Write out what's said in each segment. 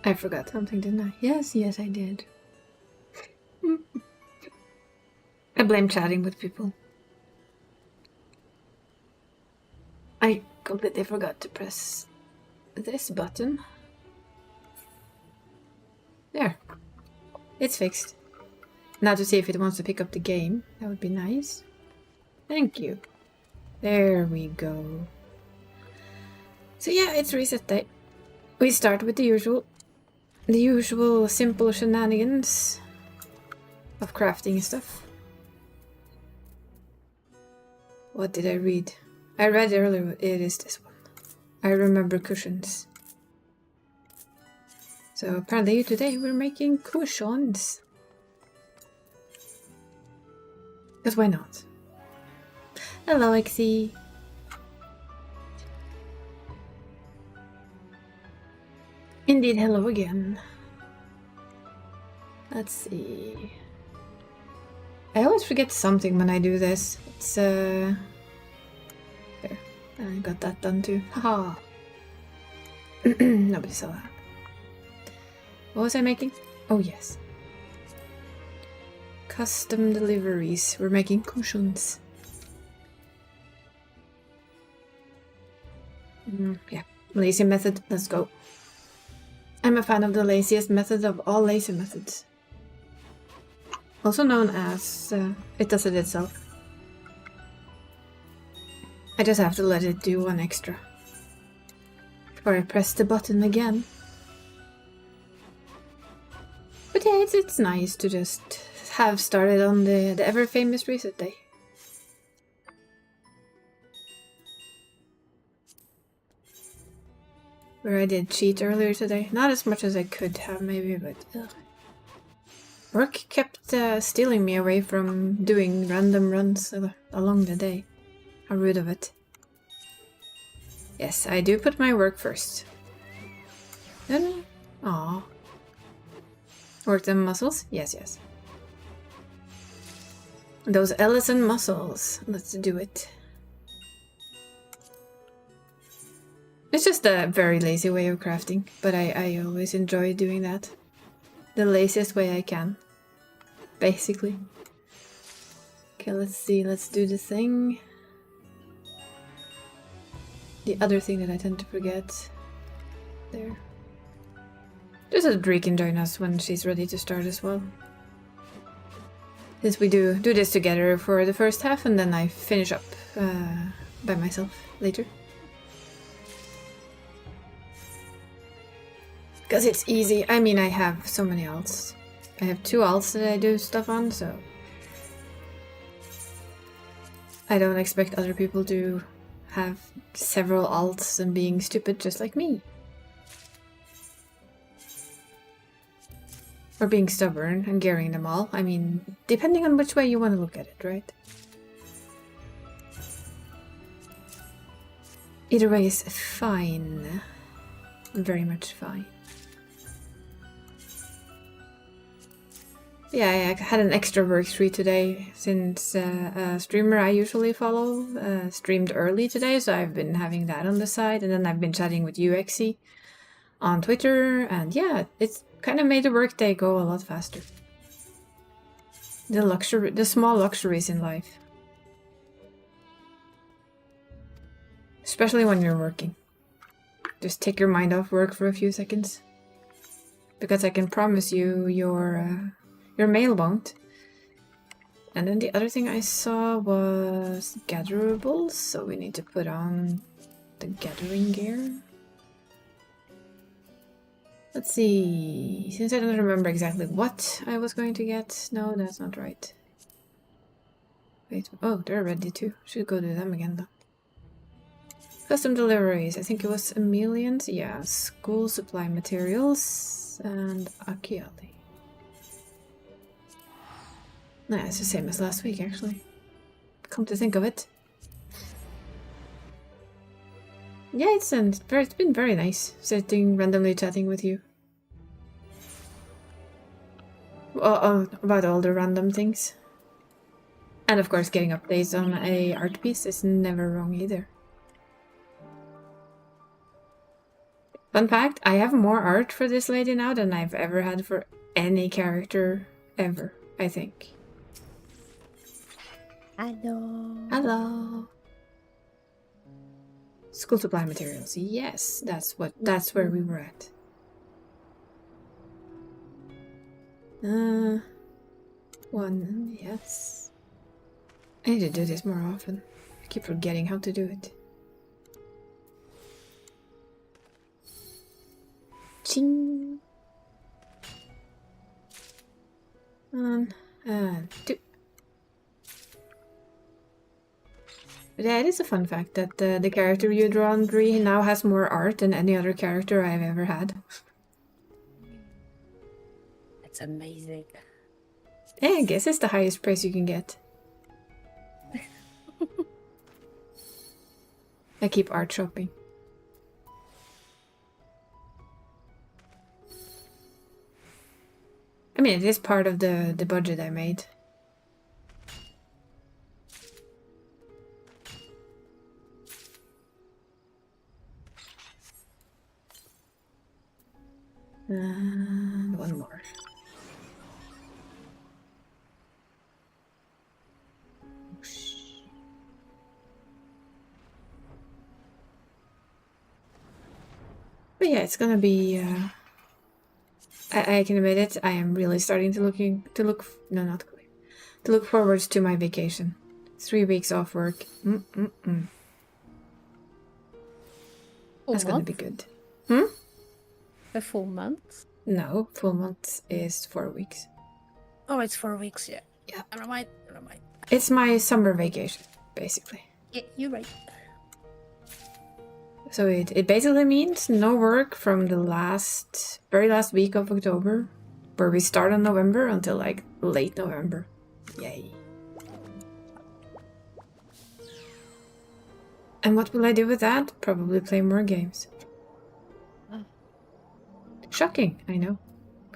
I forgot something, didn't I? Yes, I did. I blame chatting with people. I completely forgot to press this button. There. It's fixed. Now to see if it wants to pick up the game. That would be nice. Thank you. There we go. So yeah, it's reset day. We start with the usual simple shenanigans of crafting stuff. What did I read? I read earlier, it is this one. I remember cushions. So apparently today we're making cushions. Because why not? Hello, Exy. Indeed, hello again. Let's see. I always forget something when I do this. It's there. I got that done too. Haha. Nobody saw that. What was I making? Oh yes. Custom deliveries. We're making cushions. Yeah. Lazy method. Let's go. I'm a fan of the laziest method of all lazy methods. Also known as it does it itself. I just have to let it do one extra before I press the button again. But yeah, it's nice to just have started on the ever famous reset day. Where I did cheat earlier today. Not as much as I could have maybe, but work kept stealing me away from doing random runs along the day. How rude of it. Yes, I do put my work first. Then, aww. Work them muscles? Yes. Those Ellison muscles. Let's do it. It's just a very lazy way of crafting, but I always enjoy doing that. The laziest way I can. Basically. Okay, let's see. Let's do the thing. The other thing that I tend to forget. There. Just as Brie can join us when she's ready to start as well. Since we do this together for the first half and then I finish up by myself later. Because it's easy. I mean, I have so many alts. I have 2 alts that I do stuff on, so I don't expect other people to have several alts and being stupid just like me. Or being stubborn and gearing them all. I mean, depending on which way you want to look at it, right? Either way is fine. Very much fine. Yeah, I had an extra work streak today since a streamer I usually follow streamed early today, so I've been having that on the side, and then I've been chatting with UXy on Twitter, and yeah, it's kind of made the workday go a lot faster. The small luxuries in life. Especially when you're working. Just take your mind off work for a few seconds. Because I can promise you your mail won't. And then the other thing I saw was gatherables, so we need to put on the gathering gear. Let's see, since I don't remember exactly what I was going to get. No, that's not right. Wait, oh, they're ready too. Should go to them again though. Custom deliveries, I think it was Emilian's. Yeah, school supply materials and Akiali. Nah, it's the same as last week actually. Come to think of it. Yeah, it's been very nice sitting randomly chatting with you. About all the random things. And of course getting updates on a art piece is never wrong either. Fun fact, I have more art for this lady now than I've ever had for any character ever, I think. Hello. Hello. School supply materials. Yes, that's where we were at. One, yes. I need to do this more often. I keep forgetting how to do it. Ching. Two. But yeah, it is a fun fact that the character you draw on Bree now has more art than any other character I've ever had. That's amazing. Yeah, I guess it's the highest praise you can get. I keep art shopping. I mean, it is part of the budget I made. And one more. But yeah, it's gonna be. I can admit it. I am really starting to look forward to my vacation. 3 weeks off work. That's gonna be good. A full month? No, full month is 4 weeks. Oh, it's 4 weeks, yeah. Yeah. Never mind. It's my summer vacation, basically. Yeah, you're right. So it basically means no work from the very last week of October, where we start in November until like late November. Yay. And what will I do with that? Probably play more games. Shocking, I know.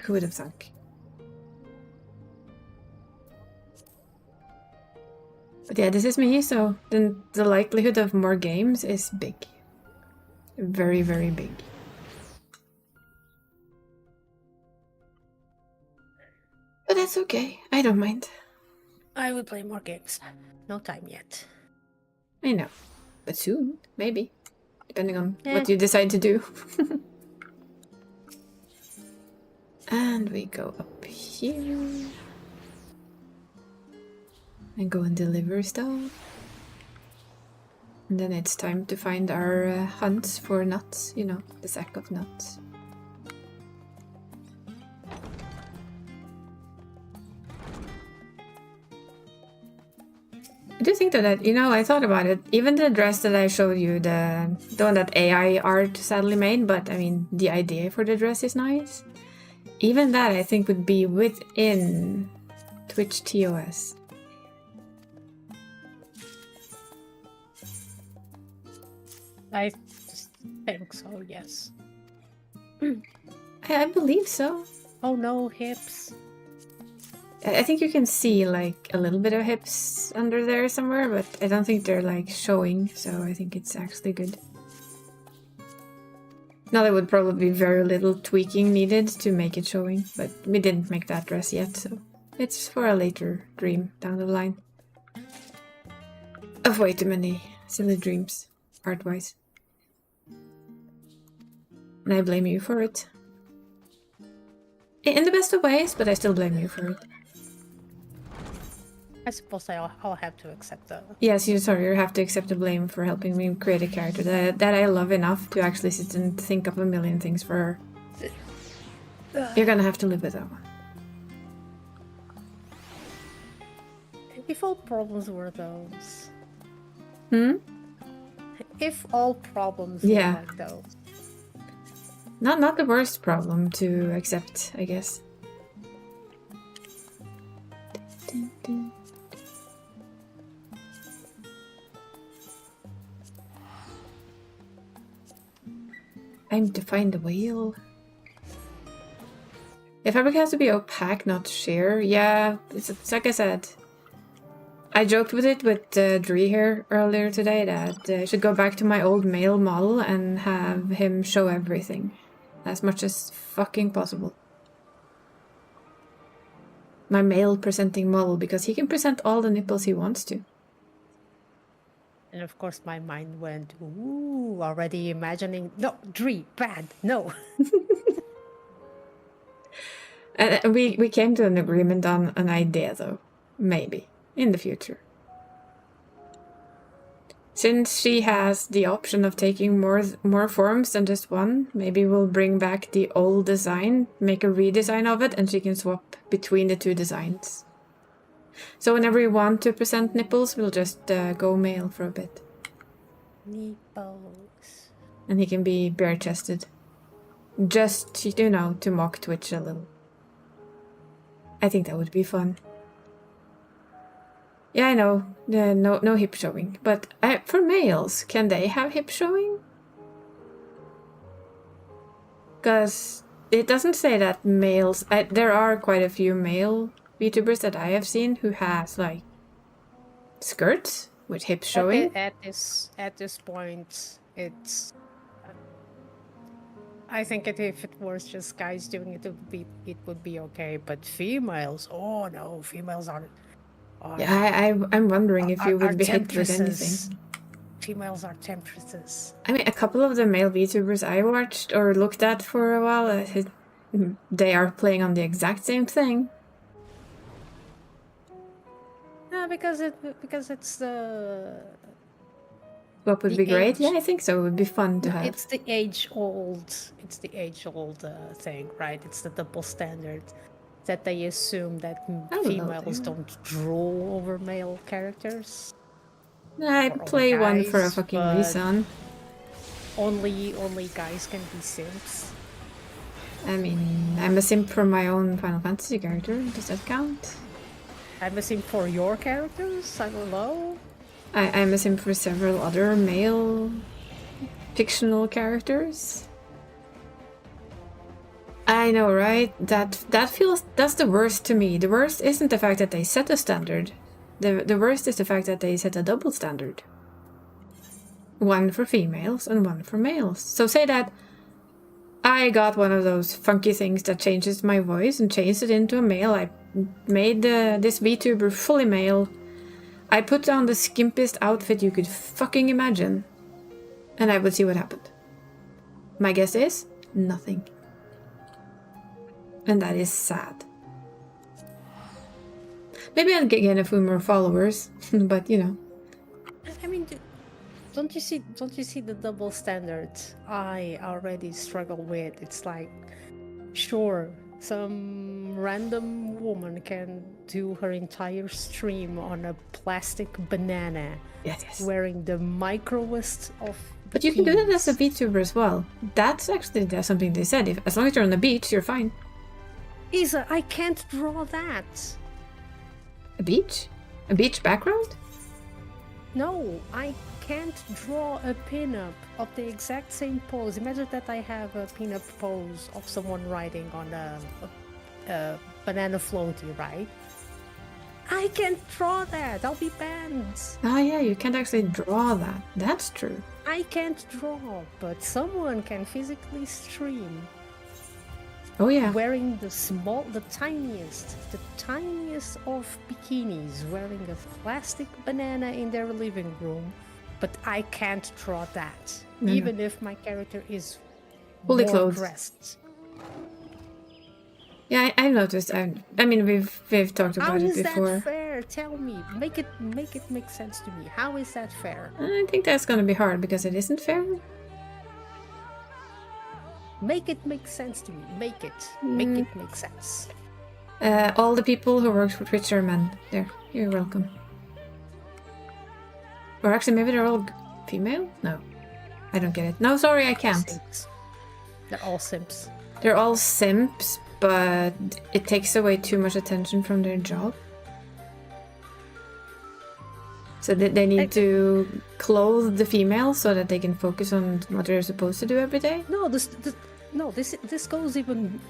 Who would have thunk? But yeah, this is me, so then the likelihood of more games is big. Very, very big. But that's okay. I don't mind. I will play more games. No time yet. I know. But soon, maybe. Depending on what you decide to do. And we go up here. And go and deliver stuff. And then it's time to find our hunts for nuts. You know, the sack of nuts. I do think that, you know, I thought about it. Even the dress that I showed you, the one that AI art sadly made, but I mean, the idea for the dress is nice. Even that, I think, would be within Twitch TOS. I just think so, yes. I believe so. Oh no, hips. I think you can see like a little bit of hips under there somewhere, but I don't think they're like showing, so I think it's actually good. Now there would probably be very little tweaking needed to make it showing, but we didn't make that dress yet, so it's for a later dream down the line. Of way too many silly dreams, art-wise. And I blame you for it. In the best of ways, but I still blame you for it. I suppose I'll have to accept that. Yes, you have to accept the blame for helping me create a character that I love enough to actually sit and think of a million things for her. You're gonna have to live with that one. If all problems were those. If all problems were like those. Not the worst problem to accept, I guess. Time to find the whale. The fabric has to be opaque, not sheer. Yeah, it's like I said. I joked with it with Dree here earlier today that I should go back to my old male model and have him show everything. As much as fucking possible. My male presenting model, because he can present all the nipples he wants to. And of course, my mind went, ooh, already imagining. No, Dree, bad, no. And we came to an agreement on an idea, though. Maybe. In the future. Since she has the option of taking more forms than just one, maybe we'll bring back the old design, make a redesign of it, and she can swap between the two designs. So whenever we want to present nipples, we'll just go male for a bit. Nipples. And he can be bare-chested. Just, you know, to mock Twitch a little. I think that would be fun. Yeah, I know. No hip showing. But for males, can they have hip showing? Because it doesn't say that males... there are quite a few male VTubers that I have seen who has, like, skirts with hip showing. At this point, it's... I think if it was just guys doing it, it would be okay. But females, oh no, females aren't... Yeah, I'm wondering if you would be hit with anything. Females are temptresses. I mean, a couple of the male VTubers I watched or looked at for a while, they are playing on the exact same thing. No, because it's the... What would be great? Yeah, I think so. It would be fun to have. It's the age-old thing, right? It's the double standard. That they assume that females don't drool over male characters. I play guys, one for a fucking reason. Only guys can be simps. I mean, I'm a simp for my own Final Fantasy character. Does that count? I'm a simp for your characters? I don't know. I'm a simp for several other male fictional characters. I know, right? That's the worst to me. The worst isn't the fact that they set a standard. The worst is the fact that they set a double standard. One for females and one for males. So say that I got one of those funky things that changes my voice and changed it into a male. I made this VTuber fully male. I put on the skimpiest outfit you could fucking imagine. And I would see what happened. My guess is nothing. And that is sad. Maybe I'll get a few more followers, but you know. I mean, don't you see the double standards I already struggle with? It's like, sure, some random woman can do her entire stream on a plastic banana, yes. wearing the microest of. But you can do that as a VTuber as well. That's actually something they said. As long as you're on the beach, you're fine. Isa, I can't draw that. A beach? A beach background? No, I can't draw a pinup of the exact same pose. Imagine that I have a pinup pose of someone riding on a banana floaty, right? I can't draw that. I'll be banned. Oh yeah, you can't actually draw that. That's true. I can't draw, but someone can physically stream. Oh yeah. Wearing the tiniest of bikinis, wearing a plastic banana in their living room, but I can't draw that, even if my character is fully more clothed. Dressed. Yeah, I've noticed. I mean, we've talked about it before. How is that fair? Tell me. Make it make sense to me. How is that fair? I think that's gonna be hard because it isn't fair. Make it make sense to me. Make it make sense. All the people who work for Twitch are men. There, you're welcome. Or actually, maybe they're all female? No, I don't get it. No, sorry, I can't. Simps. They're all simps. They're all simps, but it takes away too much attention from their job. So they need to clothe the females so that they can focus on what they're supposed to do every day? No, this goes even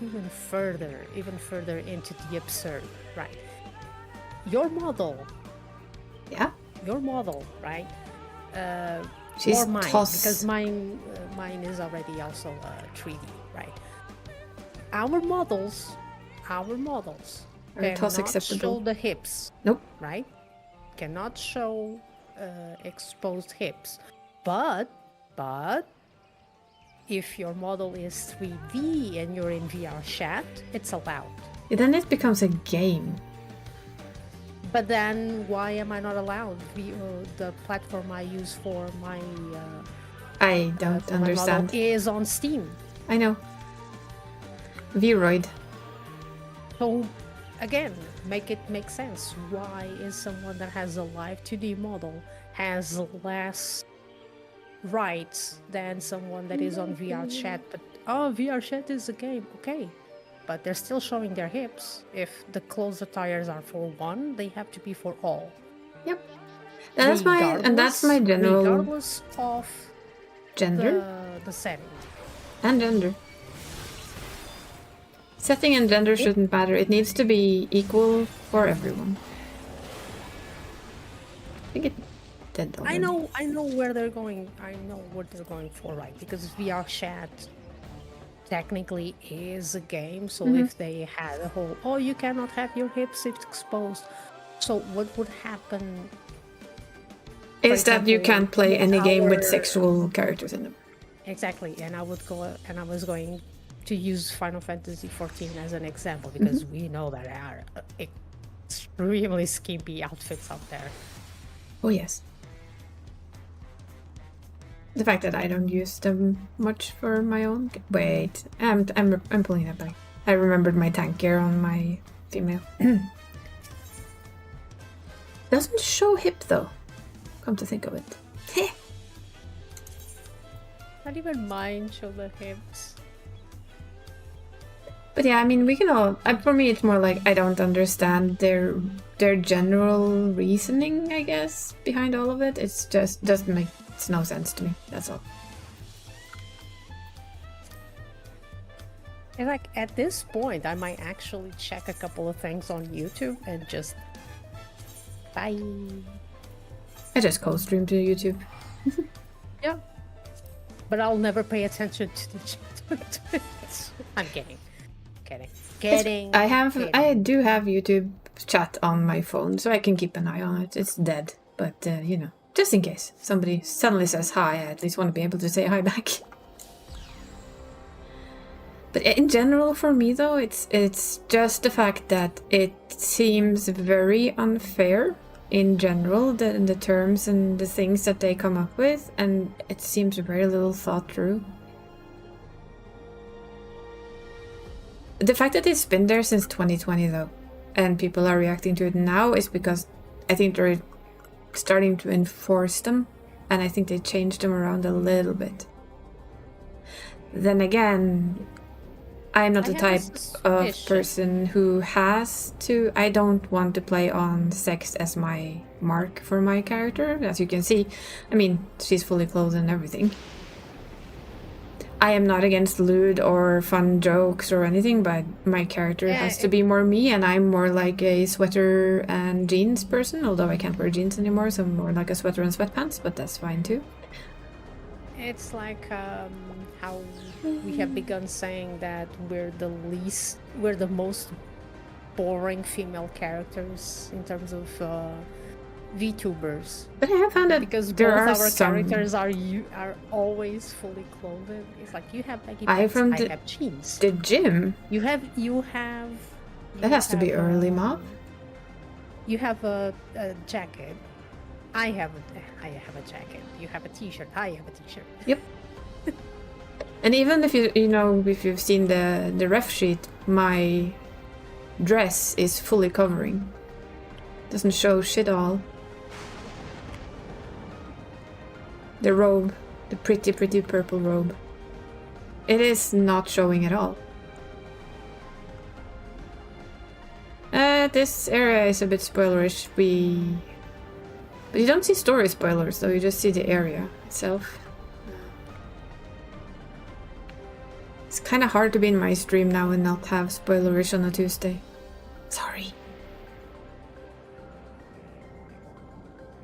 further into the absurd, right? Your model Yeah? Your model, right? She's or mine, toss. because mine is already also 3D, right? Our models Are toss cannot acceptable? show the hips, Nope. right? Cannot show exposed hips, but if your model is 3D and you're in VR chat, it's allowed. Yeah, then it becomes a game. But then why am I not allowed? The platform I use for my I don't for my model understand. is on Steam. I know. Vroid. So again, make it make sense. Why is someone that has a live 2D model has less rights than someone that is on VR chat? But VR chat is a game, okay. But they're still showing their hips. If the clothes attires are for one, they have to be for all. Yep. That's my general regardless of gender the setting. and gender. Setting and gender shouldn't matter. It needs to be equal for everyone. I think it did already. I know where they're going. I know what they're going for, right? Because VR chat technically is a game. So if they had a whole, you cannot have your hips exposed. So what would happen is that you can't play any game with sexual characters in them. Exactly, and I was going to use Final Fantasy XIV as an example because we know that there are extremely skimpy outfits out there. Oh yes. The fact that I don't use them much for my own. Wait, I'm pulling that back. I remembered my tank gear on my female. Doesn't show hip though. Come to think of it. Not even mine show the hips. But yeah, I mean, we can all. For me, it's more like I don't understand their general reasoning, I guess, behind all of it. It's just doesn't make no sense to me. That's all. And like at this point, I might actually check a couple of things on YouTube and just bye. I just co-stream to YouTube. Yeah, but I'll never pay attention to the chat. I'm kidding. I do have YouTube chat on my phone, so I can keep an eye on it. It's dead, but you know, just in case somebody suddenly says hi, I at least want to be able to say hi back. But in general, for me though, it's just the fact that it seems very unfair in general, the terms and the things that they come up with, and it seems very little thought through. The fact that it's been there since 2020 though, and people are reacting to it now is because I think they're starting to enforce them, and I think they changed them around a little bit. Then again, I'm not the type of person who has to. I don't want to play on sex as my mark for my character. As you can see, I mean, she's fully clothed and everything. I am not against lewd or fun jokes or anything, but my character has to be more me, and I'm more like a sweater and jeans person, although I can't wear jeans anymore, so I'm more like a sweater and sweatpants, but that's fine too. It's like how we have begun saying that we're the most boring female characters in terms of VTubers. But I have found that because there both are our some characters are always fully clothed. It's like you have baggy pants, I have jeans. The gym. You have. That has to be early, Mom. You have a jacket. I have a jacket. You have a t-shirt. I have a t-shirt. Yep. And even if if you've seen the ref sheet, my dress is fully covering. Doesn't show shit all. The robe, the pretty purple robe, it is not showing at all. This area is a bit spoilerish. But you don't see story spoilers, though. You just see the area itself. It's kind of hard to be in my stream now and not have spoilerish on a Tuesday. Sorry.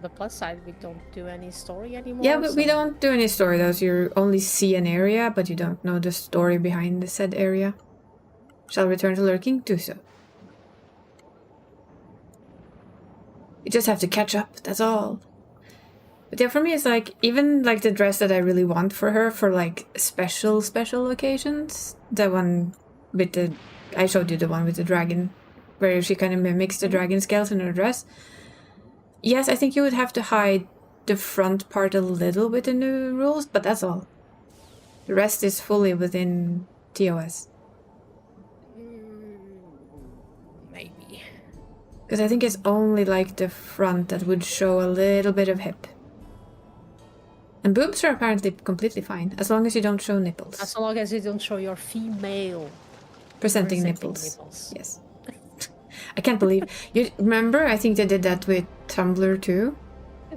the plus side, we don't do any story anymore. Yeah, but we so- don't do any story though, so you only see an area, but you don't know the story behind the said area. Shall return to lurking? Do so. You just have to catch up, that's all. But yeah, for me it's like, even like the dress that I really want for her for like special occasions, the one with the, I showed you the one with the dragon, where she kind of mimics the dragon scales in her dress. Yes, I think you would have to hide the front part a little with the new rules, but that's all. The rest is fully within TOS. Maybe. Because I think it's only like the front that would show a little bit of hip. And boobs are apparently completely fine, as long as you don't show nipples. As long as you don't show your female Presenting presenting nipples. Yes. I can't believe... You remember, I think they did that with Tumblr too?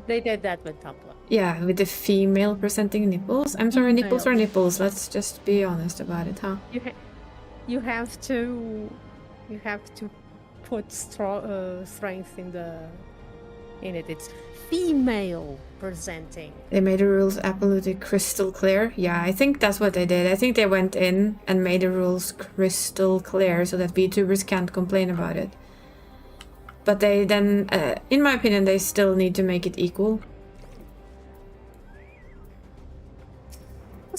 They did that with Tumblr. Yeah, with the female presenting nipples. I'm sorry, nipples are nipples. Let's just be honest about it, huh? You have to put strength in it. It's female presenting. They made the rules absolutely crystal clear. Yeah, I think that's what they did. I think they went in and made the rules crystal clear so that VTubers can't complain about it. But they then, in my opinion, they still need to make it equal.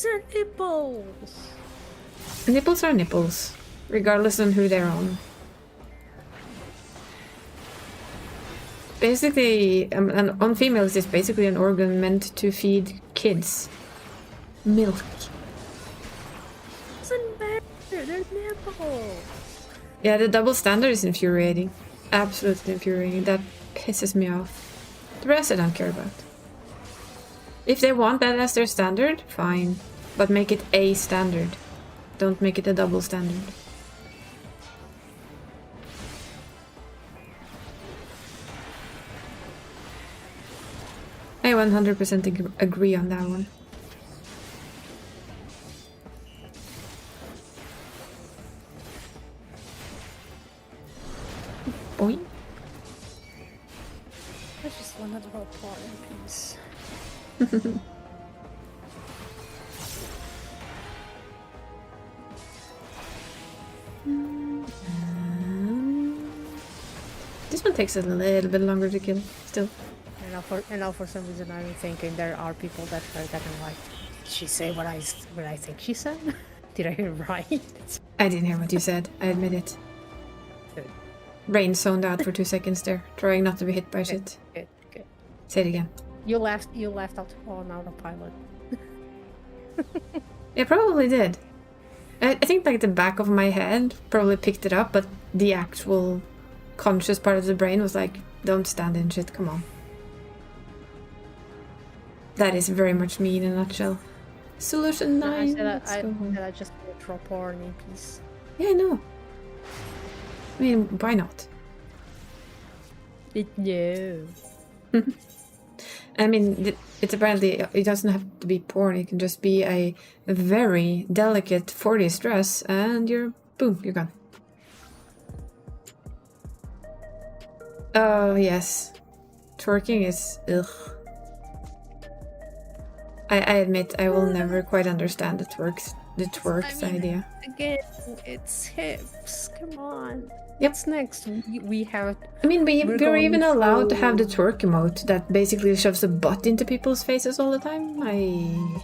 They're nipples. Nipples are nipples, regardless on who they're on. Basically, on females, it's basically an organ meant to feed kids. Milk. Doesn't matter. They're nipples. Yeah, the double standard is infuriating. Absolutely infuriating. That pisses me off. The rest I don't care about. If they want that as their standard, fine. But make it a standard. Don't make it a double standard. I 100% agree on that one. Boing. I just want to draw part in peace. This one takes a little bit longer to kill, still. And now for some reason I'm thinking there are people that are getting like, did she say what I think she said? Did I hear right? I didn't hear what you said, I admit it. Good. Brain zoned out for 2 seconds there, trying not to be hit by shit. Good. Say it again. You left out on autopilot. Yeah, probably did. I think like the back of my head probably picked it up, but the actual conscious part of the brain was like, don't stand in shit, come on. That is very much me in a nutshell. Solution 9. I said I just want to draw porn in peace. Yeah, I know. I mean, why not? No. I mean, it's apparently, it doesn't have to be porn, it can just be a very delicate 40s dress, and you're, boom, you're gone. Oh, yes. Twerking is, ugh. I admit, I will never quite understand the twerks idea. Again, it's hips. Come on. Yep. What's next? We have. I mean, we're even allowed to through- have the twerk emote that basically shoves a butt into people's faces all the time. I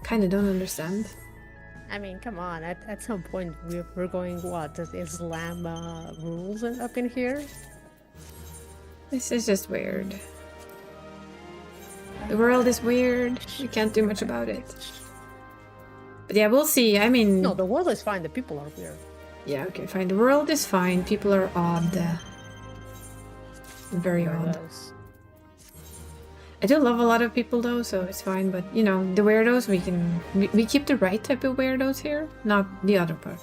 kind of don't understand. I mean, come on. At some point, we're going what? Islam rules up in here? This is just weird. The world is weird. We can't do much about it. But yeah, we'll see. I mean... No, the world is fine. The people are weird. Yeah, okay, fine. The world is fine. People are odd. Very odd. I do love a lot of people though, so it's fine. But, you know, the weirdos, we keep the right type of weirdos here, not the other part.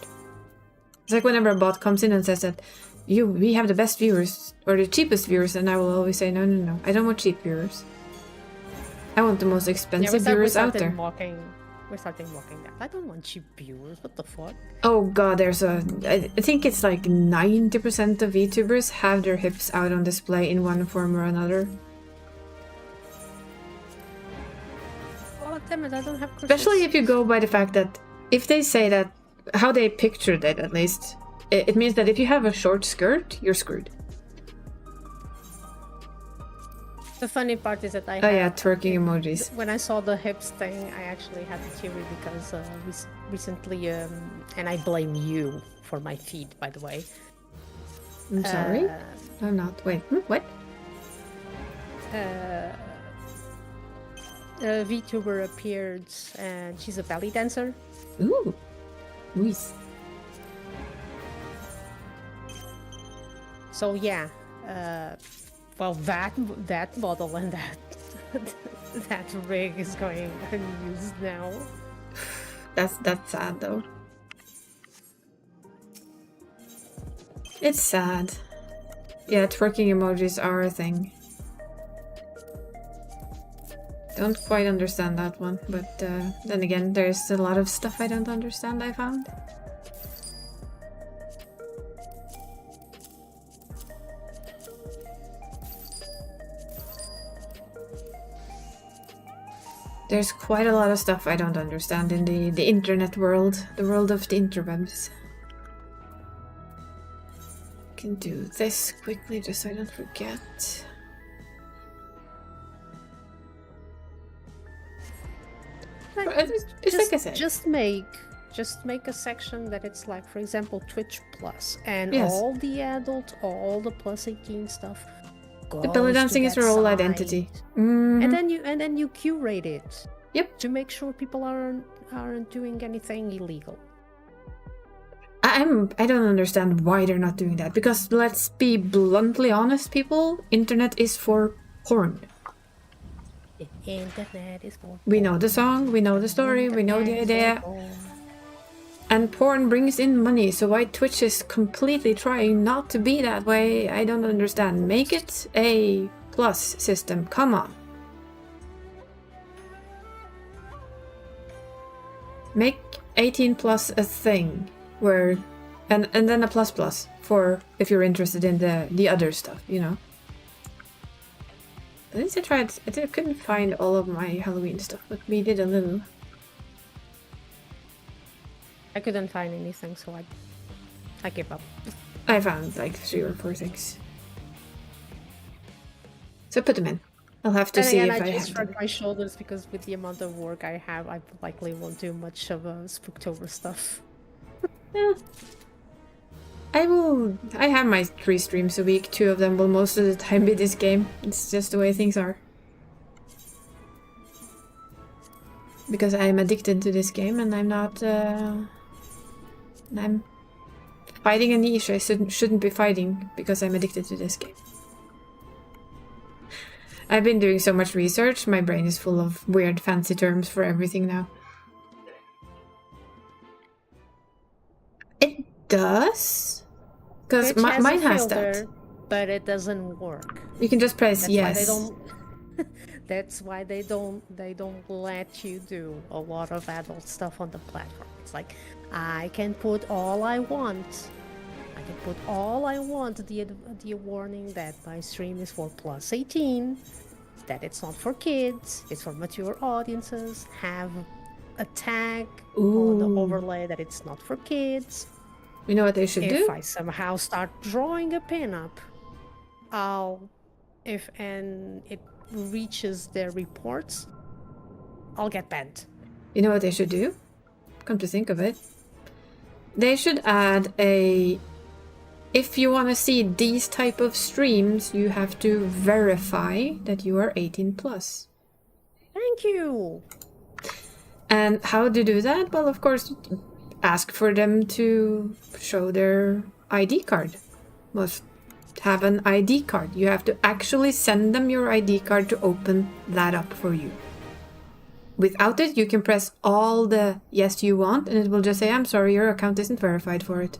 It's like whenever a bot comes in and says that we have the best viewers, or the cheapest viewers, and I will always say, no. I don't want cheap viewers. I want the most expensive viewers out there. We're starting walking down. I don't want cheap viewers. What the fuck? Oh god, I think it's like 90% of VTubers have their hips out on display in one form or another. Oh, damn it, I don't have crutches. Especially if you go by the fact that if they say that, how they pictured it at least, it means that if you have a short skirt, you're screwed. The funny part is that Oh yeah, twerking emojis. When I saw the hips thing, I actually had a theory because recently, and I blame you for my feed, by the way. I'm sorry? I'm not. Wait, what? A VTuber appeared, and she's a belly dancer. Ooh, nice. So yeah, well, that model and that rig is going unused now. That's sad though. It's sad. Yeah, twerking emojis are a thing. Don't quite understand that one, but then again, there's a lot of stuff I don't understand, I found. There's quite a lot of stuff I don't understand in the internet world, the world of the interwebs. Can do this quickly just so I don't forget. It's like I said. Just make a section that it's like, for example, Twitch Plus, and Yes. all the adult, all the plus 18 stuff. The belly dancing is your whole identity. Mm-hmm. And then you curate it. Yep. To make sure people aren't doing anything illegal. I don't understand why they're not doing that, because let's be bluntly honest, people, internet is for porn. The internet is for We know the song, we know the story, we know the idea. And porn brings in money, so why Twitch is completely trying not to be that way, I don't understand. Make it a plus system, come on. Make 18 plus a thing, where, and then a plus plus for if you're interested in the other stuff, you know. At least I tried, I couldn't find all of my Halloween stuff, but we did a little. I couldn't find anything, so I gave up. I found like 3 or 4 things. So put them in. I'll have to see if I just have shrug them. my shoulders because with the amount of work I have, I likely won't do much of Spooktober stuff. Yeah. I have my 3 streams a week. 2 of them will most of the time be this game. It's just the way things are. Because I'm addicted to this game and I'm not, I'm fighting a niche I shouldn't be fighting because I'm addicted to this game. I've been doing so much research, my brain is full of weird fancy terms for everything now. It does? Because mine has that. But it doesn't work. You can just press That's yes. Why they don't, that's why they don't let you do a lot of adult stuff on the platform. It's like, I can put all I want. I can put all I want. The warning that my stream is for plus 18, that it's not for kids, it's for mature audiences. Have a tag on the overlay that it's not for kids. You know what they should do? If I somehow start drawing a pinup, if it reaches their reports, I'll get banned. You know what they should do? Come to think of it. They should add a... If you want to see these type of streams, you have to verify that you are 18 plus. Thank you! And how to do that? Well, of course, ask for them to show their ID card. Must have an ID card. You have to actually send them your ID card to open that up for you. Without it, you can press all the yes you want, and it will just say, I'm sorry, your account isn't verified for it.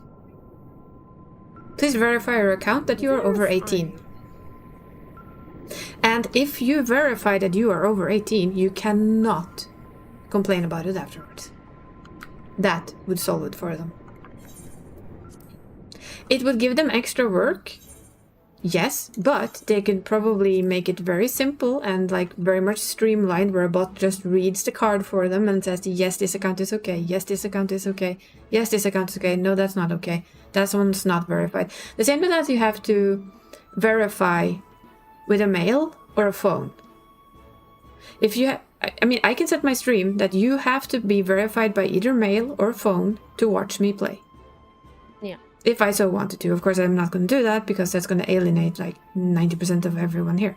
Please verify your account that you are over 18. And if you verify that you are over 18, you cannot complain about it afterwards. That would solve it for them. It would give them extra work, yes, but they could probably make it very simple and like very much streamlined, where a bot just reads the card for them and says, yes, this account is okay, yes, this account is okay, yes, this account is okay, no, that's not okay, that one's not verified. The same with that, you have to verify with a mail or a phone. If you I mean, I can set my stream that you have to be verified by either mail or phone to watch me play. Yeah. If I so wanted to. Of course, I'm not going to do that because that's going to alienate like 90% of everyone here.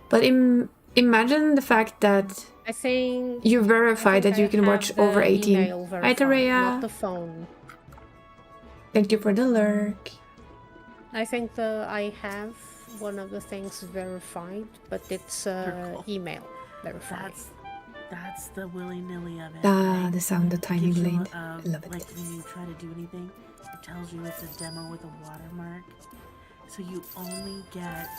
But imagine the fact that I think you verify that you can watch over 18. Email verified, Hi, Tareya. not the phone. Thank you for the lurk. I think I have one of the things verified, but it's email verified. That's the willy-nilly of it. Ah, right? the sound of tiny Gives you, blade. I love it. Like when you try to do anything, it tells you it's a demo with a watermark. So you only get...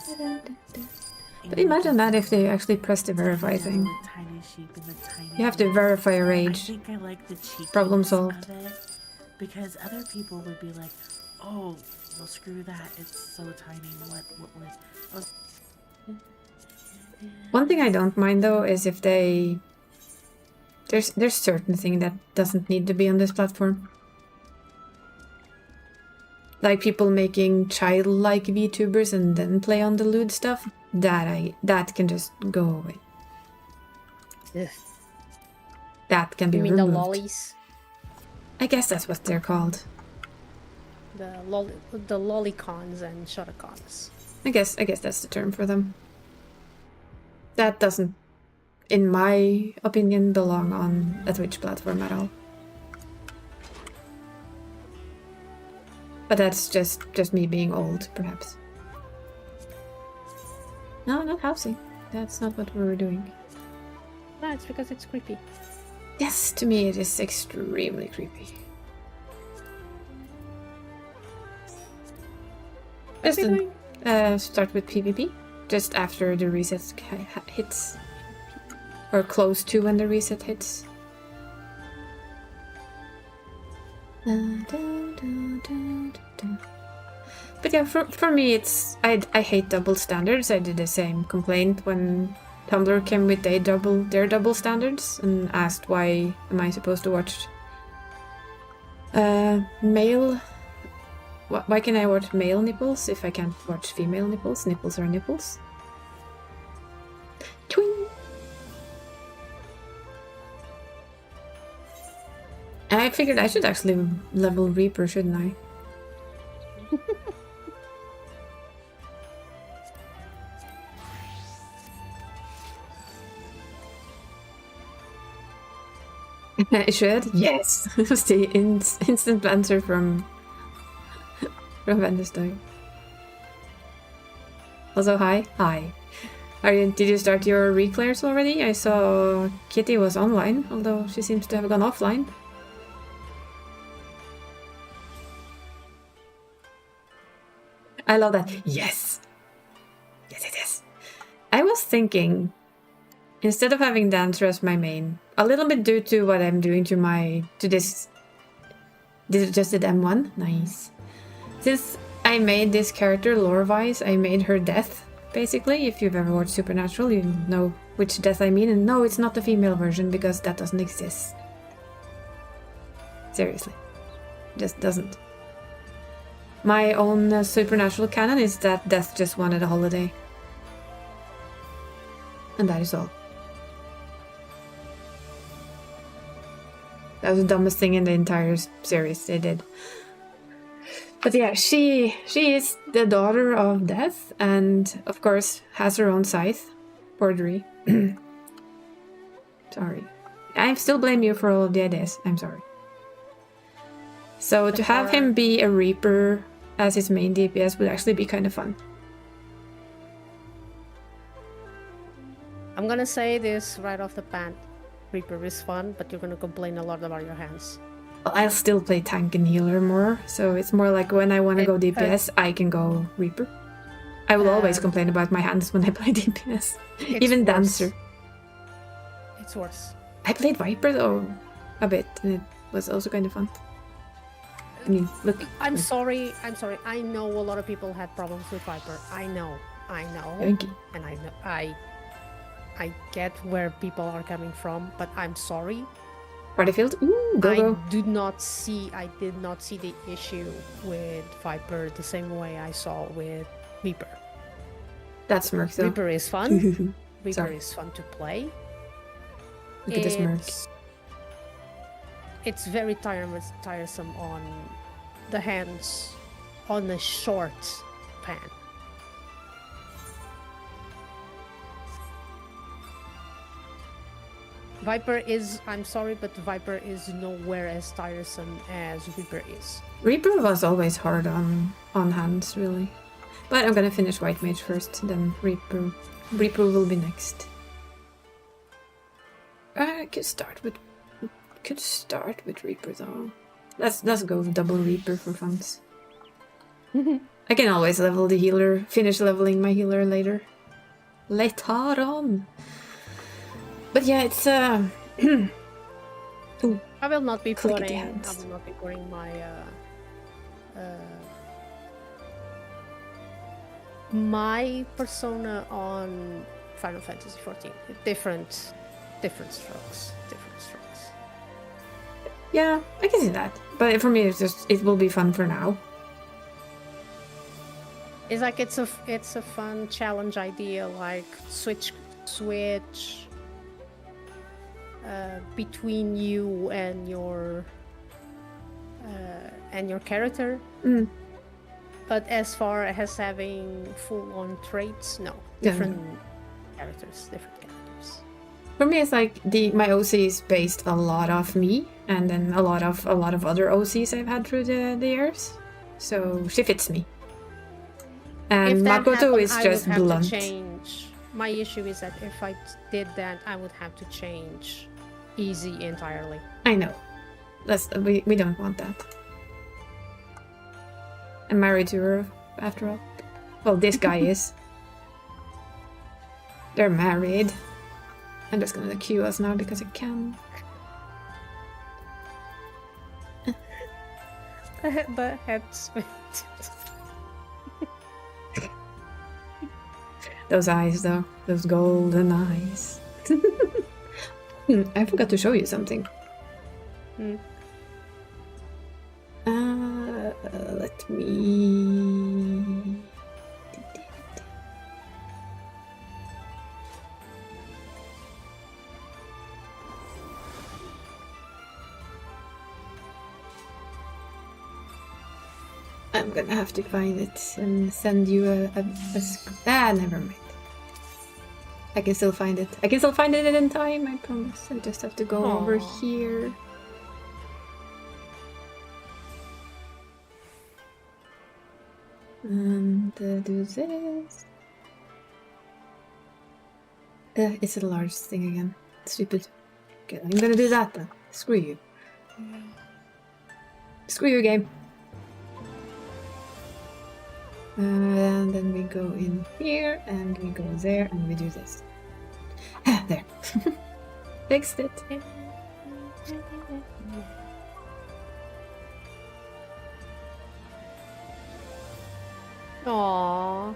But imagine that if they actually press the verify thing. The tiny sheep and the tiny You have to verify a I rage. think I like the cheekiness Problem solved. of it, because other people would be like, oh, well, screw that, it's so tiny, what would... One thing I don't mind though is if they... There's certain thing that doesn't need to be on this platform. Like people making childlike VTubers and then play on the lewd stuff. That can just go away. Ugh. That can be You mean removed. the lollies? I guess that's what they're called. The lollicons and shuttercons. I guess that's the term for them. That doesn't, in my opinion, belong on a Twitch platform at all. But that's just me being old, perhaps. No, not housing. That's not what we were doing. No, it's because it's creepy. Yes, to me it is extremely creepy. What are we doing? Start with PvP, just after the reset hits. Or close to when the reset hits. But yeah, for me it's... I hate double standards. I did the same complaint when Tumblr came with their double standards and asked why am I supposed to watch male... Why can I watch male nipples if I can't watch female nipples? Nipples are nipples. Twing! I figured I should actually level Reaper, shouldn't I? I should? Yes! Was the instant answer from Vendestag. Also, hi. Hi. Did you start your reclares already? I saw Kitty was online, although she seems to have gone offline. I love that. Yes! Yes, it is. I was thinking, instead of having Dancer as my main, a little bit due to what I'm doing to this adjusted M1. Nice. Since I made this character lore-wise, I made her death, basically. If you've ever watched Supernatural, you know which death I mean. And no, it's not the female version, because that doesn't exist. Seriously. Just doesn't. My own Supernatural canon is that Death just wanted a holiday. And that is all. That was the dumbest thing in the entire series they did. But yeah, she is the daughter of Death, and of course has her own scythe. Forgery. Sorry. I still blame you for all of the ideas. I'm sorry. So to have him be a Reaper as his main DPS would actually be kind of fun. I'm gonna say this right off the bat. Reaper is fun, but you're gonna complain a lot about your hands. I'll still play tank and healer more, so it's more like when I want to go DPS, I can go Reaper. I will always complain about my hands when I play DPS. Even worse. Dancer. It's worse. I played Viper though a bit, and it was also kind of fun. I mean, look. I'm sorry. I know a lot of people had problems with Viper. I know. Thank you. And I know I get where people are coming from, but I'm sorry. Battlefield? Ooh, go. I did not see the issue with Viper the same way I saw with Reaper. That's Merc though. Reaper is fun. Reaper Sorry. is fun to play. Look at this Merc. It's very tiresome on the hands on a short pan. Viper is, I'm sorry, but Viper is nowhere as tiresome as Reaper is. Reaper was always hard on hands, really. But I'm gonna finish White Mage first, then Reaper will be next. I could start with Reaper though. Let's go with double Reaper for funds. I can always level the healer, finish leveling my healer later on. But yeah, it's Ooh, I will not be click putting. again. I will not be putting my persona on Final Fantasy XIV. Different strokes. yeah, I can see that. But for me, it will be fun for now. It's like it's a fun challenge idea, like switch between you and your character. Mm. But as far as having full-on traits, no. Yeah. Different characters. For me, it's like my OC is based a lot off me, and then a lot of other OCs I've had through the years. So she fits me. And If that Makoto happened, is I just would have blunt. to change. My issue is that if I did that, I would have to change Easy entirely. I know. We don't want that. I'm married to her, after all. Well, this guy is. They're married. I'm just gonna queue us now because I can. The head spin. Those eyes, though. Those golden eyes. I forgot to show you something. Let me... I'm gonna have to find it and send you never mind. I can still find it. I can still find it in time, I promise. I just have to go over here. And do this. It's a large thing again. Stupid. Okay, I'm gonna do that then. Screw you. Screw you, game. And then we go in here, and we go there, and we do this. There. Fixed it. Aww.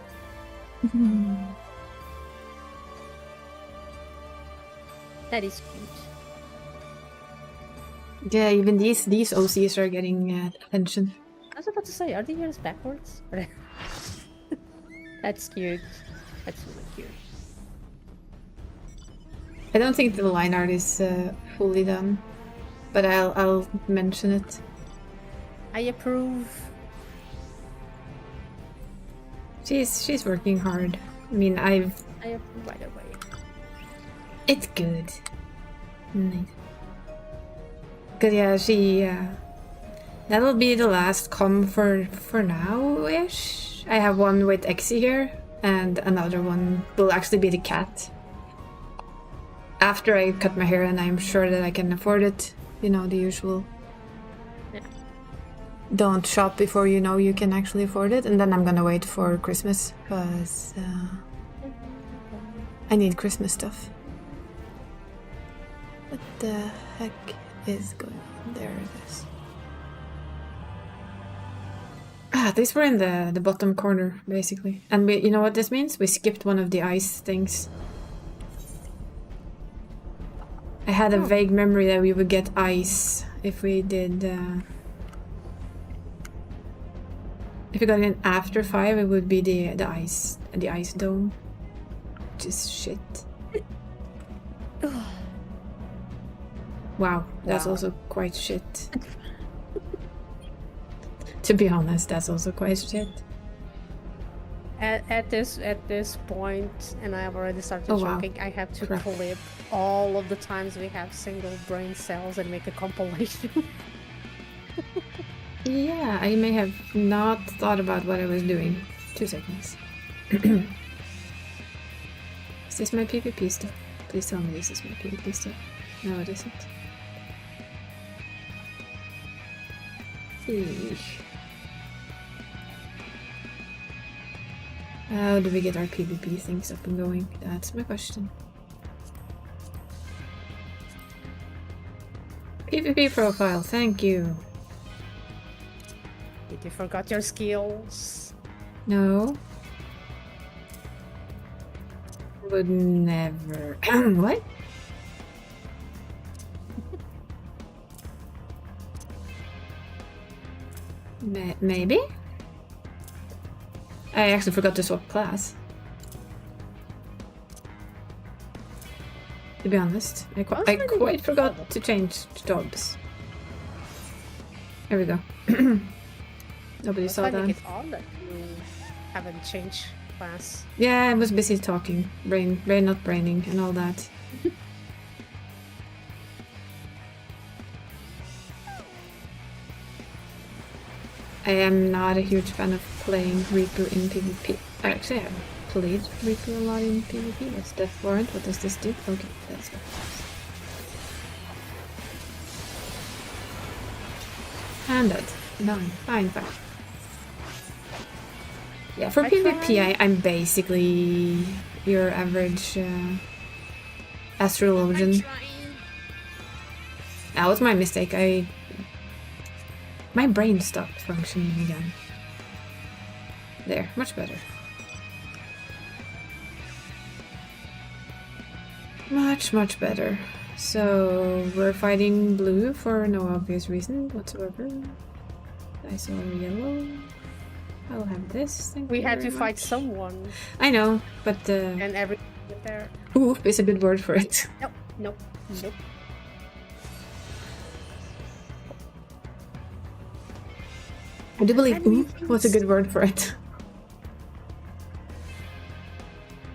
That is cute. Yeah, even these OCs are getting attention. I was about to say, are the ears backwards? That's cute. That's really cute. I don't think the line art is fully done, but I'll mention it. I approve. She's working hard. I mean, I approve right away. It's good. Nice. Cause yeah, that'll be the last com for now-ish. I have one with Exy here, and another one will actually be the cat. After I cut my hair and I'm sure that I can afford it. You know, the usual. Yeah. Don't shop before you know you can actually afford it, and then I'm gonna wait for Christmas, because I need Christmas stuff. What the heck is going on? There it is. Ah, these were in the bottom corner, basically. And we, you know what this means? We skipped one of the ice things. I had a vague memory that we would get ice if we did... if we got in after 5, it would be the ice dome. Which is shit. Wow, that's also quite shit. To be honest, that's also quite shit. At this point, and I've already started joking, I have to Crap. clip all of the times we have single brain cells and make a compilation. Yeah, I may have not thought about what I was doing. 2 seconds. Is this my PvP stuff? Please tell me this is my PvP stuff. No, it isn't. Eesh. How do we get our PvP things up and going? That's my question. PvP profile, thank you. Did you forgot your skills? No. Would never. What? Maybe? I actually forgot to swap class. To be honest, I quite forgot to change jobs. Here we go. Nobody saw that. It's odd that you haven't changed class. Yeah, I was busy talking. Brain not braining and all that. I am not a huge fan of playing Reaper in PvP. Actually, I've played Reaper a lot in PvP. That's Death Warrant. What does this do? Okay, that's go. And that. Done. Fine. Yeah, for PvP, I'm basically your average astrologian. That was my mistake. My brain stopped functioning again. There, much better. Much better. So, we're fighting blue for no obvious reason whatsoever. I saw yellow. I'll have this. Thank We you had very to fight much. someone. I know, but And everything there. ooh is a good word for it. Nope. I do believe Enemy ooh was a good word for it.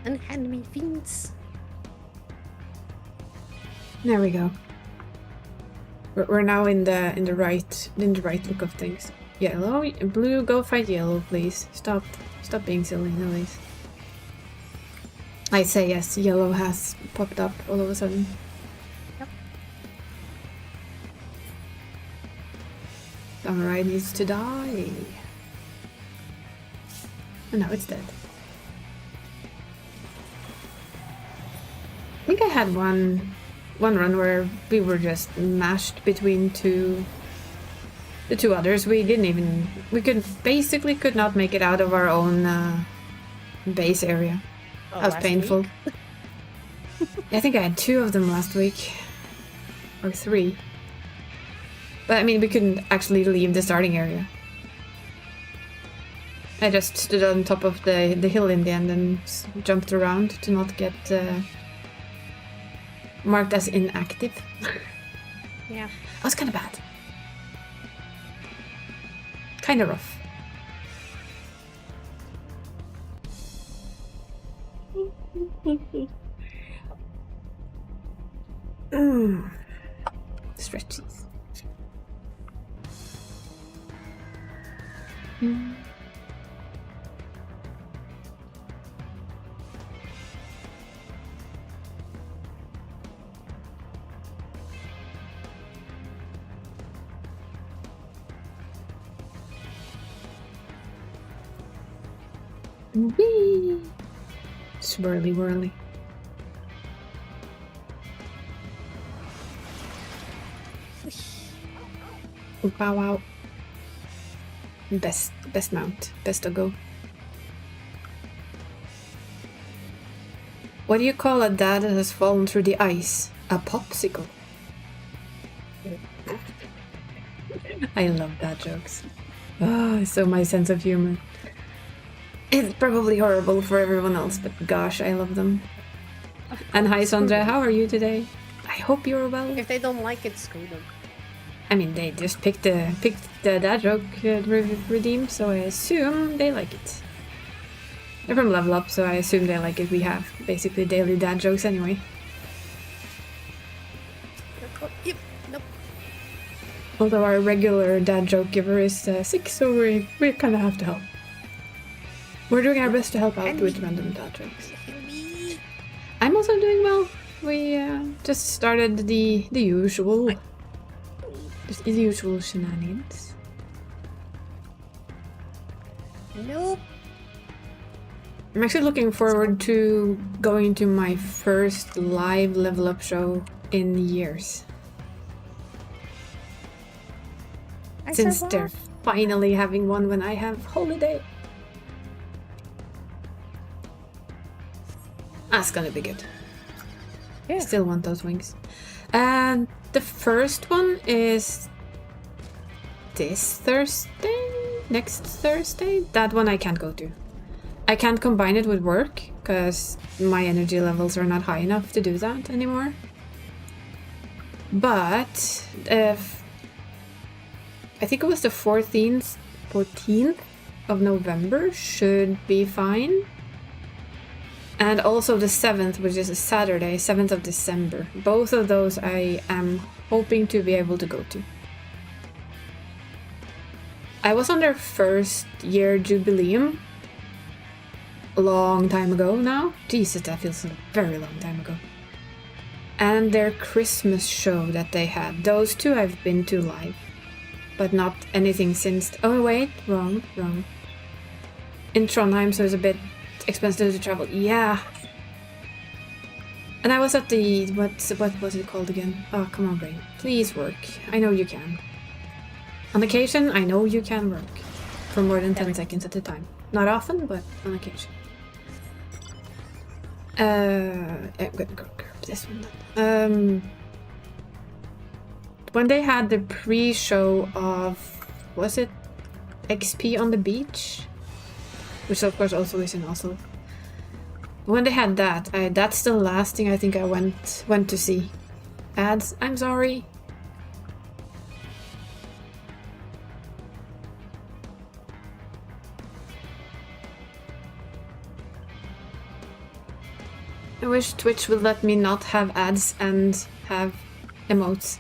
And enemy fiends. There we go. We're now in the right look of things. Yellow, blue, go fight yellow, please. Stop being silly, Nellies. I say yes. Yellow has popped up all of a sudden. Yep. Samurai needs to die. Oh no, it's dead. I think I had one run where we were just mashed between the two others. We could not make it out of our own base area. Oh, That was last painful. week? I think I had 2 of them last week. Or 3. But I mean, we couldn't actually leave the starting area. I just stood on top of the hill in the end and jumped around to not get marked as inactive. Yeah. That was kind of bad. Kind of rough. Stretchies. Whee! Swirly whirly. Wow, wow. Best mount. Best to go. What do you call a dad that has fallen through the ice? A popsicle. I love dad jokes. Oh, so my sense of humor. It's probably horrible for everyone else, but gosh, I love them. And hi Sandra, how are you today? I hope you're well. If they don't like it, screw them. I mean, they just picked the dad joke redeem, so I assume they like it. They're from Level Up, so I assume they like it. We have basically daily dad jokes anyway. Oh, yep, nope. Although our regular dad joke giver is sick, so we kind of have to help. We're doing our best to help out with random dad jokes. I'm also doing well. We just started the usual shenanigans. Nope. I'm actually looking forward to going to my first live Level Up show in years. Since they're finally having one when I have holiday. That's gonna be good. Yeah. Still want those wings. And the first one is this Thursday? Next Thursday? That one I can't go to. I can't combine it with work because my energy levels are not high enough to do that anymore. But if I think it was the 14th of November should be fine. And also the 7th, which is a Saturday, 7th of December. Both of those I am hoping to be able to go to. I was on their first year jubileum a long time ago now. Jesus, that feels like a very long time ago. And their Christmas show that they had. Those two I've been to live. But not anything since... Oh wait, wrong. In Trondheim, so it's a bit expensive to travel. Yeah. And I was at the... What was it called again? Oh, come on, brain. Please work. I know you can. On occasion, I know you can work. For more than 10 seconds at a time. Not often, but on occasion. I'm gonna go grab this one then. When they had the pre-show of... Was it XP on the beach? Which of course also is in Oslo. When they had that, that's the last thing I think I went to see. Ads, I'm sorry. I wish Twitch would let me not have ads and have emotes.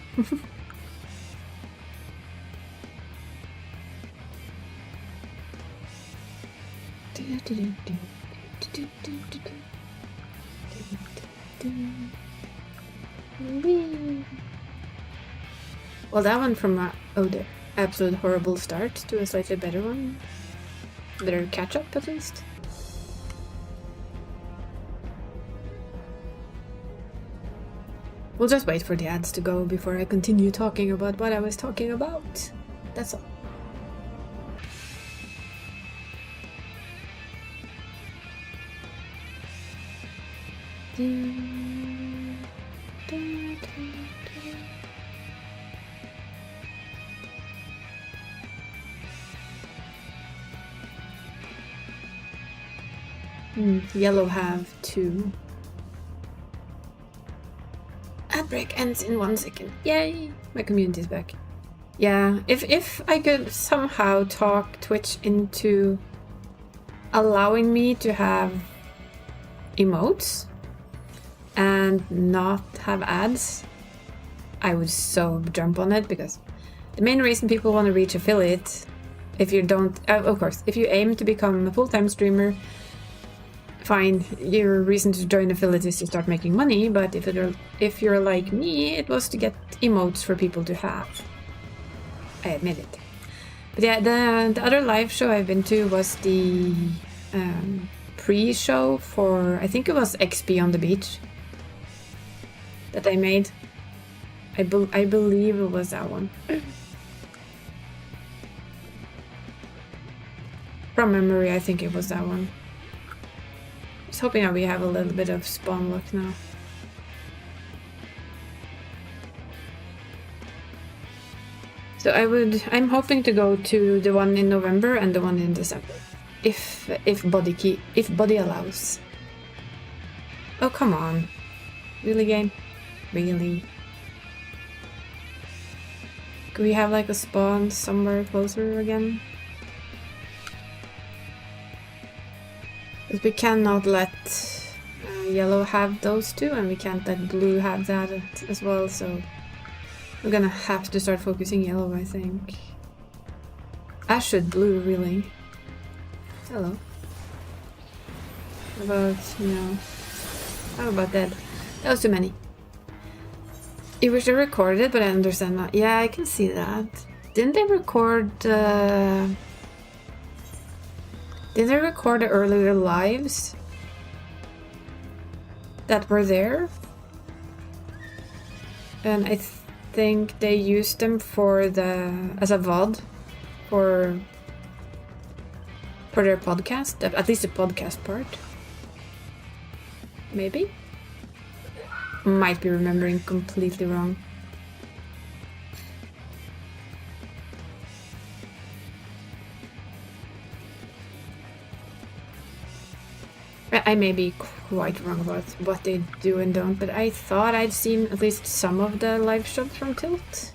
Well, that one from the absolute horrible start to a slightly better one. Better catch up at least. We'll just wait for the ads to go before I continue talking about what I was talking about. That's all. Yellow have 2. Ad break ends in 1 second. Yay! My community's back. Yeah, if I could somehow talk Twitch into allowing me to have emotes and not have ads, I would so jump on it, because the main reason people want to reach affiliate, if you don't, of course, if you aim to become a full-time streamer, fine, your reason to join affiliate is to start making money, but if you're like me, it was to get emotes for people to have. I admit it. But yeah, the other live show I've been to was the pre-show for, I think it was XP on the beach that I made. I believe it was that one. From memory, I think it was that one. Just hoping that we have a little bit of spawn luck now. So I'm hoping to go to the one in November and the one in December. If body allows. Oh, come on. Really, game? Really? Could we have like a spawn somewhere closer again? Because we cannot let yellow have those two, and we can't let blue have that as well, so we're gonna have to start focusing yellow, I think. As should blue, really. Hello. How about, how about that? That was too many. You wish they recorded, but I understand that. Yeah, I can see that. Didn't they record the earlier lives that were there? And I think they used them as a VOD for their podcast, at least the podcast part. Maybe? Might be remembering completely wrong. I may be quite wrong about what they do and don't, but I thought I'd seen at least some of the live shots from Tilt.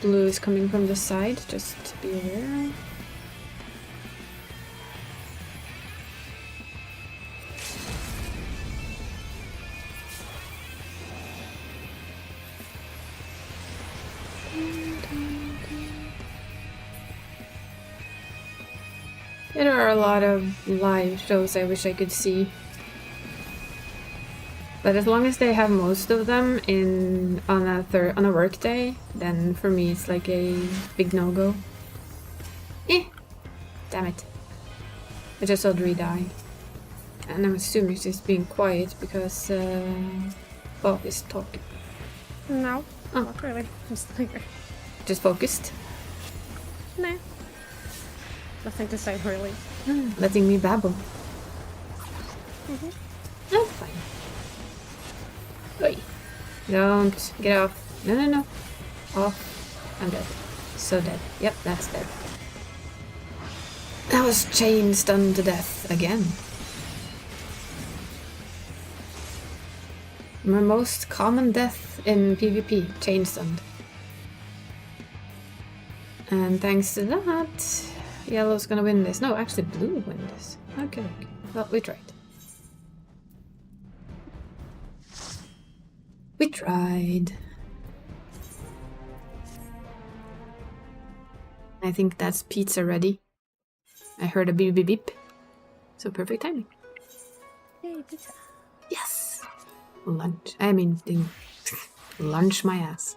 Blue is coming from the side, just be aware. There are a lot of live shows I wish I could see. But as long as they have most of them on a work day, then for me it's like a big no-go. Damn it. I just saw Dree die. And I'm assuming she's being quiet because Bob is talking. No, not really. Just focused? Nah. Nothing to say, really. Letting me babble. I'm fine. Oi. Don't get off. No. Off. I'm dead. So dead. Yep, that's dead. I was chain stunned to death again. My most common death in PvP, chain stunned. And thanks to that, yellow's gonna win this. No, actually blue will win this. Okay. Well, we tried. We tried. I think that's pizza ready. I heard a beep beep beep. So perfect timing. Yay, pizza. Yes! Lunch. Lunch my ass.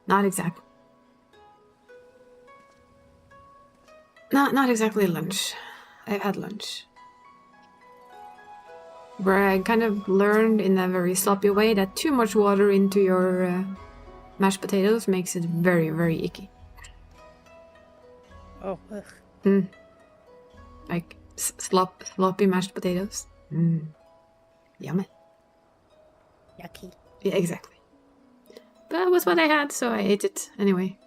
Not exactly. Not exactly lunch. I've had lunch. Where I kind of learned in a very sloppy way that too much water into your mashed potatoes makes it very, very icky. Oh, ugh. Like sloppy mashed potatoes. Yummy. Yucky. Yeah, exactly. That was what I had, so I ate it anyway.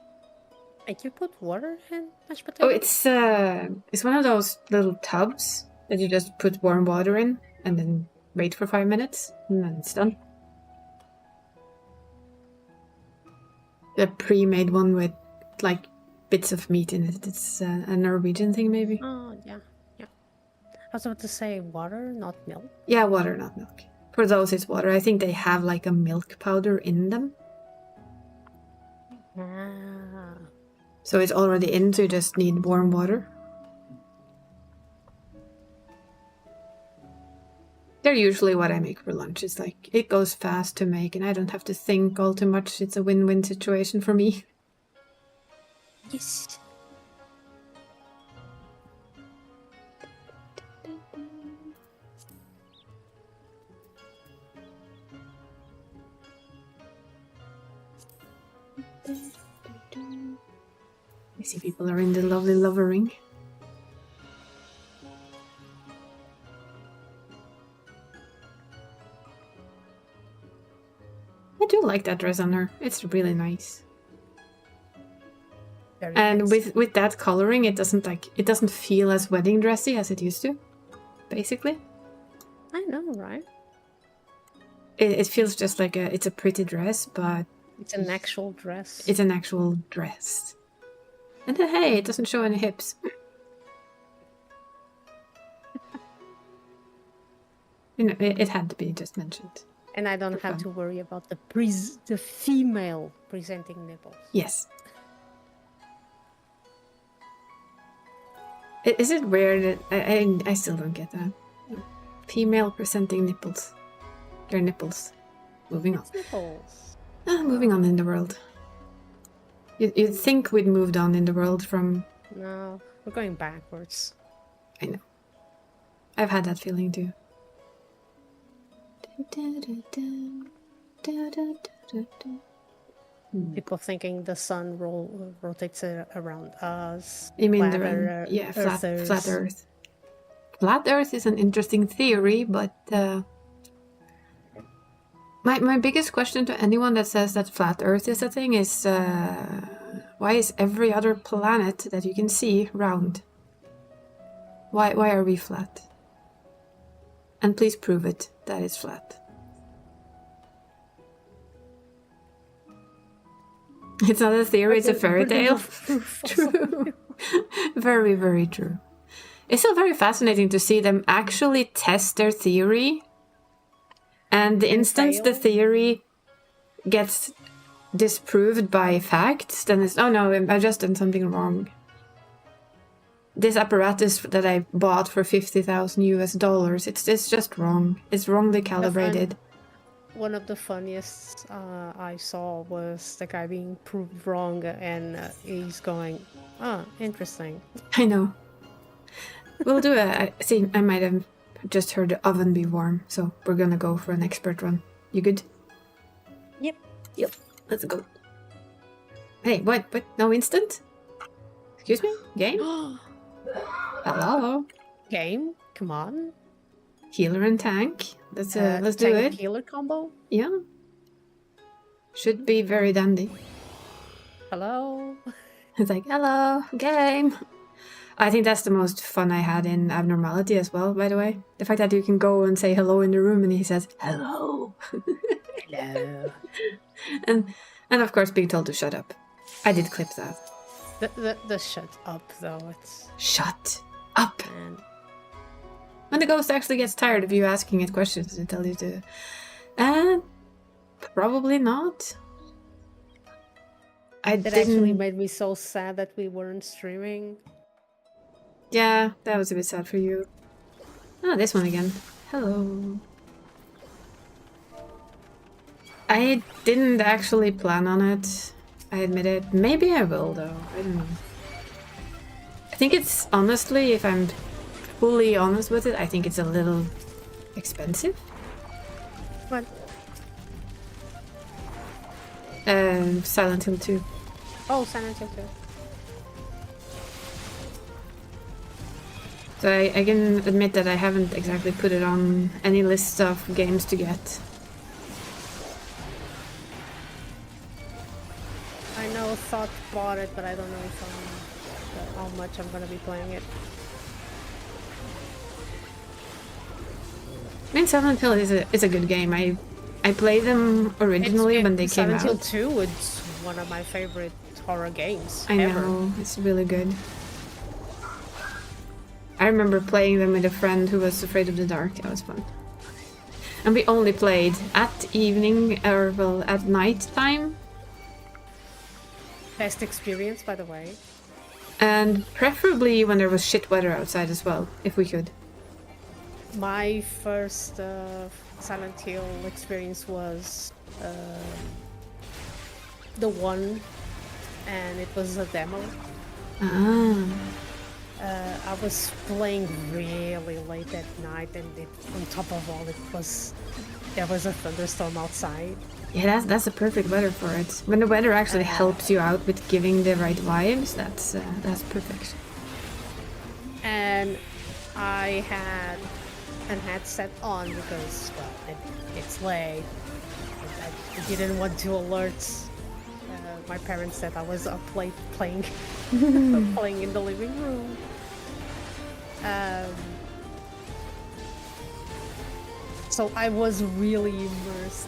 And you put water in mashed Oh, potatoes? it's one of those little tubs that you just put warm water in and then wait for 5 minutes and then it's done. The pre-made one with like bits of meat in it. It's a Norwegian thing, maybe. Oh, yeah. I was about to say water, not milk. Yeah, water, not milk. For those, it's water. I think they have like a milk powder in them. Ah. So it's already in, so you just need warm water. They're usually what I make for lunch. It's like, it goes fast to make and I don't have to think all too much. It's a win-win situation for me. Yes. I see people are in the lovely lover ring. I do like that dress on her. It's really nice. Very And nice. with that coloring, it doesn't feel as wedding dressy as it used to. Basically, I know, right? it feels just like it's a pretty dress, but It's an actual dress. it's an actual dress. And then, hey, it doesn't show any hips. You know, it had to be just mentioned. And I don't have to worry about the female presenting nipples. Yes. Is it weird that I still don't get that? Female presenting nipples. Their nipples. Moving on. It's nipples. Moving on in the world. You'd think we'd moved on in the world from... No, we're going backwards. I know. I've had that feeling too. People thinking the sun rotates around us. You mean flat flat earthers. Earth. Flat Earth is an interesting theory, but my biggest question to anyone that says that flat Earth is a thing is why is every other planet that you can see round? Why are we flat? And please prove it that it's flat. It's not a theory, it's a fairy tale. True. Very, very true. It's still very fascinating to see them actually test their theory. And the instant the fail? theory gets disproved by facts, then it's, oh no, I've just done something wrong. This apparatus that I bought for $50,000 it's just wrong. It's wrongly calibrated. One of the funniest I saw was the guy being proved wrong, and he's going, "Ah, interesting." I know. We'll do see, I might have just heard the oven be warm, so we're gonna go for an expert run. You good? Yep. Yep. Let's go. Hey, what? No instant? Excuse me? Game? Hello? Game, come on. Healer and tank. Let's do tank it. Healer combo. Yeah. Should be very dandy. Hello. It's like, hello, game. I think that's the most fun I had in Abnormality as well, by the way. The fact that you can go and say hello in the room and he says, hello. Hello. And of course being told to shut up. I did clip that. The shut up though. It's Shut up. man. When the ghost actually gets tired of you asking it questions and tell you to... Probably not. That actually made me so sad that we weren't streaming. Yeah, that was a bit sad for you. Oh, this one again. Hello. I didn't actually plan on it. I admit it. Maybe I will, though. I don't know. I think it's, honestly, if I'm fully honest with it, I think it's a little expensive. What? Silent Hill 2. Oh, Silent Hill 2. So I can admit that I haven't exactly put it on any list of games to get. I know Thought bought it, but I don't know if how much I'm gonna be playing it. I mean, Silent Hill is a good game. I played them originally when they came Silent out. Hill 2 is one of my favorite horror games I ever. know, it's really good. I remember playing them with a friend who was afraid of the dark. That was fun. And we only played at evening, or well, at night time. Best experience, by the way. And preferably when there was shit weather outside as well, if we could. My first Silent Hill experience was the one, and it was a demo. Ah. I was playing really late at night, and on top of all, it was there was a thunderstorm outside. Yeah, that's the perfect weather for it. When the weather actually helps you out with giving the right vibes, that's perfect. And I had an headset on because, well, it's late. I didn't want to alert my parents that I was up late playing playing in the living room. So I was really immersed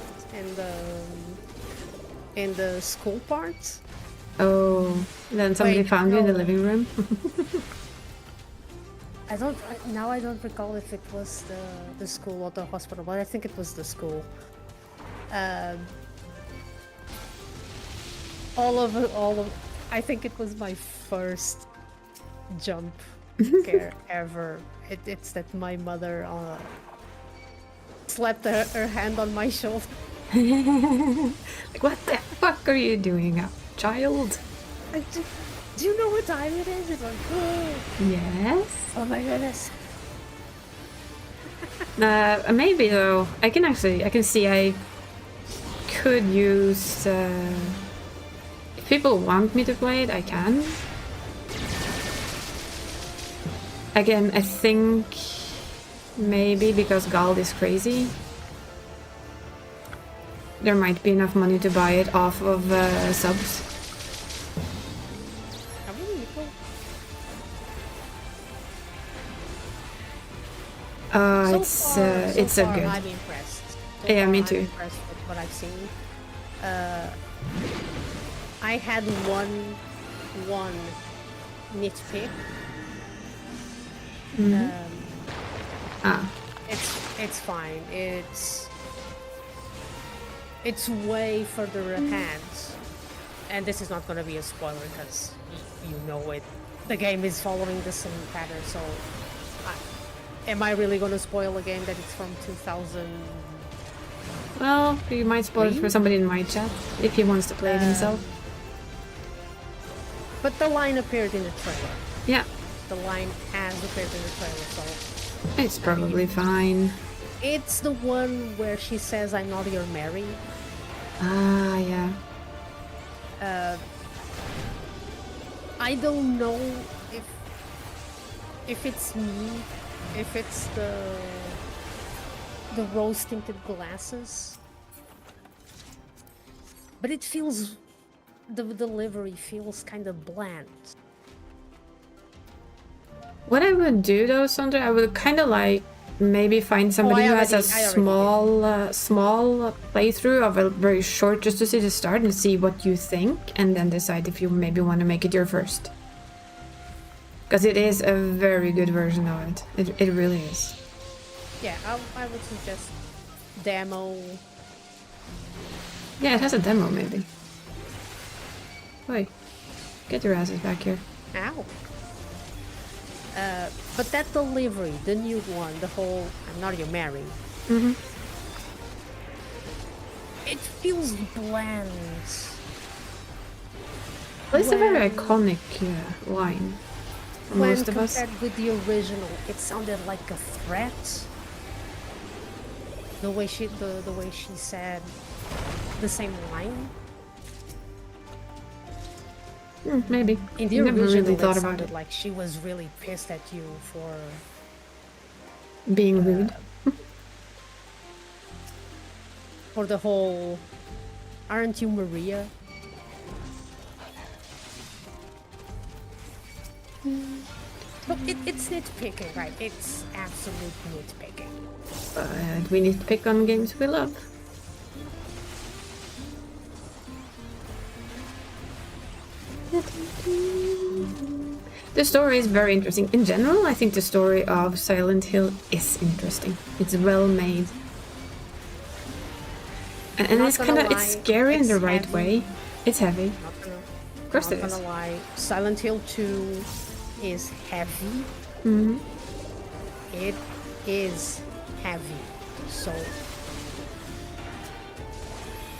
in the school part. Oh, then somebody Wait, found you in the no. living room? I don't recall if it was the school or the hospital, but I think it was the school. I think it was my first jump scare ever. It's that my mother slapped her hand on my shoulder. Like, what the fuck are you doing, child? Do you know what time it is? It's like, Yes. oh my goodness. Maybe though. I can see I could use. If people want me to play it, I can. Again, I think maybe because Gald is crazy, there might be enough money to buy it off of subs. How many people? It's so a far, good. I'm impressed. Yeah, me I'm too. impressed with what I've seen. I had one nitpick. It's fine. It's way further ahead, and this is not going to be a spoiler because you know it. The game is following the same pattern. So, am I really going to spoil a game that it's from 2000? Well, you might spoil it for somebody in my chat if he wants to play it himself. But the line appeared in the trailer. Yeah, The line has appeared in the trailer, so it's probably fine. it's the one where she says, "I'm not your Mary." Ah, yeah. I don't know if it's me, if it's the rose tinted glasses, but it feels the delivery feels kind of bland. What I would do though, Sandra, I would kind of like maybe find somebody who has a small playthrough of a very short, just to see the start and see what you think, and then decide if you maybe want to make it your first. Because it is a very good version of it. It really is. Yeah, I would suggest demo. Yeah, it has a demo maybe. Wait, get your asses back here. Ow. But that delivery, the new one, the whole "I'm not your Mary," it feels bland. Well, it's a very iconic line for When most of us. compared with the original, it sounded like a threat. The way she said the same line. Maybe. In the Never original, really thought it about sounded it. like she was really pissed at you for Being rude. for the whole "Aren't you Maria?" But it's nitpicking, right? It's absolute nitpicking. But we need to pick on games we love. The story is very interesting. In general, I think the story of Silent Hill is interesting. It's well made. And it's Not gonna it's lie, scary in the it's right heavy. way. It's heavy. Of course it not is. gonna lie, Silent Hill 2 is heavy. It is heavy. So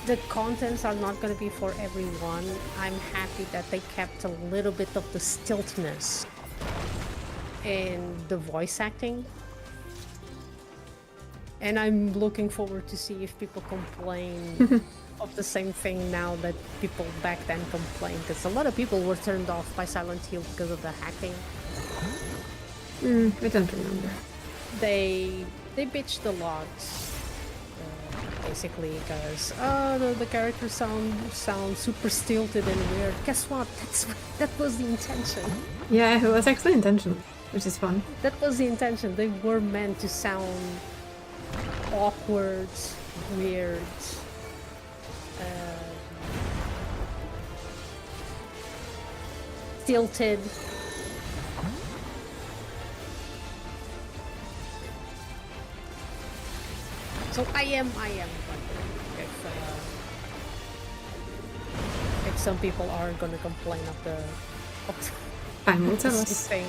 the contents are not going to be for everyone. I'm happy that they kept a little bit of the stiltness in the voice acting. And I'm looking forward to see if people complain of the same thing now that people back then complained. Because a lot of people were turned off by Silent Hill because of the hacking. I don't remember. They bitched a lot. Basically, because the characters sound super stilted and weird. Guess what? That was the intention. Yeah, it was actually intentional, which is fun. That was the intention. They were meant to sound awkward, weird, stilted. So I am wondering if some people are gonna complain of the Fine, will tell us. thing.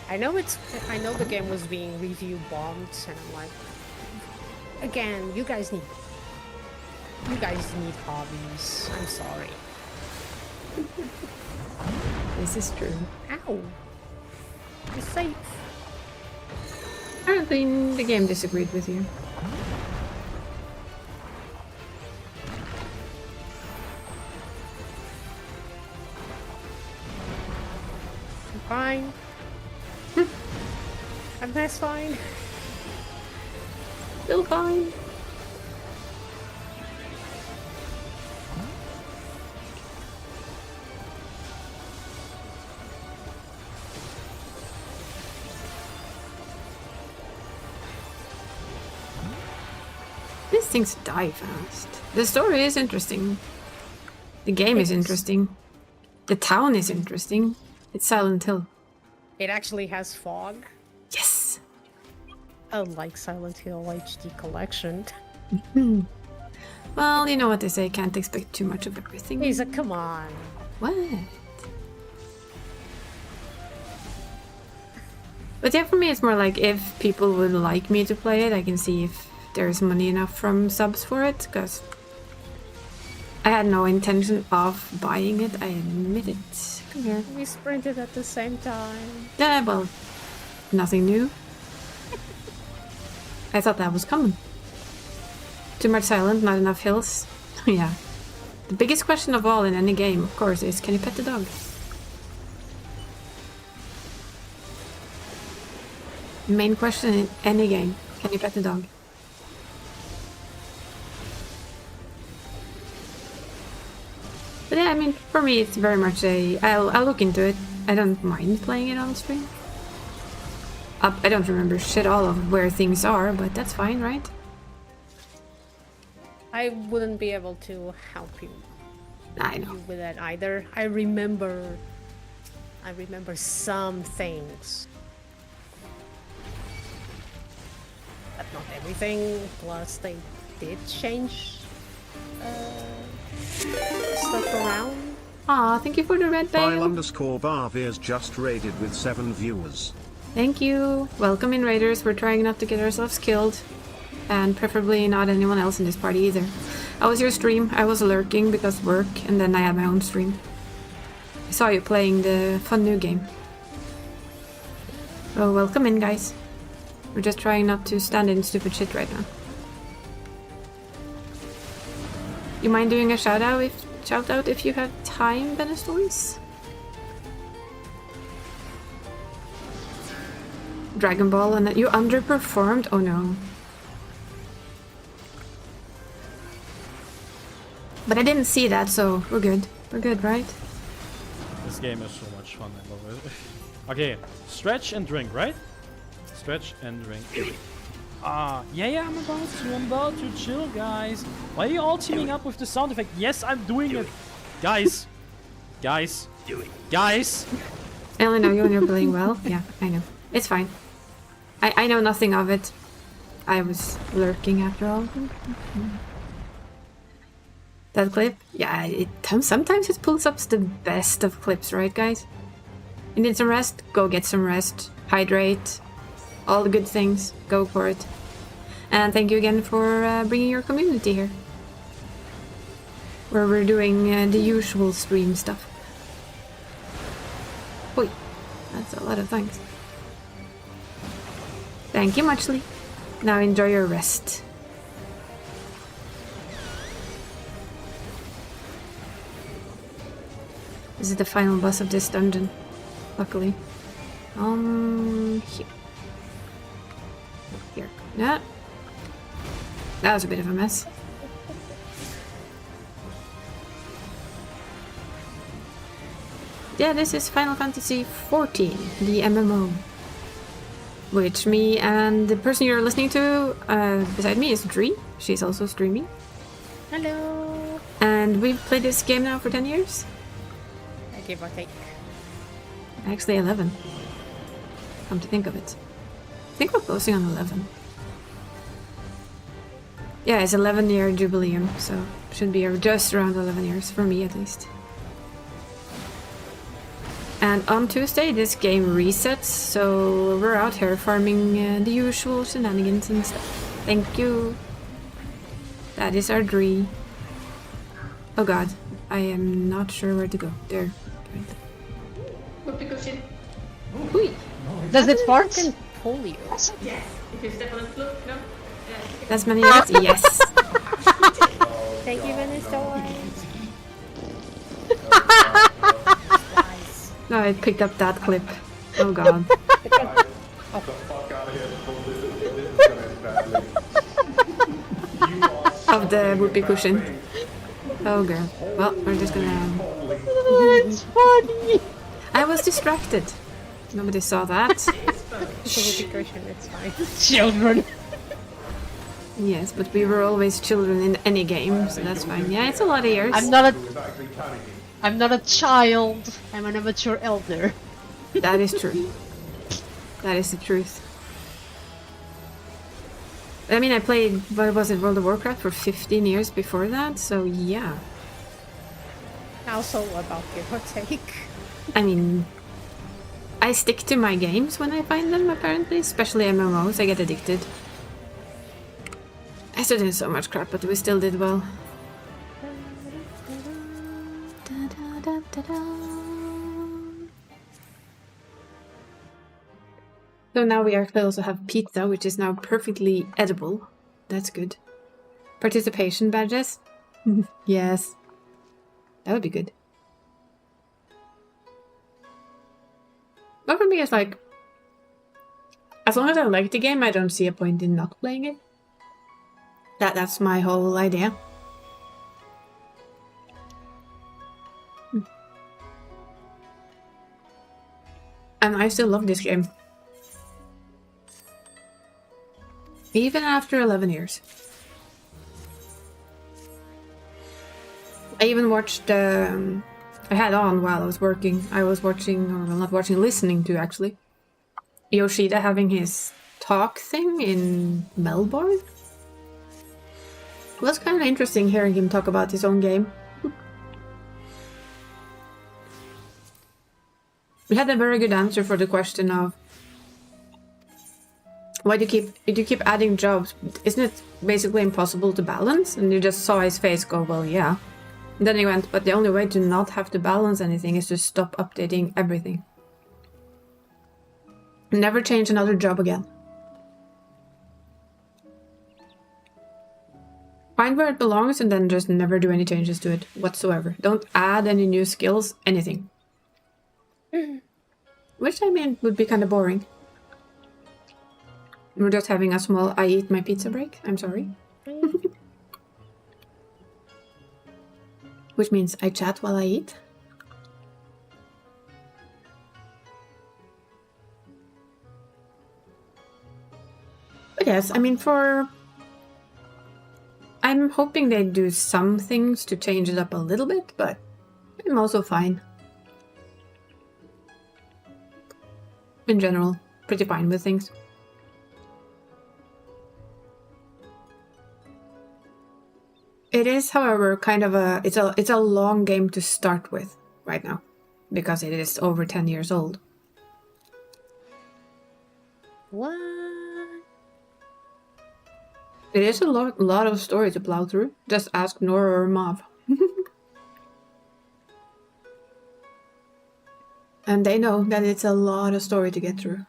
I know the game was being review bombed, and I'm like, again, you guys need hobbies. I'm sorry. This is true. Ow! You're safe. Apparently the game disagreed with you. I'm fine. I'm that's fine. Still fine. These things die fast. The story is interesting. The game is interesting. The town is interesting. It's Silent Hill. It actually has fog, Yes! unlike Silent Hill HD Collection. Well, you know what they say, can't expect too much of everything. He's a come on. What? But yeah, for me it's more like if people would like me to play it, I can see if there's money enough from subs for it, because I had no intention of buying it, I admit it. Come here. We sprinted at the same time. Yeah, well, nothing new. I thought that was coming. Too much silent, not enough hills. Yeah. The biggest question of all in any game, of course, is can you pet the dog? Main question in any game, can you pet the dog? But yeah, I mean, for me it's very much I'll look into it. I don't mind playing it on stream. I don't remember shit all of where things are, but that's fine, right? I wouldn't be able to help you I know. with that either. I remember some things, but not everything. Plus, they did change stuff around. Aw, thank you for the red File bale. _Varviers just raided with 7 viewers. Thank you. Welcome in, Raiders. We're trying not to get ourselves killed. And preferably not anyone else in this party either. How was your stream? I was lurking because work, and then I had my own stream. I saw you playing the fun new game. Oh, welcome in, guys. We're just trying not to stand in stupid shit right now. You mind doing a shout out if you have time, Benestories? Dragon Ball, and that you underperformed? Oh no. But I didn't see that, so we're good. We're good, right? This game is so much fun, I love it. Okay, stretch and drink, right? Stretch and drink. Yeah, I'm about to chill, guys. Why are you all teaming up with the sound effect? Yes, I'm doing it. Guys. Guys. Guys. I only know you when you're playing well. Yeah, I know. It's fine. I know nothing of it. I was lurking after all. That clip? Yeah, sometimes it pulls up the best of clips, right, guys? You need some rest? Go get some rest. Hydrate. All the good things. Go for it. And thank you again for bringing your community here. Where we're doing the usual stream stuff. Oi, that's a lot of thanks. Thank you muchly. Now enjoy your rest. This is the final boss of this dungeon, luckily. Here. Here. Yeah. That was a bit of a mess. Yeah, this is Final Fantasy XIV, the MMO. Which me and the person you're listening to beside me is Dree. She's also streaming. Hello. And we've played this game now for 10 years. Give or take. Actually 11. Come to think of it. I think we're closing on 11. Yeah, it's 11-year jubileum, so should be just around 11 years, for me at least. And on Tuesday this game resets, so we're out here farming the usual shenanigans and stuff. Thank you. That is our Dree. Oh god, I am not sure where to go. There. Whoopie cushion. Hui. Does it fart? Can pull you. Yes. If you step on the floor, no. That's many yards? Yes. Thank you, Vanessa. No, I picked up that clip. Oh god. Of the whoopee cushion. Oh girl. Well, we're just gonna... It's funny. I was distracted. Nobody saw that. It's a whoopee cushion, it's fine. Children. Yes, but we were always children in any game, so that's fine. Yeah, it's a lot of years. I'm not a child. I'm an immature elder. That is true. That is the truth. I mean, I played, what was it, World of Warcraft for 15 years before that, so yeah. Also about give or take. I mean, I stick to my games when I find them, apparently, especially MMOs. I get addicted. I still did so much crap, but we still did well. So now we actually also have pizza, which is now perfectly edible. That's good. Participation badges? Yes. That would be good. But for me, it's like, as long as I like the game, I don't see a point in not playing it. That's my whole idea. And I still love this game. Even after 11 years. I even watched, I had on while I was working. I was watching, or well, not watching, listening to actually, Yoshida having his talk thing in Melbourne. It was kind of interesting hearing him talk about his own game. We had a very good answer for the question of why do you keep adding jobs? Isn't it basically impossible to balance? And you just saw his face go, well, yeah. And then he went, but the only way to not have to balance anything is to stop updating everything. Never change another job again. Find where it belongs and then just never do any changes to it whatsoever. Don't add any new skills, anything. Which, I mean, would be kind of boring. We're just having a small I eat my pizza break. I'm sorry. Which means I chat while I eat. But yes, I mean, I'm hoping they do some things to change it up a little bit, but I'm also fine. In general, pretty fine with things. It is, however, kind of it's a long game to start with right now, because it is over 10 years old. What? It is a lot of story to plow through. Just ask Nora or Mav. And they know that it's a lot of story to get through.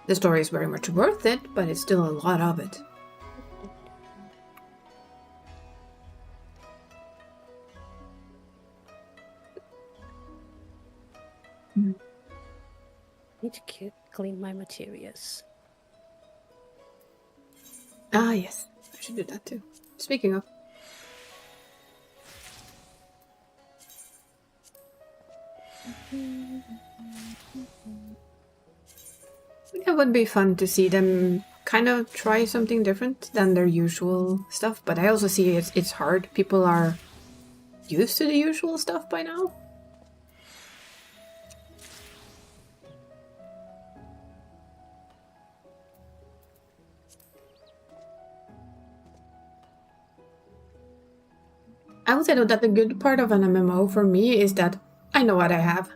The story is very much worth it, but it's still a lot of it. Need to clean my materials. Ah, yes. I should do that too. Speaking of. It would be fun to see them kind of try something different than their usual stuff, but I also see it's hard. People are used to the usual stuff by now. I would say though that the good part of an MMO for me is that I know what I have.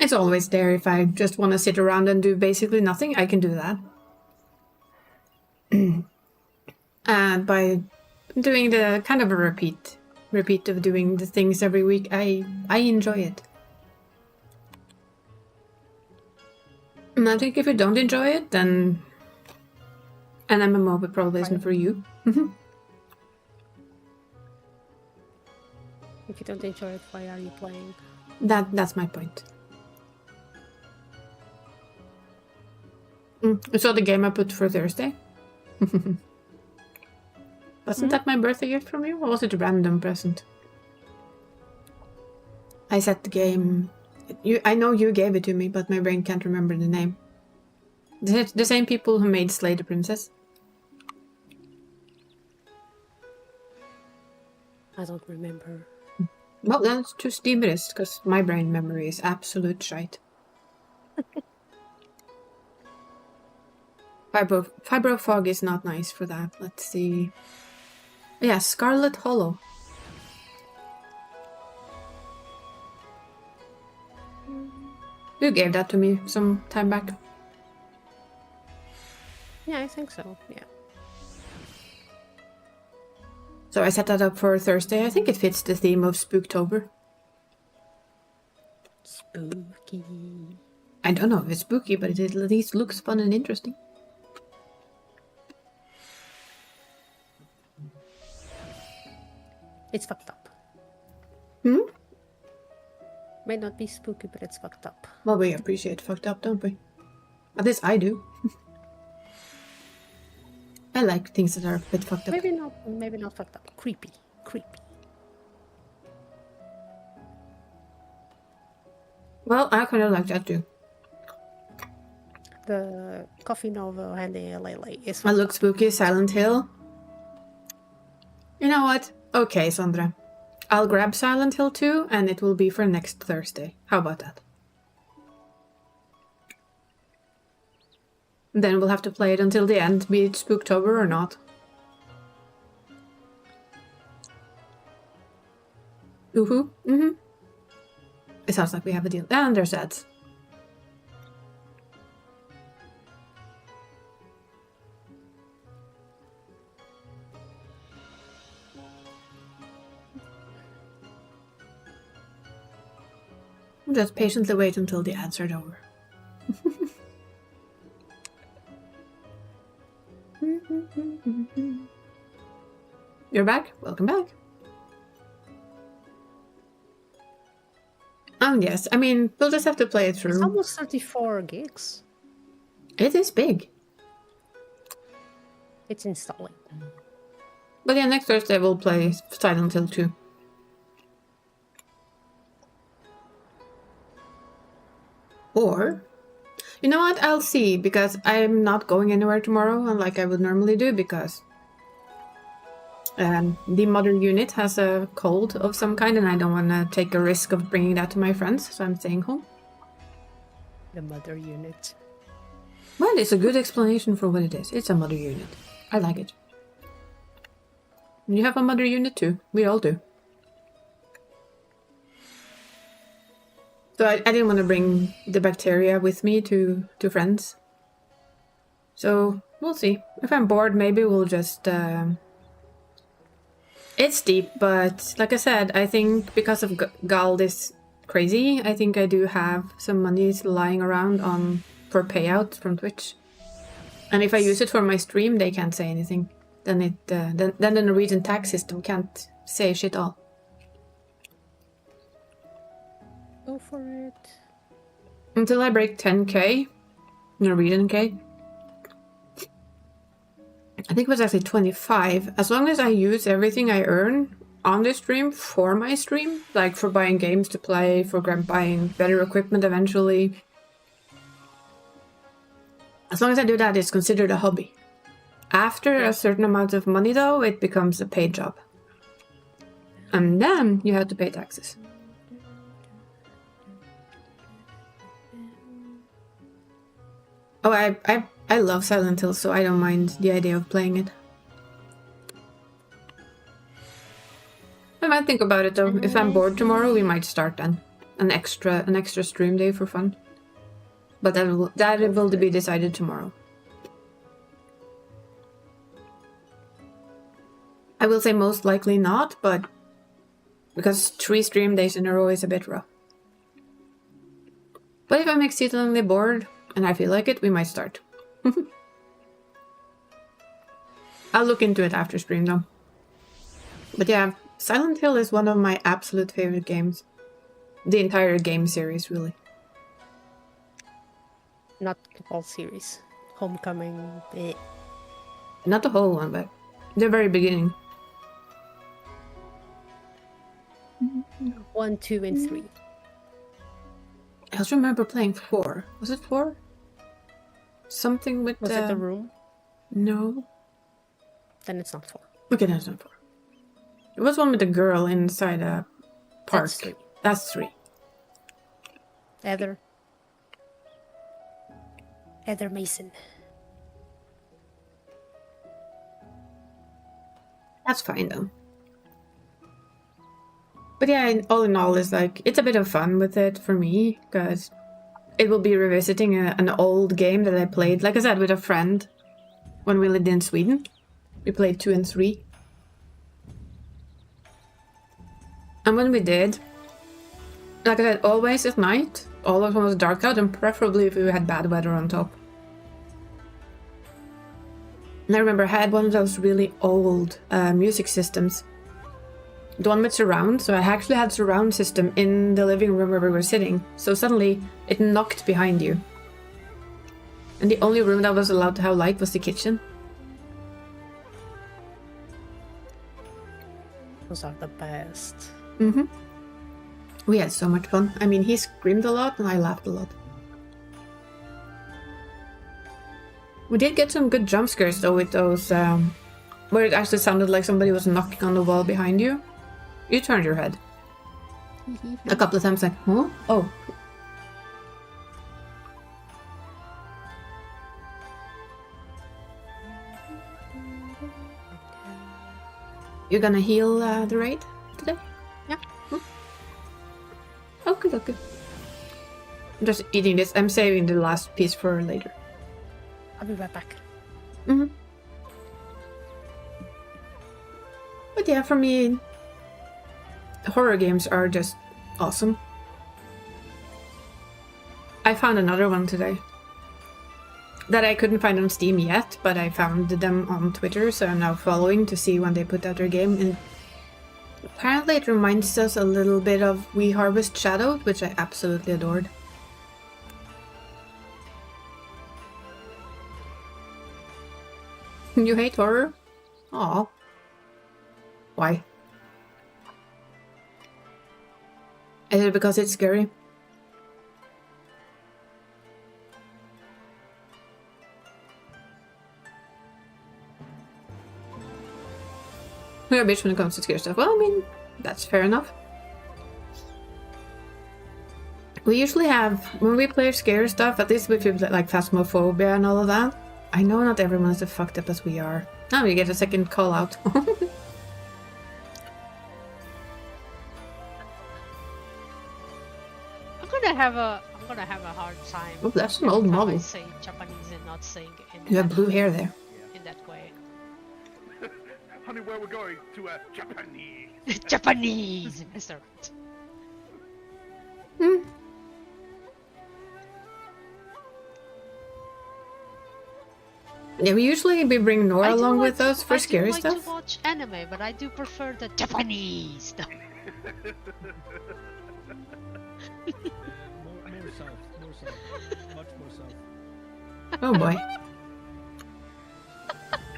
It's always there. If I just want to sit around and do basically nothing, I can do that. And by doing the kind of a repeat of doing the things every week, I enjoy it. And I think if you don't enjoy it, then an MMO probably isn't for you. If you don't enjoy it, why are you playing? That's my point. You saw the game I put for Thursday? Wasn't that my birthday gift from you? Or was it a random present? I set the game... I know you gave it to me, but my brain can't remember the name. The same people who made Slay the Princess. I don't remember. Well, then it's too steamerist, because my brain memory is absolute shite. Fibro Fog is not nice for that. Let's see. Yeah, Scarlet Hollow. You gave that to me some time back. Yeah, I think so, yeah. So I set that up for Thursday. I think it fits the theme of Spooktober. Spooky. I don't know if it's spooky, but it at least looks fun and interesting. It's fucked up. Hmm? May not be spooky, but it's fucked up. Well, we appreciate fucked up, don't we? At least I do. I like things that are a bit fucked up. Maybe not fucked up. Creepy. Well, I kind of like that too. The coffee novel and the Lele is I look spooky, Silent Hill. You know what? Okay, Sandra. I'll grab Silent Hill 2 and it will be for next Thursday. How about that? Then we'll have to play it until the end, be it Spooktober or not. Ooh-hoo. Mm-hmm. It sounds like we have a deal. And there's ads. Just patiently wait until the ads are over. You're back? Welcome back. Yes, I mean, we'll just have to play it through. It's almost 34 gigs. It is big. It's installing. But yeah, next Thursday we'll play Silent Hill 2. Or, you know what, I'll see, because I'm not going anywhere tomorrow, like I would normally do, because the mother unit has a cold of some kind, and I don't want to take a risk of bringing that to my friends, so I'm staying home. The mother unit. Well, it's a good explanation for what it is. It's a mother unit. I like it. You have a mother unit too. We all do. So I didn't want to bring the bacteria with me to friends. So we'll see. If I'm bored, maybe we'll just It's deep, but like I said, I think because of Gald is crazy, I think I do have some monies lying around for payout from Twitch. And if I use it for my stream, they can't say anything. Then the Norwegian tax system can't say shit all. Go for it. Until I break 10k, Norwegian K. I think it was actually 25. As long as I use everything I earn on this stream for my stream, like for buying games to play, for buying better equipment eventually. As long as I do that, it's considered a hobby. After a certain amount of money, though, it becomes a paid job. And then you have to pay taxes. Oh, I love Silent Hill, so I don't mind the idea of playing it. I might think about it though. If I'm bored tomorrow, we might start then. An extra stream day for fun. But that will be decided tomorrow. I will say most likely not, but because 3 stream days in a row is a bit rough. But if I'm exceedingly bored and I feel like it, we might start. I'll look into it after stream though. But yeah, Silent Hill is one of my absolute favorite games. The entire game series, really. Not the whole series. Homecoming. Eh. Not the whole one, but the very beginning. 1, 2, and 3. I also remember playing 4. Was it 4? Something with Was it the room? No. Then it's not 4. Okay, that's not 4. It was one with a girl inside a park. That's 3. That's 3. Heather Mason. That's fine though. But yeah, all in all, it's like, it's a bit of fun with it for me, because it will be revisiting an old game that I played, like I said, with a friend when we lived in Sweden. We played 2 and 3. And when we did, like I said, always at night, always when it was dark out, and preferably if we had bad weather on top. And I remember I had one of those really old music systems. The one with surround, so I actually had surround system in the living room where we were sitting. So suddenly it knocked behind you. And the only room that was allowed to have light was the kitchen. Those are the best. Mm-hmm. We had so much fun. I mean, he screamed a lot and I laughed a lot. We did get some good jump scares though with those, where it actually sounded like somebody was knocking on the wall behind you. You turned your head. A couple of times like, huh? Oh. You're gonna heal the raid today? Yeah. Okay, okay. I'm just eating this. I'm saving the last piece for later. I'll be right back. Mm-hmm. But yeah, for me, horror games are just awesome. I found another one today that I couldn't find on Steam yet, but I found them on Twitter, so I'm now following to see when they put out their game. And apparently it reminds us a little bit of We Harvest Shadowed, which I absolutely adored. You hate horror? Aw. Why? Is it because it's scary? You're a bitch when it comes to scary stuff. Well, I mean, that's fair enough. We usually have, when we play scary stuff, at least with like Phasmophobia and all of that, I know not everyone is as fucked up as we are. Now we get a second call out. I'm gonna have a hard time. Oh, that's an old every time I model. say Japanese and not saying in You have that- blue hair there. in that way. honey, where we're going? To Japanese. Japanese restaurant. Hmm. Yeah, we usually bring Nora along with us for scary I do stuff. like to watch anime, but I do prefer the Japanese stuff. More south, much more south. Oh boy.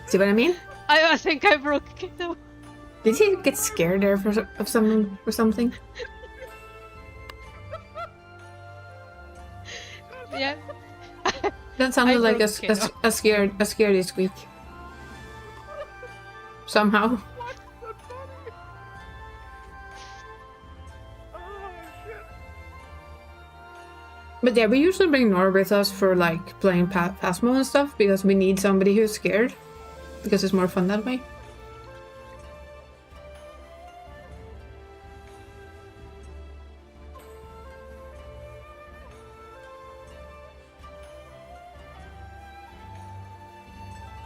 See what I mean? I think I broke it though. Did he get scared there of something? Yeah. That sounded like broke it. a scaredy squeak. Somehow. But yeah, we usually bring Nora with us for like playing Phasmo and stuff because we need somebody who's scared. Because it's more fun that way.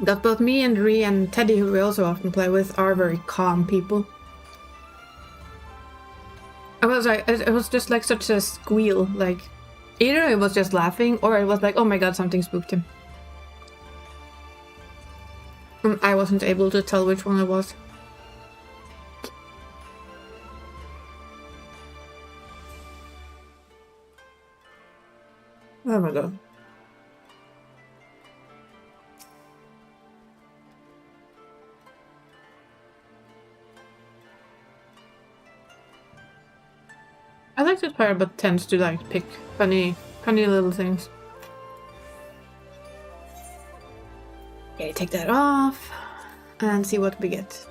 But both me and Ree and Teddy, who we also often play with, are very calm people. It was just like such a squeal, like either it was just laughing or it was like, oh my god, something spooked him. I wasn't able to tell which one it was. Oh my god. I like this player, but tends to like pick funny little things. Okay, take that off and see what we get.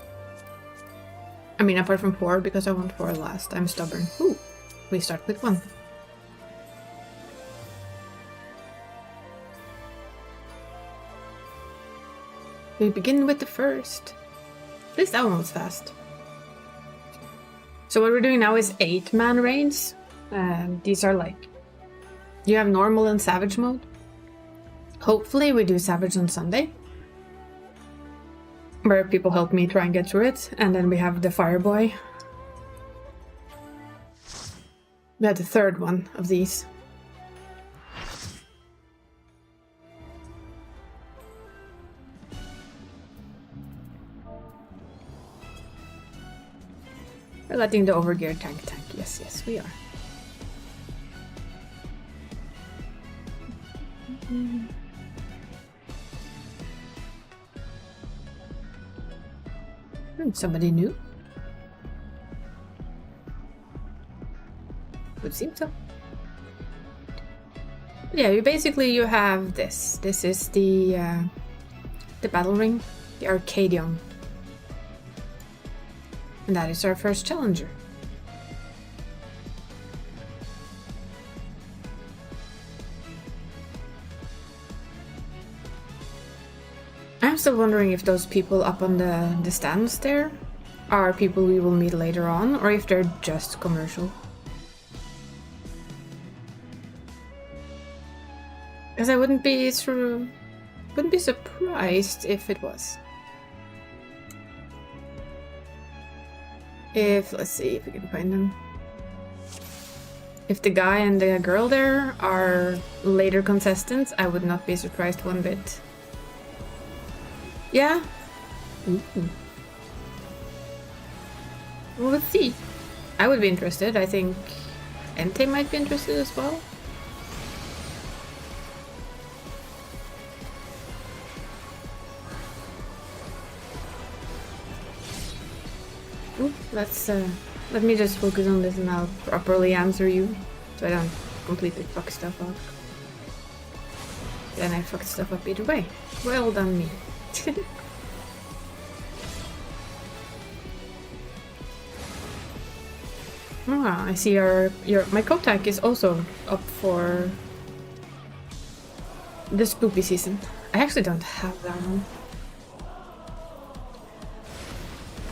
I mean, apart from 4, because I want 4 last. I'm stubborn. Ooh, we start with 1. We begin with the first. At least that one was fast. So what we're doing now is 8-man raids. These are like... You have normal and savage mode. Hopefully we do savage on Sunday. Where people help me try and get through it. And then we have the Fireboy. We have the third one of these. We're letting the overgeared tank. Yes, we are. Somebody new? Would seem so. Yeah, you have this. This is the battle ring, the Arcadion. And that is our first challenger. I'm still wondering if those people up on the stands there are people we will meet later on, or if they're just commercial. Because I wouldn't be surprised if it was. Let's see if we can find them. If the guy and the girl there are later contestants, I would not be surprised one bit. Yeah? Ooh. Well, let's see. I would be interested. I think Entei might be interested as well. Ooh, let me just focus on this and I'll properly answer you, so I don't completely fuck stuff up. Then I fucked stuff up either way. Well done me. I see my Kotak is also up for the spoopy season. I actually don't have that one.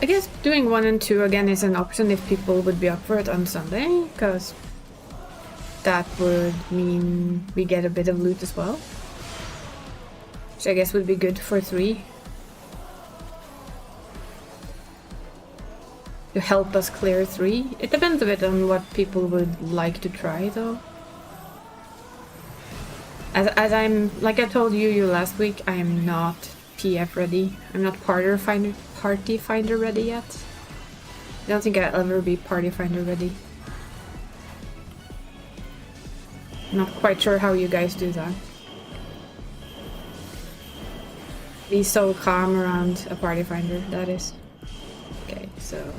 I guess doing 1 and 2 again is an option if people would be up for it on Sunday, because that would mean we get a bit of loot as well. Which I guess would be good for 3. to help us clear 3. It depends a bit on what people would like to try, though. As I'm, like I told you last week, I am not PF ready. I'm not party finder ready yet. I don't think I'll ever be party finder ready. Not quite sure how you guys do that. Be so calm around a party finder, that is. Okay, so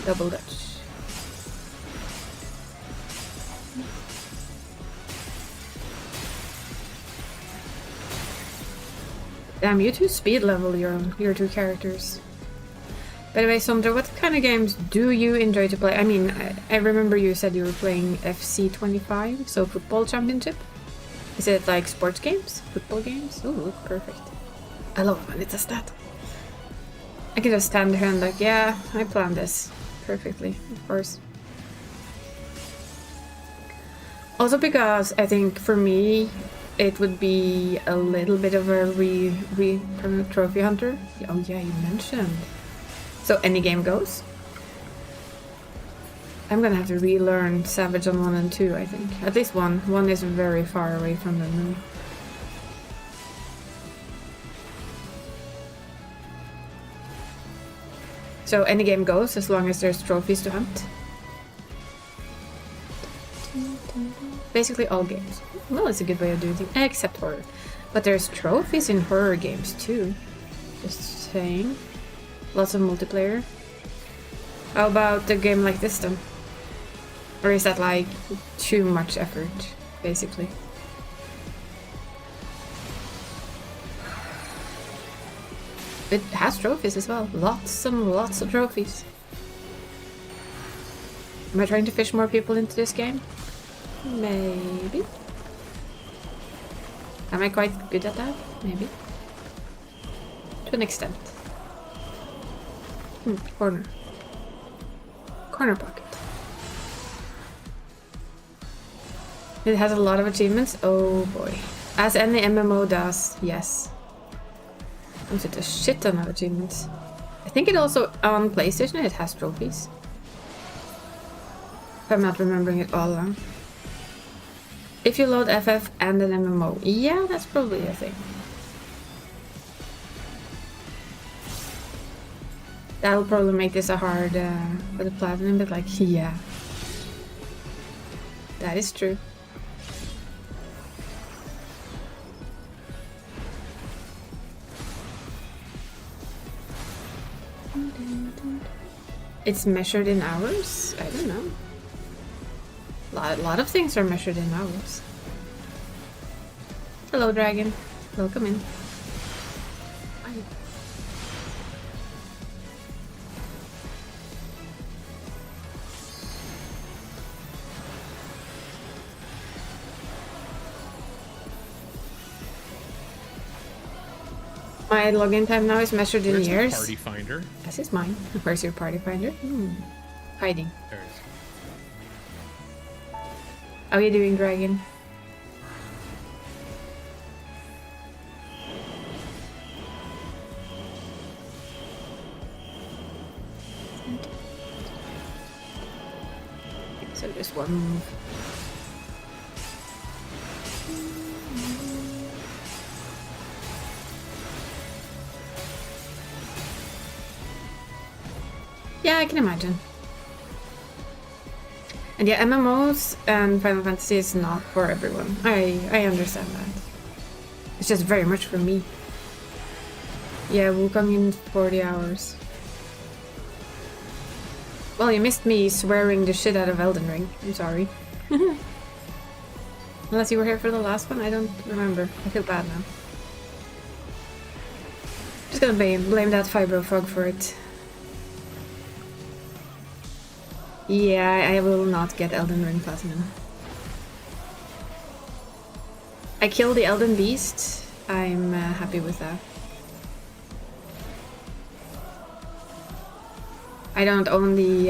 double Dutch. Damn, you two speed level your two characters. By the way, Sondra, what kind of games do you enjoy to play? I mean, I remember you said you were playing FC25, so football championship. Is it like sports games? Football games? Ooh, perfect. I love when it does that. I can just stand here and like, yeah, I planned this perfectly, of course. Also because I think for me, it would be a little bit of a permanent trophy hunter. Oh yeah, you mentioned. So any game goes. I'm gonna have to relearn Savage on 1 and 2, I think. At least 1. 1 is very far away from them. So any game goes as long as there's trophies to hunt. Basically all games. Well, it's a good way of doing things, except horror. But there's trophies in horror games too. Just saying. Lots of multiplayer. How about a game like this then? Or is that like too much effort, basically? It has trophies as well. Lots and lots of trophies. Am I trying to fish more people into this game? Maybe. Am I quite good at that? Maybe. To an extent. Corner. Corner pocket. It has a lot of achievements. Oh boy. As any MMO does, yes. Comes with a shit ton of achievements. I think it also, on PlayStation, it has trophies. If I'm not remembering it all wrong. If you load FF and an MMO, yeah, that's probably a thing. That'll probably make this a hard for the platinum, but like, yeah. That is true. It's measured in hours? I don't know. A lot of things are measured in hours. Hello, dragon. Welcome in. My login time now is measured in years. Party finder. This is mine. Where's your party finder? Hiding. There it is. How are you doing, dragon? So just one move. Yeah, I can imagine. And yeah, MMOs and Final Fantasy is not for everyone. I understand that. It's just very much for me. Yeah, Wukong in 40 hours. Well, you missed me swearing the shit out of Elden Ring. I'm sorry. Unless you were here for the last one, I don't remember. I feel bad now. Just gonna blame that Fibro Frog for it. Yeah, I will not get Elden Ring Platinum. I killed the Elden Beast. I'm happy with that. I don't own the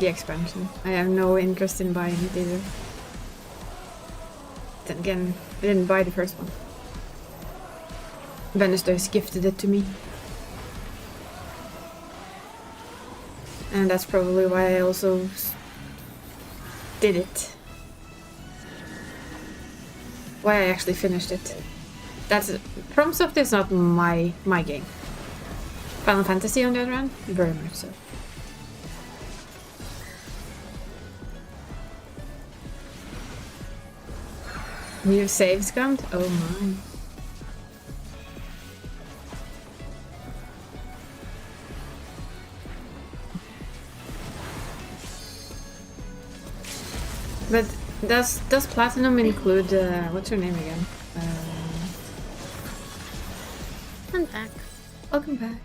expansion. I have no interest in buying it either. Then again, I didn't buy the first one. Venusdois gifted it to me. And that's probably why I also did it. Why I actually finished it. That's FromSoft is not my game. Final Fantasy on the other hand, very much so. New save scummed? Oh my. But does Platinum include what's her name again? I'm back. Welcome back.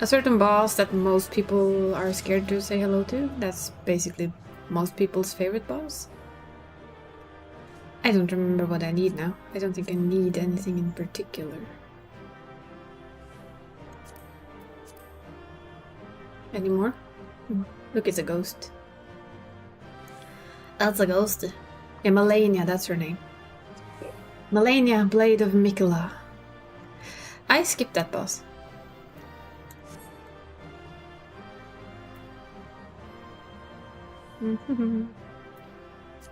A certain boss that most people are scared to say hello to. That's basically most people's favorite boss. I don't remember what I need now. I don't think I need anything in particular. Any more? Look, it's a ghost. That's a ghost. Yeah, Melania, that's her name. Melania, Blade of Mikola. I skipped that boss.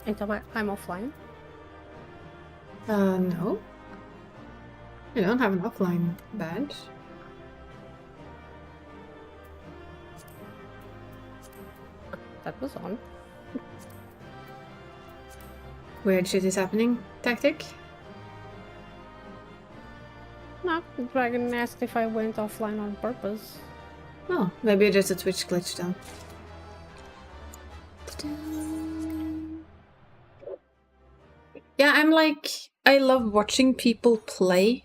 Until I'm offline. No. You don't have an offline badge. That was on. Weird shit is happening. Tactic? No, the dragon asked if I went offline on purpose. Oh, maybe just a Twitch glitch then. Yeah, I'm like... I love watching people play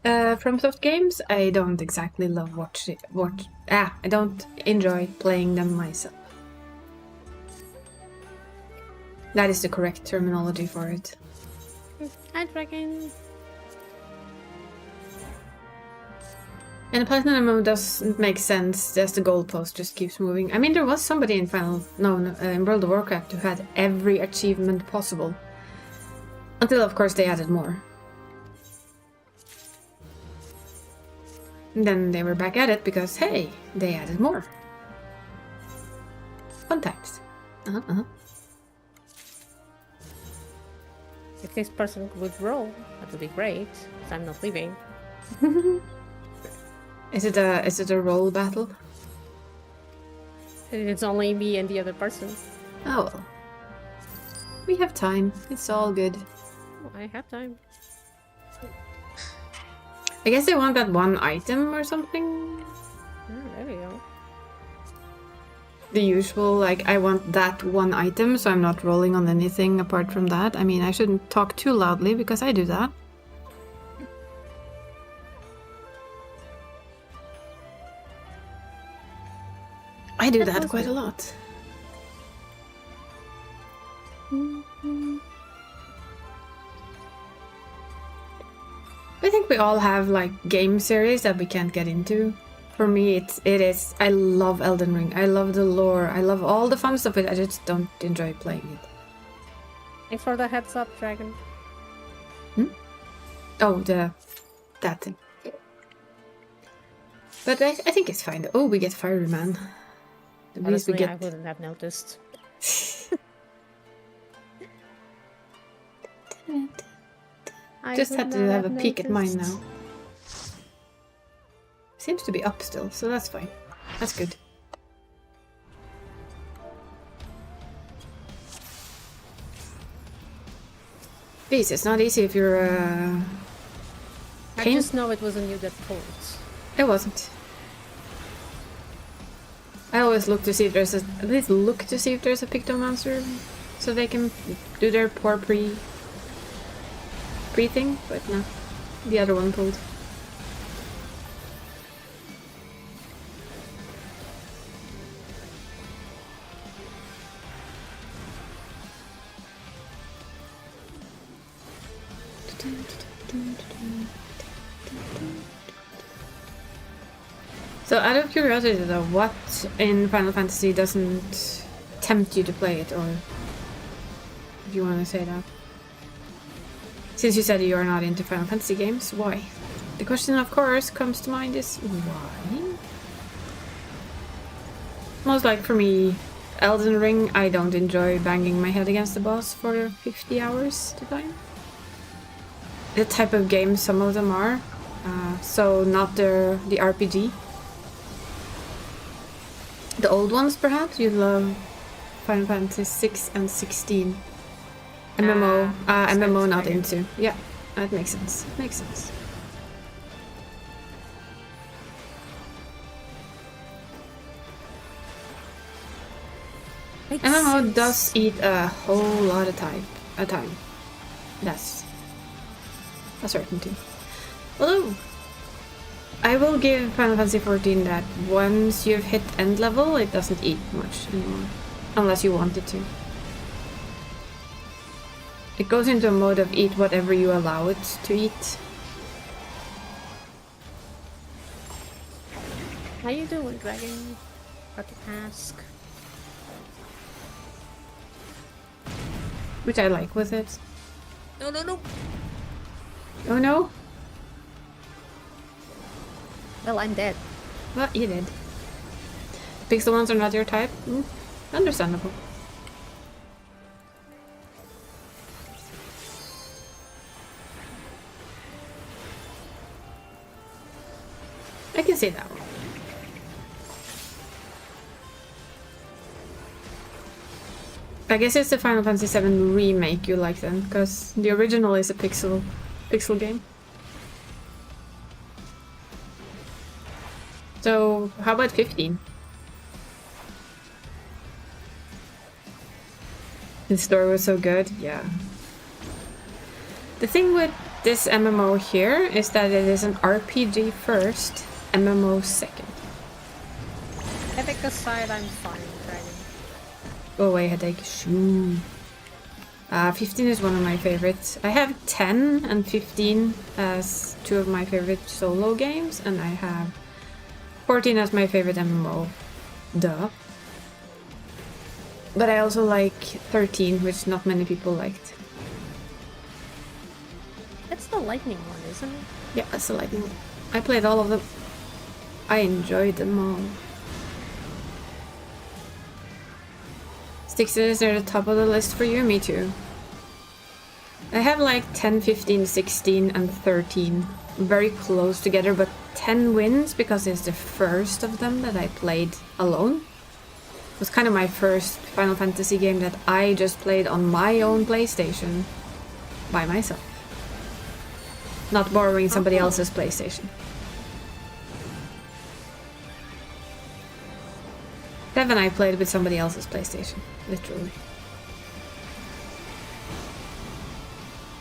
FromSoft games. I don't exactly love I don't enjoy playing them myself. That is the correct terminology for it. Hi, dragon. And the platinum mode doesn't make sense as the goalpost just keeps moving. I mean, there was somebody in in World of Warcraft who had every achievement possible. Until, of course, they added more. And then they were back at it because, hey, they added more. Fun times. If this person would roll, that would be great. So I'm not leaving. Is it a roll battle? It's only me and the other person. Oh well. We have time. It's all good. I have time. I guess they want that one item or something. Oh, there we go. The usual, like, I want that one item, so I'm not rolling on anything apart from that. I mean, I shouldn't talk too loudly because I do that. I do that quite a lot. I think we all have like game series that we can't get into. For me, it is. I love Elden Ring. I love the lore. I love all the fun stuff. I just don't enjoy playing it. Thanks for the heads up, dragon. Oh, that thing. But I think it's fine. Oh, we get Fiery Man. At least we Honestly, get. I wouldn't have noticed. Just had to have a peek at mine now. Seems to be up still, so that's fine. That's good. Please, it's not easy if you're I just know it wasn't you that pulled. It wasn't. I always look to see if there's at least look to see if there's a Pictomancer, so they can do their poor pre thing, but no, the other one pulled. So out of curiosity though, what in Final Fantasy doesn't tempt you to play it, or if you want to say that? Since you said you are not into Final Fantasy games, why? The question of course comes to mind is why? Most like for me, Elden Ring, I don't enjoy banging my head against the boss for 50 hours at a time. The type of game some of them are, so not the RPG. The old ones, perhaps? You love Final Fantasy 6 and 16. MMO, MMO not into. Yeah, that makes sense. Makes sense. MMO does eat a whole lot of time. That's a certainty. Although, I will give Final Fantasy 14 that once you've hit end level, it doesn't eat much anymore. Unless you want it to. It goes into a mode of eat whatever you allow it to eat. How you doing, Dragon? Got to ask. Which I like with it. No, no, no! Oh no? Well, I'm dead. Well, you did. Pixel ones are not your type? Understandable. I can see that one. I guess it's the Final Fantasy VII remake you like then, because the original is a pixel game. So, how about 15? The story was so good, yeah. The thing with this MMO here is that it is an RPG first, MMO second. FFXIV, I'm fine, Dragon. Go away, headache. Shoo. 15 is one of my favorites. I have 10 and 15 as two of my favorite solo games, and I have 14 as my favorite MMO. Duh. But I also like 13, which not many people liked. That's the lightning one, isn't it? Yeah, that's the lightning one. I played all of them. I enjoyed them all. Sticks is near the top of the list for you? Me too. I have like 10, 15, 16 and 13 very close together, but 10 wins because it's the first of them that I played alone. It was kind of my first Final Fantasy game that I just played on my own PlayStation by myself. Not borrowing somebody else's PlayStation. Dev and I played with somebody else's PlayStation, literally.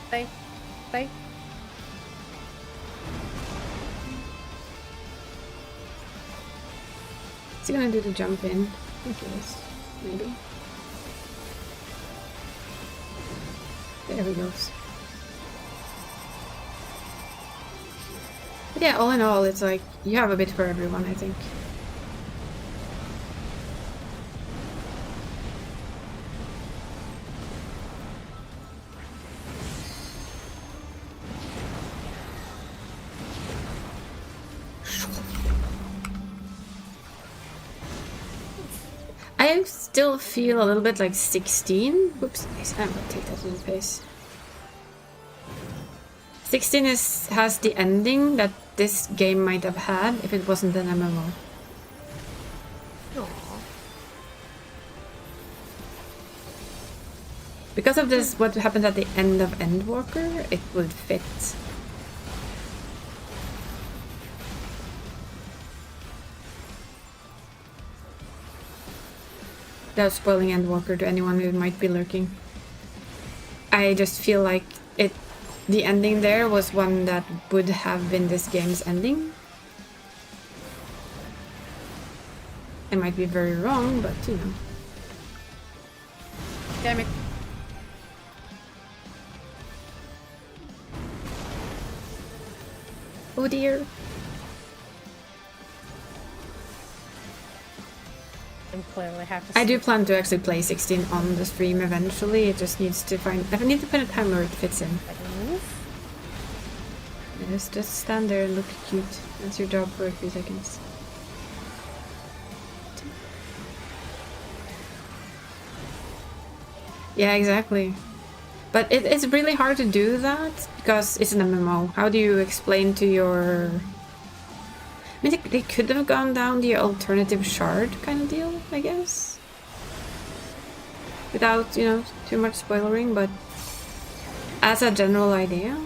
Stay. Stay. Is he gonna do the jump in? I think he is. Maybe. There he goes. But yeah, all in all, it's like, you have a bit for everyone, I think. I still feel a little bit like 16. Whoops, I'm gonna take that to the face. 16 has the ending that this game might have had if it wasn't an MMO. Aww. Because of this, what happened at the end of Endwalker, it would fit. Without spoiling Endwalker to anyone who might be lurking. I just feel like the ending there was one that would have been this game's ending. I might be very wrong, but you know. Damn it. Oh dear. And clearly have to I do plan to actually play 16 on the stream eventually. It just needs to find. I need to find a time where it fits in. Just stand there and look cute. That's your job for a few seconds. Yeah, exactly. But it's really hard to do that because it's an MMO. How do you explain to your... I mean, they could have gone down the alternative shard kind of deal, I guess. Without, you know, too much spoilering, but as a general idea.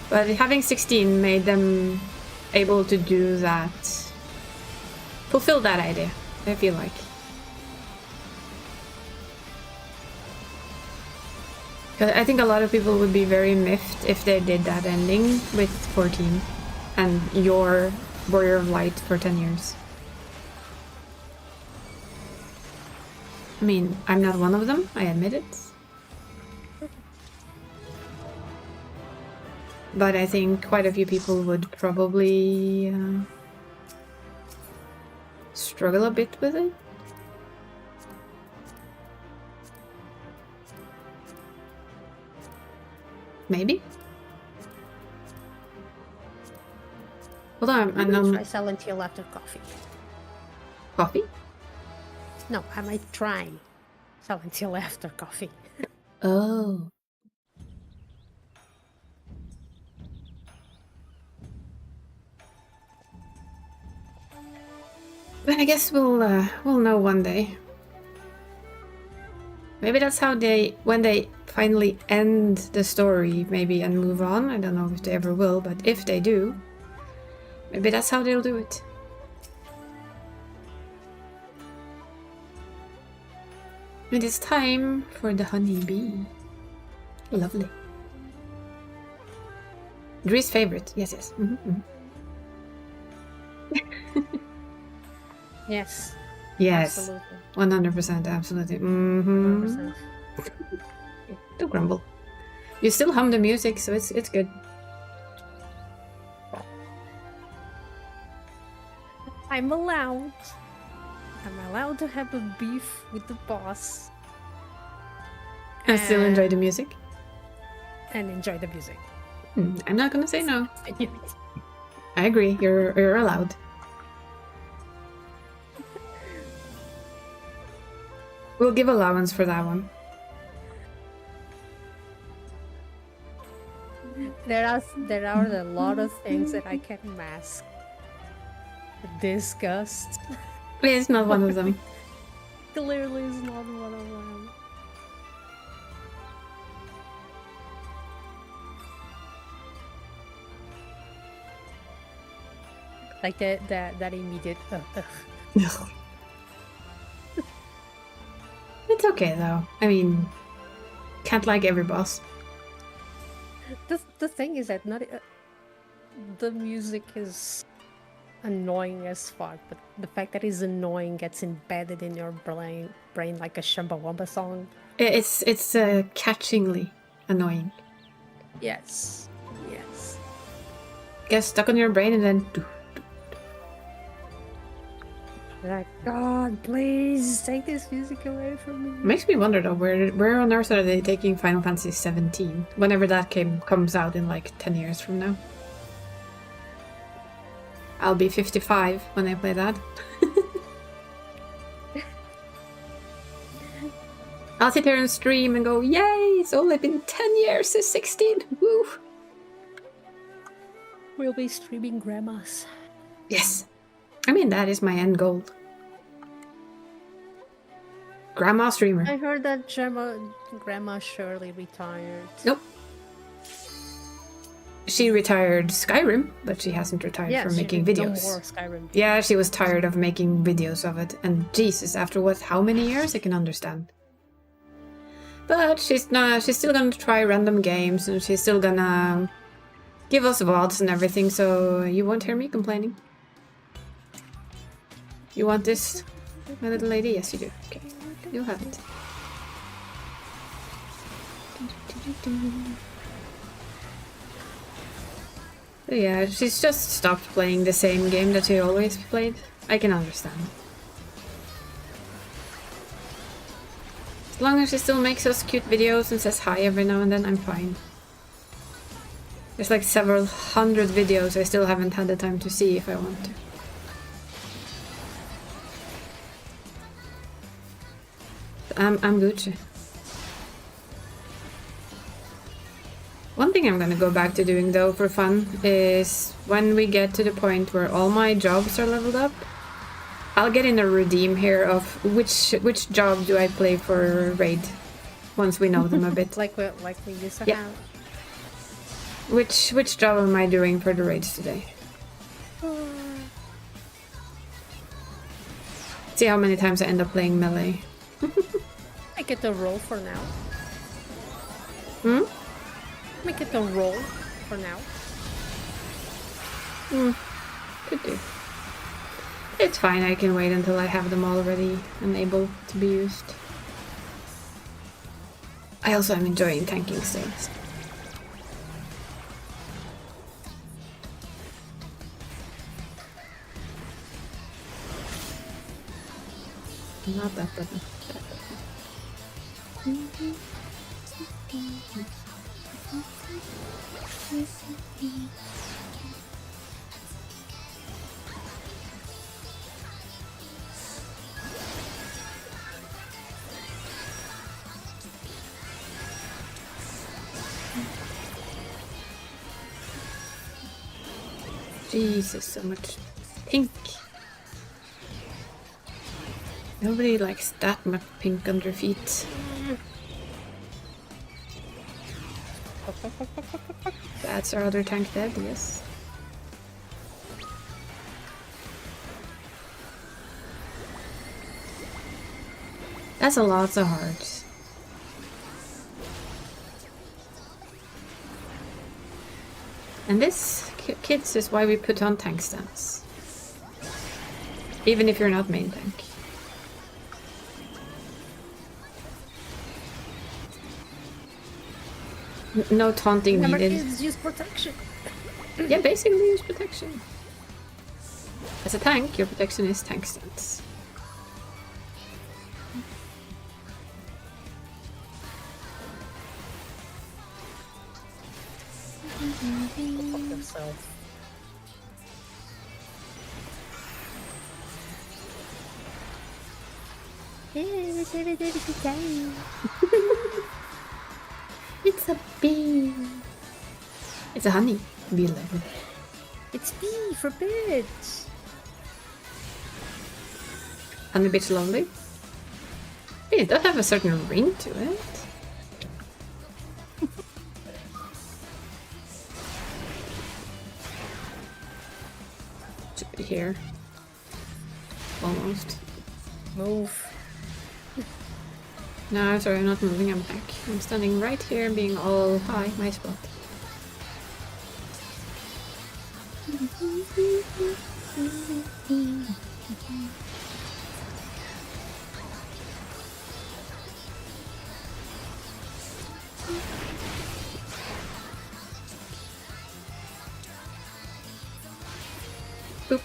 But having 16 made them able to do that. Fulfill that idea, I feel like. I think a lot of people would be very miffed if they did that ending with 14 and your Warrior of Light for 10 years. I mean, I'm not one of them, I admit it. But I think quite a few people would probably struggle a bit with it. Maybe? Hold on, I might try Silent Hill after coffee. Coffee? No, I might try Silent Hill after coffee. Oh. But I guess we'll know one day. Maybe that's how when they finally end the story, maybe, and move on. I don't know if they ever will, but if they do, maybe that's how they'll do it. It is time for the honeybee. Lovely. Dree's favorite. Yes, yes. Yes. Yes. Absolutely. 100%, absolutely. Mm-hmm. 100%. Don't grumble. You still hum the music, so it's good. I'm allowed to have a beef with the boss. And still enjoy the music? And enjoy the music. I'm not gonna say no. I agree, you're allowed. We'll give allowance for that one. There are a lot of things that I can mask. Disgust. It's not one of them. Clearly is not one of them. Like that immediate ugh. It's okay though. I mean, can't like every boss. The thing is that not the music is annoying as fuck, but the fact that it's annoying gets embedded in your brain like a Chumbawamba song. It's catchingly annoying. Yes. Gets stuck on your brain and then. Like, God, please take this music away from me. Makes me wonder though, where on earth are they taking Final Fantasy 17? Whenever that comes out in like 10 years from now. I'll be 55 when I play that. I'll sit here and stream and go, yay! It's only been 10 years since 16! Woo! We'll be streaming grandmas. Yes! I mean, that is my end goal. Grandma streamer. I heard that Grandma Shirley retired. Nope. She retired Skyrim, but she hasn't retired from making videos. No more Skyrim. Yeah, she was tired of making videos of it, and Jesus, after how many years? I can understand. But she's still gonna try random games, and she's still gonna give us VODs and everything, so you won't hear me complaining. You want this, my little lady? Yes, you do. Okay, you'll have it. But yeah, she's just stopped playing the same game that she always played. I can understand. As long as she still makes us cute videos and says hi every now and then, I'm fine. There's like several hundred videos I still haven't had the time to see if I want to. I'm Gucci. One thing I'm gonna go back to doing though for fun is when we get to the point where all my jobs are leveled up, I'll get in a redeem here of which job do I play for raid once we know them a bit. Like we used to Yeah. have. Which job am I doing for the raids today? See how many times I end up playing melee. Make it a roll for now. Hmm? Make it a roll for now. Could do. It's fine, I can wait until I have them all ready and able to be used. I also am enjoying tanking still. Not that button. Jesus, so much pink. Nobody likes that much pink under feet. That's our other tank dead, yes. That's a lot of hearts. And this, kids, is why we put on tank stance. Even if you're not main tank. No taunting Remember, needed. kids use protection. Yeah, basically use protection. As a tank, your protection is tank stance. Fuck yourself. It's a bee. It's a honey bee level. It's B for bitch. Honey bitch lovely. It does have a certain ring to it. Should be here. Almost. Move. No, I'm sorry, I'm not moving, I'm back. I'm standing right here being all hi, my spot. Boop.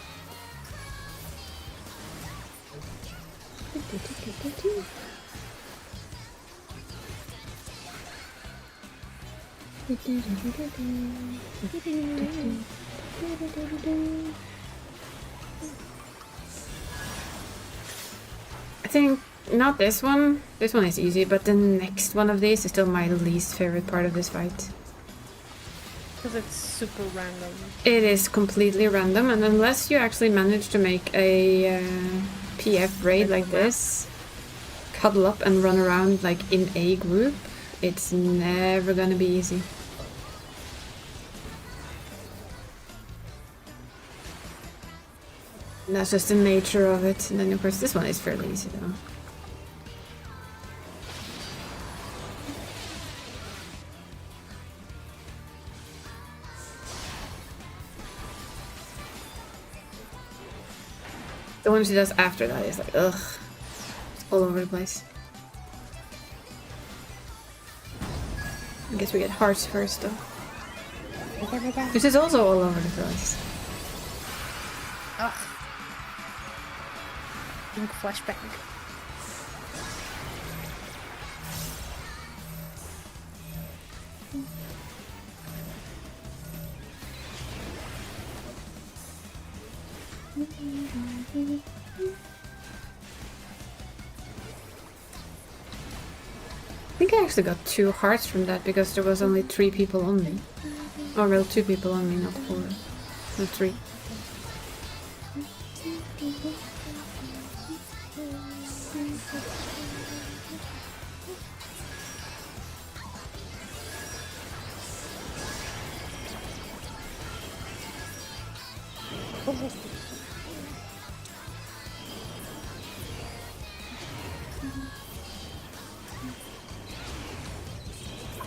I think not this one. This one is easy, but the next one of these is still my least favorite part of this fight. Because it's super random. It is completely random, and unless you actually manage to make a PF raid like this, cuddle up and run around like in a group, it's never gonna be easy. And that's just the nature of it. And then of course this one is fairly easy though. The one she does after that is like, ugh. It's all over the place. I guess we get hearts first though. This is also all over the place. Pink flashbang. I think I actually got 2 hearts from that because there was only 3 people on me. Or well, 2 people on me, not 4. Not 3.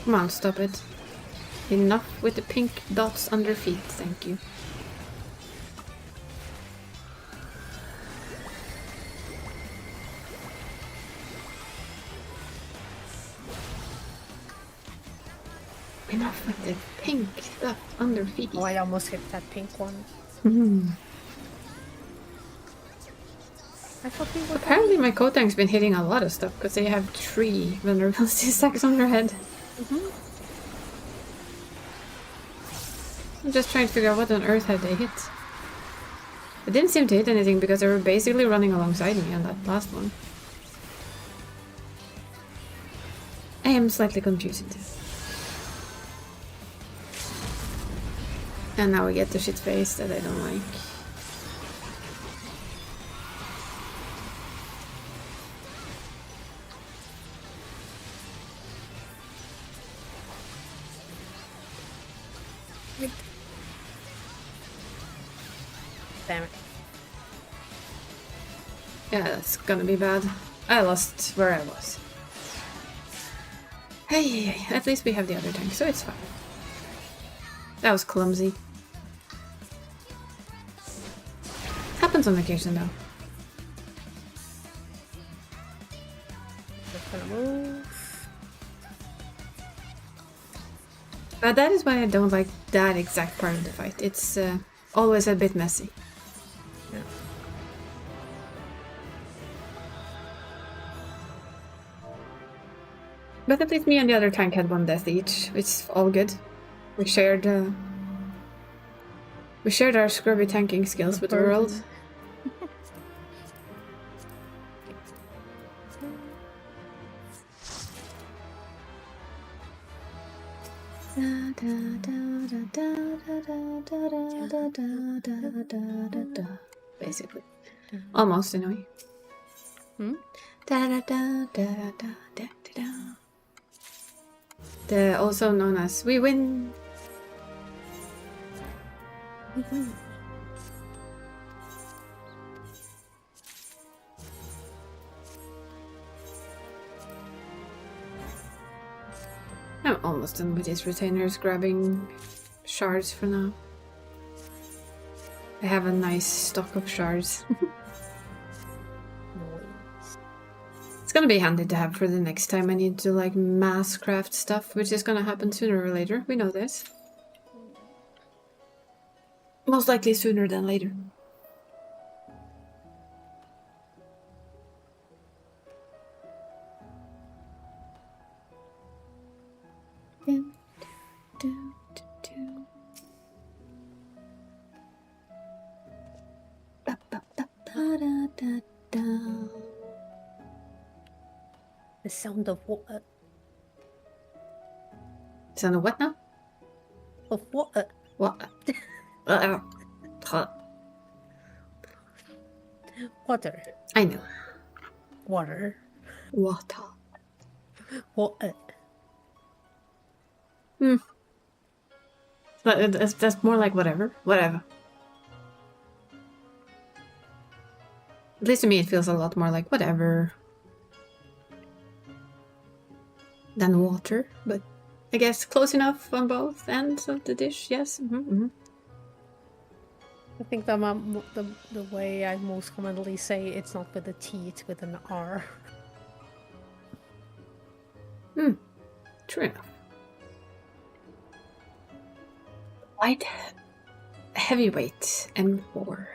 Come on, stop it. Enough with the pink dots under feet, thank you. Enough with the pink stuff under feet. Oh, I almost hit that pink one. I thought we were Apparently my Kotang's been hitting a lot of stuff because they have 3 vulnerability stacks on their head. I'm just trying to figure out what on earth had they hit. It didn't seem to hit anything because they were basically running alongside me on that last one. I am slightly confused. And now we get the shit face that I don't like. Damn it. Yeah, that's gonna be bad. I lost where I was. Hey, at least we have the other tank, so it's fine. That was clumsy. Happens on occasion, though. Just gonna move. But that is why I don't like that exact part of the fight. It's always a bit messy. Yeah. But at least me and the other tank had 1 death each, which is all good. We shared our scrubby tanking skills with the world. Basically. Almost anyway. The also known as we win. I'm almost done with these retainers, grabbing shards for now. I have a nice stock of shards. It's gonna be handy to have for the next time I need to like mass craft stuff, which is gonna happen sooner or later. We know this. Most likely sooner than later. The sound of water. Sound of what now? Of water. What? Water. I know. Water. Water. Water. That's more like whatever. Whatever. At least to me it feels a lot more like whatever than water, but I guess close enough on both ends of the dish, yes. I think the way I most commonly say it's not with a T, it's with an R. True enough. Light heavyweight M4.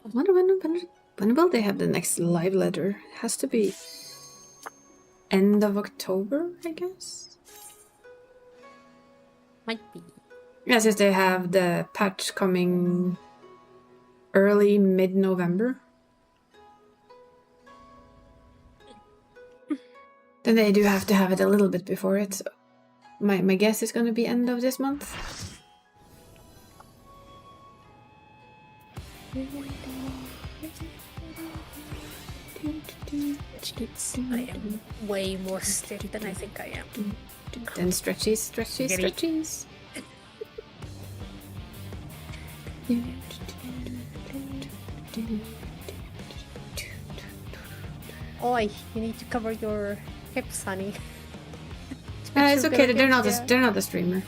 I wonder when will they have the next live letter? It has to be end of October, I guess. Might be. Yeah, since they have the patch coming early mid-November. Then they do have to have it a little bit before it. So my guess is gonna be end of this month. I am way more stiff than I think I am. Then stretchies, stretchies, Get it. stretchies. Oi, you need to cover your hips, honey. It's She's okay. gonna They're get not. ya. They're not a streamer.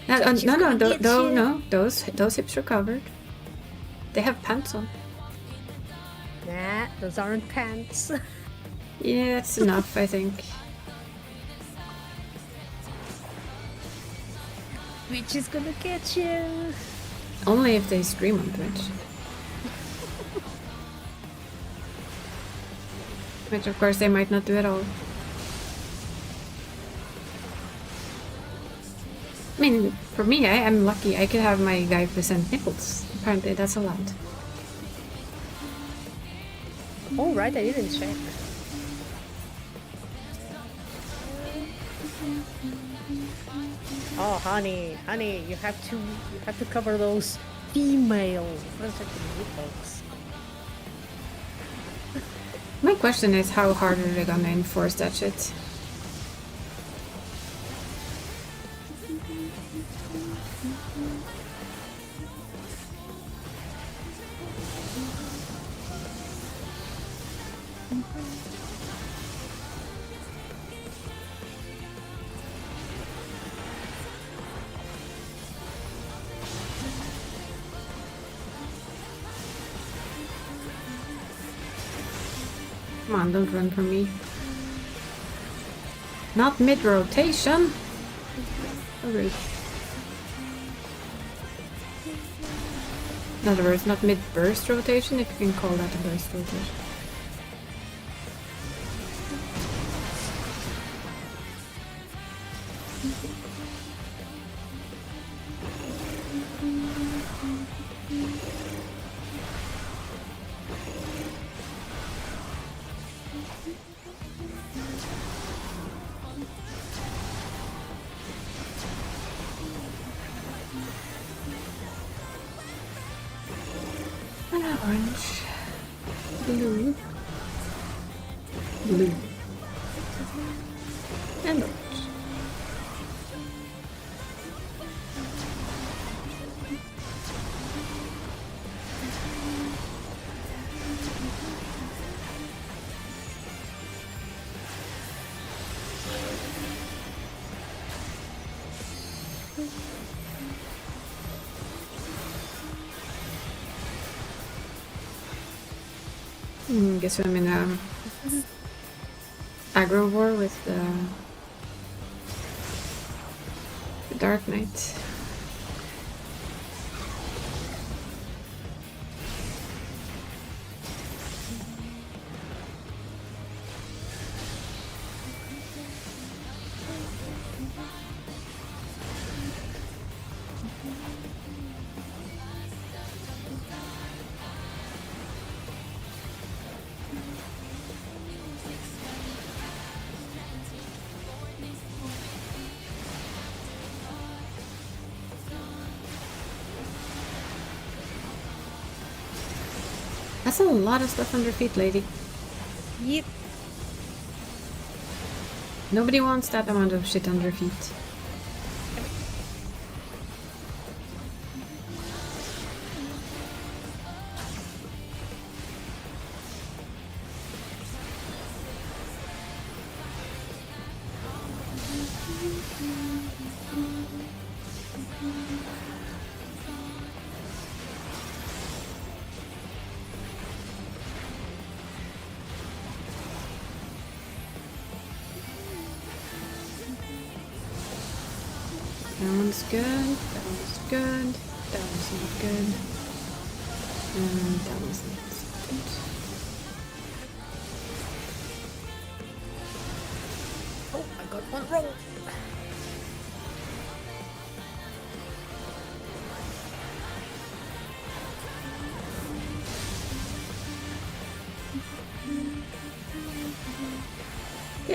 She's No, gonna get you. no. Those hips are covered. They have pants on. Nah, those aren't pants. Yeah, that's enough, I think. Twitch is gonna get you. Only if they stream on Twitch. Which, of course, they might not do at all. I mean, for me, I am lucky. I could have my guy present nipples. Apparently, that's allowed. Oh, right, I didn't check. Oh, honey, you have to cover those female. What's it, nipples? My question is, how hard are they gonna enforce that shit? Come on, don't run from me. Not mid-rotation! So rude. In other words, not mid-burst rotation, if you can call that a burst rotation. Orange. Blue. Blue. And orange. Guess I'm in a aggro war with the Dark Knight. That's a lot of stuff under feet, lady. Yep. Nobody wants that amount of shit under feet. That one's good, that one's good, that one's not good, and that one's not good. Oh, I got one wrong.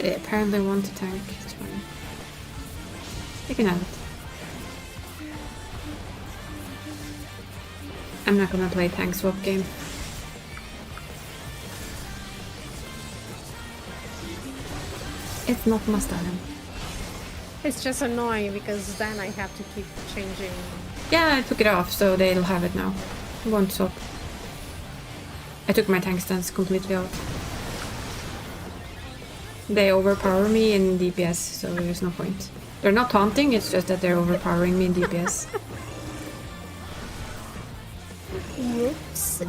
They apparently want to tank. It's fine. You can have it. I'm not gonna play tank swap game. It's not my style. It's just annoying because then I have to keep changing. Yeah, I took it off, so they'll have it now. I won't swap. I took my tank stance completely off. They overpower me in DPS, so there's no point. They're not taunting, it's just that they're overpowering me in DPS. Whoops.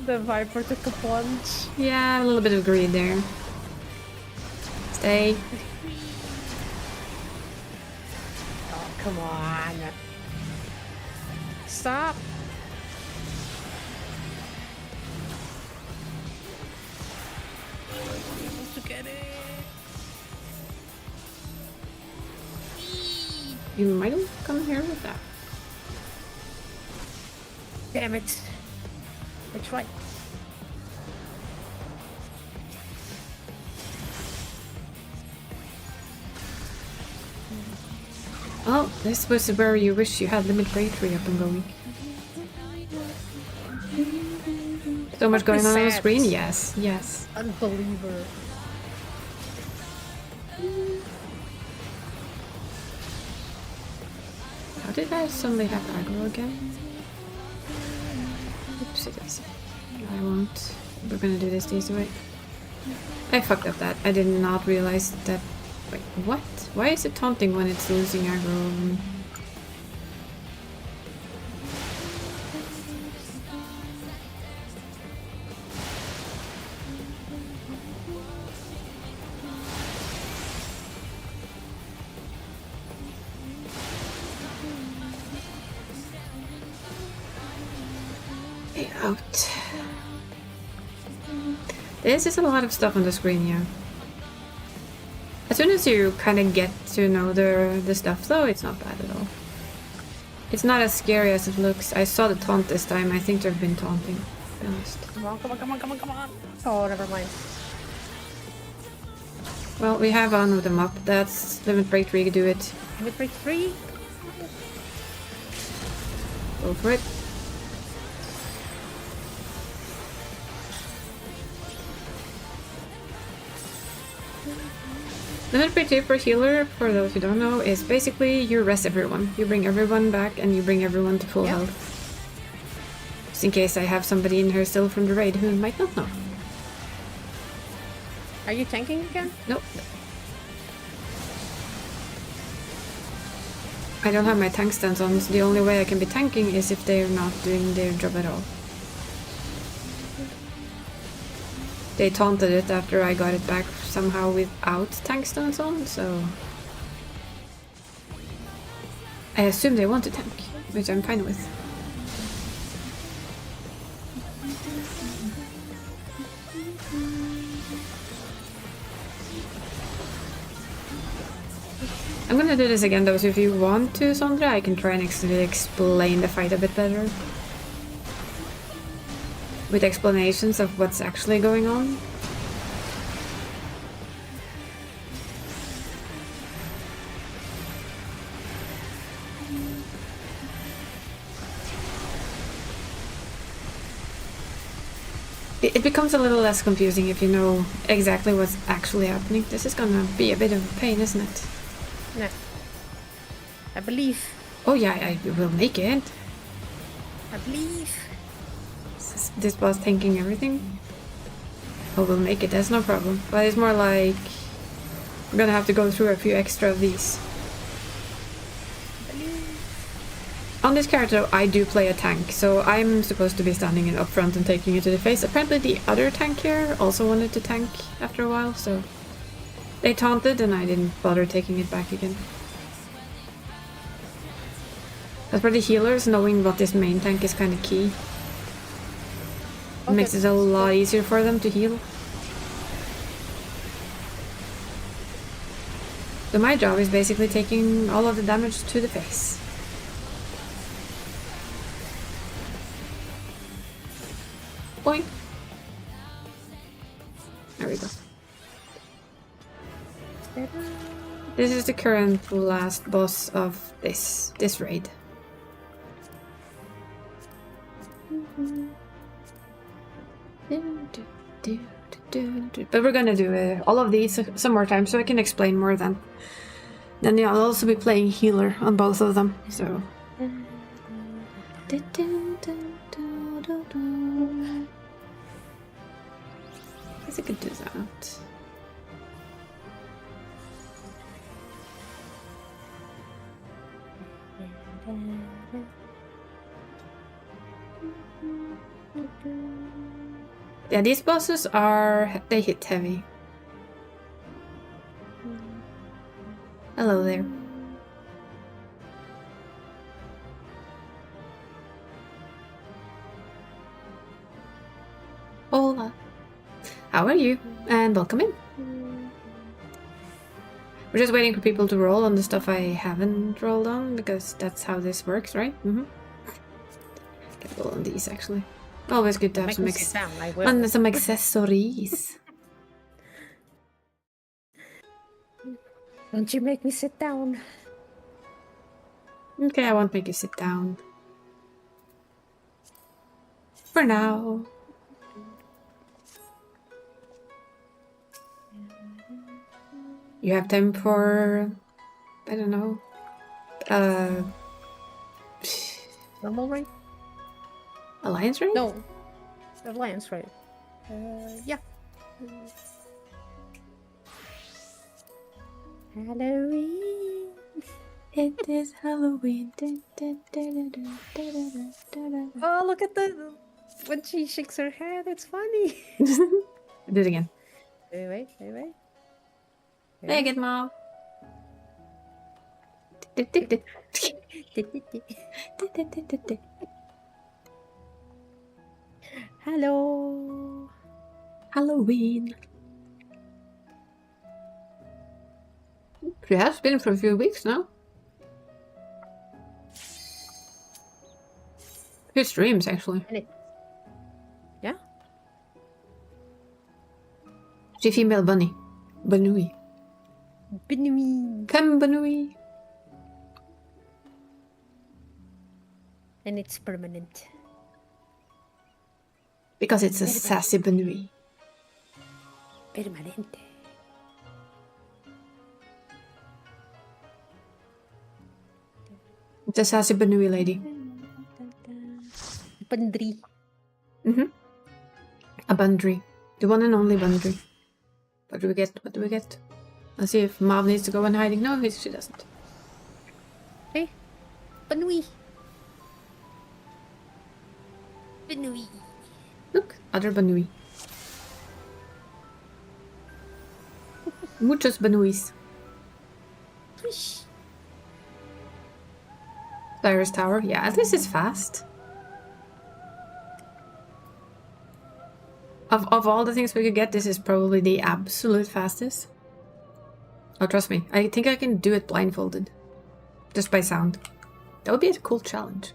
The Viper took a plunge. Yeah, a little bit of greed there. Stay. Oh, come on. Stop. To get it. You might have come here with that. Damn it. I tried. Oh, this was where you wish you had limit breakthrough up and going. So much going on the screen? Yes, yes. Unbeliever. How did I suddenly have aggro again? Oopsie daisy. I won't. We're gonna do this the easy way. I fucked up that. I did not realize that. Wait, what? Why is it taunting when it's losing aggro? Out. This is a lot of stuff on the screen, yeah. As soon as you kind of get to know the stuff, though, it's not bad at all. It's not as scary as it looks. I saw the taunt this time. I think they've been taunting, to be honest. Come on, come on, come on, come on, come on. Oh, never mind. Well, we have one of them up. That's limit break 3, do it. Limit break 3? Go for it. Limit break 2 for healer, for those who don't know, is basically you rest everyone. You bring everyone back and you bring everyone to full health. Just in case I have somebody in here still from the raid who might not know. Are you tanking again? Nope. I don't have my tank stance on, so the only way I can be tanking is if they're not doing their job at all. They taunted it after I got it back somehow without tank stance on, so... I assume they want to tank, which I'm fine with. I'm gonna do this again though, so if you want to, Sondra, I can try and explain the fight a bit better. With explanations of what's actually going on. It becomes a little less confusing if you know exactly what's actually happening. This is gonna be a bit of a pain, isn't it? Nah. I believe. Oh yeah, I will make it. I believe. This boss tanking everything? Oh, we'll make it, that's no problem. But it's more like... we're gonna have to go through a few extra of these. On this character, I do play a tank, so I'm supposed to be standing it up front and taking it to the face. Apparently the other tank here also wanted to tank after a while, so... they taunted and I didn't bother taking it back again. But for the healers, knowing what this main tank is kind of key. It makes it a lot easier for them to heal. So my job is basically taking all of the damage to the face. This is the current last boss of this raid. But we're gonna do all of these some more time so I can explain more then. Then I'll also be playing healer on both of them, so. I guess I could do that. Yeah, these bosses they hit heavy. Hello there. Hola. How are you? And welcome in. We're just waiting for people to roll on the stuff I haven't rolled on, because that's how this works, right? Mm-hmm. Get roll on these, actually. Always good to have some accessories. Don't you make me sit down. Okay, I won't make you sit down. For now. You have time for... I don't know. Normal raid? Alliance raid? No. Alliance raid. Yeah. Halloween. It is Halloween. Oh, look at the... When she shakes her head, it's funny. Do it again. Wait. Hey, good mom. Hello. Halloween. It has been for a few weeks now. Good streams, actually. Yeah? She's female bunny. Banui. Binui. Come, Banui. And it's permanent. Because it's a sassy Banui. Permanente. It's a sassy Banui lady. Bandri. A Bundry. The one and only Bundry. What do we get? What do we get? Let's see if Mav needs to go in hiding. No, she doesn't. Hey. Banui. Banui. Look, other Banui. Muchos Banuis. Swish. Cyrus Tower. Yeah, at least it's fast. Of all the things we could get, this is probably the absolute fastest. Oh, trust me. I think I can do it blindfolded. Just by sound. That would be a cool challenge.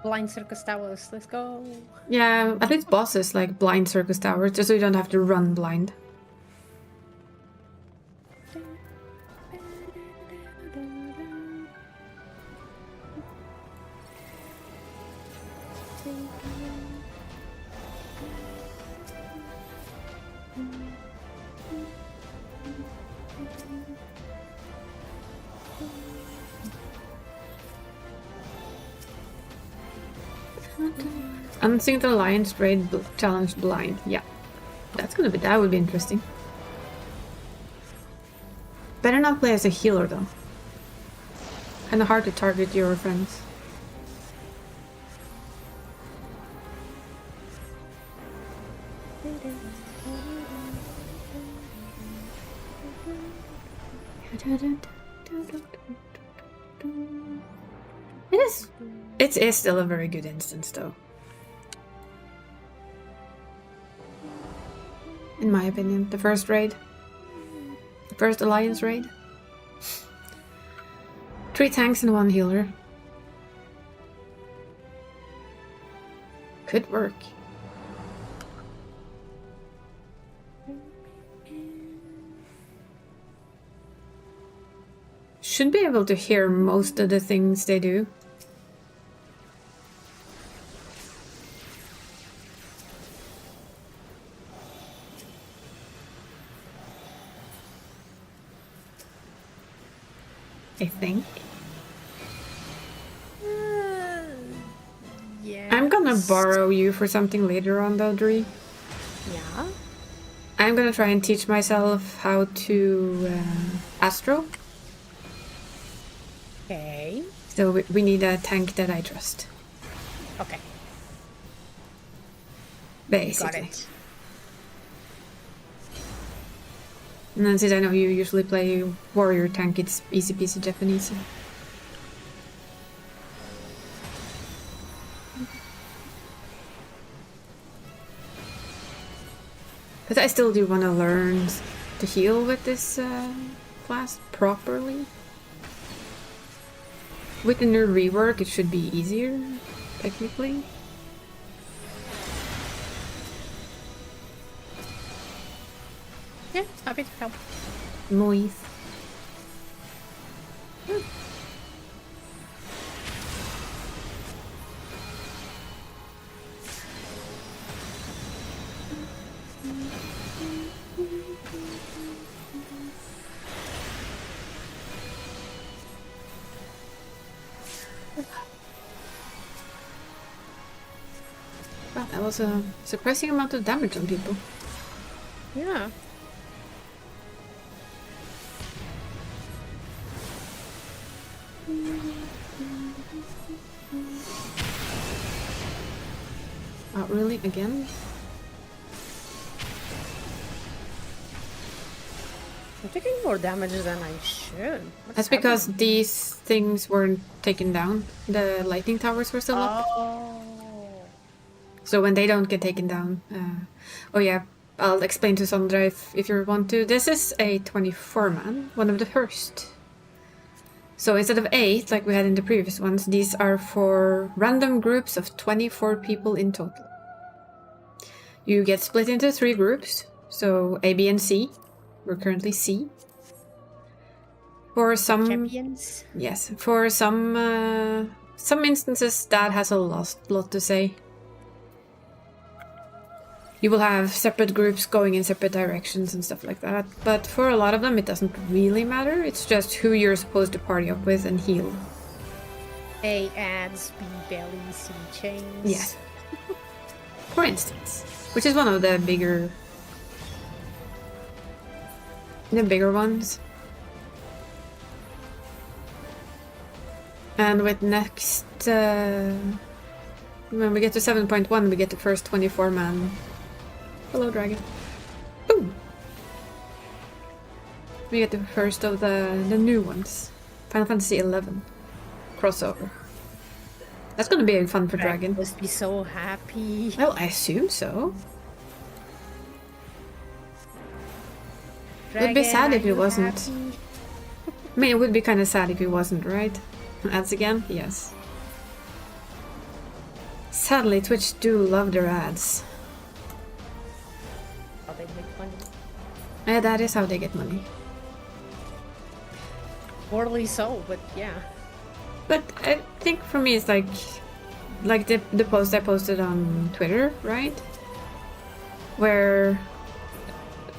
Blind circus towers. Let's go. Yeah, at least bosses like blind circus towers, just so you don't have to run blind. Unsing the Alliance Raid Challenge blind. Yeah. That would be interesting. Better not play as a healer though. Kinda hard to target your friends. It is still a very good instance though. In my opinion, the first raid. The first Alliance raid. 3 tanks and 1 healer. Could work. should be able to hear most of the things they do. I think. Yeah. I'm gonna borrow you for something later on though, Dree. Yeah. I'm gonna try and teach myself how to Astro. Okay. So we need a tank that I trust. Okay. Basically. Got it. And then since I know you usually play warrior tank, it's easy peasy Japanese. But I still do want to learn to heal with this class properly. With the new rework, it should be easier, technically. Yeah, happy to help. Noise. Wow, that was a surprising amount of damage on people. Yeah. Oh, really? Again? I'm taking more damage than I should. What's That's because happening? these things weren't taken down. The lightning towers were still up. Oh. So when they don't get taken down... oh yeah, I'll explain to Sondra if you want to. This is a 24-man, one of the first. So instead of 8, like we had in the previous ones, these are for random groups of 24 people in total. You get split into 3 groups, so A, B, and C. We're currently C. For some... Champions? Yes, for some instances that has a lot to say. You will have separate groups going in separate directions and stuff like that, but for a lot of them it doesn't really matter, it's just who you're supposed to party up with and heal. A adds, B belly, C chains. Yes. For instance. Which is one of the bigger ones. And with next when we get to 7.1 we get the first 24-man. Hello, dragon. Boom! We get the first of the new ones. Final Fantasy XI crossover. That's gonna be fun for Dragon. Must be so happy. Well, I assume so. It would be sad if it wasn't. Happy? I mean, it would be kind of sad if it wasn't, right? Ads again? Yes. Sadly, Twitch do love their ads. How they make money. Yeah, that is how they get money. Poorly so, but yeah. But I think for me it's like the post I posted on Twitter, right? Where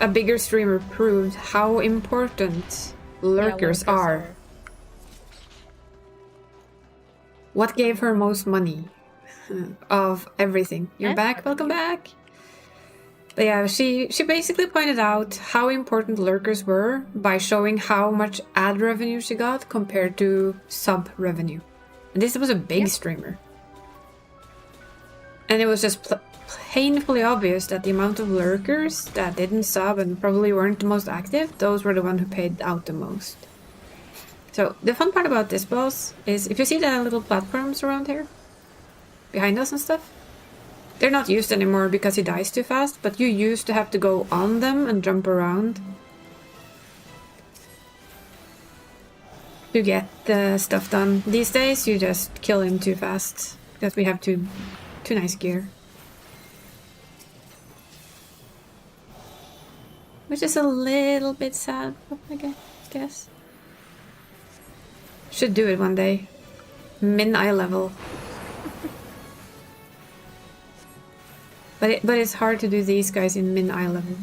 a bigger streamer proved how important lurkers are. What gave her most money of everything? You're back, welcome back. But yeah, she basically pointed out how important lurkers were by showing how much ad revenue she got compared to sub revenue. And this was a big streamer. And it was just painfully obvious that the amount of lurkers that didn't sub and probably weren't the most active, those were the ones who paid out the most. So the fun part about this boss is if you see the little platforms around here, behind us and stuff, they're not used anymore because he dies too fast, but you used to have to go on them and jump around to get the stuff done. These days you just kill him too fast because we have too nice gear. Which is a little bit sad, I guess. Should do it one day. Min eye level. But it's hard to do these guys in min eye level.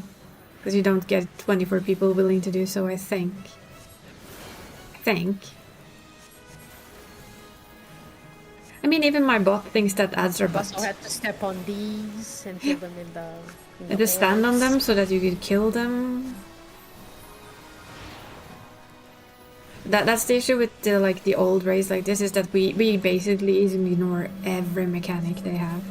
Because you don't get 24 people willing to do so, I think. I mean, even my bot thinks that ads are bots. Also had to step on these and kill them in the. And to stand on them so that you could kill them. That's the issue with the like the old race like this, is that we basically ignore every mechanic they have.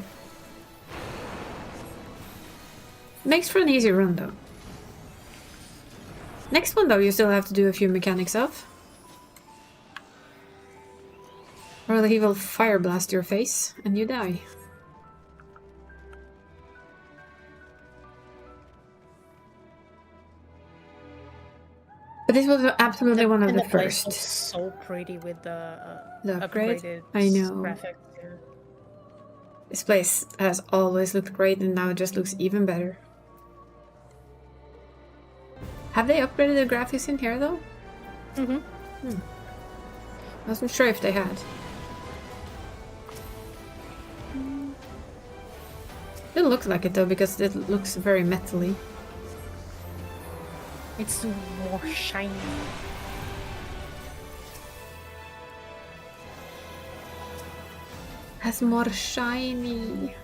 Makes for an easy run though. Next one though, you still have to do a few mechanics of. Or he will fire blast your face and you die. But this was absolutely one of the place first. looks so pretty with the upgrade. upgraded I know. graphics. Yeah. This place has always looked great and now it just looks even better. Have they upgraded the graphics in here though? Mm-hmm. Wasn't sure if they had. It looks like it though, because it looks very metally. It's more shiny. Has more shiny.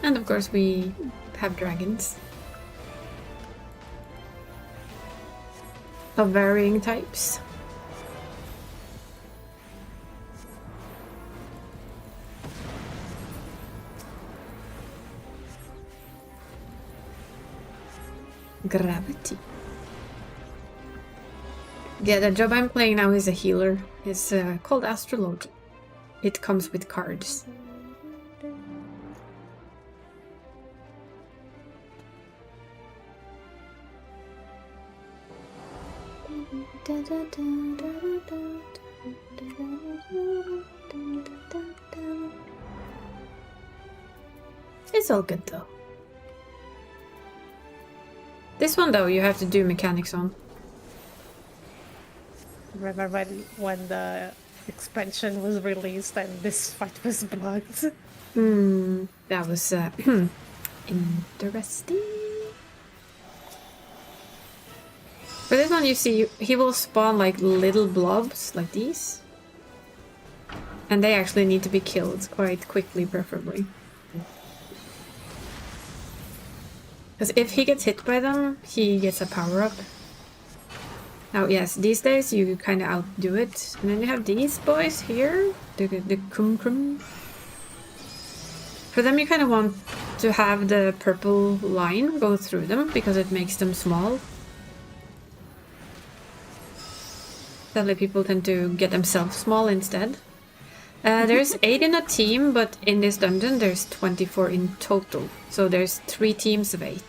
And of course we have dragons. Of varying types. Gravity. Yeah, the job I'm playing now is a healer. It's called Astrology. It comes with cards. It's all good though. This one though, you have to do mechanics on. Remember when the expansion was released and this fight was blocked? That was interesting. For this one, you see, he will spawn like little blobs like these. And they actually need to be killed quite quickly, preferably. Because if he gets hit by them, he gets a power-up. Now, yes, these days you kind of outdo it. And then you have these boys here, the Kum. For them, you kind of want to have the purple line go through them, because it makes them small. Sadly, people tend to get themselves small instead. There's 8 in a team, but in this dungeon there's 24 in total. So there's 3 teams of 8.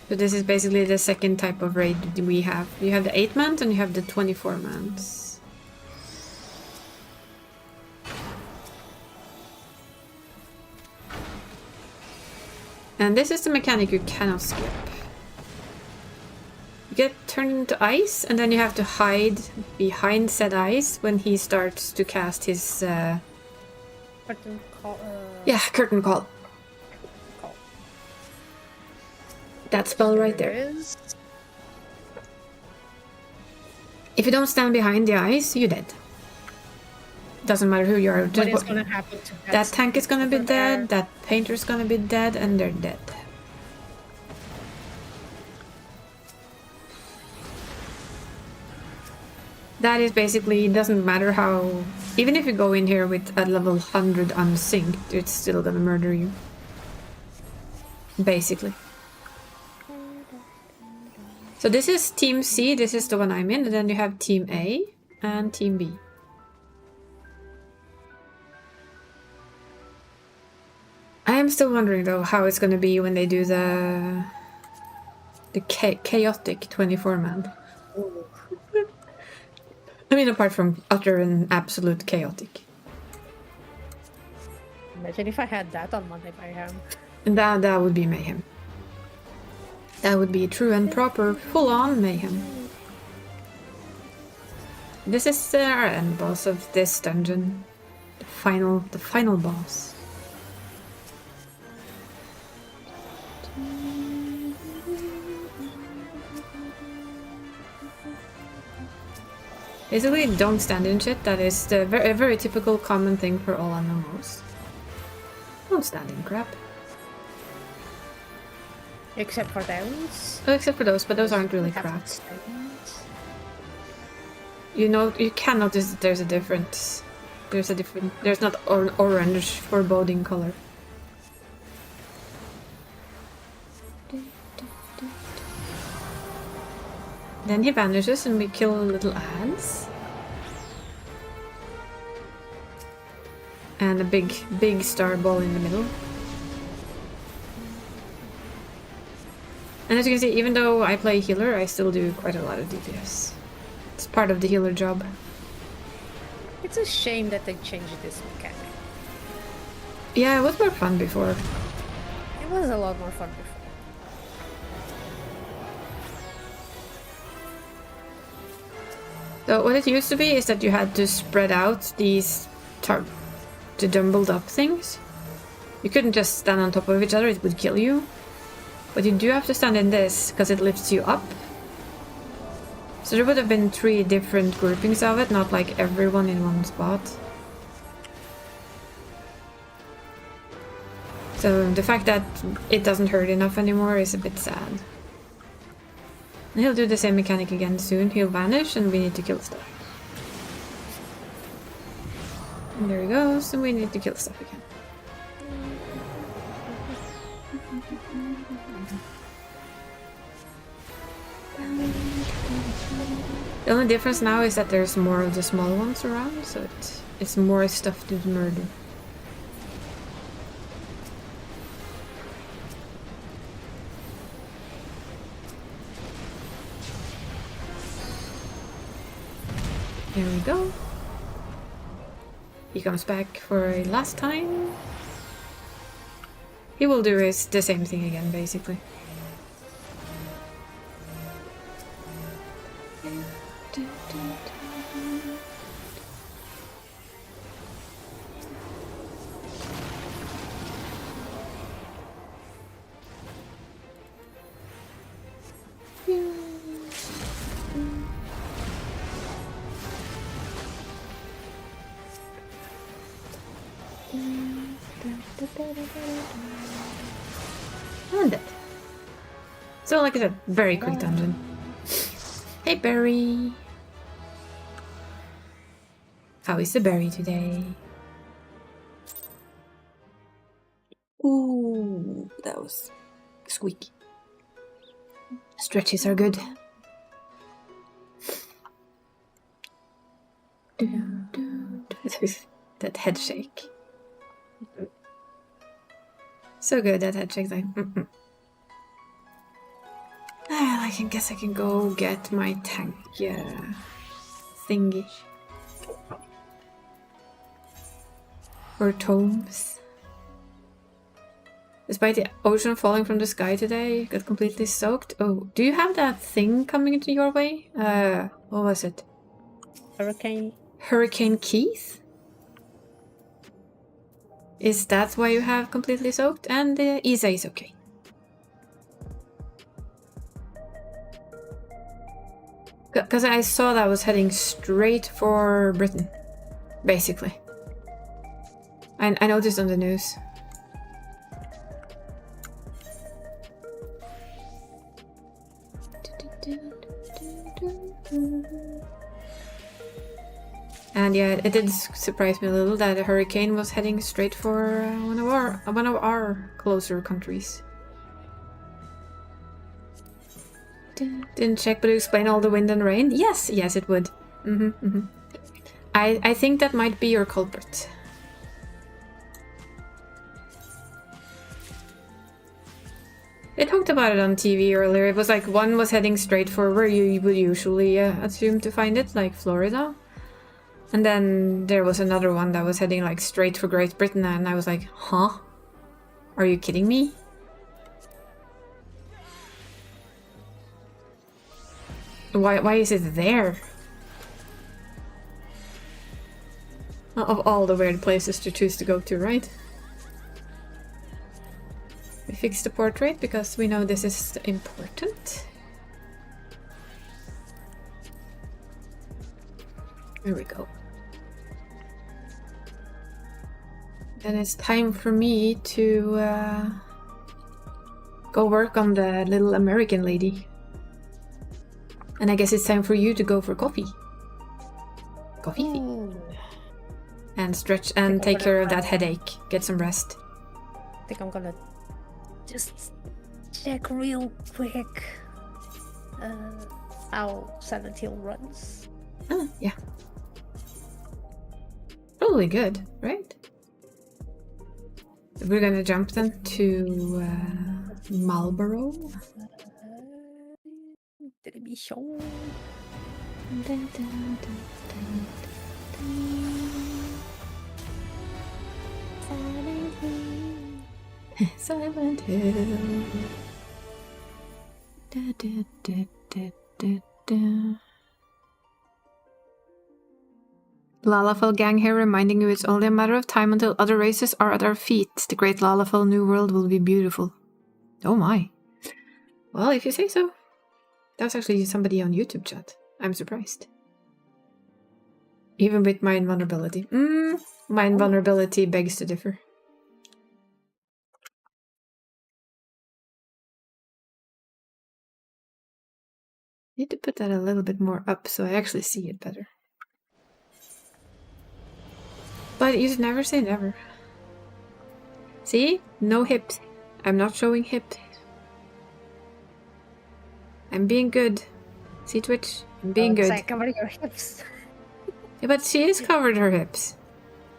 So this is basically the second type of raid we have. You have the 8-man and you have the 24-mans. And this is the mechanic you cannot skip. You get turned into ice, and then you have to hide behind said ice when he starts to cast his... Curtain call, Yeah, curtain call. That spell right there. Is. If you don't stand behind the ice, you're dead. Doesn't matter who you are. What is going to happen to that tank is gonna be dead, that painter's gonna be dead, and they're dead. That is basically, it doesn't matter how... Even if you go in here with a level 100 unsynced, it's still gonna murder you. Basically. So this is Team C, this is the one I'm in, and then you have Team A and Team B. I am still wondering though how it's gonna be when they do the chaotic 24-man. I mean, apart from utter and absolute chaotic. Imagine if I had that on Monday Mayhem. And that would be mayhem. That would be true and proper, full-on mayhem. This is our end boss of this dungeon. The final boss. Basically, don't stand in shit. That is the very typical common thing for all MMOs. Don't stand in crap. Except for those. Oh, except for those, but those aren't really crap. You know, you can notice that there's a difference. There's not an orange foreboding color. Then he vanishes and we kill little ants. And a big star ball in the middle. And as you can see, even though I play healer, I still do quite a lot of DPS. It's part of the healer job. It's a shame that they changed this mechanic. Yeah, it was more fun before. It was a lot more fun before. So what it used to be is that you had to spread out these the jumbled up things. You couldn't just stand on top of each other, it would kill you. But you do have to stand in this, because it lifts you up. So there would have been 3 different groupings of it, not like everyone in one spot. So the fact that it doesn't hurt enough anymore is a bit sad. And he'll do the same mechanic again soon. He'll vanish and we need to kill stuff. And there he goes, and we need to kill stuff again. The only difference now is that there's more of the small ones around, so it's more stuff to murder. Here we go. He comes back for a last time. He will do the same thing again, basically. And dead. So, like I said, very quick dungeon. Hey, Barry. How is the berry today? Ooh, that was squeaky. Stretches are good. That head shake. So good, that head shake. Like, I can guess I can go get my tank thingy. Or tomes. Despite the ocean falling from the sky today, got completely soaked. Oh, do you have that thing coming into your way? What was it? Hurricane Keith? Is that why you have completely soaked? And Isa is okay. Because I saw that was heading straight for Britain, basically. I noticed on the news. And yeah, it did surprise me a little that a hurricane was heading straight for one of our closer countries. Didn't check, but explain all the wind and rain? Yes, it would. I think that might be your culprit. They talked about it on TV earlier. It was like one was heading straight for where you would usually assume to find it, like Florida. And then there was another one that was heading like straight for Great Britain, and I was like, huh? Are you kidding me? Why is it there? Of all the weird places to choose to go to, right? We fixed the portrait because we know this is important. There we go. Then it's time for me to go work on the little American lady. And I guess it's time for you to go for coffee. Coffee. Ooh. And stretch and take care of that headache. Get some rest. I think I'm gonna just check real quick how Silent Hill runs. Oh, yeah. Probably good, right? We're gonna jump then to Marlborough. Television. Silent Hill. Da, da, da, da, da, da. Lalafell gang here reminding you it's only a matter of time until other races are at our feet. The great Lalafell new world will be beautiful. Oh my. Well, if you say so. That was actually somebody on YouTube chat. I'm surprised. Even with my invulnerability. My invulnerability begs to differ. Need to put that a little bit more up so I actually see it better. But you should never say never. See? No hips. I'm not showing hips. I'm being good. See, Twitch? I'm being good. Like, cover your hips. Yeah, but she is covered her hips.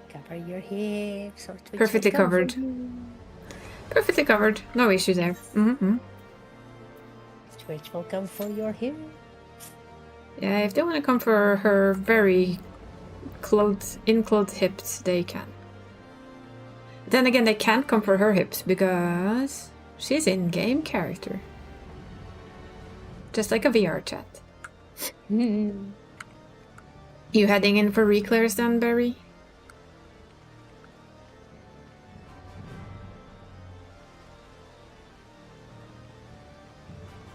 Cover your hips. Or Twitch Perfectly will cover covered. you. Perfectly covered. No issue there. Twitch will come for your hips. Yeah, if they want to come for her very in-clothed hips, they can. Then again, they can't come for her hips because she's in-game character. Just like a VR chat. You heading in for reclares then, Barry?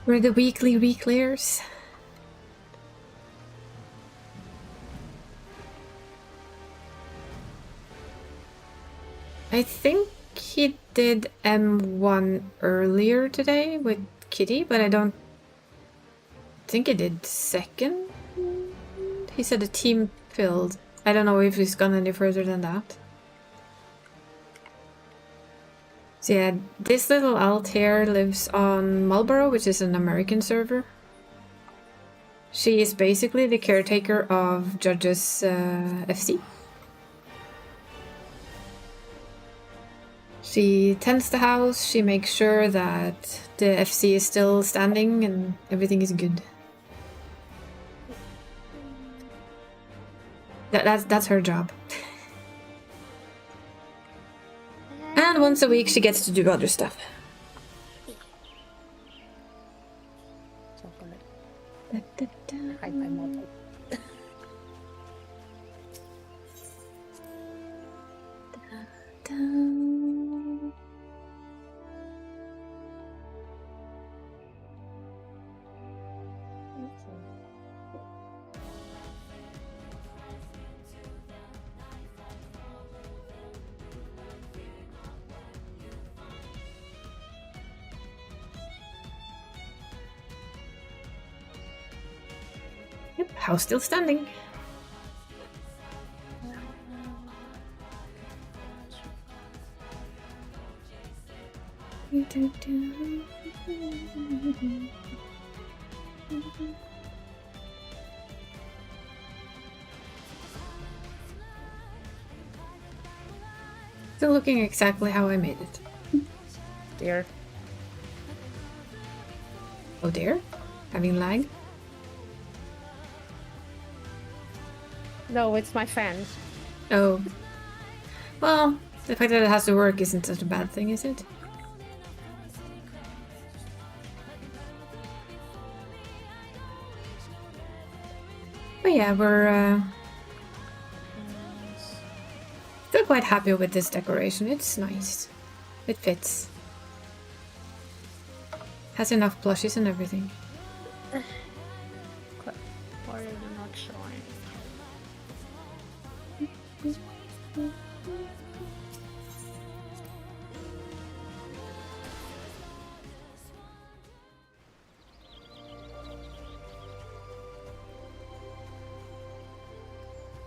We're the weekly reclares. I think he did M1 earlier today with Kitty, but I don't think he did second. He said a team filled. I don't know if he's gone any further than that. So yeah, this little alt here lives on Marlborough, which is an American server. She is basically the caretaker of Judge's FC. She tends the house, she makes sure that the FC is still standing and everything is good. That's her job. And once a week she gets to do other stuff. So I'm gonna hide my model. Yep, house still standing. Still looking exactly how I made it. Dear. Oh dear, having lag. No, it's my fan. Oh. Well, the fact that it has to work isn't such a bad thing, is it? But yeah, we're still quite happy with this decoration. It's nice. It fits. Has enough plushies and everything. Why are you not showing?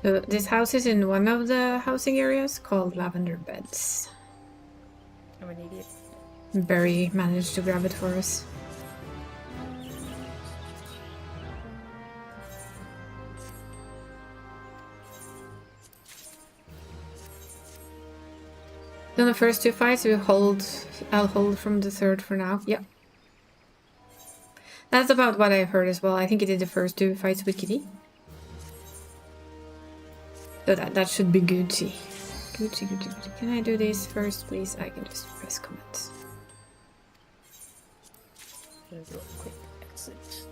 So this house is in one of the housing areas called Lavender Beds. I'm an idiot. Barry managed to grab it for us. Then the first two fights I'll hold from the third for now. Yeah. That's about what I've heard as well. I think he did the first two fights with Kitty. So that should be Gucci. Gucci. Can I do this first, please? I can just press comments. There's a quick exit.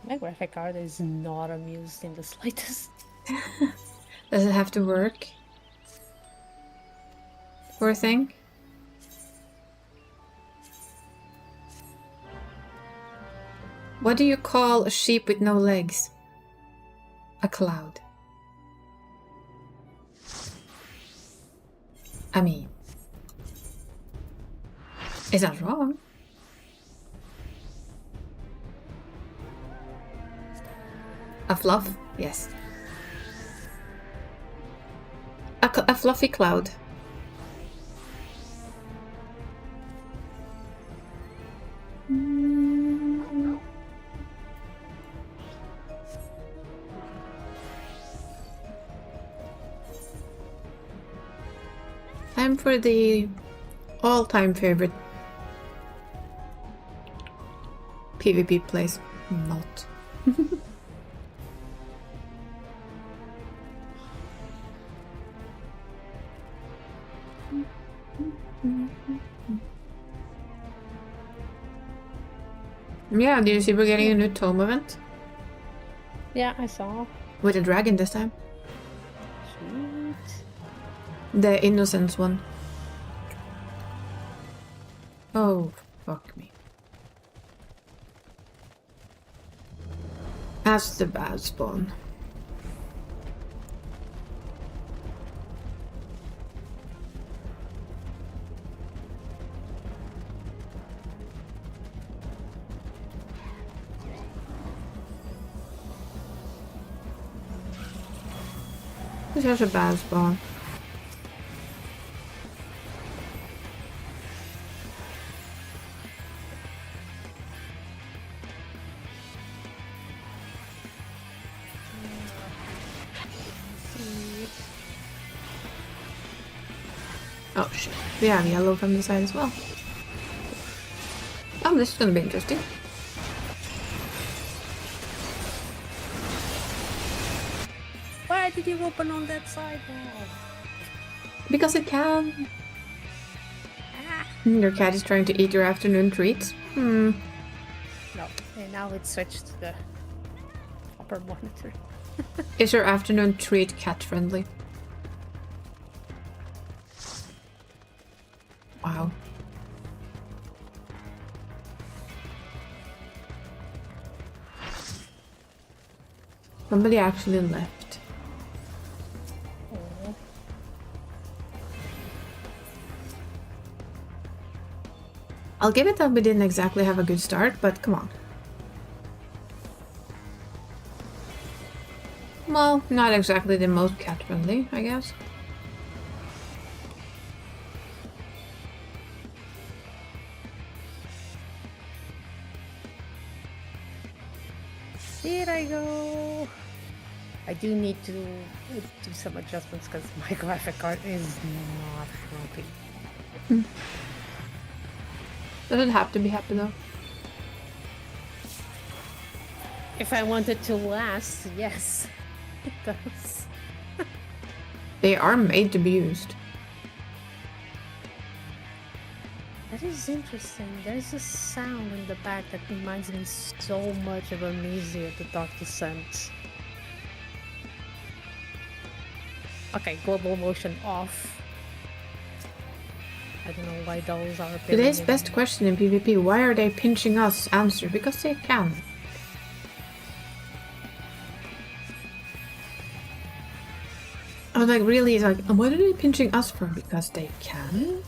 My graphic card is not amused in the slightest. Does it have to work? Poor thing. What do you call a sheep with no legs? A cloud. I mean, it's not wrong. A fluff? Yes. A fluffy cloud. Time for the all-time favorite PvP place. Not. Yeah, did you see we're getting a new tome event? Yeah, I saw. With a dragon this time. Sweet. The Innocence one. Oh, fuck me. That's the bad spawn. This is a bad spawn. Oh shit. We have yellow from the side as well. Oh, this is gonna be interesting. Why did you open on that side now? Because it can. Your cat is trying to eat your afternoon treats. No, and now it's switched to the upper monitor. Is your afternoon treat cat friendly? Wow. Somebody actually left. Oh. I'll give it that we didn't exactly have a good start, but come on. Well, not exactly the most cat friendly, I guess. Here I go. I do need to do some adjustments because my graphic card is not happy. Doesn't have to be happy though. If I want it to last, yes, it does. They are made to be used. That is interesting. There's a sound in the back that reminds me so much of Amnesia, the Dark Descent. Okay, global motion off. I don't know why those are appearing. Today's best question in PvP, why are they pinching us? Answer, because they can. I was like, really? It's like, what are they pinching us for? Because they can?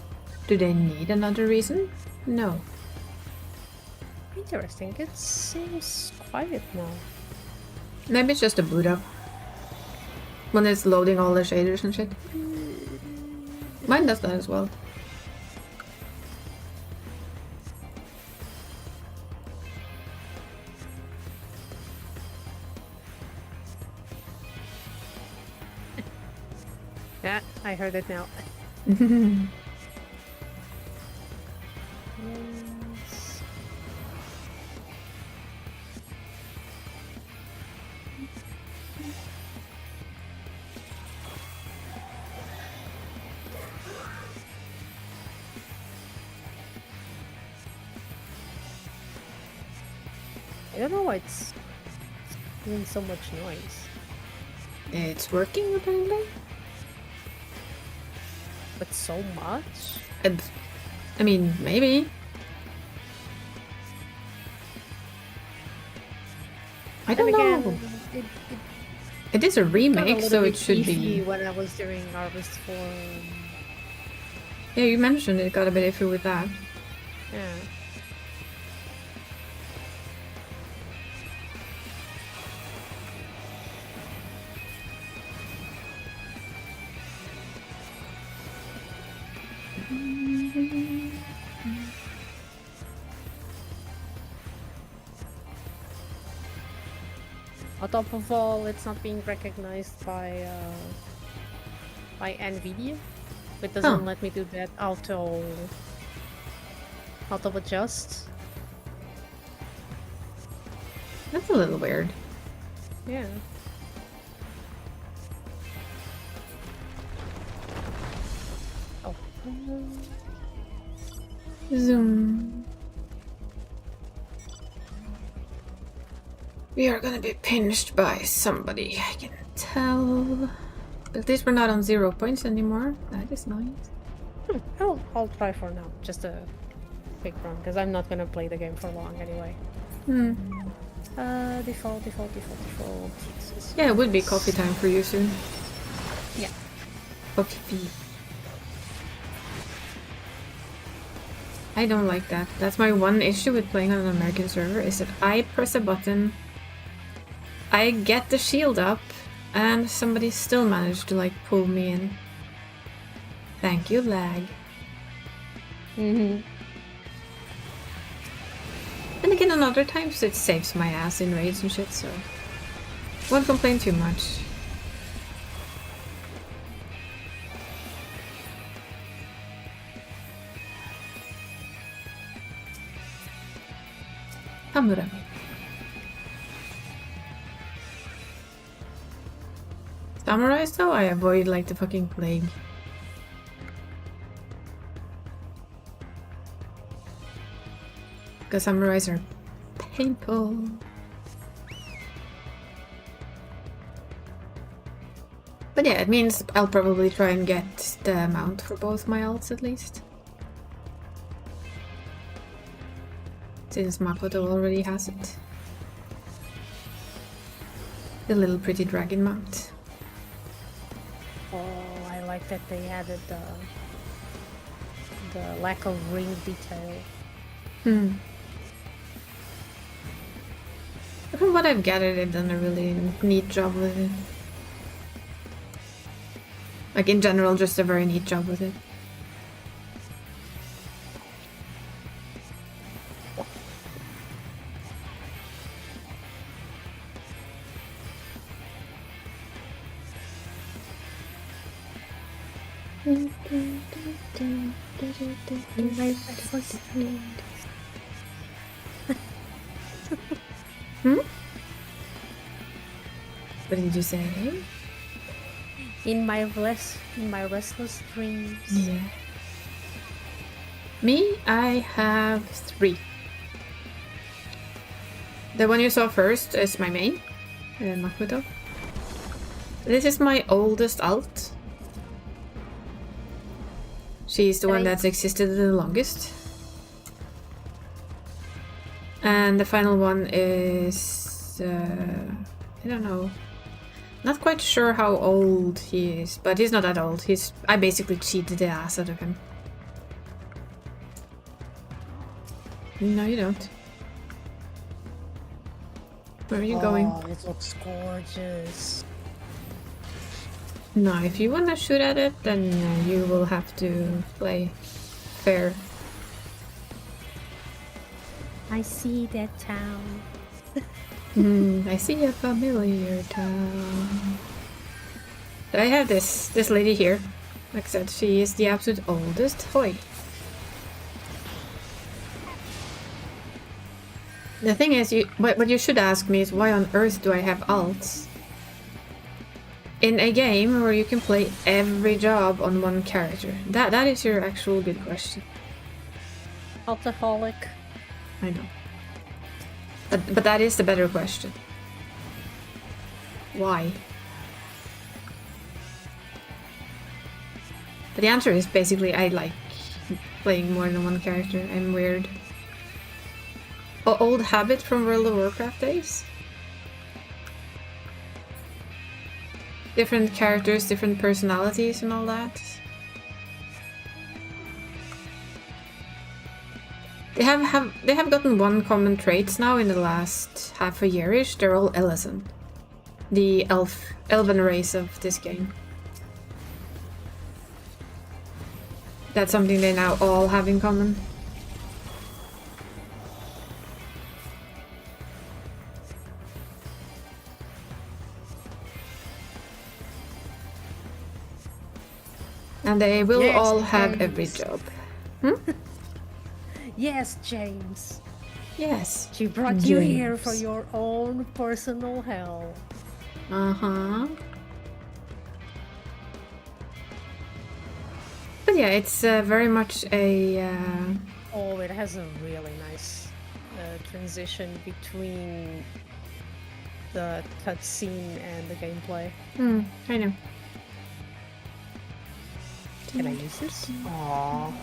Do they need another reason? No. Interesting. It seems quiet now. Maybe it's just a boot up. When it's loading all the shaders and shit. Mine does that as well. Yeah, I heard it now. I don't know why it's doing so much noise. It's working apparently. But so much? I mean, maybe. I don't know. It is a remake, so it should be. When I was doing Harvest for. Yeah, you mentioned it got a bit iffy with that. Yeah. On top of all, it's not being recognized by NVIDIA. It doesn't let me do that auto adjust. That's a little weird. Yeah. Oh. Zoom. We are gonna be pinched by somebody, I can tell. But at least we're not on 0 points anymore. That is nice. I'll try for now. Just a quick run, because I'm not gonna play the game for long anyway. Default. Jesus. Yeah, it would be coffee time for you soon. Yeah. Coffee. I don't like that. That's my one issue with playing on an American server, is that I press a button, I get the shield up, and somebody still managed to like pull me in. Thank you, lag. And again, on other times it saves my ass in raids and shit, so won't complain too much. Hamura. Samurais though, I avoid like the fucking plague. Because samurais are painful. But yeah, it means I'll probably try and get the mount for both my alts at least. Since Makoto already has it. The little pretty dragon mount. Oh, I like that they added the lack of ring detail. From what I've gathered, they've done a really neat job with it. Like in general, just a very neat job with it. In my restless dreams. Hmm? What did you say? In my restless dreams. Yeah. Me, I have 3. The one you saw first is my main, Makoto. This is my oldest alt. She's the one that's existed the longest. And the final one is... I don't know. Not quite sure how old he is, but he's not that old. I basically cheated the ass out of him. No, you don't. Where are you going? Oh, it looks gorgeous. No, if you want to shoot at it, then you will have to play fair. I see that town. I see a familiar town. I have this lady here. Like I said, she is the absolute oldest. Hoi. The thing is, what you should ask me is why on earth do I have alts? In a game where you can play every job on one character. That is your actual good question. Alcoholic. I know. But that is the better question. Why? But the answer is basically I like playing more than one character. I'm weird. Old habit from World of Warcraft days. Different characters, different personalities and all that. They have gotten one common traits now in the last half a year-ish. They're all Ellison. The elven race of this game. That's something they now all have in common. And they will Yes, all have James. every job. Hmm? Yes, James. Yes. She brought you here for James. your own personal hell. Uh-huh. But yeah, it's very much a... Oh, it has a really nice transition between the cutscene and the gameplay. I know. Can I use this? Aww.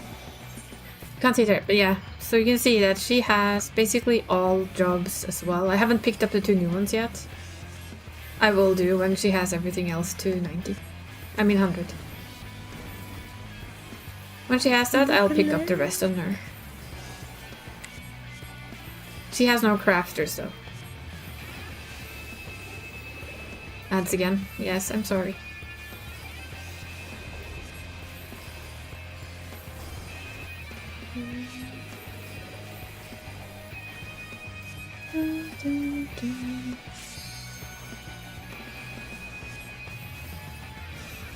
Can't see there, but yeah. So you can see that she has basically all jobs as well. I haven't picked up the 2 new ones yet. I will do when she has everything else to 90. I mean 100. When she has that, I'll pick up the rest on her. She has no crafters though. Ads again. Yes, I'm sorry.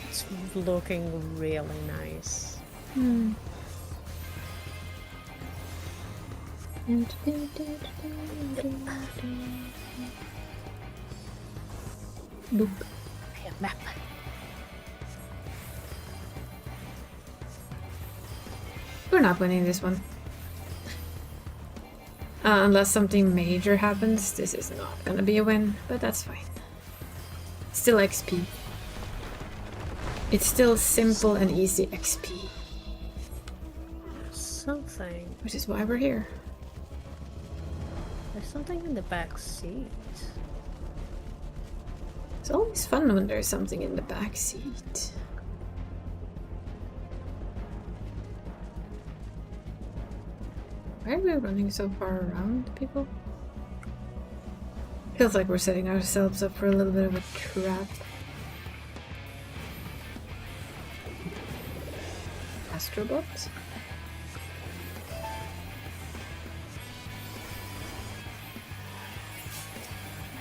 It's looking really nice. Boop. Okay, map. We're not winning this one. Unless something major happens, this is not gonna be a win, but that's fine. Still XP. It's still simple and easy XP. Something. Which is why we're here. There's something in the back seat. It's always fun when there's something in the back seat. Why are we running so far around, people? Feels like we're setting ourselves up for a little bit of a trap. Astrobot?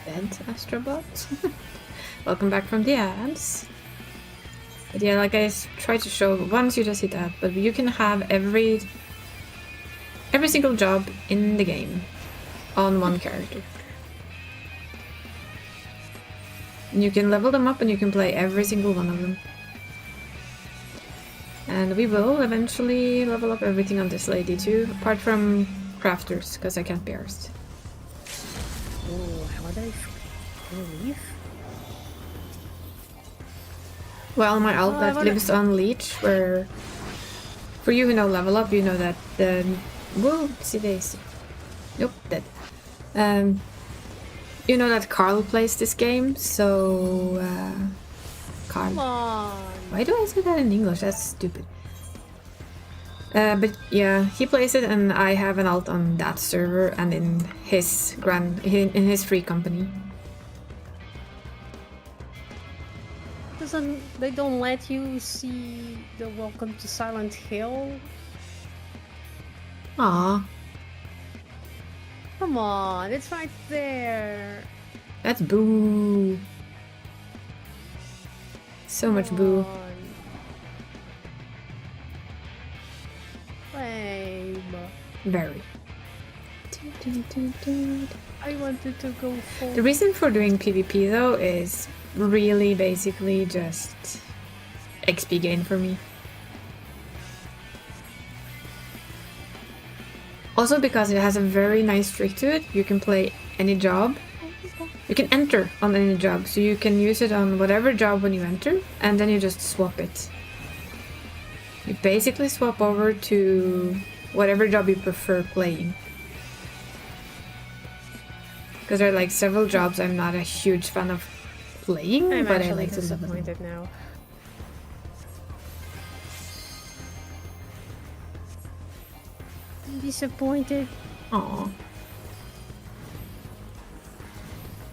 Dead Astrobot? Welcome back from the ads. But yeah, like I tried to show, once you just hit that, but you can have every single job in the game on one character. And you can level them up and you can play every single one of them. And we will eventually level up everything on this lady too, apart from crafters, because I can't be arsed. Oh, how are they? Can we leave? Well, my I outlet wanna- lives on Leech, where... For you who know level up, you know that the... Whoa, see daisy. Nope, dead. You know that Carl plays this game, so... Carl. Come on. Why do I say that in English? That's stupid. But yeah, he plays it and I have an alt on that server and in his free company. They don't let you see the Welcome to Silent Hill? Aw, Come on, it's right there. that's boo. So much boo. Come on. Lame. Very. I wanted to go for... The reason for doing PvP though is really basically just XP gain for me. Also because it has a very nice trick to it, you can play any job. You can enter on any job, so you can use it on whatever job when you enter, and then you just swap it. You basically swap over to whatever job you prefer playing. Because there are like several jobs I'm not a huge fan of playing, I'm but I actually like to level them. disappointed now. I'm disappointed. Aww.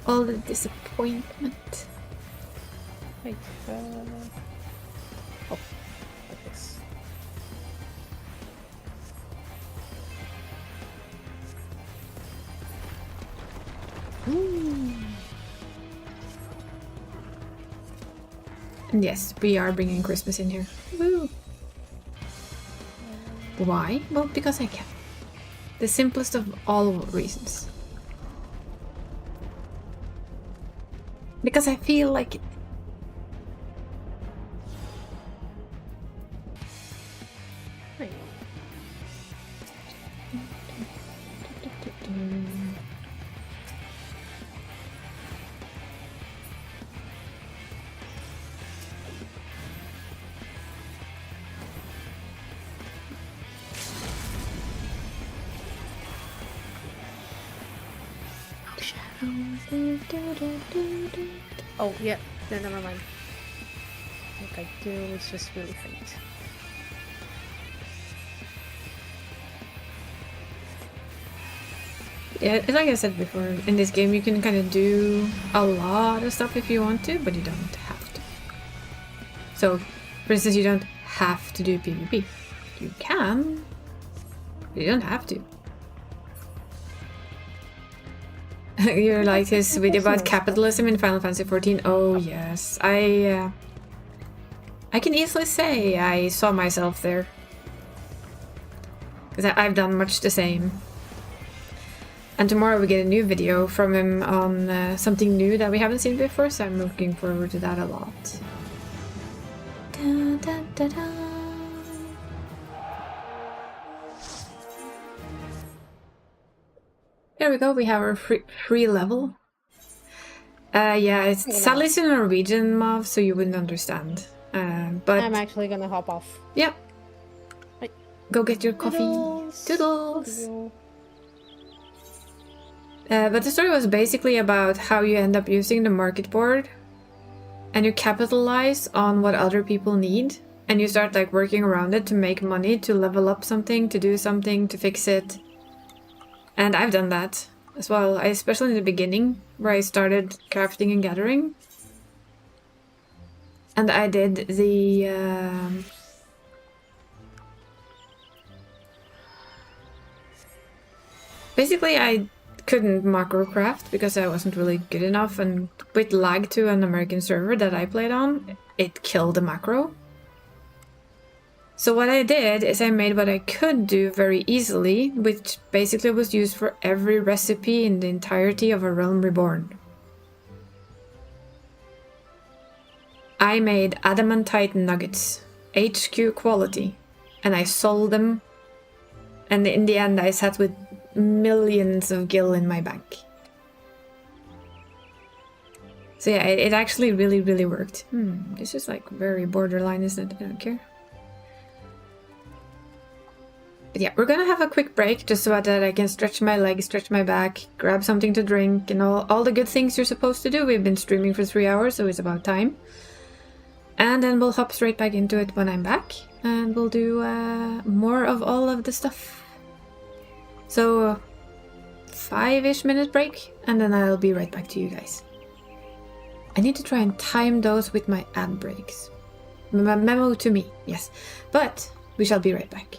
All the disappointment. Wait, oh, like this. And yes, we are bringing Christmas in here. Woo! Why? Well, because I can. The simplest of all reasons. Because I feel like it. Wait. Oh, yeah. No, never mind. I think I do. It's just really faint. Yeah, like I said before, in this game you can kind of do a lot of stuff if you want to, but you don't have to. So, for instance, you don't have to do PvP. You can, but you don't have to. You're like his video about capitalism in Final Fantasy XIV. Oh yes, I can easily say I saw myself there. Because I've done much the same. And tomorrow we get a new video from him on something new that we haven't seen before, so I'm looking forward to that a lot. Da, da, da, da. There we go, we have our free level. Yeah, it's sadly it's in Norwegian, Mav, so you wouldn't understand. But I'm actually gonna hop off. Yep. Right. Go get your coffee. Toodles. Toodles! But the story was basically about how you end up using the market board and you capitalize on what other people need and you start like working around it to make money, to level up something, to do something, to fix it. And I've done that as well, especially in the beginning where I started crafting and gathering. And I did the... Basically I couldn't macro craft because I wasn't really good enough, and with lag to an American server that I played on, it killed the macro. So what I did is I made what I could do very easily, which basically was used for every recipe in the entirety of A Realm Reborn. I made adamantite nuggets, HQ quality, and I sold them, and in the end I sat with millions of gil in my bank. So yeah, it actually really worked. This is like very borderline, isn't it? I don't care. But yeah, we're gonna have a quick break just so that I can stretch my legs, stretch my back, grab something to drink, and all the good things you're supposed to do. We've been streaming for 3 hours, so it's about time. And then we'll hop straight back into it when I'm back, and we'll do more of all of the stuff. So, 5-ish minute break, and then I'll be right back to you guys. I need to try and time those with my ad breaks. Memo to me, yes. But we shall be right back.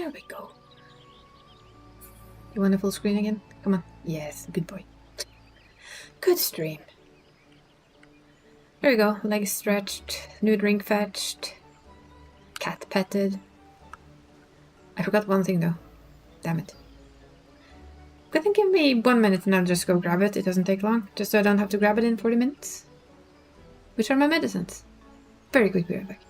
There we go. You want a full screen again? Come on. Yes, good boy. Good stream. There we go. Legs stretched. New drink fetched. Cat petted. I forgot one thing though. Damn it. Go ahead, give me 1 minute and I'll just go grab it. It doesn't take long. Just so I don't have to grab it in 40 minutes. Which are my medicines. Very quick, be right back.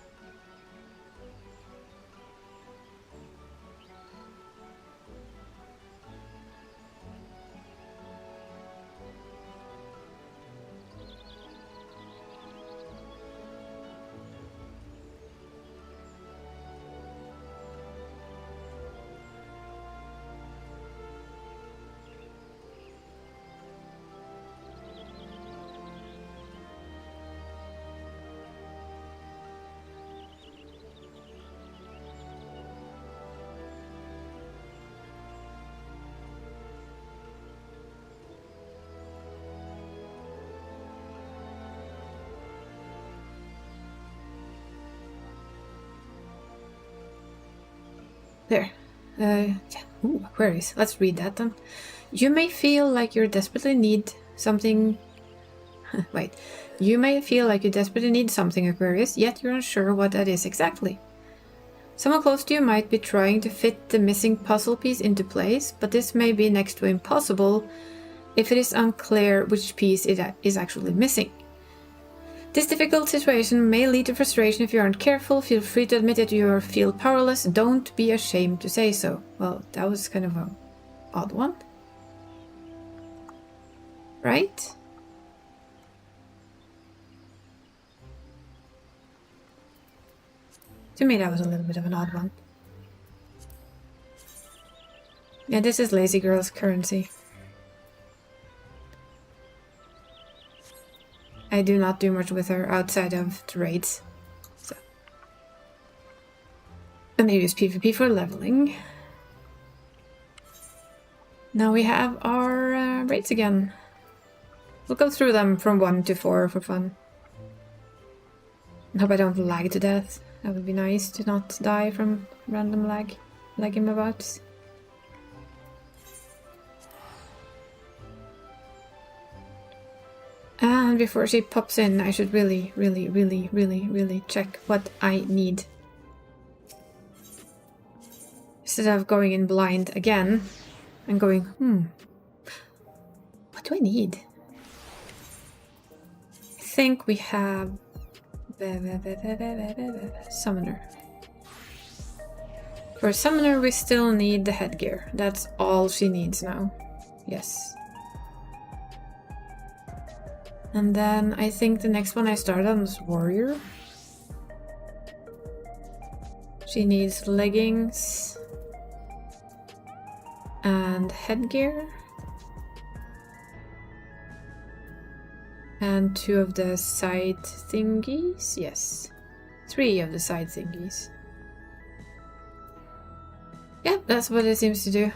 There. Yeah. Ooh, Aquarius. Let's read that then. You may feel like you desperately need something... Wait. You may feel like you desperately need something, Aquarius, yet you're unsure what that is exactly. Someone close to you might be trying to fit the missing puzzle piece into place, but this may be next to impossible if it is unclear which piece it is actually missing. This difficult situation may lead to frustration if you aren't careful. Feel free to admit that you feel powerless. Don't be ashamed to say so. Well, that was kind of an odd one. Right? To me, that was a little bit of an odd one. Yeah, this is Lazy Girl's currency. I do not do much with her outside of the raids. So. And maybe use PvP for leveling. Now we have our raids again. We'll go through them from 1 to 4 for fun. I hope I don't lag to death. That would be nice to not die from random lagging about. And before she pops in, I should really check what I need. Instead of going in blind again and going, what do I need? I think we have Summoner. For a Summoner, we still need the headgear. That's all she needs now. Yes. And then I think the next one I started on was Warrior. She needs leggings and headgear. And 2 of the side thingies. Yes. 3 of the side thingies. Yeah, that's what it seems to do.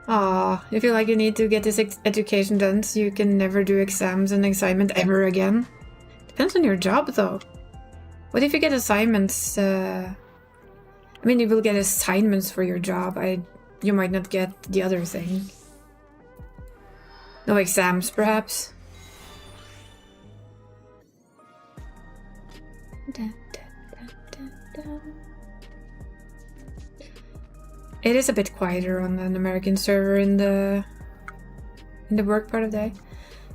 Ah, you feel like you need to get this education done so you can never do exams and assignment ever again? Depends on your job though. What if you get assignments? I mean, you will get assignments for your job. You might not get the other thing. No exams, perhaps? It is a bit quieter on an American server in the work part of the day.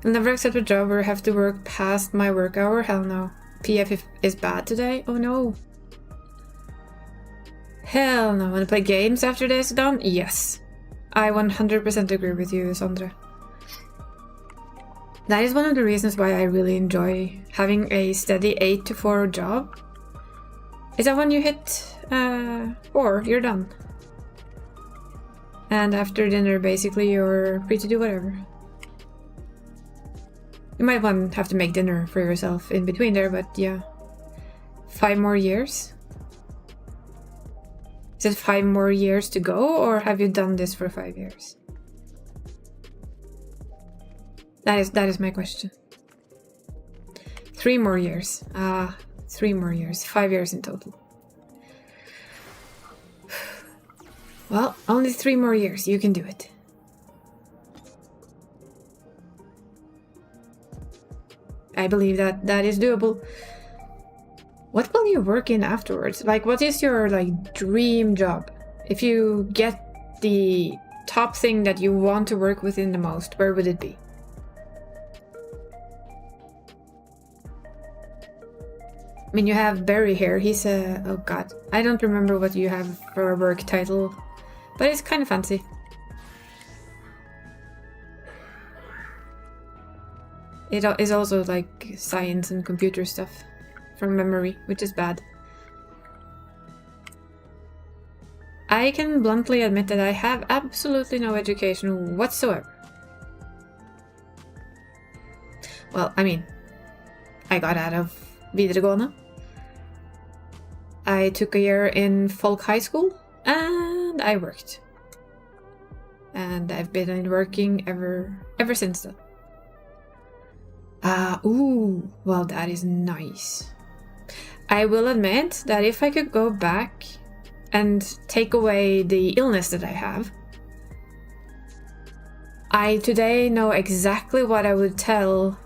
I'll never accept a job where I have to work past my work hour. Hell no. PF is bad today? Oh no. Hell no. Want to play games after this is done? Yes. I 100% agree with you, Sondre. That is one of the reasons why I really enjoy having a steady 8 to 4 job. Is that when you hit 4, you're done. And after dinner, basically, you're free to do whatever. You might have to make dinner for yourself in between there, but yeah. 5 more years? Is it 5 more years to go, or have you done this for 5 years? That is my question. 3 more years. 3 more years. 5 years in total. Well, only 3 more years. You can do it. I believe that is doable. What will you work in afterwards? Like, what is your, like, dream job? If you get the top thing that you want to work within the most, where would it be? I mean, you have Barry here. He's a... oh god. I don't remember what you have for a work title. But it's kind of fancy. It is also like science and computer stuff from memory, which is bad. I can bluntly admit that I have absolutely no education whatsoever. Well, I mean, I got out of videregående. I took a year in folk high school and I worked. And I've been working ever since then. Ooh, well, that is nice. I will admit that if I could go back and take away the illness that I have, I today know exactly what I would tell,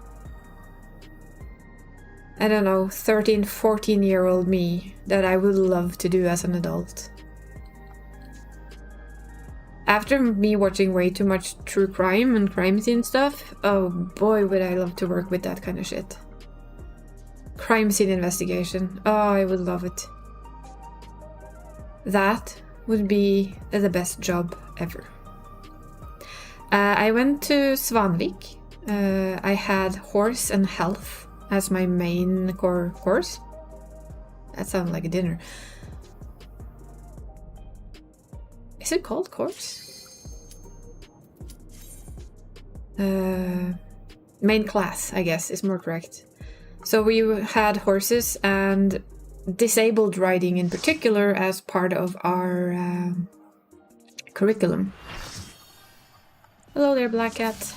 I don't know, 13, 14-year-old me that I would love to do as an adult. After me watching way too much true crime and crime scene stuff, oh boy would I love to work with that kind of shit. Crime scene investigation. Oh, I would love it. That would be the best job ever. I went to Svanvik. I had horse and health as my main course. That sounds like a dinner. Is it called course? Main class, I guess, is more correct. So we had horses and disabled riding in particular as part of our curriculum. Hello there, Black Cat.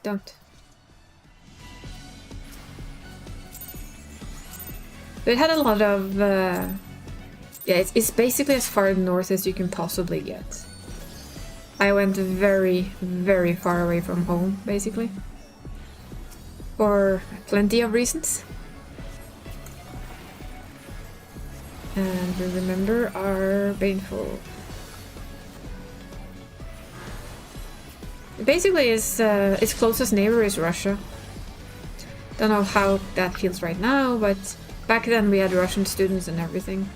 Don't. It had a lot of... yeah, it's basically as far north as you can possibly get. I went very, very far away from home, basically. For plenty of reasons. And we remember our painful... Basically, its closest neighbor is Russia. Don't know how that feels right now, but back then we had Russian students and everything.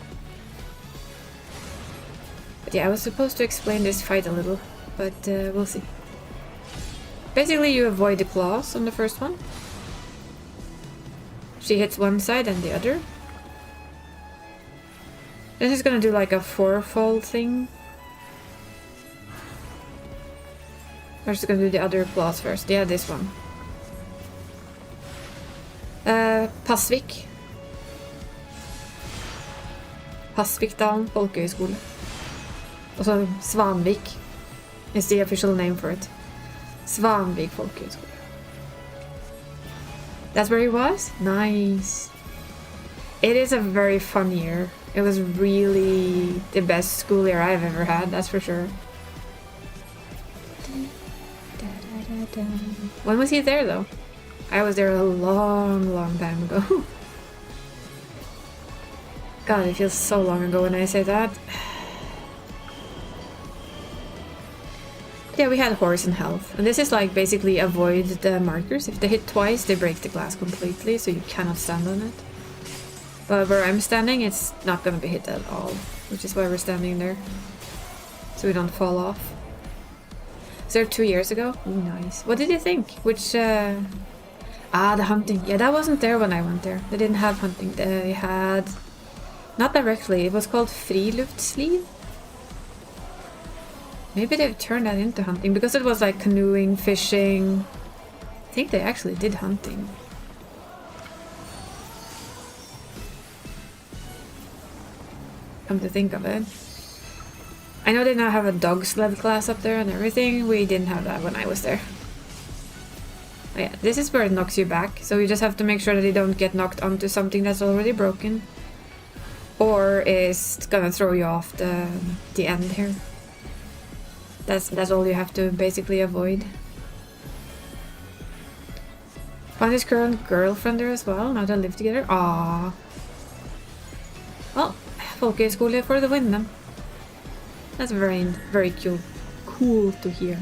But yeah, I was supposed to explain this fight a little, but we'll see. Basically, you avoid the claws on the first one. She hits one side and the other. This is gonna do like a fourfold thing. We're just gonna do the other claws first. Yeah, this one. Pasvik. Pasvikdalen Folkehøgskole. Also, Svanvik is the official name for it. Svanvik Folkehøgskole. That's where he was? Nice. It is a very fun year. It was really the best school year I've ever had, that's for sure. When was he there, though? I was there a long, long time ago. God, it feels so long ago when I say that. Yeah, we had horse and health. And this is like basically avoid the markers. If they hit twice, they break the glass completely, so you cannot stand on it. But where I'm standing, it's not gonna be hit at all, which is why we're standing there. So we don't fall off. Was there 2 years ago? Ooh, nice. What did you think? Which, the hunting. Yeah, that wasn't there when I went there. They didn't have hunting. They had... Not directly. It was called Friluftsliv. Maybe they've turned that into hunting, because it was like canoeing, fishing. I think they actually did hunting. Come to think of it. I know they now have a dog sled class up there and everything. We didn't have that when I was there. Oh yeah, this is where it knocks you back, so you just have to make sure that you don't get knocked onto something that's already broken. or is gonna throw you off the end here. That's all you have to basically avoid. Find his current girlfriend there as well. Now they live together. Ah. Well, folkeskole for the win then. That's very cool to hear.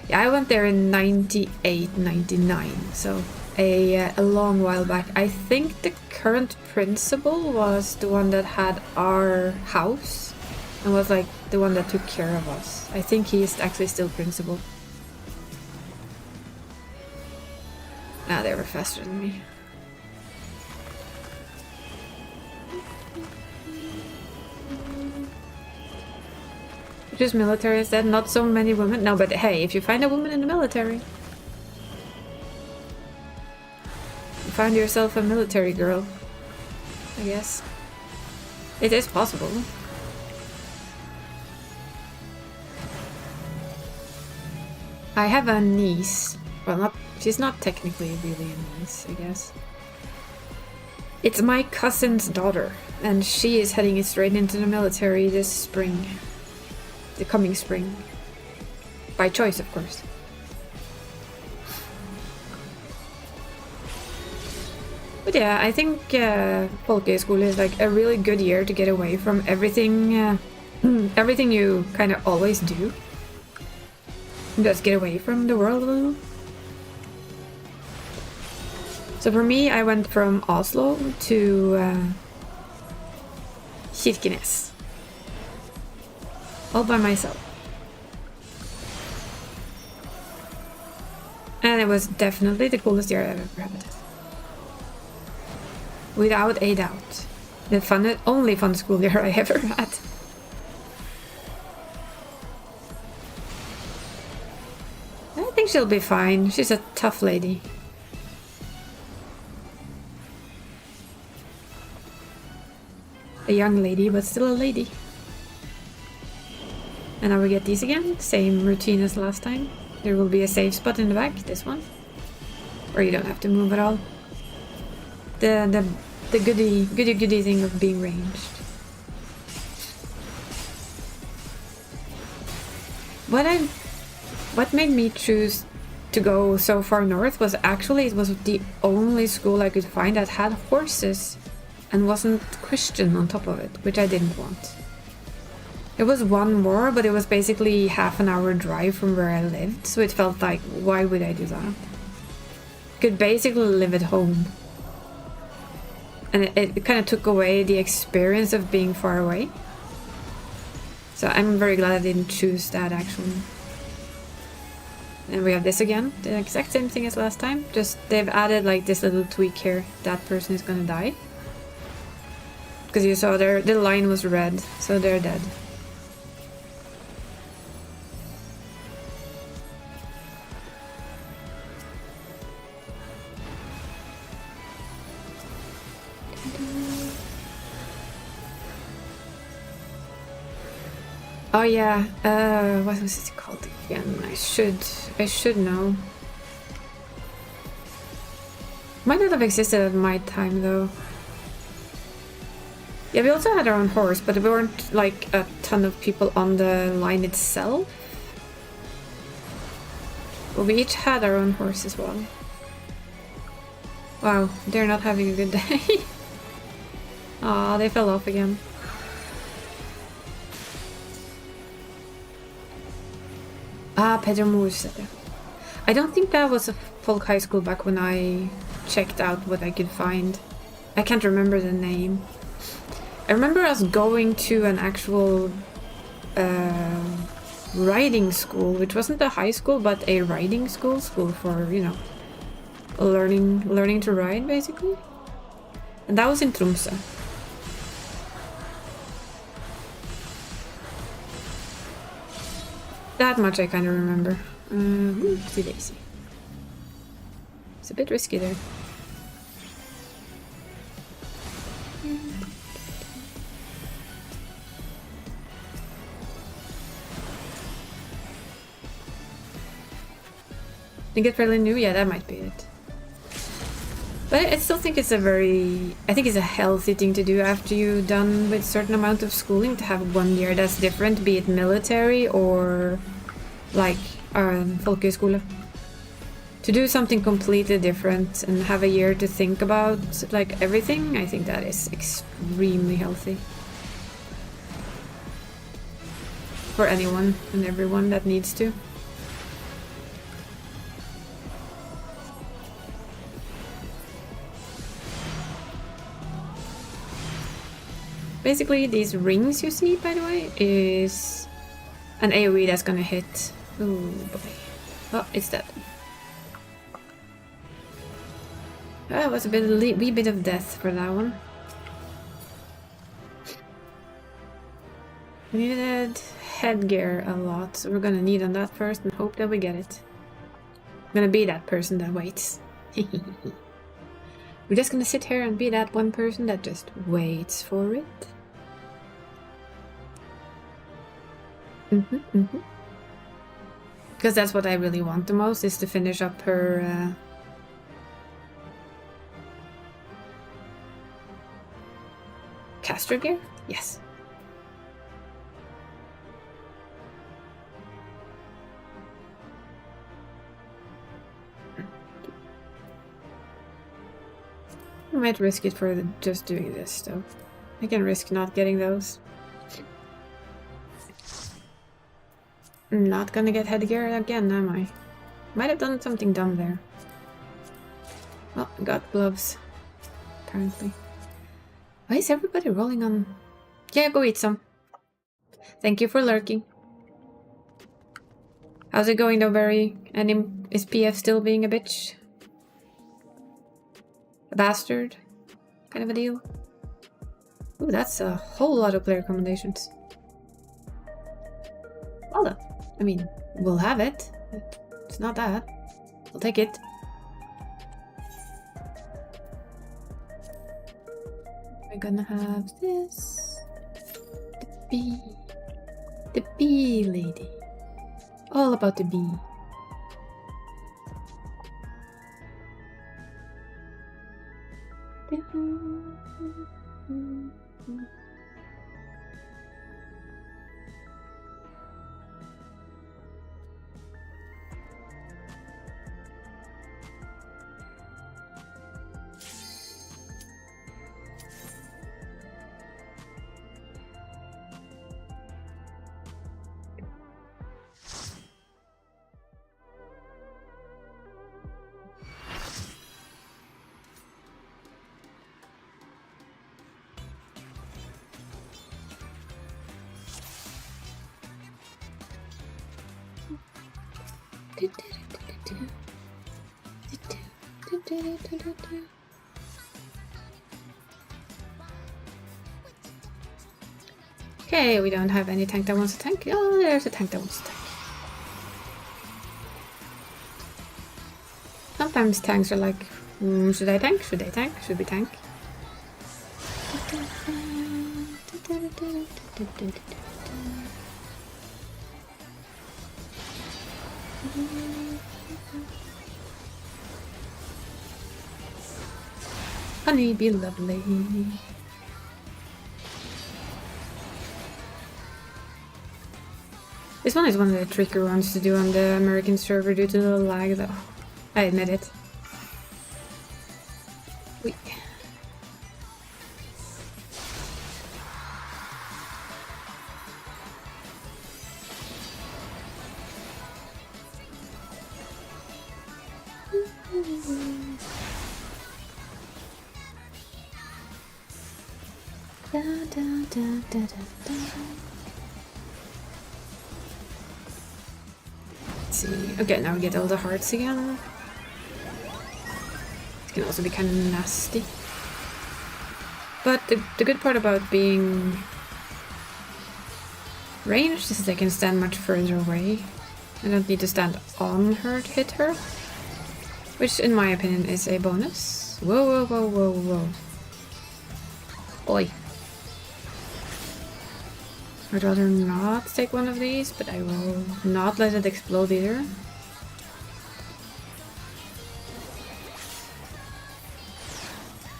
Yeah, I went there in 98, 99, so a long while back. I think the current principal was the one that had our house and was like the one that took care of us. I think he is actually still principal. Ah, they were faster than me. Just military instead, not so many women. No, but hey, if you find a woman in the military, you find yourself a military girl, I guess. It is possible. I have a niece. Well, she's not technically really a niece, I guess. It's my cousin's daughter, and she is heading straight into the military this spring. The coming spring. By choice, of course. But yeah, I think folkeskole is like a really good year to get away from everything, everything you kind of always do. Just get away from the world a little. So for me, I went from Oslo to Kirkenes. All by myself. And it was definitely the coolest year I've ever had. Without a doubt. The only fun school year I ever had. I think she'll be fine. She's a tough lady. A young lady, but still a lady. And now we get these again. Same routine as last time. There will be a safe spot in the back, this one. Or you don't have to move at all. The goody thing of being ranged. What made me choose to go so far north was actually it was the only school I could find that had horses and wasn't Christian on top of it, which I didn't want. There was one more, but it was basically half an hour drive from where I lived, so it felt like, why would I do that? Could basically live at home. And it kind of took away the experience of being far away. So I'm very glad I didn't choose that actually. And we have this again, the exact same thing as last time, just they've added like this little tweak here, that person is gonna die. Because you saw the line was red, so they're dead. Oh yeah, what was it called again? I should know. Might not have existed at my time though. Yeah, we also had our own horse, but we weren't like a ton of people on the line itself. But we each had our own horse as well. Wow, they're not having a good day. Aw, they fell off again. Ah, Pedro Morsetter. I don't think that was a folk high school back when I checked out what I could find. I can't remember the name. I remember us going to an actual riding school, which wasn't a high school, but a riding school for, you know, learning to ride, basically. And that was in Tromsø. That much I kind of remember. Oopsie daisy. It's a bit risky there. Think it's fairly new? Yeah, that might be it. But I still think it's I think it's a healthy thing to do after you're done with certain amount of schooling, to have 1 year that's different, be it military or like folkehøyskole. To do something completely different and have a year to think about like everything, I think that is extremely healthy. For anyone and everyone that needs to. Basically, these rings you see, by the way, is an AoE that's gonna hit. Oh boy. Oh, it's dead. That was a wee bit of death for that one. We needed headgear a lot, so we're gonna need on that first and hope that we get it. I'm gonna be that person that waits. We're just gonna sit here and be that one person that just waits for it. Because that's what I really want the most, is to finish up her caster gear? Yes. I might risk it for just doing this, though. I can risk not getting those. I'm not gonna get headgear again, am I? Might have done something dumb there. Well, I got gloves. Apparently. Why is everybody rolling on... Yeah, go eat some. Thank you for lurking. How's it going though, Barry? And is PF still being a bitch? A bastard? Kind of a deal? Ooh, that's a whole lot of player combinations. Well done. I mean, we'll have it. It's not that. I'll take it. We're gonna have this. The bee. The bee lady. All about the bee. Okay, we don't have any tank that wants to tank. Oh, there's a tank that wants to tank. Sometimes tanks are like, should I tank? Should they tank? Should we tank? Honey, be lovely. This one is one of the trickier ones to do on the American server due to the lag, though. I admit it. Wait. Da, da, da, da, da, da. Let's see. Okay, now we get all the hearts again. It can also be kind of nasty. But the good part about being ranged is that I can stand much further away. I don't need to stand on her to hit her. Which, in my opinion, is a bonus. Whoa, whoa, whoa, whoa, whoa. Oi. I'd rather not take one of these, but I will not let it explode either.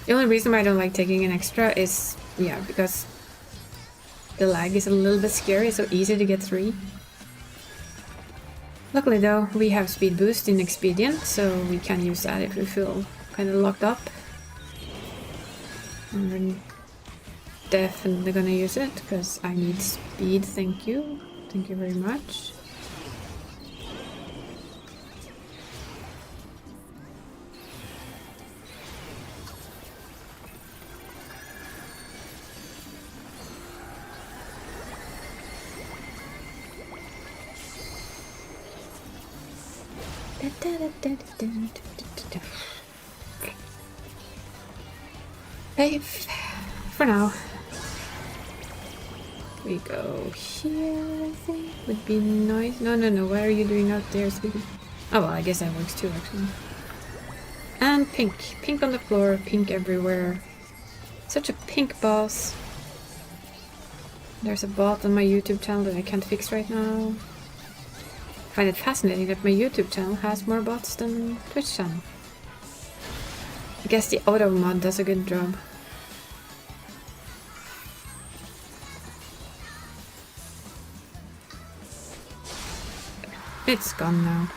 The only reason why I don't like taking an extra is, yeah, because the lag is a little bit scary. It's so easy to get 3. Luckily though, we have speed boost in Expedient, so we can use that if we feel kind of locked up. I'm definitely gonna use it, because I need speed, thank you. Thank you very much. Safe for now. We go here, I think. Would be nice. No, what are you doing out there, Sleepy? Oh, well, I guess that works too, actually. And pink. Pink on the floor, pink everywhere. Such a pink boss. There's a bot on my YouTube channel that I can't fix right now. I find it fascinating that my YouTube channel has more bots than Twitch channel. I guess the auto mod does a good job. It's gone now.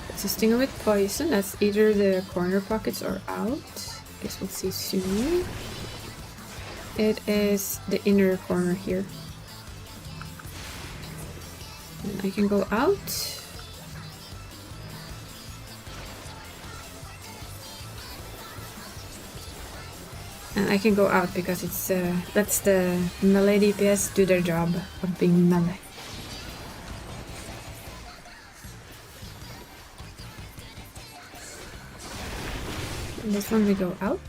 It's a stinger with poison. That's either the corner pockets or out. Guess we'll see soon. It is the inner corner here. And I can go out. And I can go out because it's lets the melee DPS do their job of being melee. And this one we go out.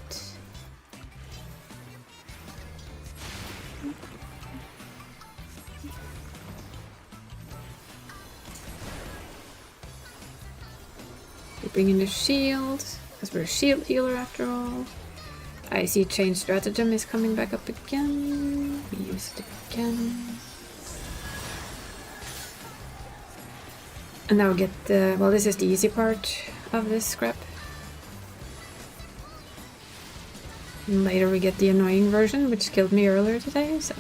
We bring in the shield, because we're a shield healer after all. I see change stratagem is coming back up again. We use it again. And now we get the... well, this is the easy part of this scrap. And later we get the annoying version, which killed me earlier today, so...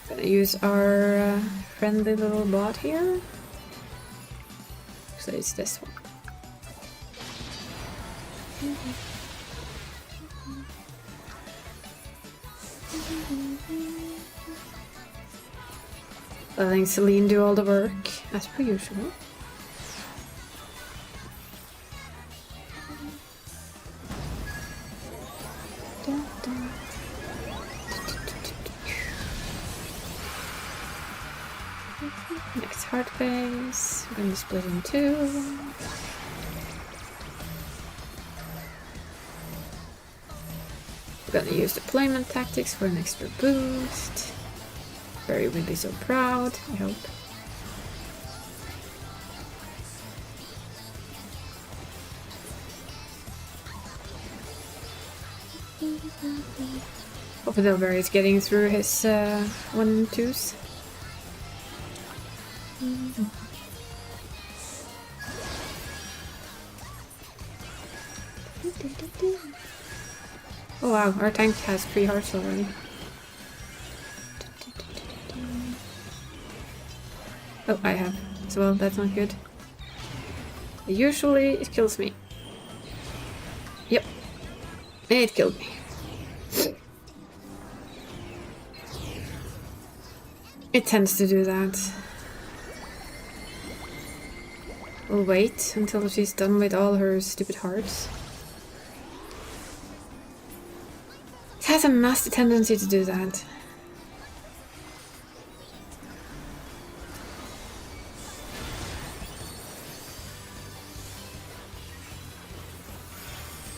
Gonna use our friendly little bot here. So it's this one. Letting Celine do all the work, as per usual. Next hard phase, we're gonna split in 2. We're gonna use deployment tactics for an extra boost. Barry would be so proud, I hope. Hopefully Barry is getting through his 1-2s. Oh wow, our tank has 3 hearts already. Oh, I have as well, that's not good. Usually it kills me. Yep, it killed me. It tends to do that. We'll wait until she's done with all her stupid hearts. It has a nasty tendency to do that.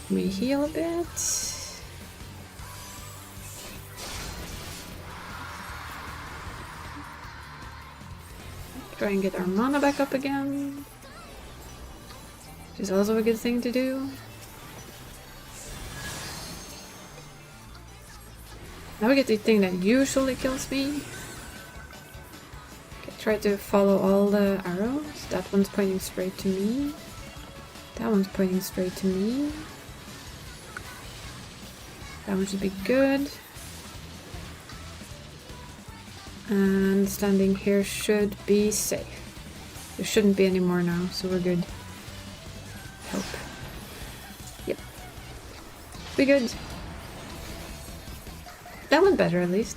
Let me heal a bit. try and get our mana back up again. Which is also a good thing to do. Now we get the thing that usually kills me. Okay, try to follow all the arrows. That one's pointing straight to me. That one's pointing straight to me. That one should be good. And standing here should be safe. There shouldn't be any more now, so we're good. Hope. Yep. We good. That went better at least.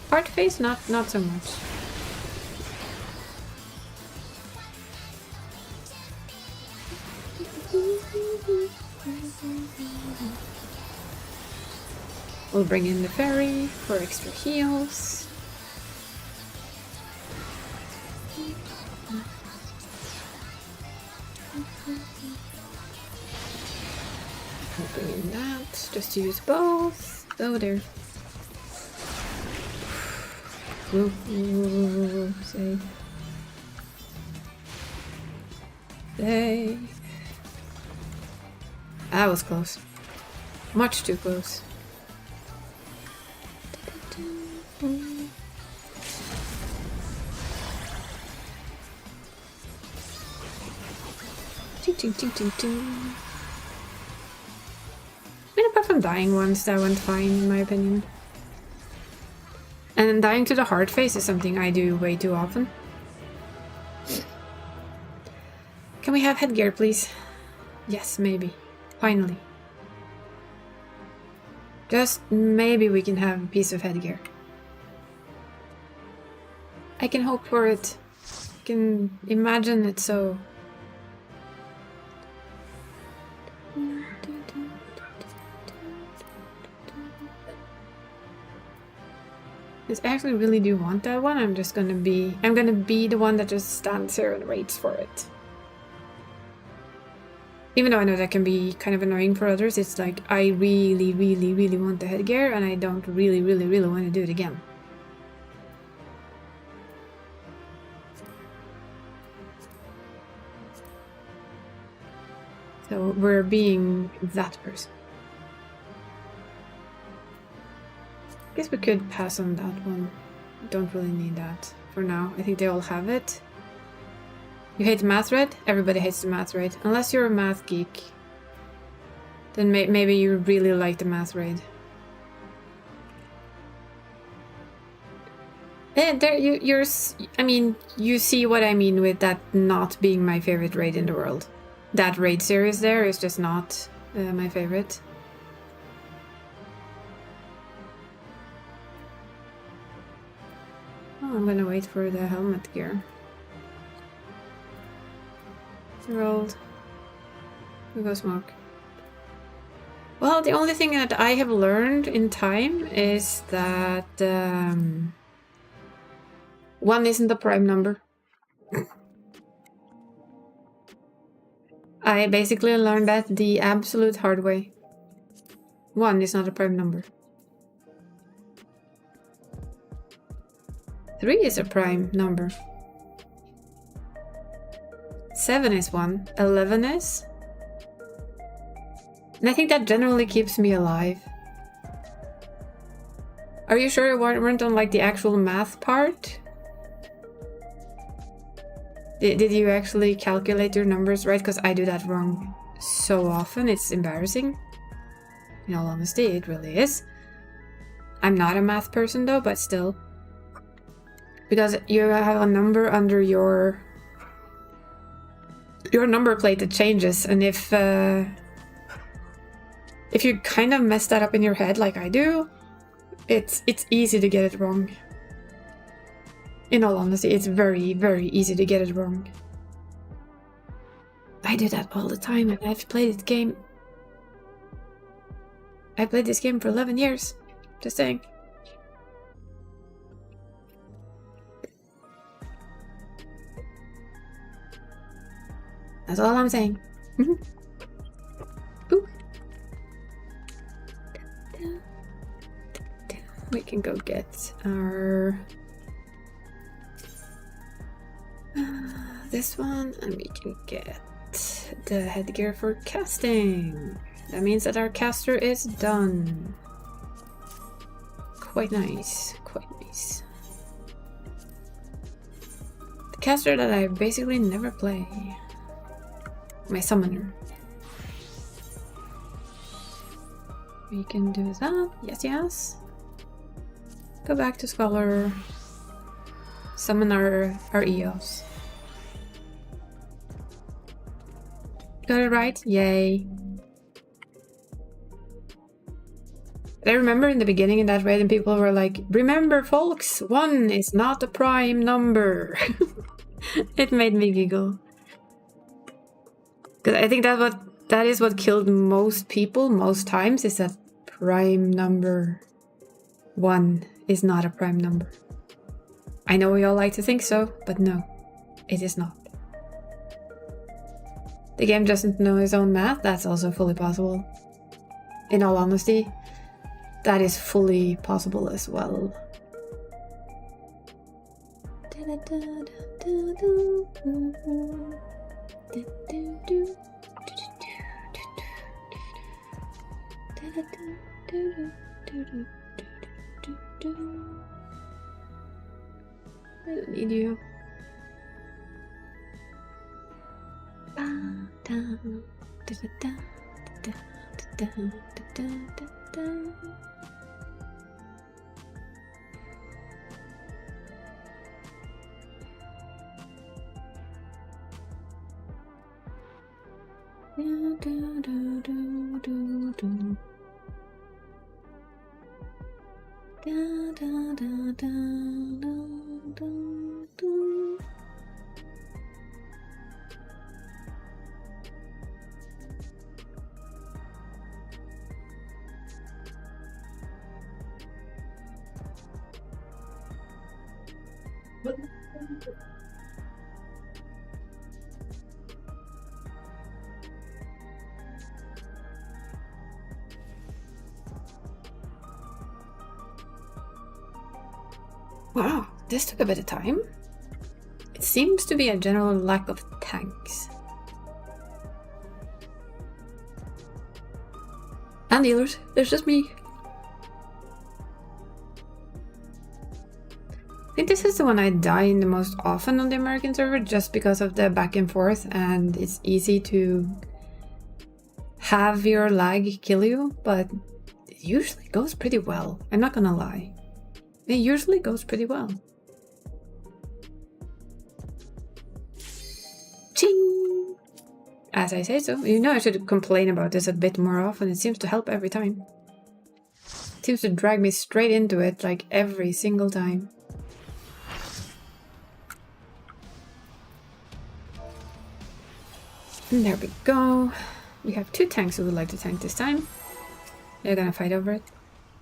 Hard face, not so much. We'll bring in the fairy for extra heals. We'll bring in that, just to use both. Oh, there. Whoa, save. Save. That was close. Much too close. Ting, ting, ting, ting. I mean, apart from dying once, that went fine in my opinion. And dying to the hard face is something I do way too often. Can we have headgear, please? Yes, maybe. Finally. Just maybe we can have a piece of headgear. I can hope for it. I can imagine it so. Because I actually really do want that one. I'm gonna be the one that just stands here and waits for it. Even though I know that can be kind of annoying for others, it's like I really, really, really want the headgear and I don't really, really, really want to do it again. So we're being that person. Guess we could pass on that one. Don't really need that for now. I think they all have it. You hate the math raid? Everybody hates the math raid. Unless you're a math geek. Then maybe you really like the math raid. I mean, you see what I mean with that not being my favorite raid in the world. That raid series there is just not my favorite. Oh, I'm gonna wait for the helmet gear. Rolled. We go smoke. Well, the only thing that I have learned in time is that 1 isn't a prime number. I basically learned that the absolute hard way. 1 is not a prime number. 3 is a prime number. 7 is 1. 11 is. And I think that generally keeps me alive. Are you sure you weren't on like the actual math part? Did you actually calculate your numbers right? Because I do that wrong so often, it's embarrassing. In all honesty, it really is. I'm not a math person though, but still. Because you have a number under your number plate that changes, and if you kind of mess that up in your head like I do, it's easy to get it wrong. In all honesty, it's very, very easy to get it wrong. I do that all the time, and I've played this game. I played this game for 11 years. Just saying. That's all I'm saying. Ooh. We can go get our this one, and we can get the headgear for casting. That means that our caster is done. Quite nice, quite nice. The caster that I basically never play. My summoner. We can do that. Yes, yes. Go back to Scholar. Summon our EOS. Got it right? Yay. I remember in the beginning in that raid and people were like, remember folks, 1 is not a prime number. It made me giggle. Because I think that is what killed most people most times, is that prime number 1 is not a prime number. I know we all like to think so, but no, it is not. The game doesn't know its own math, that's also fully possible. In all honesty, that is fully possible as well. I don't need you. Wow, this took a bit of time. It seems to be a general lack of tanks. And healers, there's just me. I think this is the one I die in the most often on the American server, just because of the back and forth, and it's easy to have your lag kill you, but it usually goes pretty well. I'm not gonna lie. It usually goes pretty well. Ching! As I say so. You know I should complain about this a bit more often. It seems to help every time. It seems to drag me straight into it, like every single time. And there we go. We have 2 tanks who would like to tank this time. They're gonna fight over it.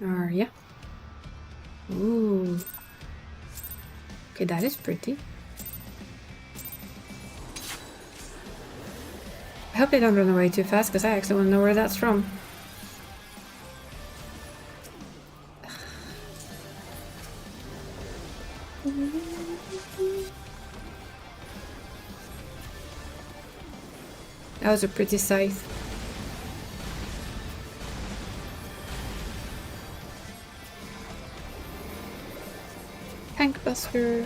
Or, yeah. Ooh. Okay, that is pretty. I hope they don't run away too fast, because I actually want to know where that's from. That was a pretty scythe. Tank buster.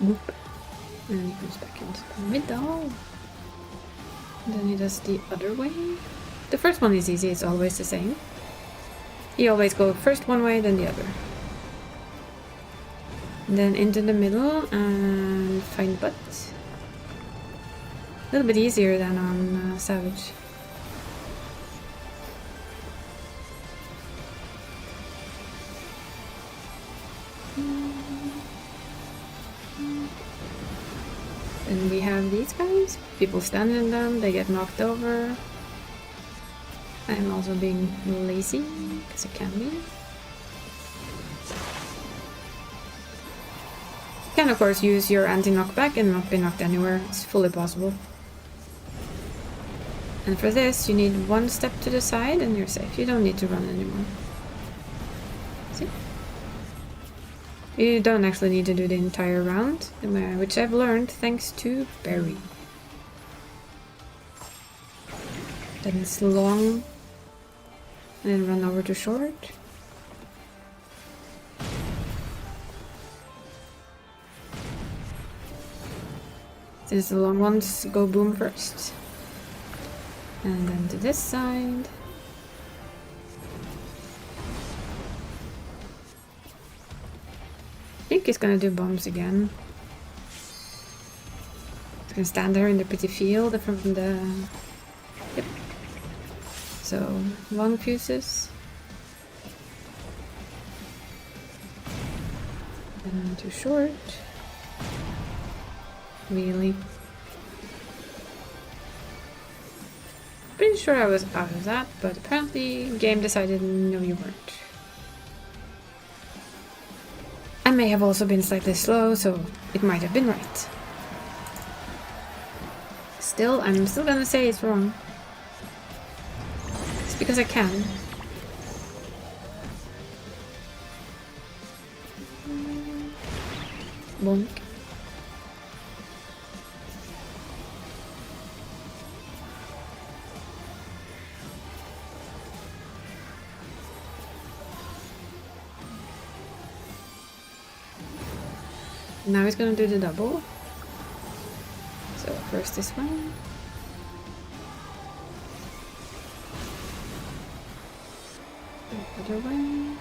Whoop. And he goes back into the middle. And then he does the other way. The first one is easy, it's always the same. You always go first one way, then the other. And then into the middle and find butt. A little bit easier than on Savage. And we have these guys. People stand in them, they get knocked over. I'm also being lazy, because I can be. can of course use your anti-knockback and not be knocked anywhere. It's fully possible. And for this you need one step to the side and you're safe. You don't need to run anymore. See? You don't actually need to do the entire round, which I've learned thanks to Barry. Then it's long and then run over to short. Since the long ones go boom first. And then to this side. I think he's gonna do bombs again. He's gonna stand there in the pretty field from the... Yep. So, long fuses. And too short. Really? Pretty sure I was out of that, but apparently game decided no you weren't. I may have also been slightly slow, so it might have been right. Still, I'm still gonna say it's wrong. It's because I can. Bonk. Now he's gonna do the double. So first this one. The other one.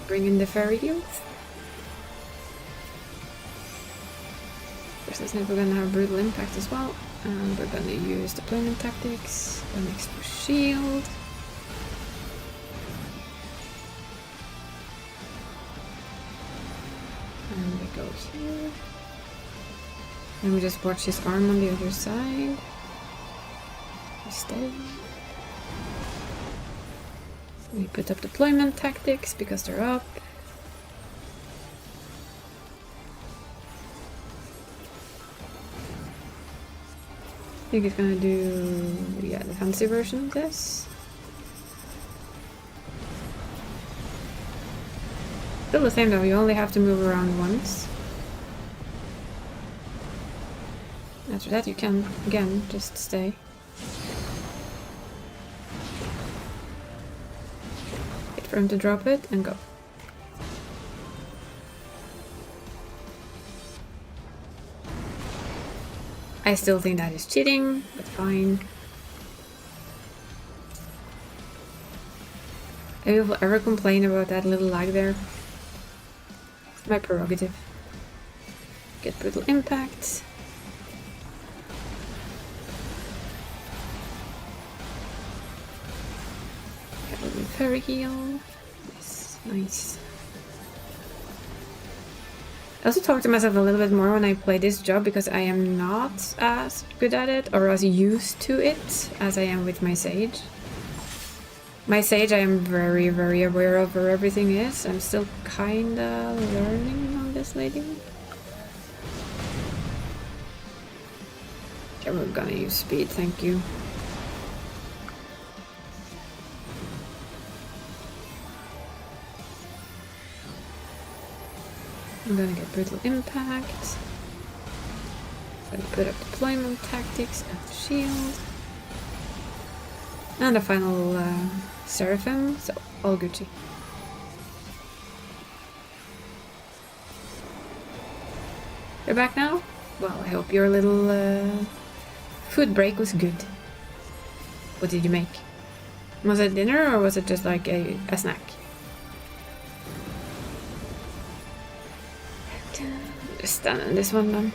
Bring in the fairy heels. First, this we're gonna have brutal impact as well. And we're gonna use deployment tactics, an extra shield. And we go here. And we just watch his arm on the other side. We stay. We put up deployment tactics because they're up. I think he's gonna do, yeah, the fancy version of this. Still the same though, you only have to move around once. After that you can, again, just stay. Wait for him to drop it and go. I still think that is cheating, but fine. If you'll ever complain about that little lag there, it's my prerogative. Get brutal impact. Get a little fairy heal. Nice, nice. I also talk to myself a little bit more when I play this job because I am not as good at it or as used to it as I am with my Sage. My Sage I am very, very aware of where everything is. I'm still kinda learning on this lady. Okay, we're gonna use speed, thank you. I'm gonna get brutal impact. Gonna put up deployment tactics and shield. And a final Seraphim, so all Gucci. You're back now? Well, I hope your little food break was good. What did you make? Was it dinner or was it just like a snack? Just stand in this one then.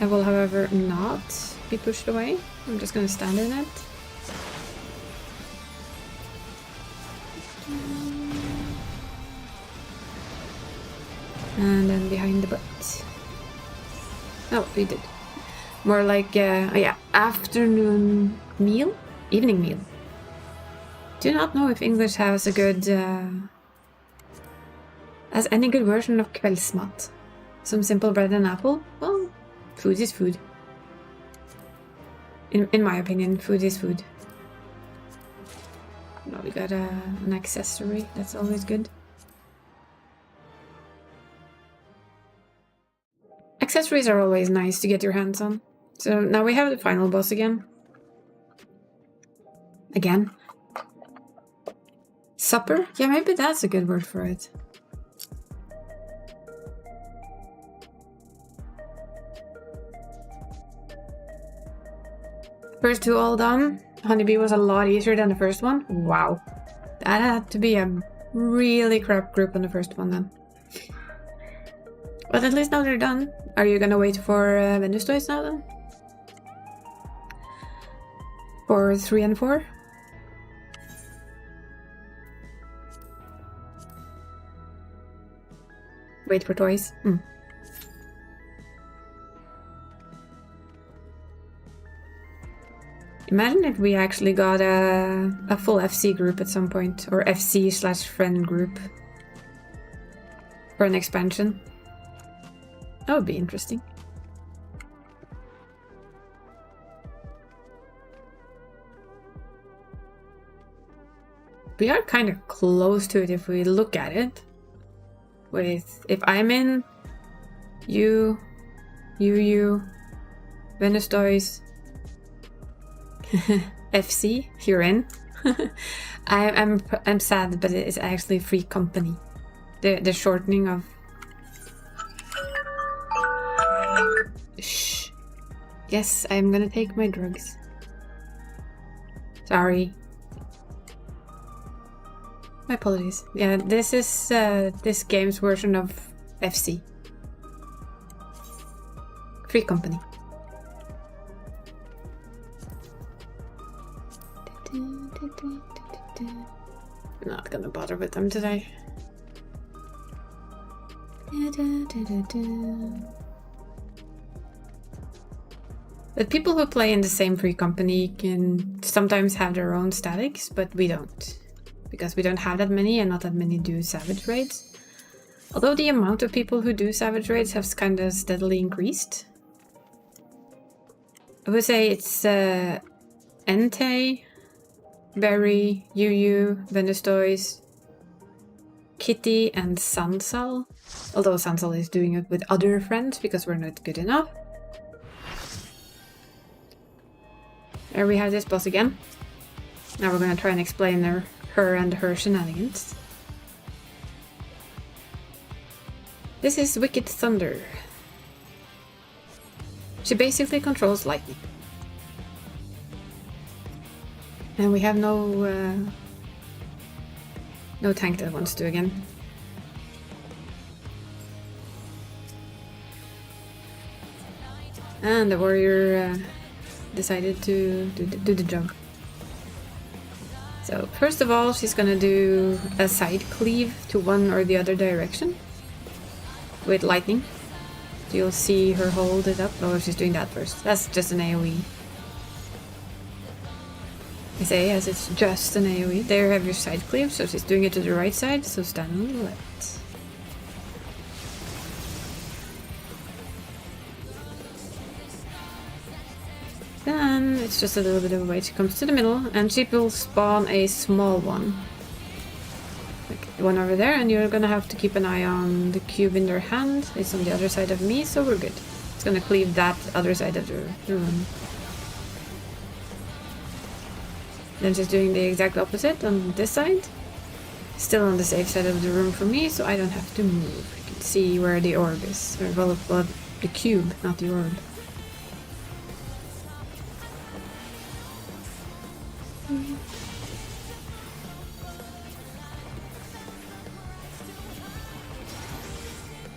I will, however, not be pushed away. I'm just gonna stand in it. And then behind the butt. Oh, we did. More like, oh yeah, afternoon meal? Evening meal. Do not know if English has a good, has any good version of kveldsmat. Some simple bread and apple? Well, food is food. In my opinion, food is food. No, we got an accessory, that's always good. Accessories are always nice to get your hands on. So now we have the final boss again. Again. Supper? Yeah, maybe that's a good word for it. First two all done. Honeybee was a lot easier than the first one. Wow. That had to be a really crap group on the first one then. But at least now they're done. Are you gonna wait for Venus toys now then? For 3 and 4? Wait for toys. Imagine if we actually got a full FC group at some point, or FC/friend group for an expansion. That would be interesting. We are kind of close to it if we look at it. With, if I'm in, you, Venus Toys, FC, you're in. I'm sad, but it's actually Free Company. The shortening of. Shh. Yes, I'm gonna take my drugs. Sorry. My apologies. Yeah, this is this game's version of FC. Free Company. I'm not gonna bother with them today. But people who play in the same Free Company can sometimes have their own statics, but we don't. Because we don't have that many and not that many do Savage Raids. Although the amount of people who do Savage Raids has kind of steadily increased. I would say it's Entei, Berry, Yu, Venus Toys, Kitty, and Sansal. Although Sansal is doing it with other friends because we're not good enough. There we have this boss again. Now we're gonna try and explain her and her shenanigans. This is Wicked Thunder. She basically controls lightning. And we have no tank that wants to again. And the warrior decided to do the job. So first of all, she's gonna do a side cleave to one or the other direction with lightning. So you'll see her hold it up. Oh, she's doing that first. That's just an AoE. I say yes, it's just an AoE. There you have your side cleave, so she's doing it to the right side, so stand on the left. Then it's just a little bit of a wait. She comes to the middle and she will spawn a small one. Like the one over there, and you're gonna have to keep an eye on the cube in their hand. It's on the other side of me, so we're good. It's gonna cleave that other side of the room. Then she's doing the exact opposite on this side. Still on the safe side of the room for me, so I don't have to move. I can see where the orb is. Or well, the cube, not the orb.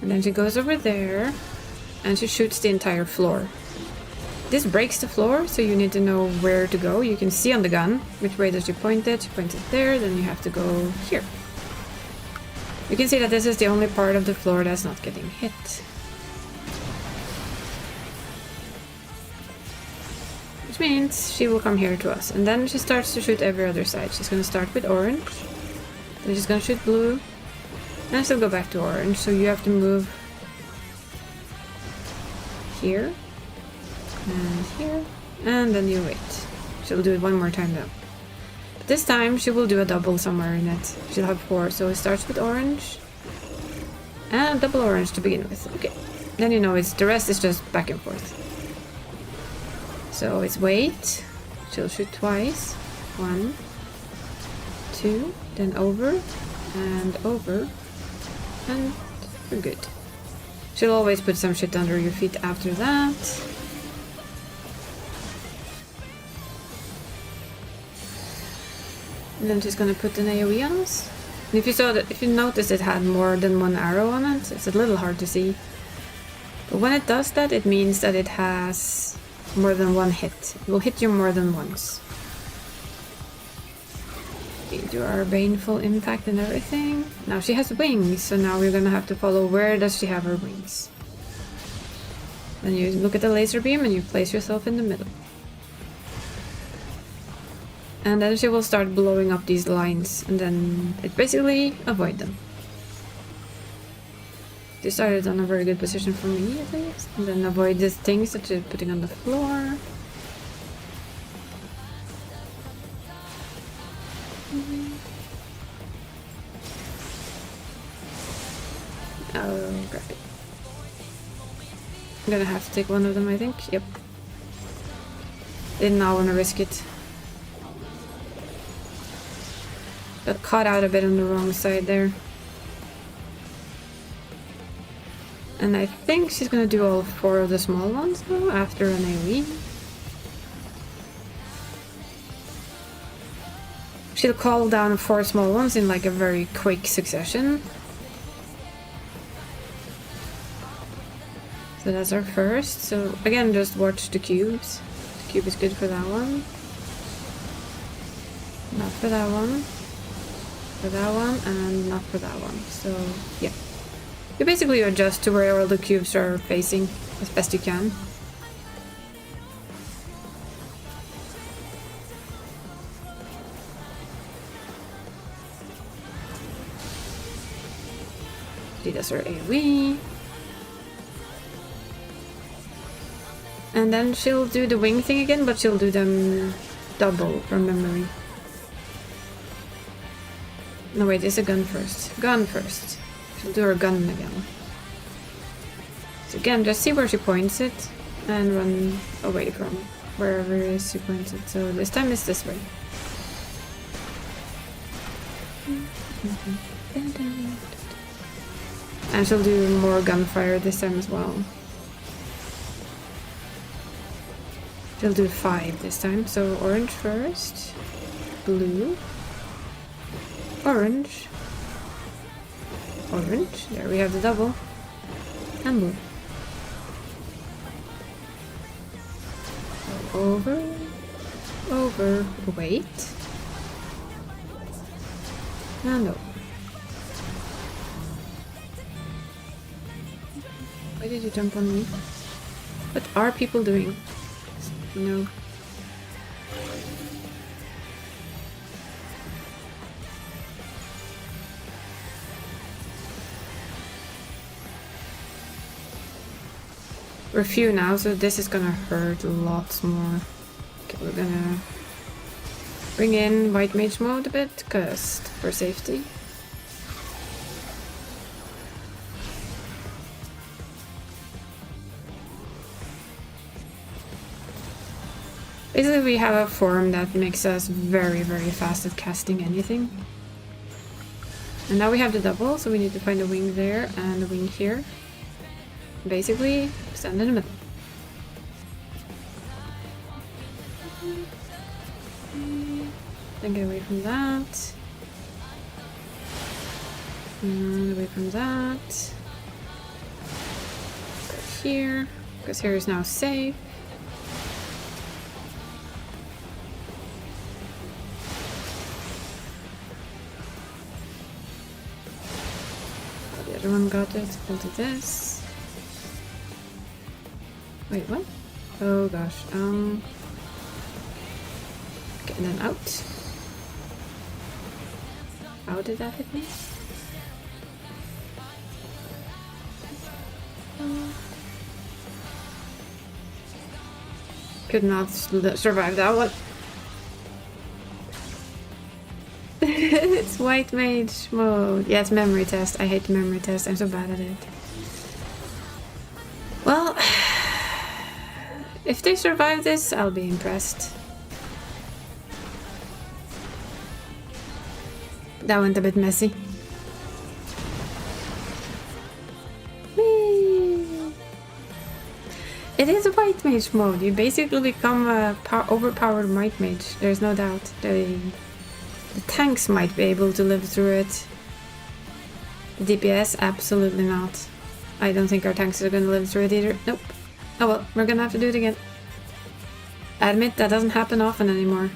And then she goes over there and she shoots the entire floor. This breaks the floor, so you need to know where to go. You can see on the gun which way does she point it. She points it there, then you have to go here. You can see that this is the only part of the floor that's not getting hit. Which means she will come here to us. And then she starts to shoot every other side. She's gonna start with orange. Then she's gonna shoot blue. And she'll go back to orange. So you have to move here. And here. And then you wait. She'll do it one more time though. But this time she will do a double somewhere in it. She'll have 4. So it starts with orange. And double orange to begin with. Okay. Then you know it's the rest is just back and forth. So it's wait. She'll shoot twice. 1, 2, then over, and over, and we're good. She'll always put some shit under your feet after that. And then she's gonna put an AoE on us. And if you saw that, if you noticed it had more than 1 arrow on it, it's a little hard to see. But when it does that, it means that it has more than 1 hit. It will hit you more than once. We do our baneful impact and everything. Now she has wings, so now we're gonna have to follow where does she have her wings. Then you look at the laser beam and you place yourself in the middle. And then she will start blowing up these lines, and then it basically avoid them. She started on a very good position for me, at least. And then avoid these things that you're putting on the floor. Oh, crap. I'm gonna have to take one of them, I think. Yep. Didn't want to risk it. Got caught out a bit on the wrong side there. And I think she's gonna do all 4 of the small ones now after an AoE. She'll call down 4 small ones in like a very quick succession. So that's our first. So again, just watch the cubes. The cube is good for that one. Not for that one. For that one, and not for that one. So yeah. You basically adjust to where all the cubes are facing as best you can. She does her AoE. And then she'll do the wing thing again, but she'll do them double from memory. No wait, it's a gun first. Gun first. She'll do her gun again. So again, just see where she points it and run away from wherever it is she points it. So this time it's this way. And she'll do more gunfire this time as well. She'll do 5 this time. So orange first, blue, orange, orange, there we have the double, and blue. Over, over, wait, and over. Why did you jump on me? What are people doing? No. We're few now, so this is gonna hurt lots more. Okay, we're gonna bring in white mage mode a bit, cause for safety. Basically, we have a form that makes us very, very fast at casting anything. And now we have the double, so we need to find a wing there and a wing here. Basically, stand in the middle. Then get away from that. And away from that. Go here, because here is now safe. The other one got it. We'll do this. Wait, what? Oh gosh. and then out. How did that hit me? Could not survive that one. It's white mage mode. Yeah, it's memory test. I hate the memory test. I'm so bad at it. Well, if they survive this, I'll be impressed. That went a bit messy. Whee! It is a white mage mode. You basically become a overpowered white mage. There's no doubt. The tanks might be able to live through it. The DPS, absolutely not. I don't think our tanks are gonna live through it either. Nope. Oh well, we're gonna have to do it again. I admit that doesn't happen often anymore.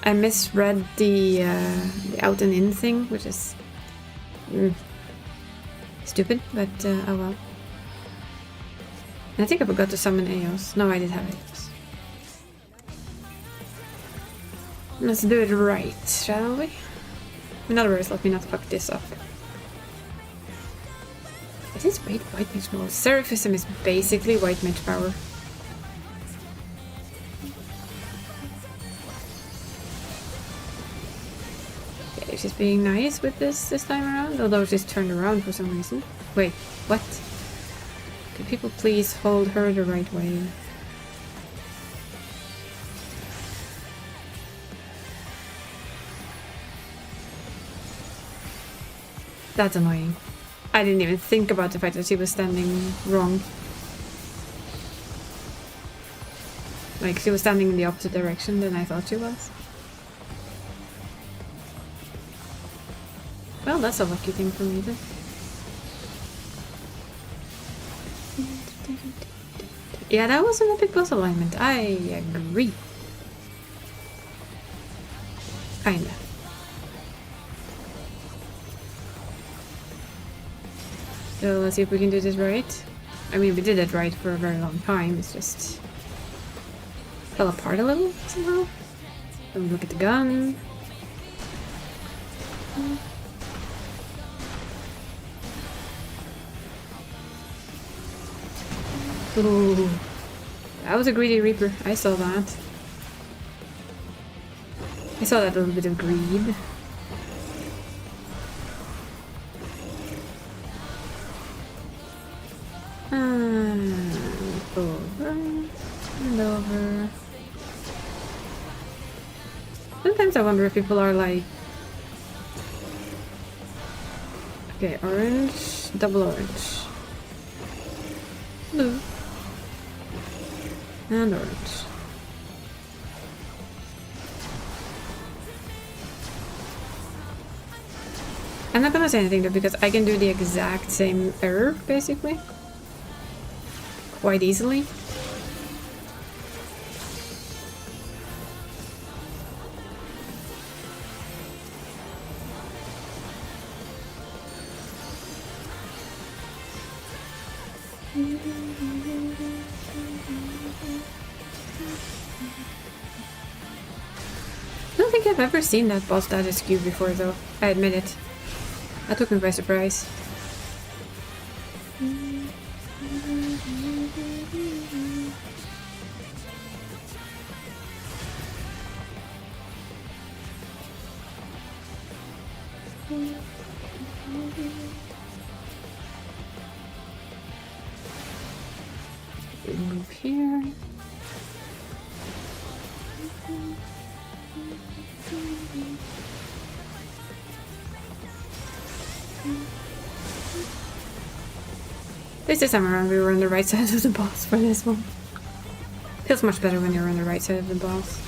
I misread the out and in thing, which is stupid, but oh well. I think I forgot to summon Eos. No, I did have Eos. Let's do it right, shall we? In other words, let me not fuck this up. It is great white mage mode. Seraphism is basically white mage power. Okay, she's being nice with this time around, although she's turned around for some reason. Wait, what? Could people please hold her the right way? That's annoying. I didn't even think about the fact that she was standing wrong. Like, she was standing in the opposite direction than I thought she was. Well, that's a lucky thing for me then. Yeah, that was an epic boss alignment. I agree. Kinda. So let's see if we can do this right. I mean, we did it right for a very long time. It's just fell apart a little somehow. Don't look at the gun. Ooh, that was a greedy reaper. I saw that. I saw that little bit of greed. Over and over. Sometimes I wonder if people are like, okay, orange, double orange, blue, and orange. I'm not gonna say anything though, because I can do the exact same error basically quite easily. I don't think I've ever seen that boss status cube before though, I admit it. That took me by surprise. Move here. This time around we were on the right side of the boss for this one. Feels much better when you're on the right side of the boss.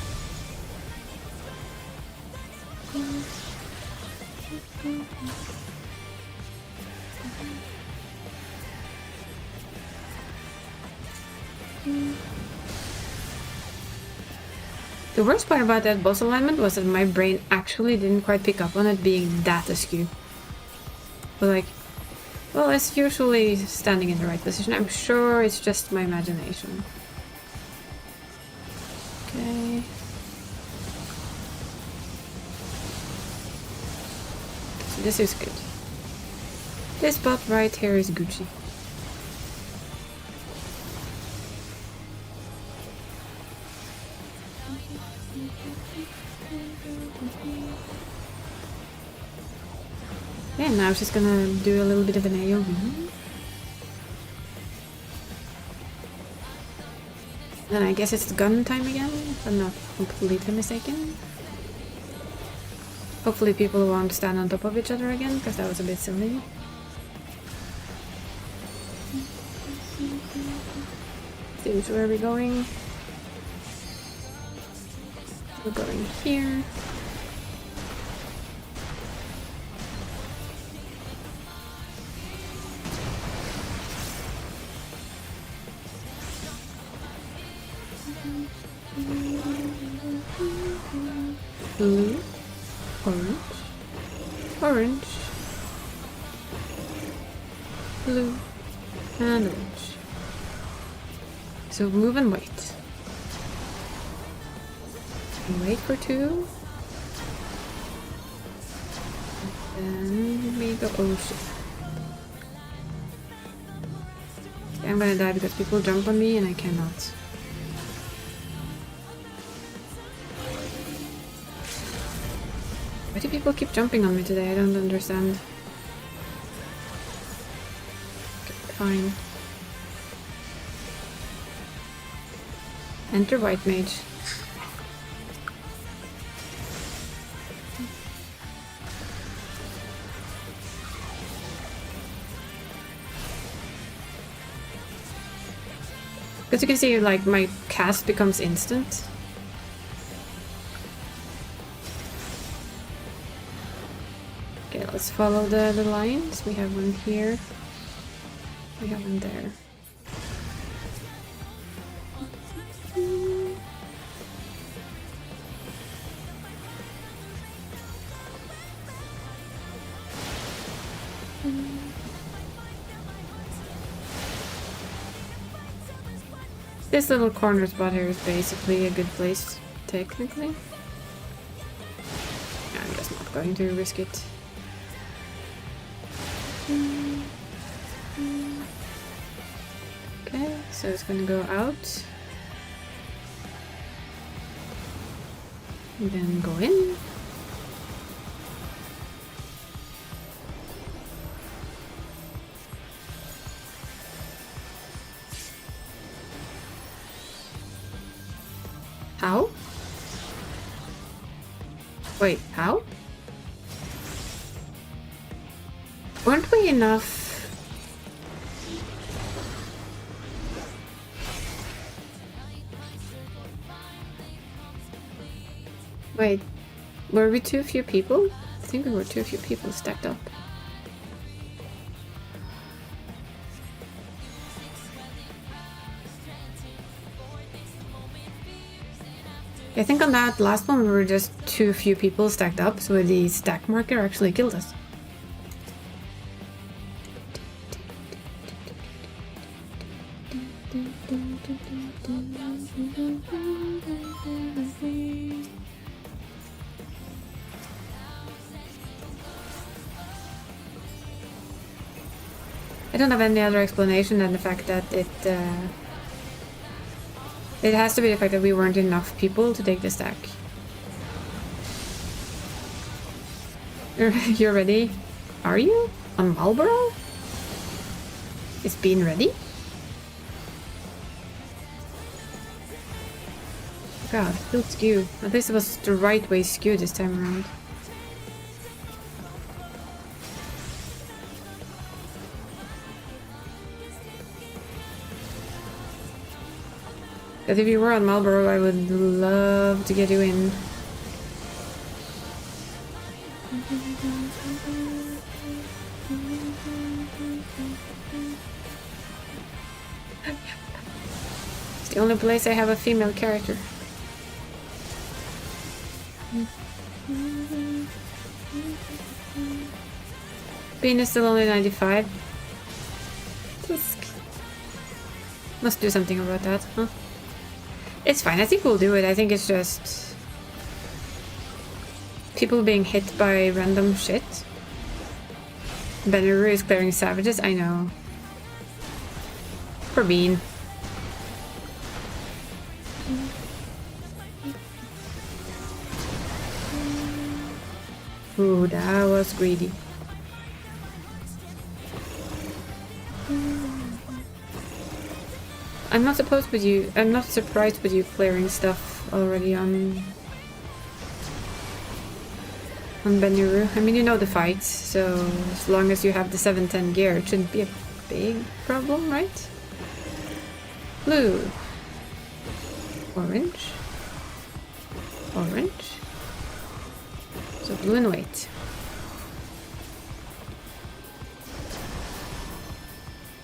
The worst part about that boss alignment was that my brain actually didn't quite pick up on it being that askew. But like, well, it's usually standing in the right position. I'm sure it's just my imagination. Okay. So this is good. This spot right here is Gucci. And now she's gonna do a little bit of an AoE. Then I guess it's gun time again, if I'm not completely mistaken. Hopefully people won't stand on top of each other again, because that was a bit silly. Seems where are we going? We're going here. Blue, orange, orange, blue, and orange. So move and wait. And wait for two. And then we go, oh shit. Okay, I'm gonna die because people jump on me and I cannot. Why do people keep jumping on me today? I don't understand. Okay, fine. Enter white mage. As you can see, like, my cast becomes instant. Okay, let's follow the lines. We have one here. We have one there. This little corner spot here is basically a good place, technically. I'm just not going to risk it. Okay, so it's gonna go out. And then go in. How? Wait, how? Weren't we enough? Wait, were we too few people? I think we were too few people stacked up. I think on that last one we were just too few people stacked up, so the stack marker actually killed us. I don't have any other explanation than the fact that it has to be the fact that we weren't enough people to take the stack. You're ready? Are you? On Marlboro? Is Bean ready? God, build skew. At least it was the right way skew this time around. But if you were on Marlboro, I would love to get you in. It's the only place I have a female character. Bean is still only 95. Must do something about that, huh? It's fine. I think we'll do it. I think it's just people being hit by random shit. Benuru is clearing savages. I know. Poor Bean. Ooh, that was greedy. I'm not surprised with you clearing stuff already on Benuru. I mean, you know the fights, so as long as you have the 710 gear, it shouldn't be a big problem, right? Blue. Orange. Orange. So blue and white.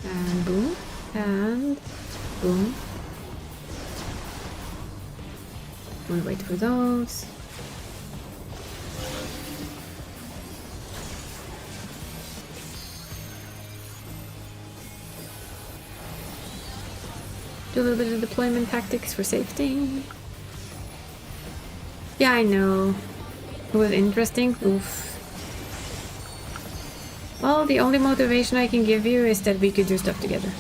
And boom. And boom. We'll wait for those. Do a little bit of deployment tactics for safety. Yeah, I know. It was interesting. Oof. Well, the only motivation I can give you is that we could do stuff together.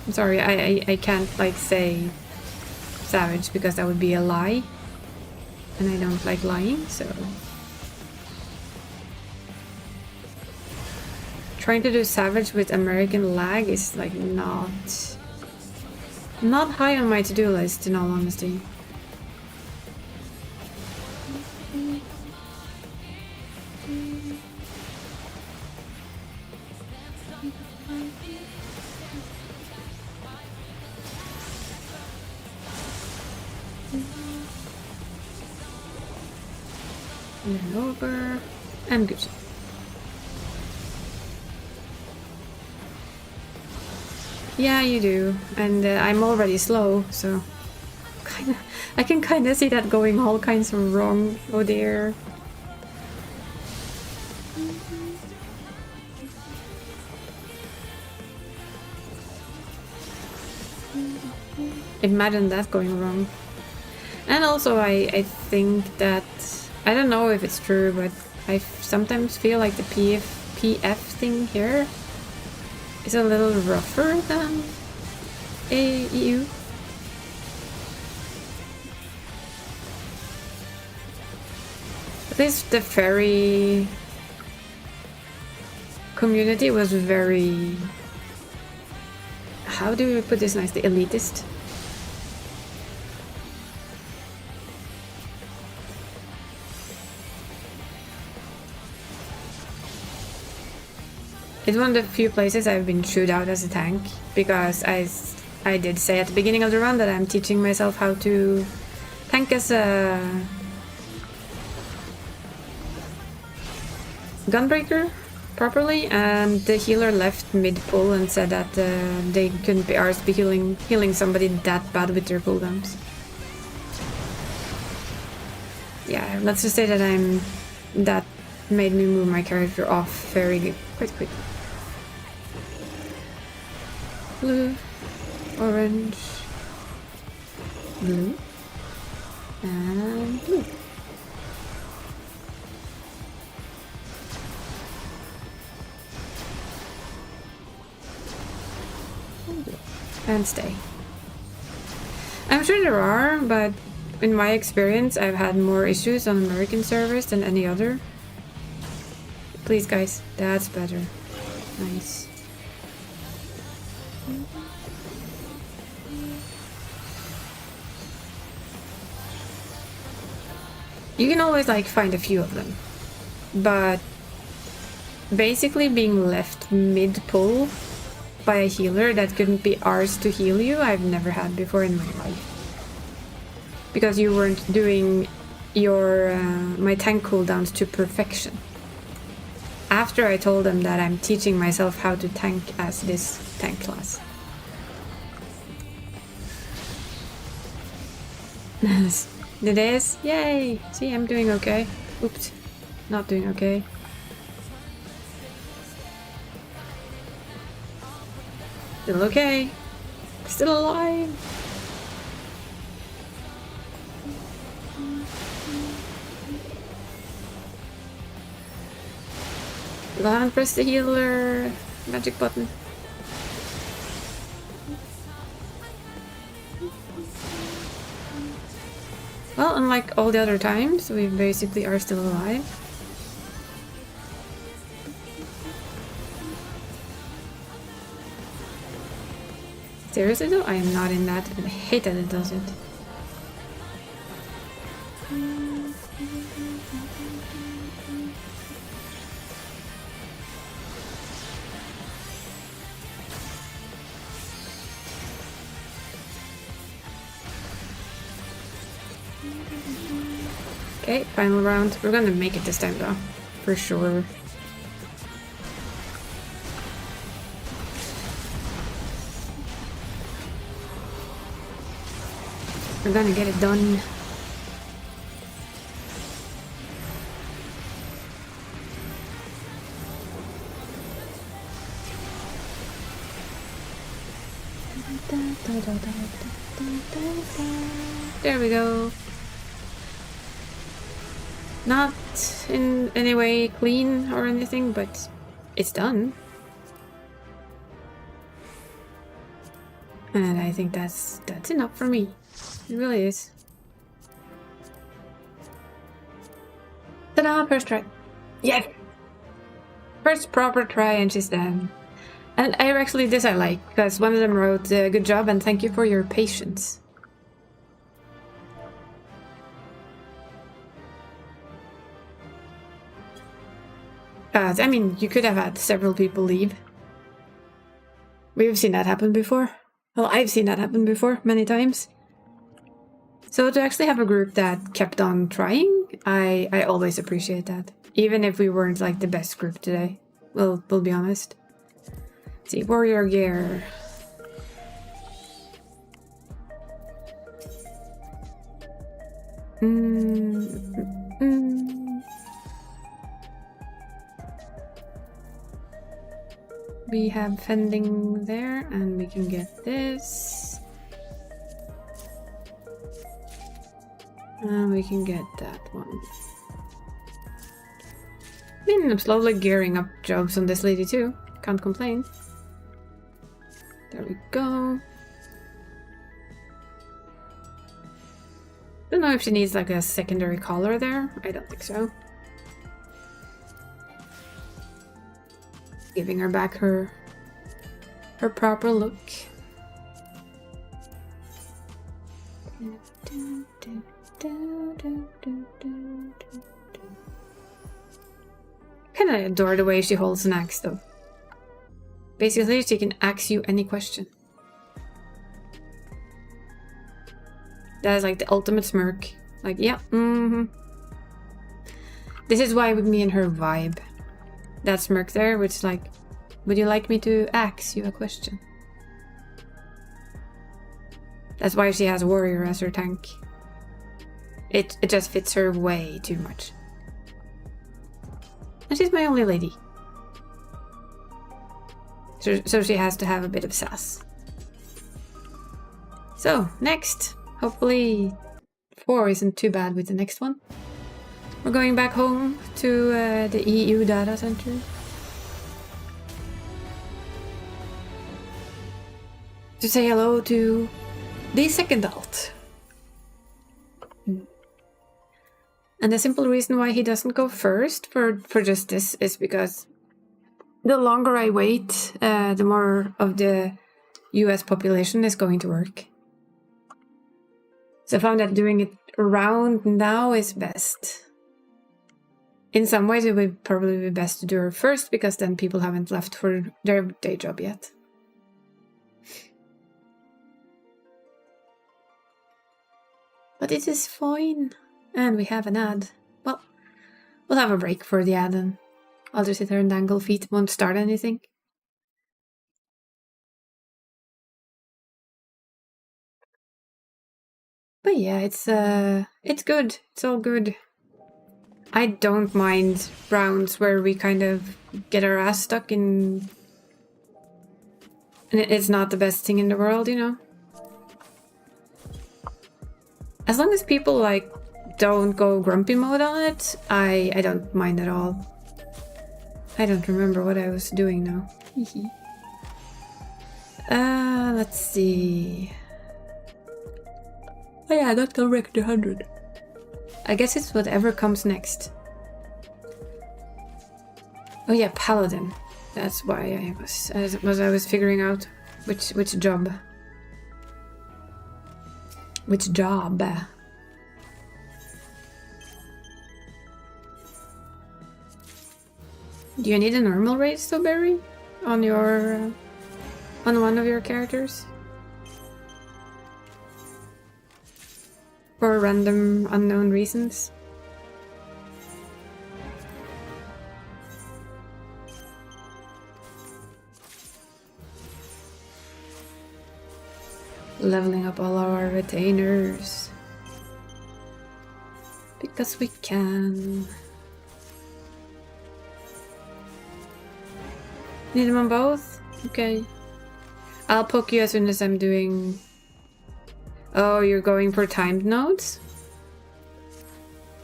I'm sorry, I can't like say savage because that would be a lie. And I don't like lying, so... Trying to do savage with American lag is like not high on my to-do list, in all honesty. And then over and good. Yeah, you do, and I'm already slow, so I can kind of see that going all kinds of wrong. Oh dear. Imagine that going wrong. And also, I think that, I don't know if it's true, but I sometimes feel like the PF thing here is a little rougher than EU. At least the ferry community was very... How do we put this nicely? Elitist. It's one of the few places I've been chewed out as a tank, because I did say at the beginning of the run that I'm teaching myself how to tank as a gunbreaker properly, and the healer left mid-pull and said that they couldn't be arsed be healing somebody that bad with their cooldowns. Yeah, let's just say that that made me move my character off very quite quickly. Blue, orange, blue, and blue. And stay. I'm sure there are, but in my experience I've had more issues on American servers than any other. Please guys, that's better. Nice. You can always like find a few of them, but basically being left mid-pull by a healer that couldn't be arsed to heal you, I've never had before in my life. Because you weren't doing your my tank cooldowns to perfection. After I told them that I'm teaching myself how to tank as this tank class. It is? Yay! See, I'm doing okay. Oops. Not doing okay. Still okay. Still alive. Go ahead and press the healer magic button. Well, unlike all the other times, we basically are still alive. Seriously though, I am not in that. I hate that it does it. Okay, final round. We're gonna make it this time though, for sure. We're gonna get it done. There we go. Not in any way clean or anything, but it's done. And I think that's enough for me. It really is. Ta-da! First try. Yeah! First proper try and she's done. And this I like, because one of them wrote, good job and thank you for your patience. I mean, you could have had several people leave. We've seen that happen before. Well, I've seen that happen before, many times. So to actually have a group that kept on trying, I always appreciate that. Even if we weren't like the best group today. We'll be honest. Let's see, warrior gear. We have fending there, and we can get this. And we can get that one. I mean, I'm slowly gearing up jobs on this lady too. Can't complain. There we go. Don't know if she needs like a secondary collar there. I don't think so. Giving her back her proper look. Kinda adore the way she holds an axe though. Basically she can axe you any question. That is like the ultimate smirk. Like, yeah, This is why with me and her vibe. That smirk there, which is like, would you like me to ask you a question? That's why she has warrior as her tank. It just fits her way too much. And she's my only lady. So she has to have a bit of sass. So, next. Hopefully 4 isn't too bad with the next one. We're going back home to the EU data center. To say hello to the second alt. And the simple reason why he doesn't go first for just this is because the longer I wait, the more of the US population is going to work. So I found that doing it around now is best. In some ways it would probably be best to do her first, because then people haven't left for their day job yet. But it is fine. And we have an ad. Well, we'll have a break for the ad and I'll just sit there and dangle feet, won't start anything. But yeah, it's good. It's all good. I don't mind rounds where we kind of get our ass stuck in... And it's not the best thing in the world, you know? As long as people, like, don't go grumpy mode on it, I don't mind at all. I don't remember what I was doing now. Let's see. Oh yeah, I got the record 100. I guess it's whatever comes next. Oh yeah, Paladin. That's why I was figuring out which job. Which job? Do you need a normal race though, Barry? On your on one of your characters? For random unknown reasons? Leveling up all our retainers. Because we can. Need them on both? Okay. I'll poke you as soon as I'm doing... Oh, you're going for timed nodes?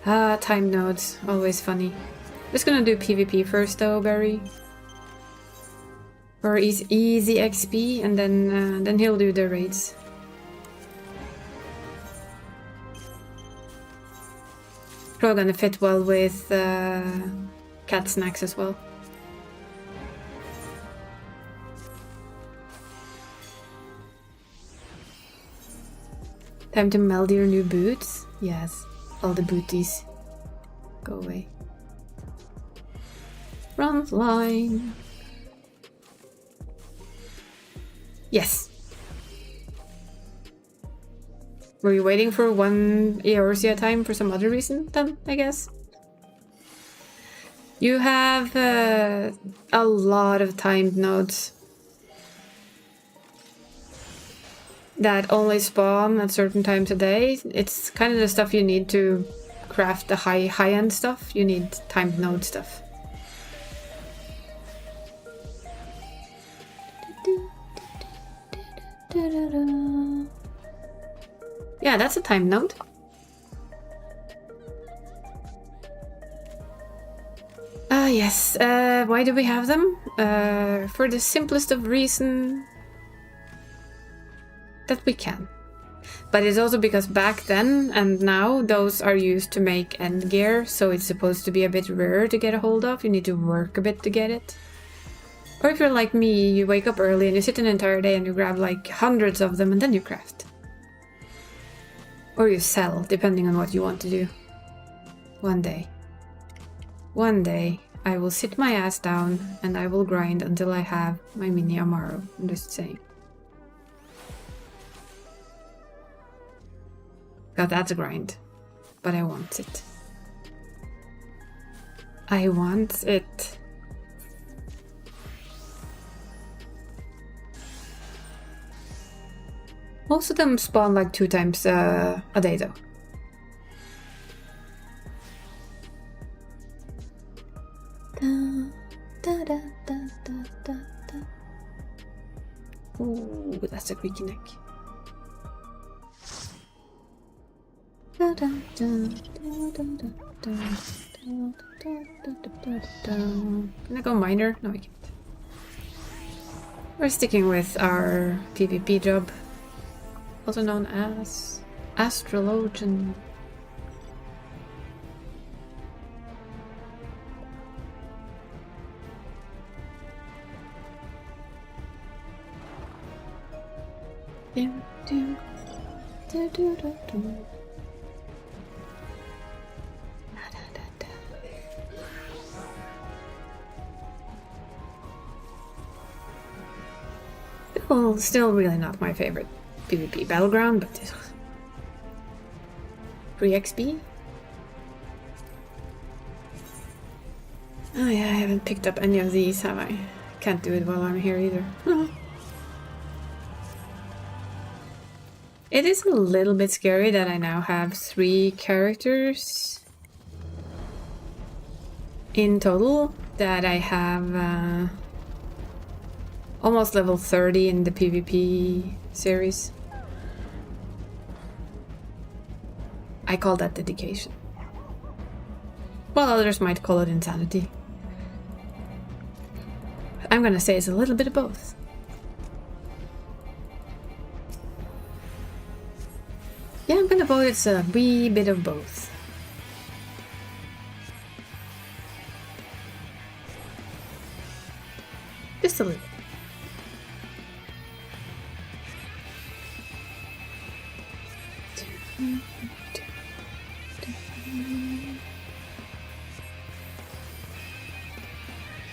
Ah, timed nodes. Always funny. Just gonna do PvP first though, Barry. For easy XP, and then he'll do the raids. Probably gonna fit well with cat snacks as well. Time to meld your new boots? Yes, all the booties. Go away. Front line. Yes. Were you waiting for one Eorzea time for some other reason then, I guess? You have a lot of timed nodes that only spawn at certain times a day. It's kind of the stuff you need to craft the high-end stuff. You need timed node stuff. Yeah, that's a timed node. Yes. Why do we have them? For the simplest of reason that we can. But it's also because back then and now those are used to make end gear, so it's supposed to be a bit rare to get a hold of. You need to work a bit to get it. Or if you're like me, you wake up early and you sit an entire day and you grab like hundreds of them and then you craft. Or you sell, depending on what you want to do. One day, I will sit my ass down and I will grind until I have my mini Amaro. I'm just saying. God, that's a grind. But I want it. I want it. Most of them spawn like 2 times a day though. Ooh, that's a creaky neck. Can I go minor? No, I can't. We're sticking with our PvP job, also known as Astrologian. Well, still really not my favorite PvP battleground, but free XP? Oh yeah, I haven't picked up any of these, have I? Can't do it while I'm here either. It is a little bit scary that I now have 3 characters in total, that I have almost level 30 in the PvP series. I call that dedication. Well, others might call it insanity. I'm gonna say it's a little bit of both. Yeah, I'm gonna vote it's a wee bit of both. Just a little.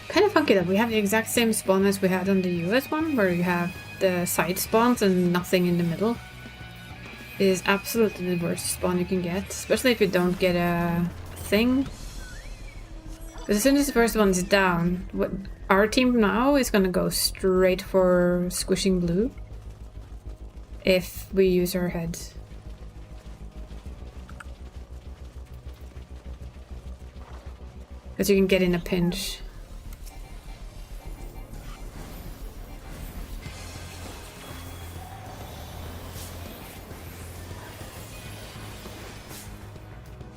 Kind of funky that we have the exact same spawn as we had on the US one, where you have the side spawns and nothing in the middle. It is absolutely the worst spawn you can get, especially if you don't get a thing. Because as soon as the first one is down, our team now is gonna go straight for squishing blue if we use our heads. Because you can get in a pinch.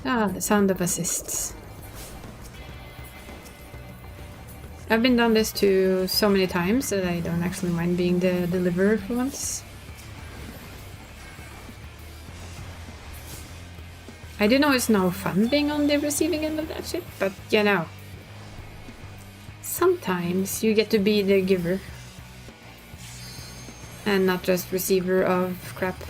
Ah, the sound of assists. I've been done this to so many times that I don't actually mind being the deliverer for once. I do know it's no fun being on the receiving end of that shit, but you know. Sometimes you get to be the giver. And not just receiver of crap.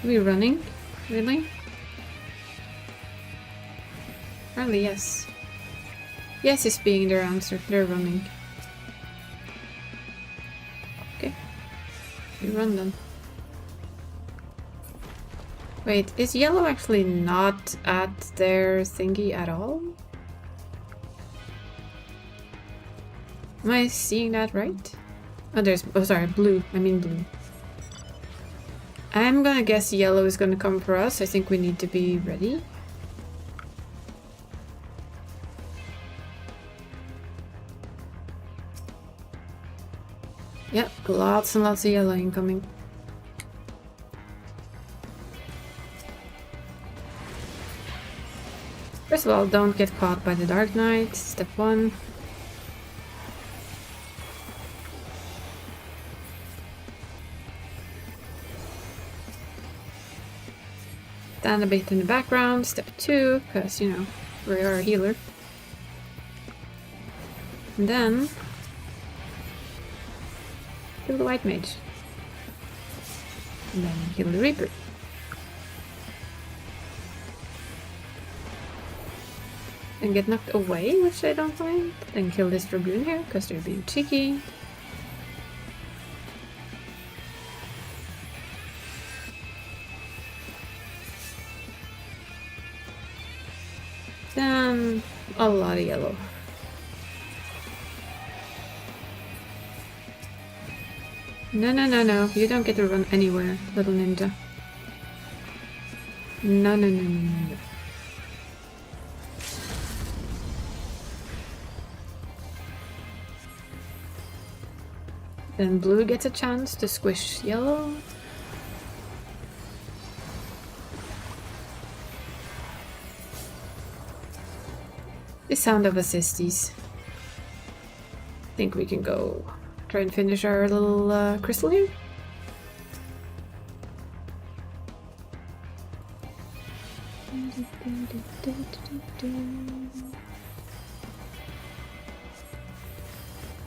Are we running? Really? Apparently yes. Yes is being their answer. They're running. Okay. We run then. Wait, is yellow actually not at their thingy at all? Am I seeing that right? Oh sorry, blue. I mean blue. I'm gonna guess yellow is gonna come for us. I think we need to be ready. Yep, lots and lots of yellow incoming. First of all, don't get caught by the Dark Knight. Step 1. Stand a bit in the background. Step 2, because, you know, we are a healer. And then kill the White Mage. And then kill the Reaper. And get knocked away, which I don't mind. Then kill this Dragoon here, because they're being cheeky. Then a lot of yellow. No, no, no, no. You don't get to run anywhere, little ninja. No, no, no, no, no, no. Then blue gets a chance to squish yellow. The sound of assisties. Think we can go try and finish our little crystal here.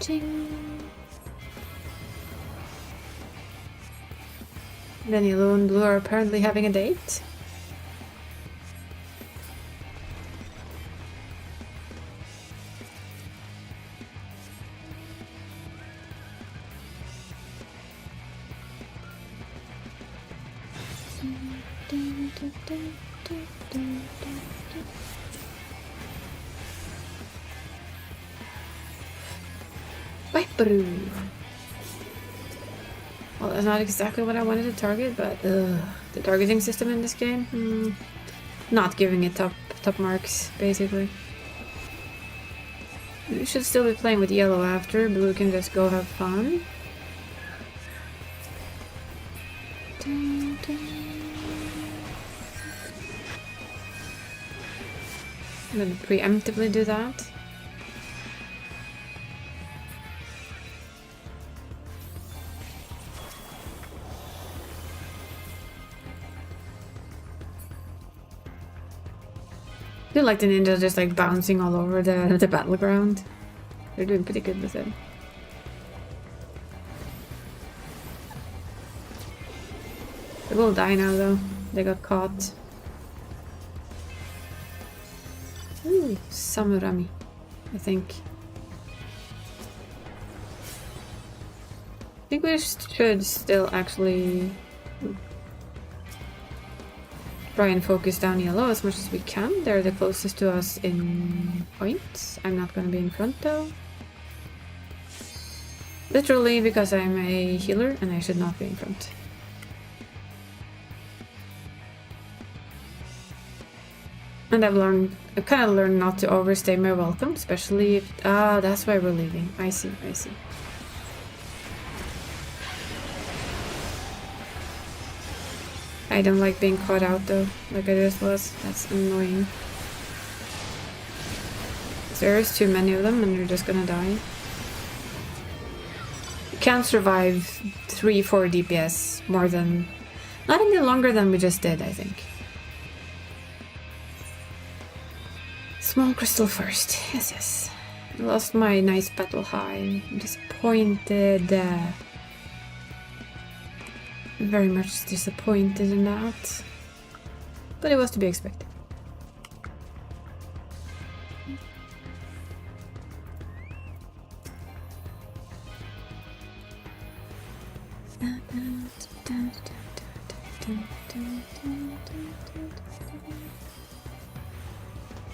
Ching. Then yellow and blue are apparently having a date. Viper. Well, that's not exactly what I wanted to target, but the targeting system in this game, not giving it top marks, basically. We should still be playing with yellow after. Blue can just go have fun. Dun, dun. I'm gonna preemptively do that. I feel like the ninjas just like bouncing all over the battleground. They're doing pretty good with it. They will die now though. They got caught. Ooh, Samurami, I think. I think we should still actually try and focus down yellow as much as we can. They're the closest to us in points. I'm not gonna be in front though. Literally because I'm a healer and I should not be in front. And I've kind of learned not to overstay my welcome, especially if... Ah, that's why we're leaving. I see, I see. I don't like being caught out though, like I just was. That's annoying. There's too many of them and you're just gonna die. You can't survive 3-4 DPS more than... Not any longer than we just did, I think. Small crystal first. Yes, yes. I lost my nice battle high. I'm disappointed. Very much disappointed in that. But it was to be expected. I'm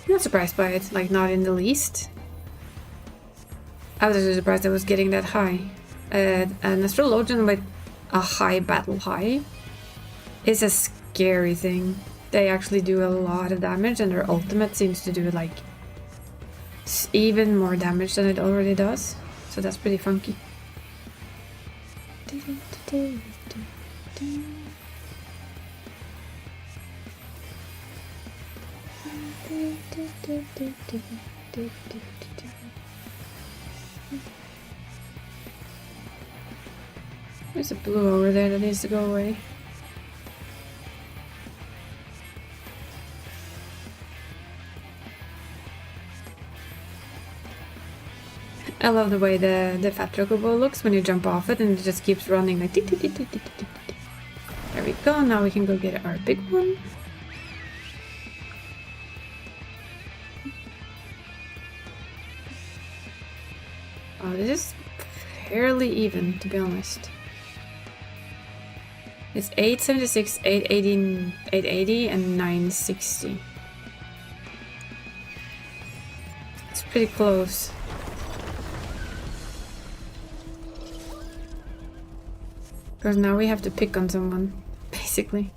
not surprised by it, like not in the least. I was actually surprised I was getting that high. An astrologian with a high battle high is a scary thing. They actually do a lot of damage and their ultimate seems to do like even more damage than it already does. So that's pretty funky. There's a blue over there that needs to go away. I love the way the fat chocobo looks when you jump off it and it just keeps running like tick, tick, tick, tick, tick, tick, tick. There we go, now we can go get our big one. Oh, this is fairly even, to be honest. It's 876, 880, 880, and 960. It's pretty close. Because now we have to pick on someone, basically.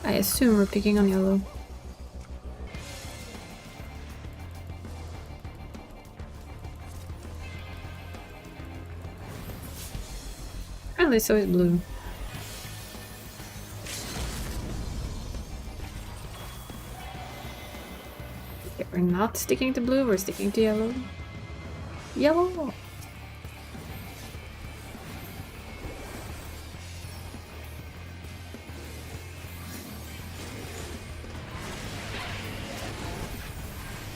I assume we're picking on yellow. Apparently so is blue. Okay, we're not sticking to blue, we're sticking to yellow. Yellow!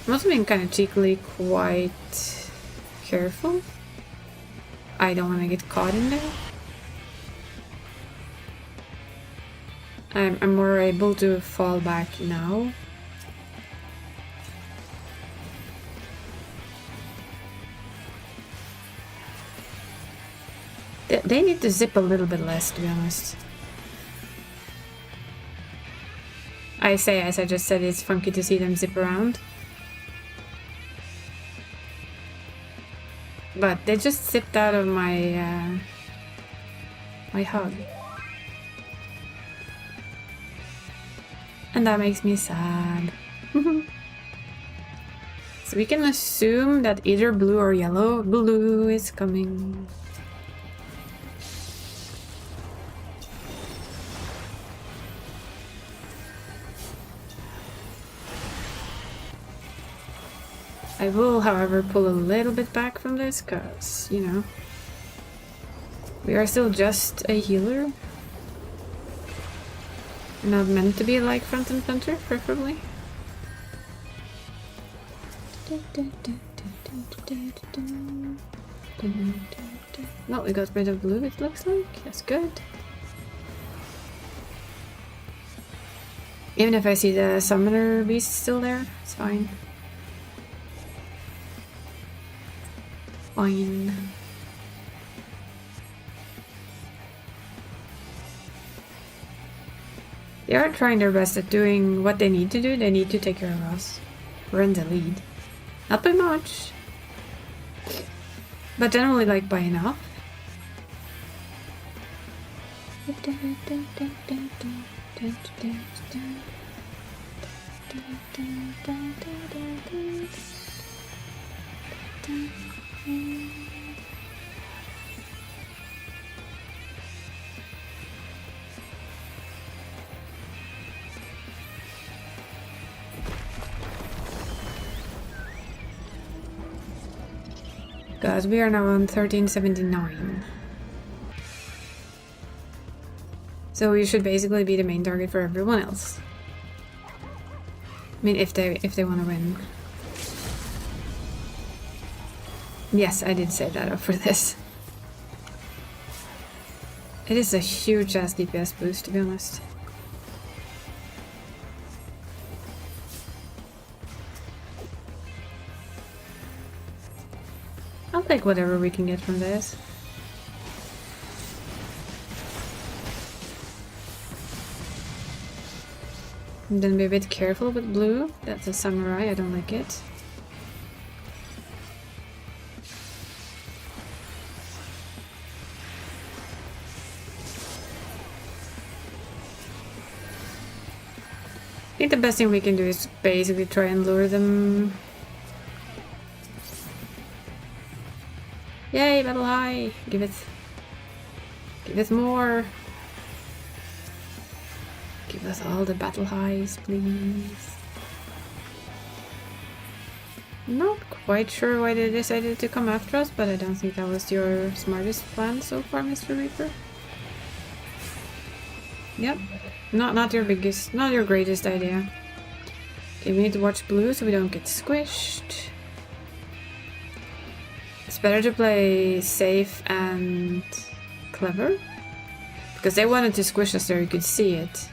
I'm also being kind of cheekily quite careful. I don't want to get caught in there. I'm more able to fall back now. They need to zip a little bit less, to be honest. I say, as I just said, it's funky to see them zip around. But they just sipped out of my my hug. And that makes me sad. So we can assume that either blue or yellow. Blue is coming. I will, however, pull a little bit back from this, cause, you know, we are still just a healer. We're not meant to be like front and center, preferably. No, we got rid of blue, it looks like. That's good. Even if I see the summoner beast still there, it's fine. Fine. They are trying their best at doing what they need to do. They need to take care of us. We're in the lead. Not by much. But generally, like, by enough. Guys, we are now on 1379. So we should basically be the main target for everyone else. I mean, if they want to win. Yes, I did say that up for this. It is a huge ass DPS boost, to be honest. I'll take whatever we can get from this. And then be a bit careful with blue. That's a samurai, I don't like it. I think the best thing we can do is basically try and lure them. Yay, battle high! Give it more. Give us all the battle highs, please. Not quite sure why they decided to come after us, but I don't think that was your smartest plan so far, Mr. Reaper. Yep. Not your biggest, not your greatest idea. Okay, we need to watch blue so we don't get squished. It's better to play safe and clever. Because they wanted to squish us there, you could see it.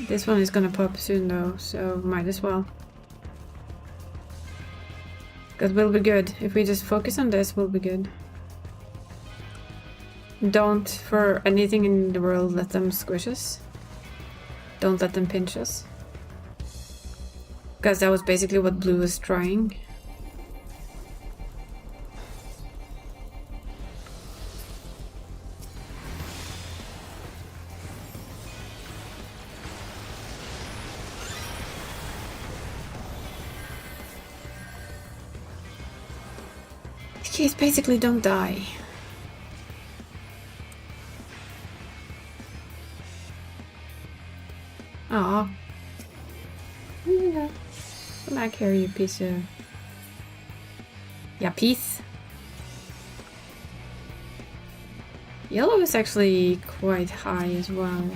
This one is gonna pop soon though, so might as well. Because we'll be good. If we just focus on this, we'll be good. Don't, for anything in the world, let them squish us. Don't let them pinch us. Because that was basically what blue was trying. Okay, it's basically don't die. Aw. Yeah. Come back here, you piece of... Yeah, piece. Yellow is actually quite high as well.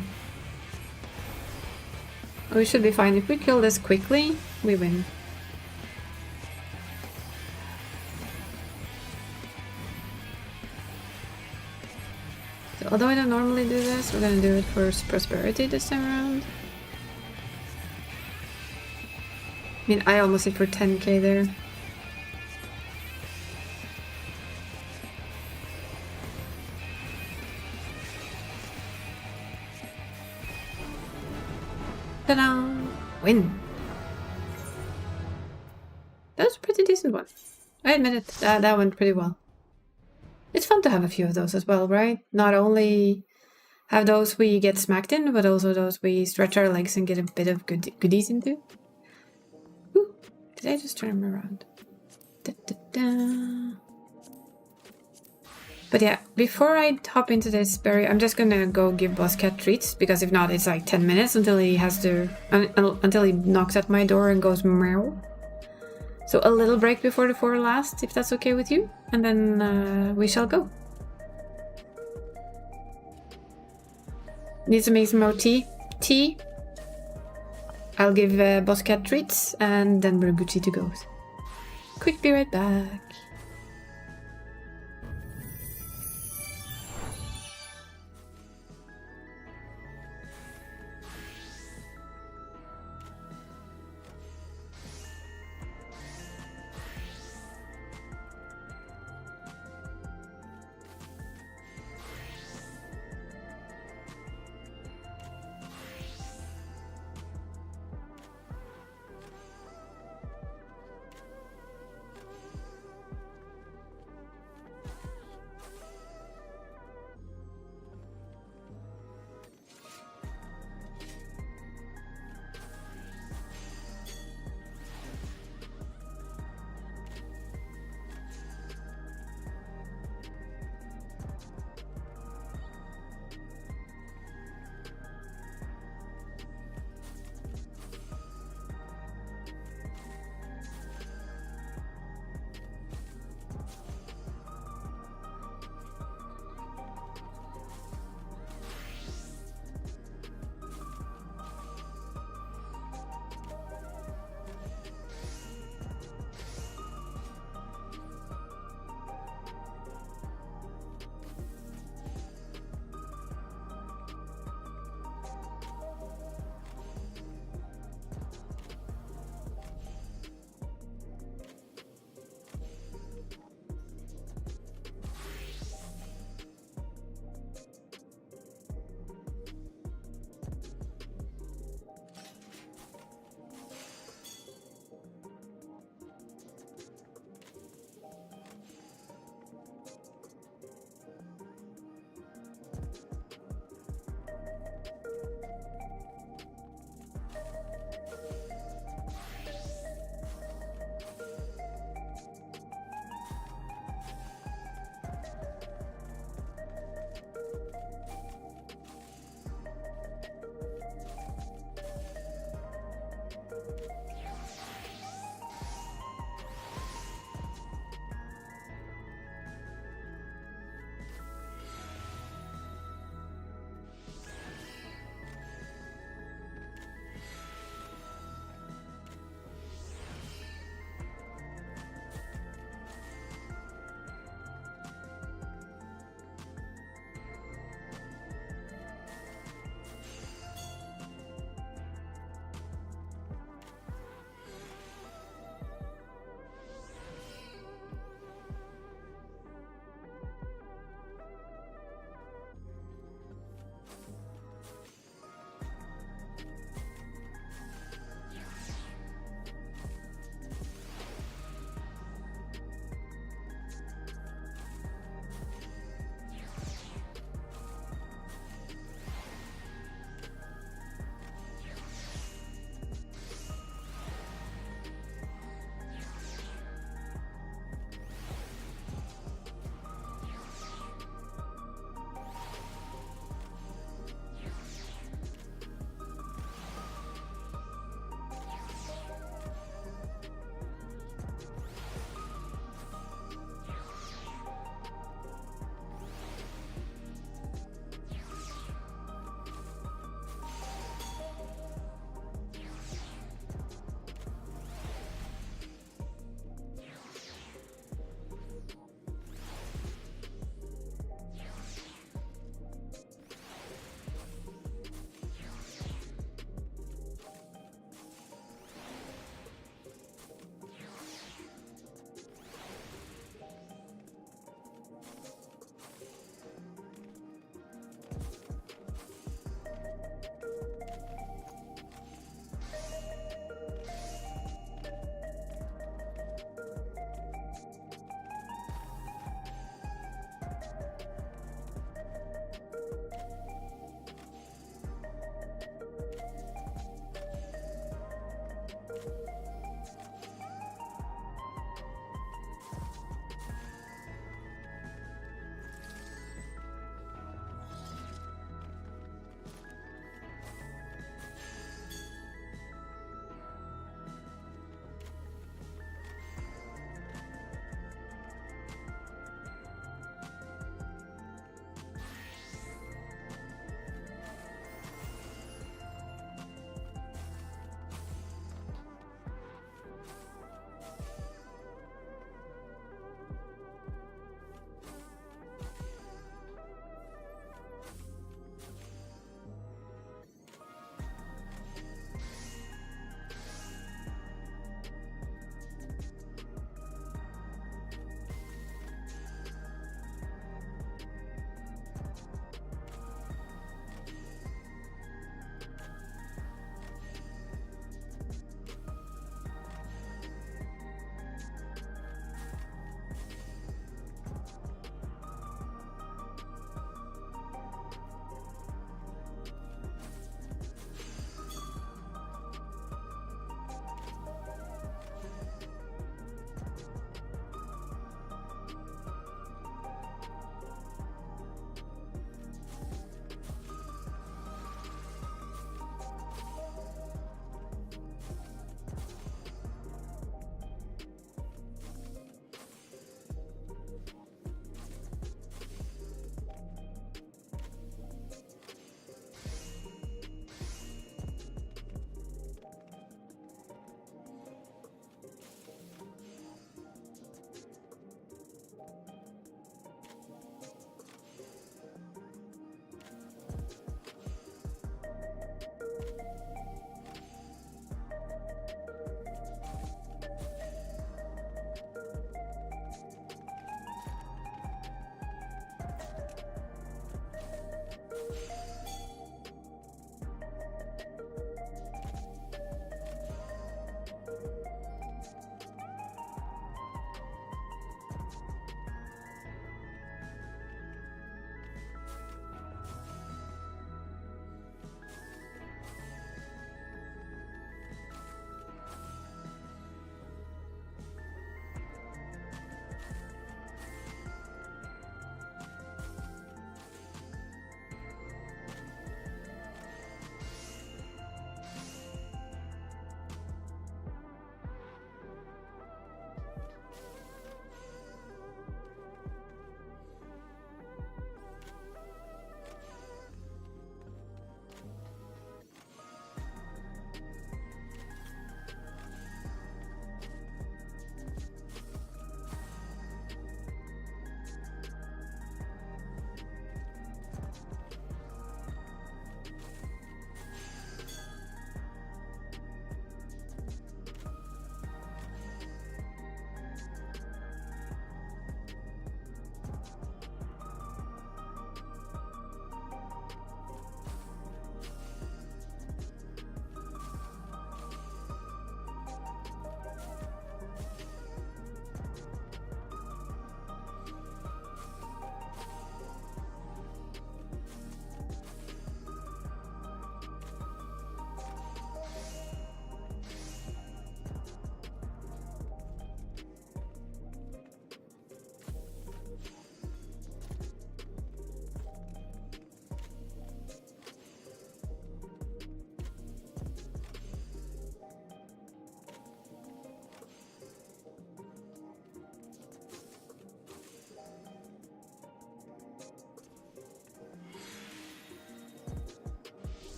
Oh, we should be fine. If we kill this quickly, we win. So, although I don't normally do this, we're gonna do it for prosperity this time around. I mean, I almost hit for 10k there. Ta-da! Win! That was a pretty decent one. I admit it. That went pretty well. It's fun to have a few of those as well, right? Not only have those we get smacked in, but also those we stretch our legs and get a bit of goodies into. Ooh, did I just turn him around? Da, da, da. But yeah, before I hop into this berry, I'm just gonna go give Boss Cat treats, because if not, it's like 10 minutes until he has to... until he knocks at my door and goes meow. So a little break before the 4 last, if that's okay with you, and then we shall go. Need to make some more tea. Tea. I'll give Boss Cat treats, and then we're Gucci to go. Quick, be right back.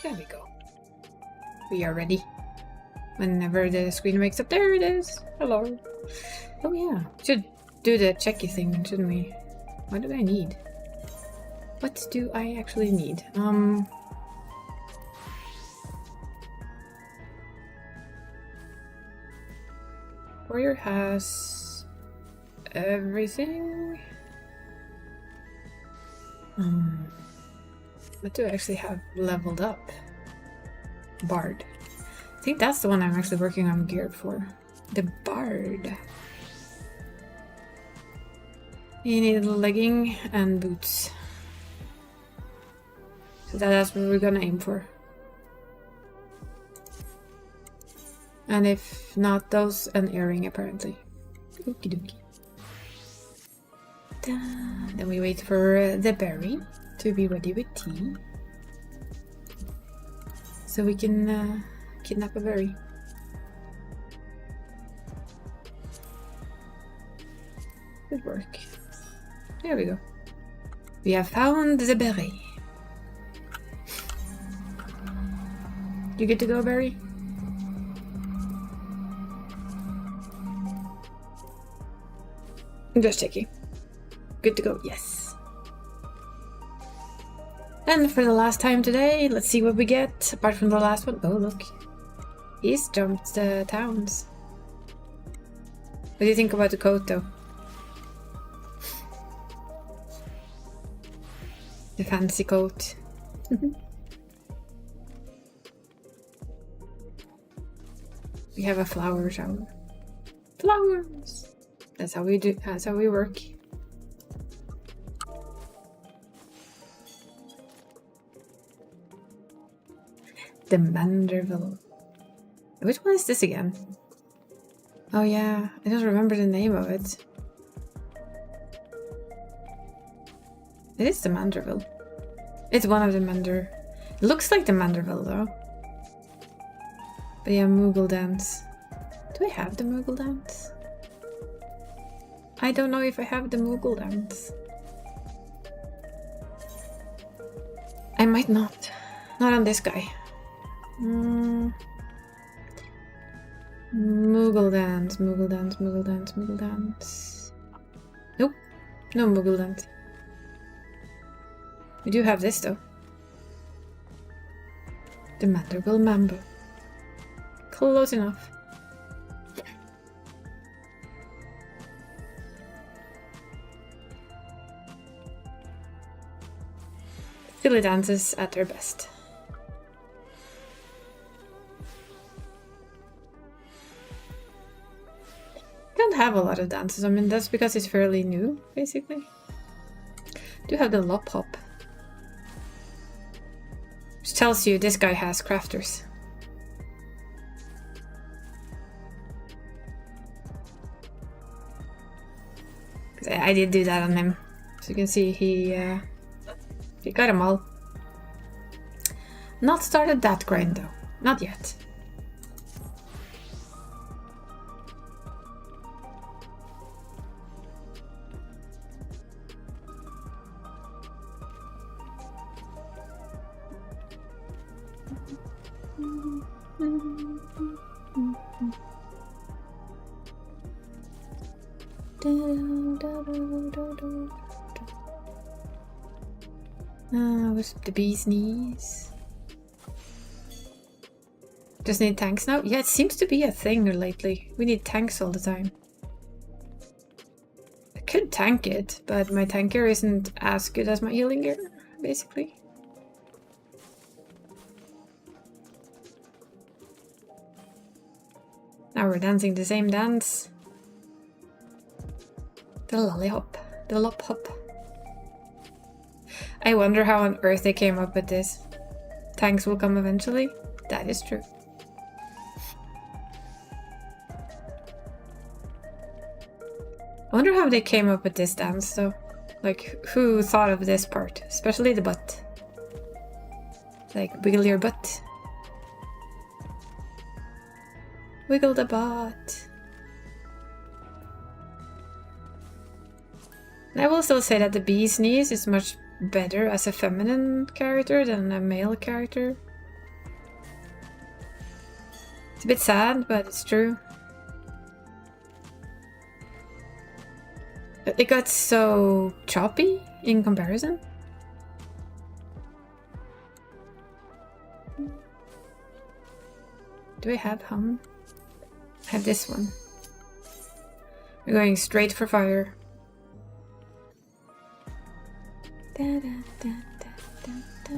There we go. We are ready. Whenever the screen wakes up, there it is. Hello. Oh yeah, should do the checky thing, shouldn't we? What do I need? What do I actually need? Warrior has everything. What do I actually have leveled up? Bard. I think that's the one I'm actually working on geared for. The Bard. You need a legging and boots. So that's what we're gonna aim for. And if not those, an earring apparently. Okie dokie. Then we wait for the berry to be ready with tea. So we can kidnap a berry. Good work. There we go. We have found the berry. You good to go, berry? Just checking. Good to go, yes. And for the last time today, let's see what we get, apart from the last one. Oh, look. He's jumped the towns. What do you think about the coat, though? The fancy coat. We have a flower shower. Flowers! That's how we do, that's how we work. The Manderville. Which one is this again? Oh yeah, I don't remember the name of it. It is the Manderville. It's one of the Mander. It looks like the Manderville though. But yeah, Moogle Dance. Do I have the Moogle Dance? I don't know if I have the Moogle Dance. I might not. Not on this guy. Moogle Dance, Moogle Dance, Moogle Dance, Moogle Dance. Nope, no Moogle Dance. We do have this though. The Manderville Mambo. Close enough. Silly dances at their best. Don't have a lot of dances. I mean, that's because it's fairly new, basically. Do have the Lop Hop, which tells you this guy has crafters. I did do that on him, so you can see he got them all. Not started that grind though, not yet. With the bee's knees. Just need tanks now? Yeah, it seems to be a thing lately. We need tanks all the time. I could tank it, but my tank gear isn't as good as my healing gear, basically. Now we're dancing the same dance. The lollihop. The lop hop. I wonder how on earth they came up with this. Tanks will come eventually. That is true. I wonder how they came up with this dance though. Like, who thought of this part? Especially the butt. Like, wiggle your butt. Wiggle the butt. And I will still say that the bee's knees is much better as a feminine character than a male character. It's a bit sad, but it's true. It got so choppy in comparison. Do I have hum? I have this one. We're going straight for fire. Da, da, da, da, da, da.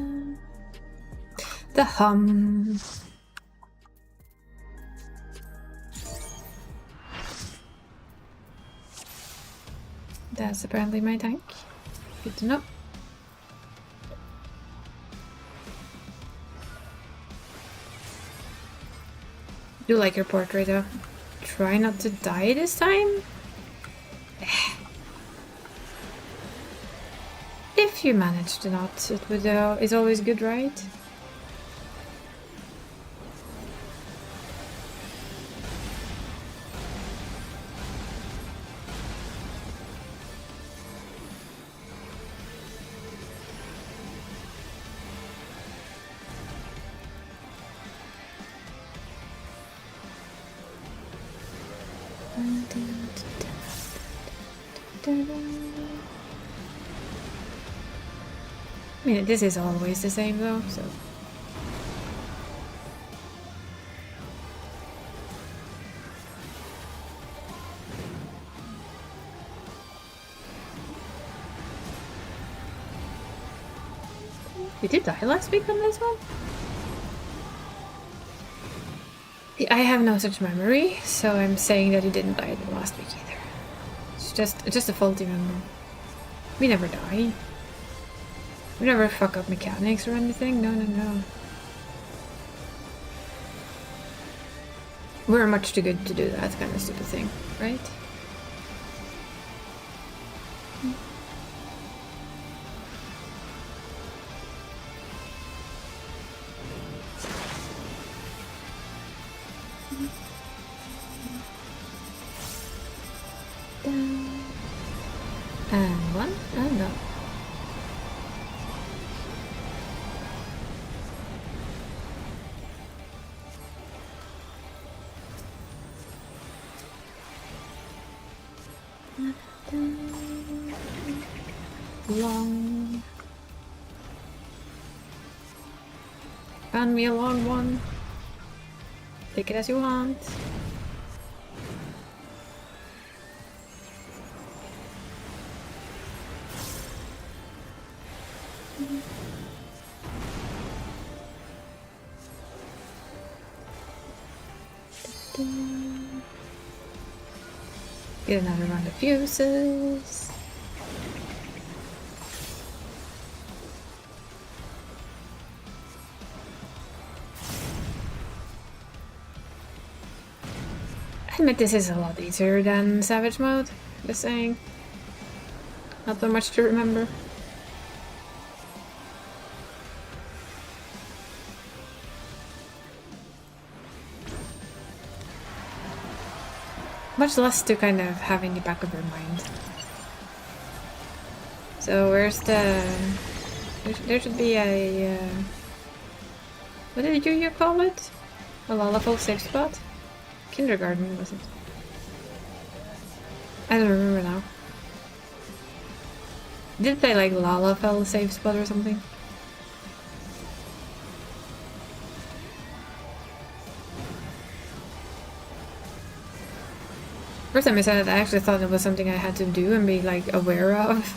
The hum. That's apparently my tank. Good to know. Do like your portrait though. Try not to die this time. If you manage to not, it would is always good, right? I mean, this is always the same though, so... Did you die last week on this one? I have no such memory, so I'm saying that you didn't die last week either. It's just a faulty memory. We never die. We never fuck up mechanics or anything. No, no, no. We're much too good to do that kind of stupid thing, right? And one, and no. Long. Found me a long one. Take it as you want. Get another round of fuses. I admit this is a lot easier than Savage mode, just saying. Not so much to remember. Much less to kind of have in the back of your mind. So where's the... There should be a... what did you call it? A Lalafell safe spot? Kindergarten, was it? I don't remember now. Did they like Lalafell safe spot or something? First time I said it, I actually thought it was something I had to do and be like aware of.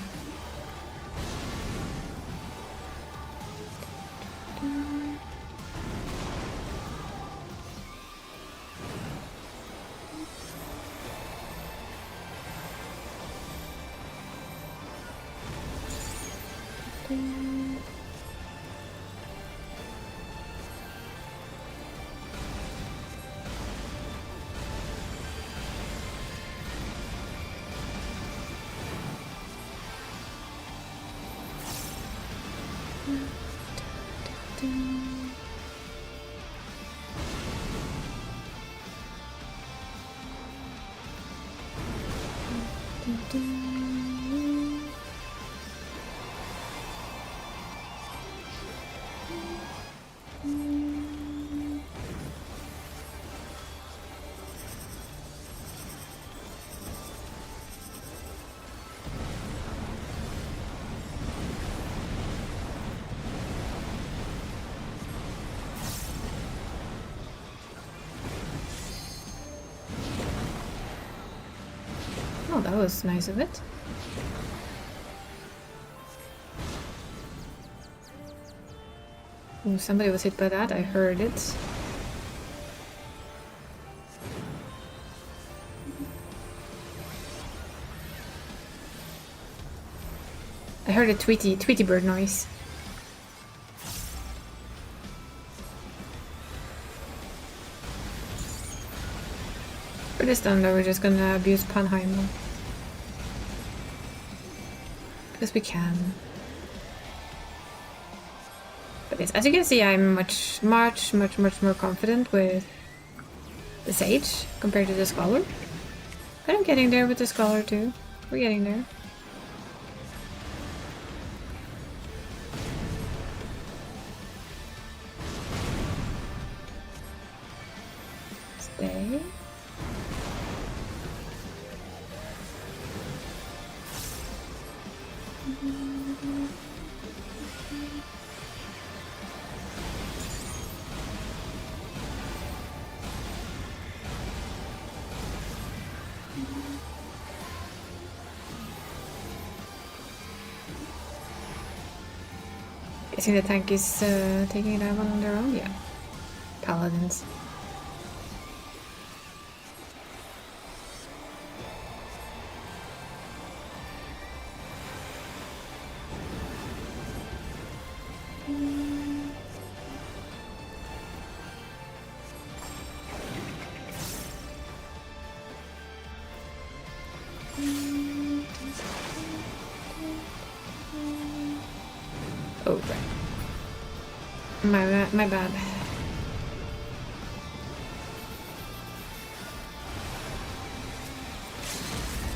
That was nice of it. Ooh, somebody was hit by that, I heard it. I heard a Tweety bird noise. For this time though, we're just gonna abuse Panheim. Because we can. But yes, as you can see, I'm much more confident with the Sage compared to the Scholar. But I'm getting there with the Scholar too. We're getting there. Stay. Guessing the tank is taking that one on their own? Yeah. Paladins. Oh, right. My bad.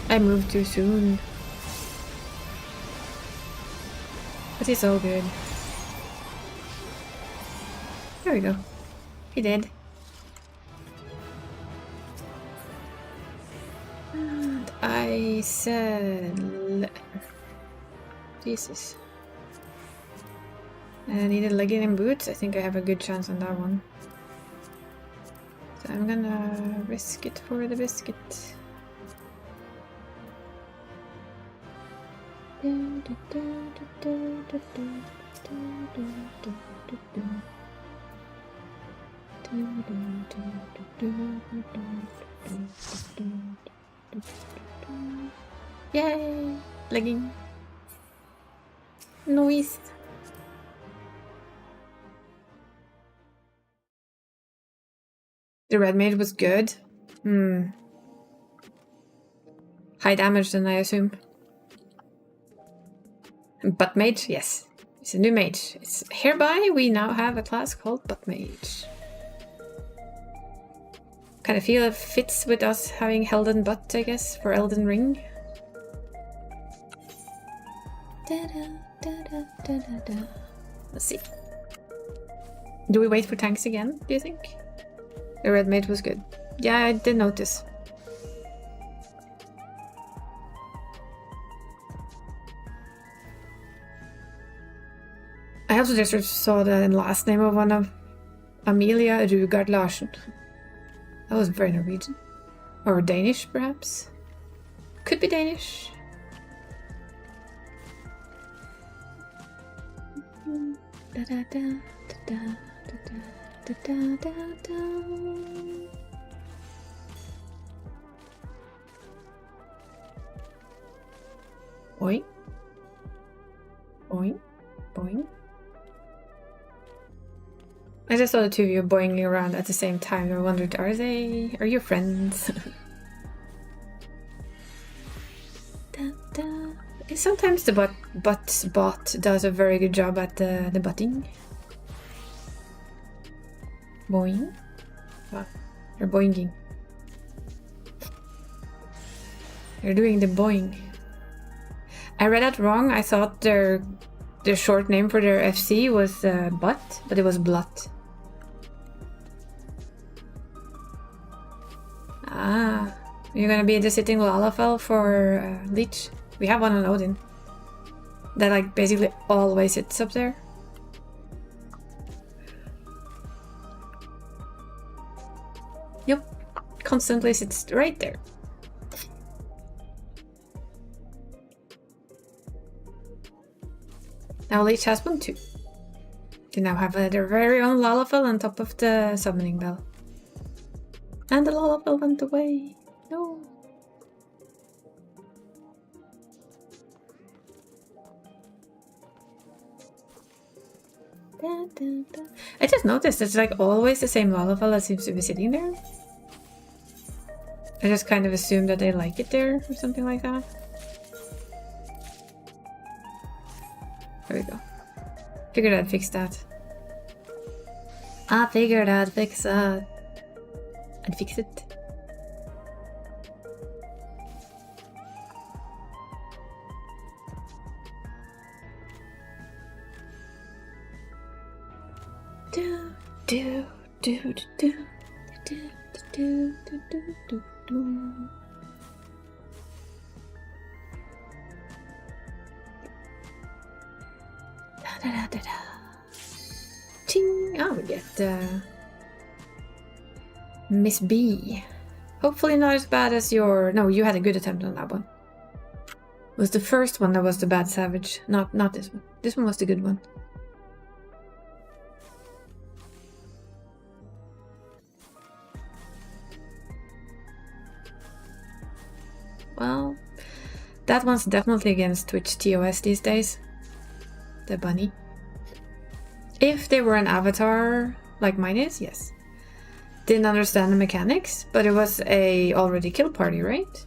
I moved too soon. But it's all good. There we go. He did. And I said... Jesus. I needed legging and boots. I think I have a good chance on that one. So I'm gonna risk it for the biscuit. Yay! Legging. Noise. The red mage was good. High damage then, I assume. Butt mage, yes. It's a new mage. It's hereby we now have a class called butt mage. Kind of feel it fits with us having Helden butt, I guess, for Elden Ring. Let's see. Do we wait for tanks again, do you think? The red mage was good. Yeah, I did notice. I also just saw the last name of one of Amelia Rugard Larsen. That was very Norwegian. Or Danish, perhaps? Could be Danish. Da da da da da da da da da. Boing. Boing. Boing. I just saw the two of you boinging around at the same time. I wondered, are you friends? Da, da. Sometimes the bot does a very good job at the butting. Boing. Oh, you're boinging. You're doing the boing. I read that wrong. I thought their short name for their FC was butt, but it was blut. Ah, you're gonna be the sitting Lalafell for Leech. We have one on Odin. That like basically always sits up there. Yep, constantly sits right there. Owl each has one too. They now have their very own Lalafell on top of the summoning bell. And the Lalafell went away. No. Da, da, da. I just noticed it's like always the same Lalafell that seems to be sitting there. I just kind of assumed that they like it there or something like that. There we go. Figured I'd fix that. I figured I'd fix that. I'd fix it. Do do do do do do do do do do. Da da da da. Ting! Oh, we get Miss B. Hopefully not as bad as your. No, you had a good attempt on that one. It was the first one that was the bad savage, not this one. This one was the good one. Well, that one's definitely against Twitch TOS these days. The bunny. If they were an avatar like mine is, yes. Didn't understand the mechanics, but it was a already killed party, right?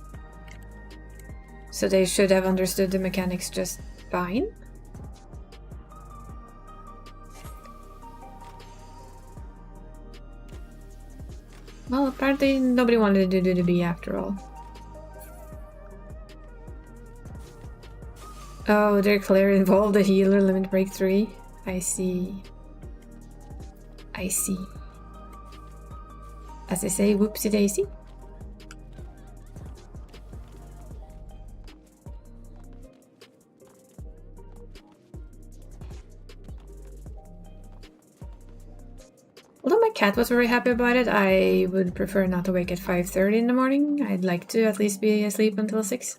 So they should have understood the mechanics just fine. Well, apparently nobody wanted to do the B after all. Oh, they're clearly involved. The healer limit break 3. I see. I see. As they say, whoopsie daisy. Although my cat was very happy about it, I would prefer not to wake at 5:30 in the morning. I'd like to at least be asleep until 6.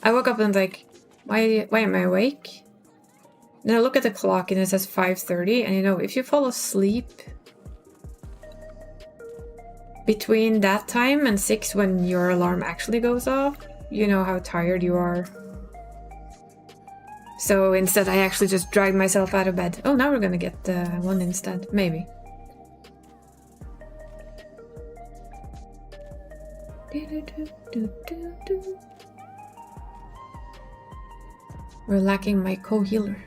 I woke up and like, why am I awake? Then I look at the clock and it says 5:30, and you know, if you fall asleep between that time and 6 when your alarm actually goes off, you know how tired you are. So instead I actually just dragged myself out of bed. Oh, now we're gonna get one instead. Maybe. We're lacking my co-healer.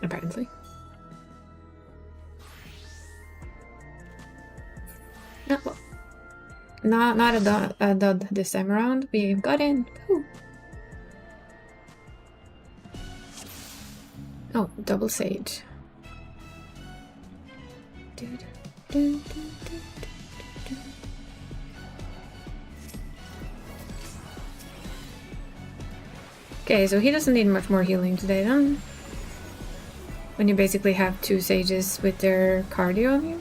Apparently. No, well, not a dud this time around. We got in. Woo. Oh, double sage. Okay, so he doesn't need much more healing today then. When you basically have 2 sages with their cardio on you.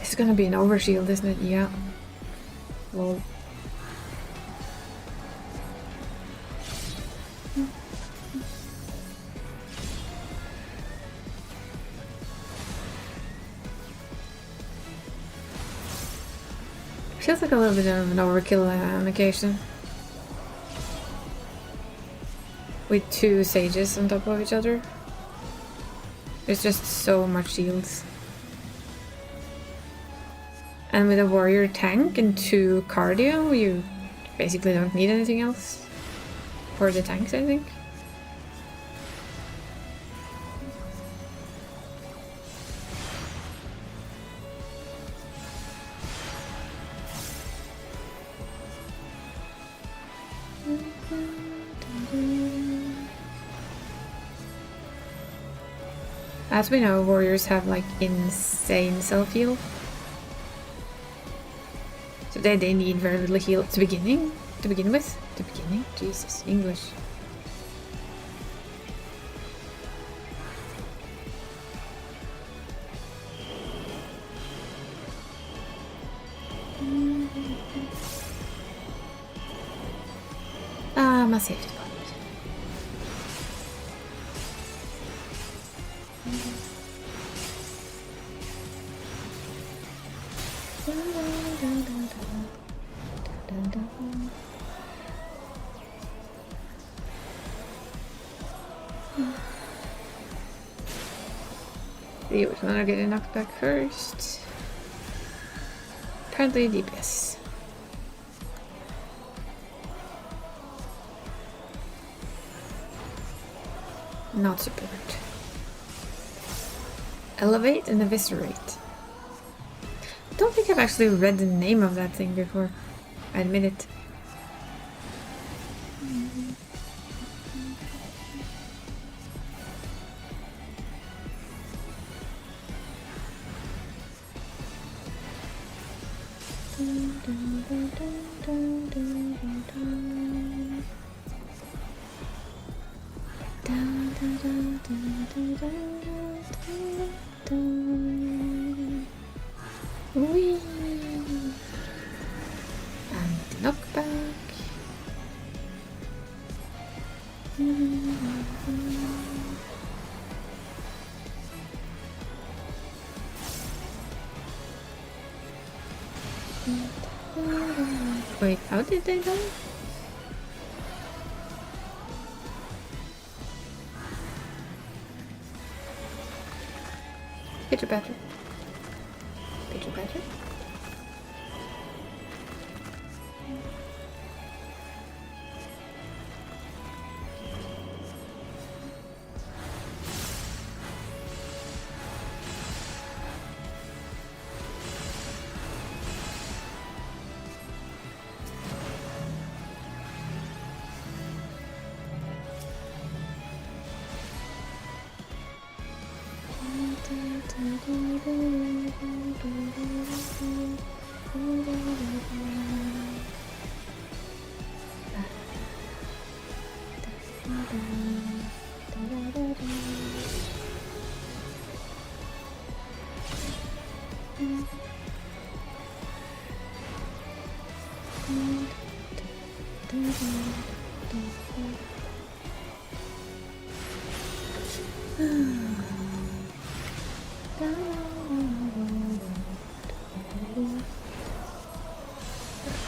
It's gonna be an overshield, isn't it? Yeah. Lol. Feels like a little bit of an overkill on occasion. With 2 sages on top of each other. There's just so much shields. And with a warrior tank and 2 cardio, you basically don't need anything else. For the tanks, I think. As we know, warriors have like insane self-heal. So they need very little heal to begin with. Jesus, English. my safety spot. See which one are getting knocked back first. Apparently DPS. Not support. Elevate and eviscerate. I don't think I've actually read the name of that thing before. I admit it. Whee! And knockback. Wait, how did they die? Picture better. Picture better.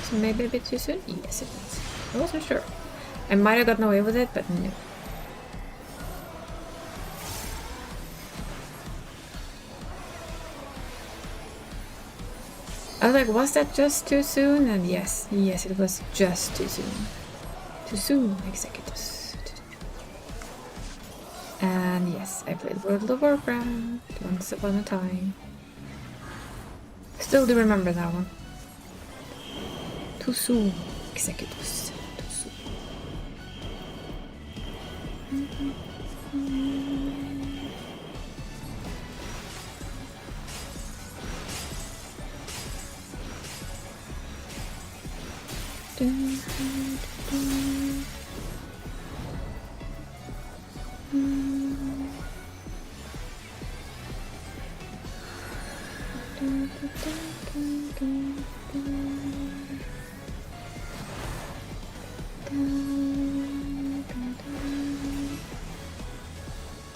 So maybe a bit too soon? Yes, it was. I wasn't sure. I might have gotten away with it, but no. I was like, was that just too soon? And yes, it was just too soon. Too soon, executors. And yes, I played World of Warcraft once upon a time. Still do remember that one. Too soon, executors. Too soon.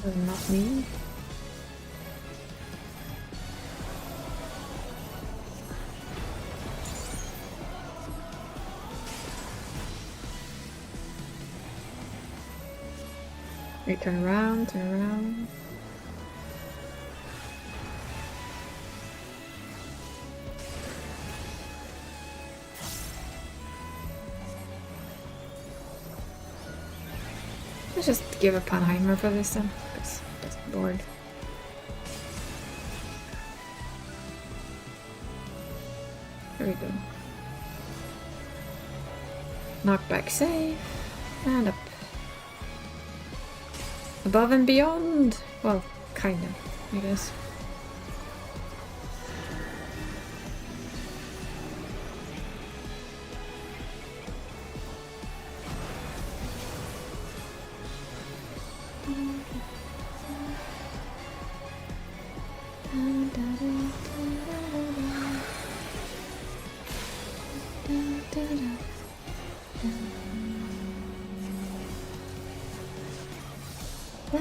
Was not me. Wait, turn around, turn around. Let's just give a Panheimer for this then, because I'm bored. There we go. Knockback save, and up. Above and beyond! Well, kind of, I guess. But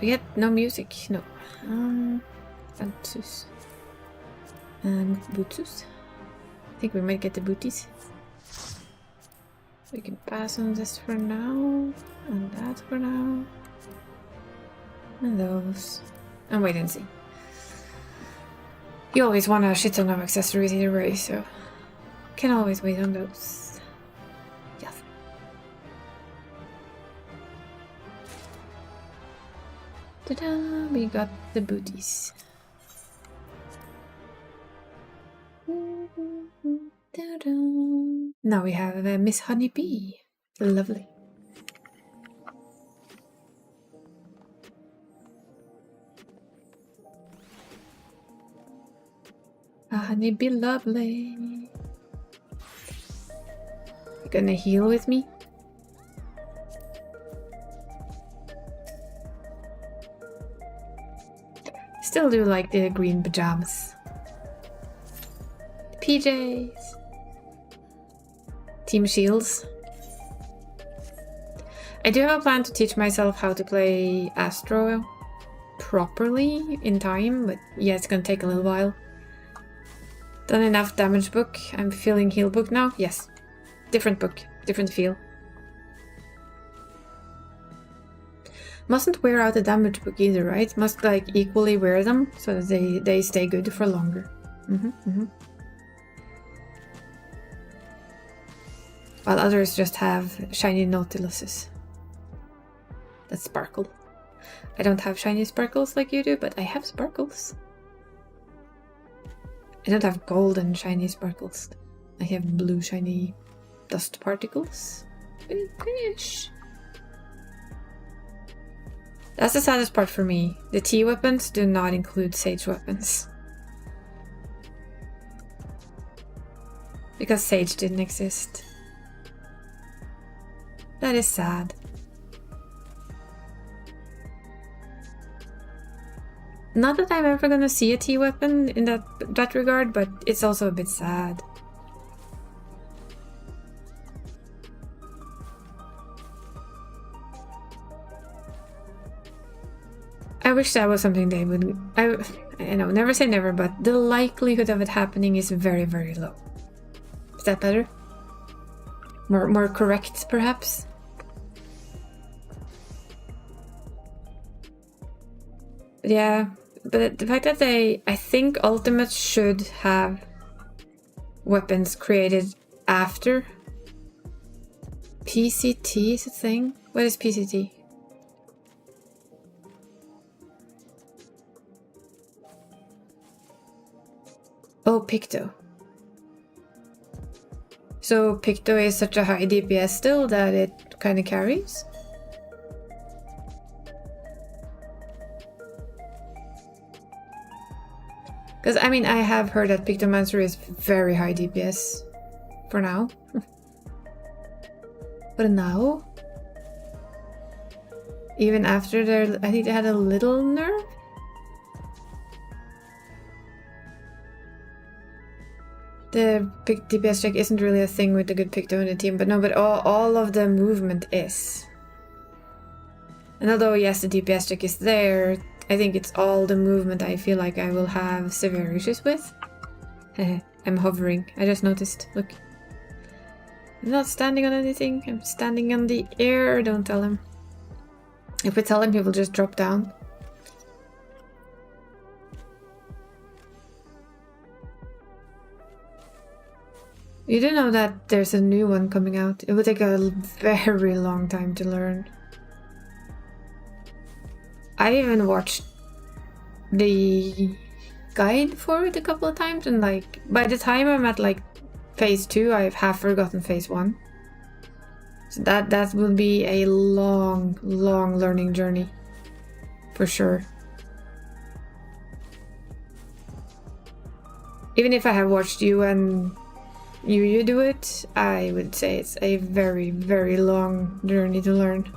we get no music, no. Fantus. Bootus. I think we might get the booties. We can pass on this for now, and that for now, and those, and wait and see. You always want a shit ton of accessories either way, so can always wait on those. Yes. Ta-da! We got the booties. Now we have Miss Honeybee. Lovely. A honeybee lovely. You gonna heal with me? Still do like the green pajamas. PJs. Team Shields. I do have a plan to teach myself how to play Astro properly in time, but yeah, it's gonna take a little while. Done enough damage book. I'm feeling heal book now. Yes. Different book. Different feel. Mustn't wear out the damage book either, right? Must like equally wear them so that they stay good for longer. While others just have shiny Nautiluses that sparkle. I don't have shiny sparkles like you do, but I have sparkles. I don't have golden shiny sparkles. I have blue shiny dust particles. Finish. That's the saddest part for me. The T weapons do not include Sage weapons. Because Sage didn't exist. That is sad. Not that I'm ever gonna see a T weapon in that regard, but it's also a bit sad. I wish that was something they would... I know, never say never, but the likelihood of it happening is very, very low. Is that better? More correct, perhaps? Yeah, but the fact that I think Ultimates should have weapons created after PCT is a thing. What is PCT? Oh, Picto. So Picto is such a high DPS still that it kind of carries? Because, I mean, I have heard that Pictomancer is very high DPS for now. But now? Even after I think they had a little nerf? The DPS check isn't really a thing with the good Picto in the team, but no, but all of the movement is. And although, yes, the DPS check is there, I think it's all the movement I feel like I will have severe issues with. I'm hovering. I just noticed. Look. I'm not standing on anything. I'm standing on the air. Don't tell him. If we tell him, he will just drop down. You do know that there's a new one coming out. It will take a very long time to learn. I even watched the guide for it a couple of times, and like by the time I'm at like phase 2, I've half forgotten phase 1. So that will be a long learning journey for sure. Even if I have watched you and you do it, I would say it's a very long journey to learn.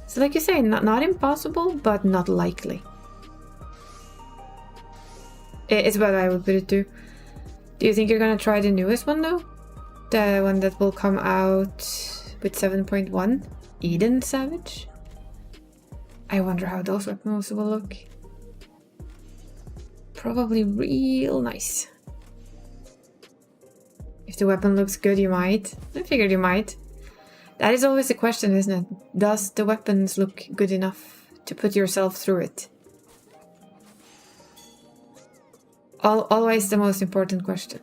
So like you say, not impossible, but not likely. It's what I would put it to. Do you think you're gonna try the newest one though? The one that will come out with 7.1? Eden Savage? I wonder how those weapons will look. Probably real nice. If the weapon looks good, you might. I figured you might. That is always the question, isn't it? Does the weapons look good enough to put yourself through it? Always the most important question.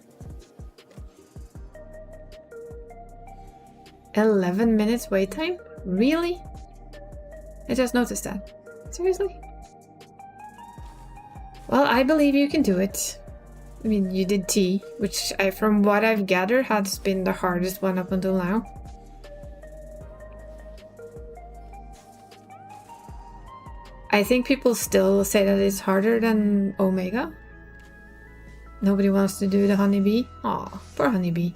11 minutes wait time? Really? I just noticed that. Seriously? Well, I believe you can do it. I mean, you did T, which from what I've gathered has been the hardest one up until now. I think people still say that it's harder than Omega. Nobody wants to do the honeybee. Aw, poor honeybee.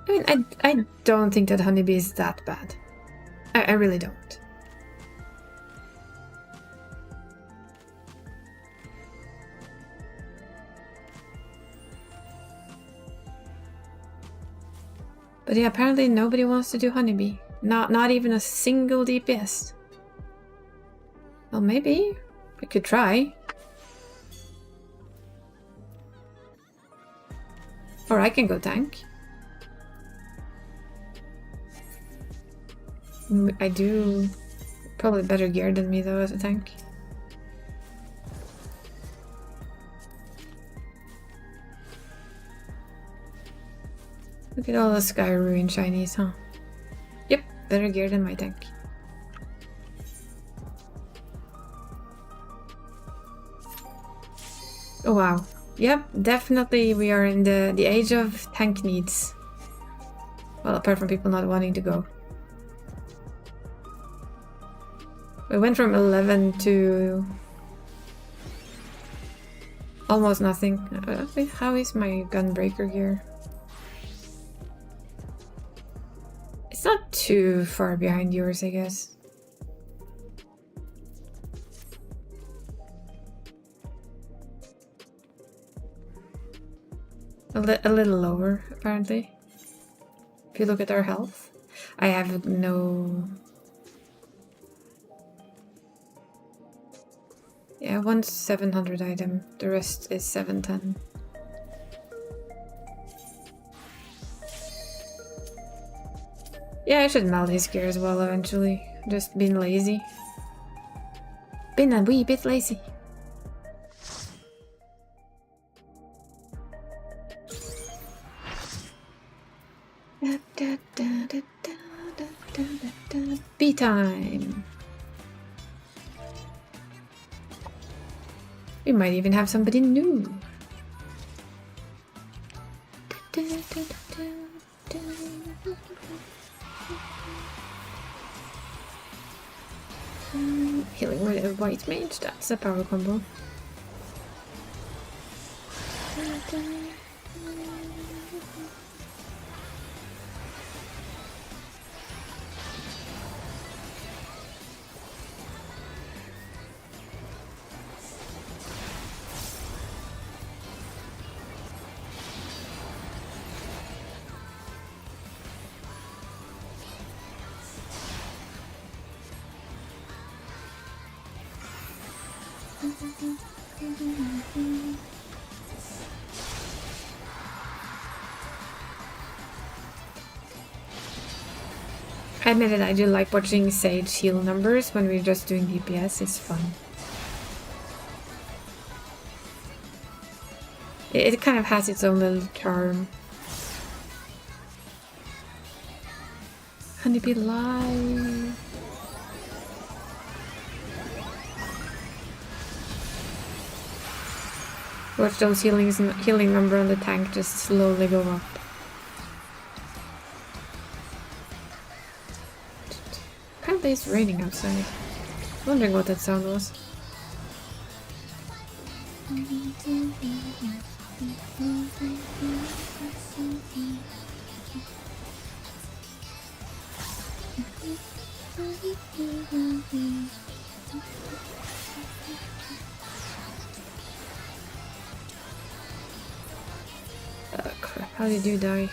I mean, I don't think that honeybee is that bad. I really don't. But yeah, apparently nobody wants to do honeybee. Not even a single DPS. Well, maybe we could try. Or I can go tank. I do probably better gear than me though as a tank. Look at all the Sky Ruin shinies, huh? Yep, better gear than my tank. Oh wow. Yep, definitely we are in the age of tank needs. Well, apart from people not wanting to go. We went from 11 to almost nothing. Wait, how is my gunbreaker gear? It's not too far behind yours, I guess. A little lower, apparently. If you look at our health. I have no... Yeah, one's 700 item, the rest is 710. Yeah, I should melt his gear as well eventually. Just been lazy. Been a wee bit lazy. Bee time! We might even have somebody new. Healing with a white mage, that's a power combo. I admit it, I do like watching Sage heal numbers when we're just doing DPS, it's fun. It kind of has its own little charm. Honeybee live. Watch those healing number on the tank just slowly go up. Apparently it's raining outside. Wondering what that sound was. How did you die?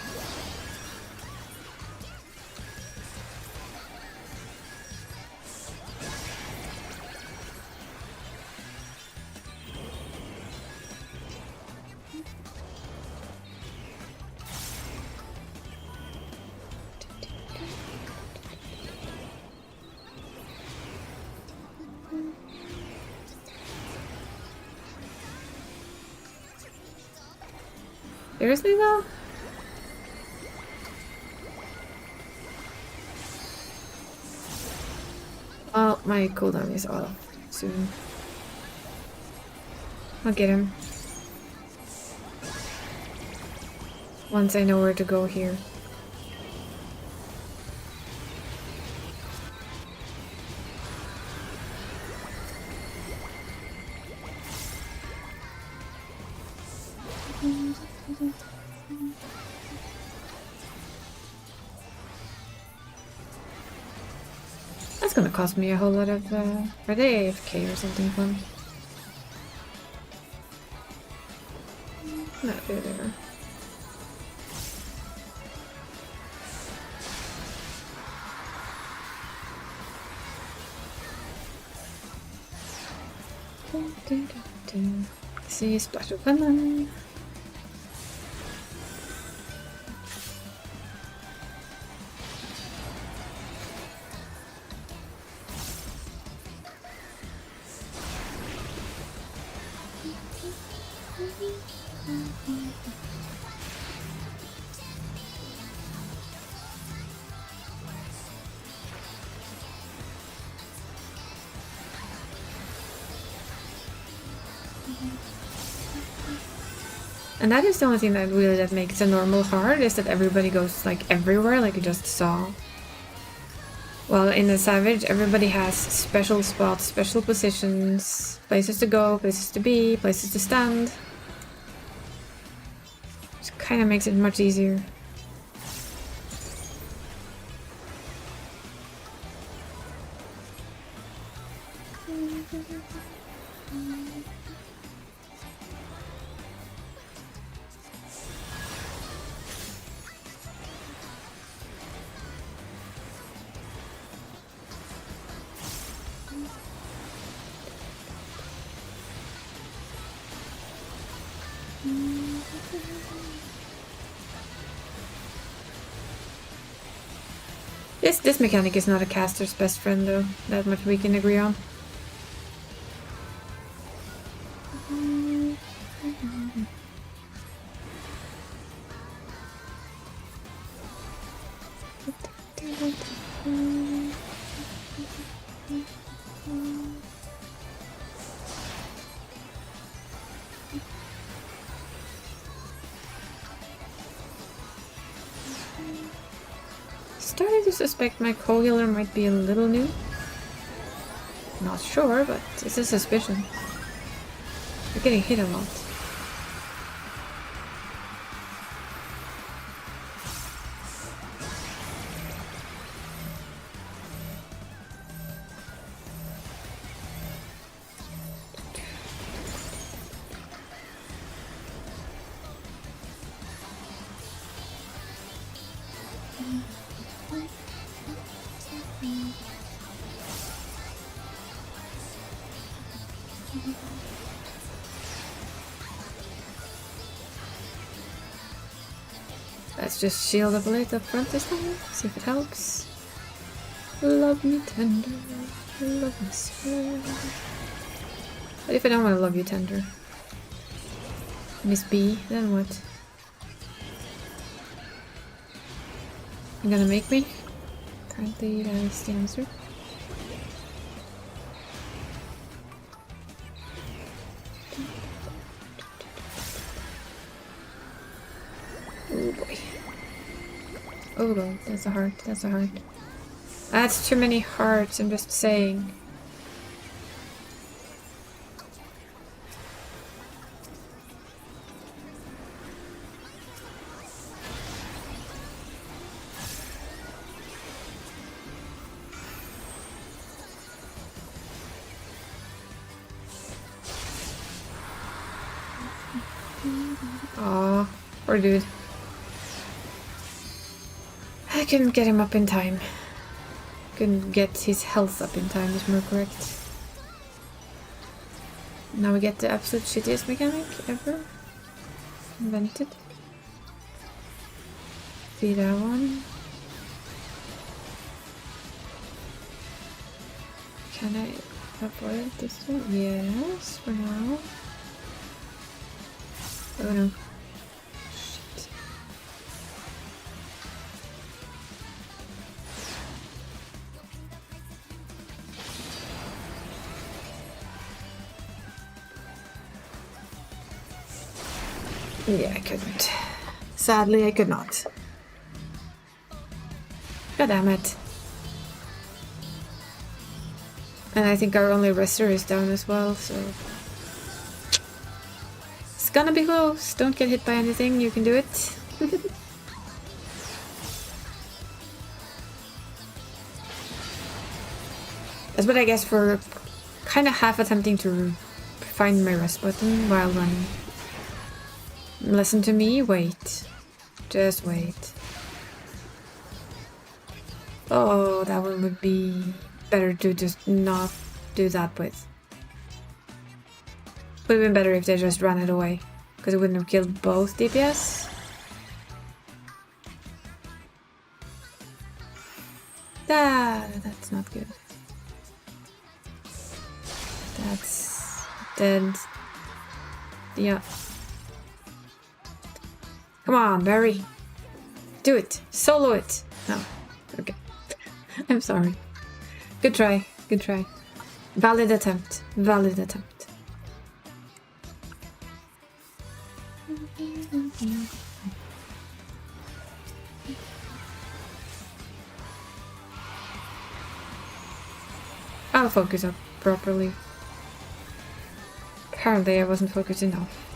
Seriously though? Oh, my cooldown is off soon. I'll get him. Once I know where to go here. That's gonna cost me a whole lot of, are they AFK or something fun? No, there they are. See, splash of lemon. And that is the only thing that really makes a normal hard, is that everybody goes like everywhere, like you just saw. Well, in the Savage, everybody has special spots, special positions, places to go, places to be, places to stand. Which kind of makes it much easier. This mechanic is not a caster's best friend though, that much we can agree on. Starting to suspect my co-healer might be a little new. Not sure, but it's a suspicion. You're getting hit a lot. Let's just shield up a little up front this time, see if it helps. Love me tender, love me slow. What if I don't want to love you tender? Miss B, then what? You gonna make me? Apparently that is the answer. Oh boy. Oh god, that's a heart, that's a heart. That's too many hearts, I'm just saying. Aw, poor dude. I couldn't get him up in time. Couldn't get his health up in time, is more correct. Now we get the absolute shittiest mechanic ever invented. See that one? Can I avoid this one? Yes, for now. Oh no. Shit. Yeah, I couldn't. Sadly, I could not. God damn it. And I think our only wrestler is down as well, so... It's gonna be close. Don't get hit by anything, you can do it. That's what I guess for kind of half attempting to find my rest button while running. Listen to me, wait. Just wait. Oh, that one would be better to just not do that with. Would have been better if they just ran it away, because it wouldn't have killed both DPS. That's not good. That's dead. Yeah. Come on, Barry. Do it. Solo it. No. Okay. I'm sorry. Good try. Good try. Valid attempt. Valid attempt. I'll focus up properly. Apparently I wasn't focused enough.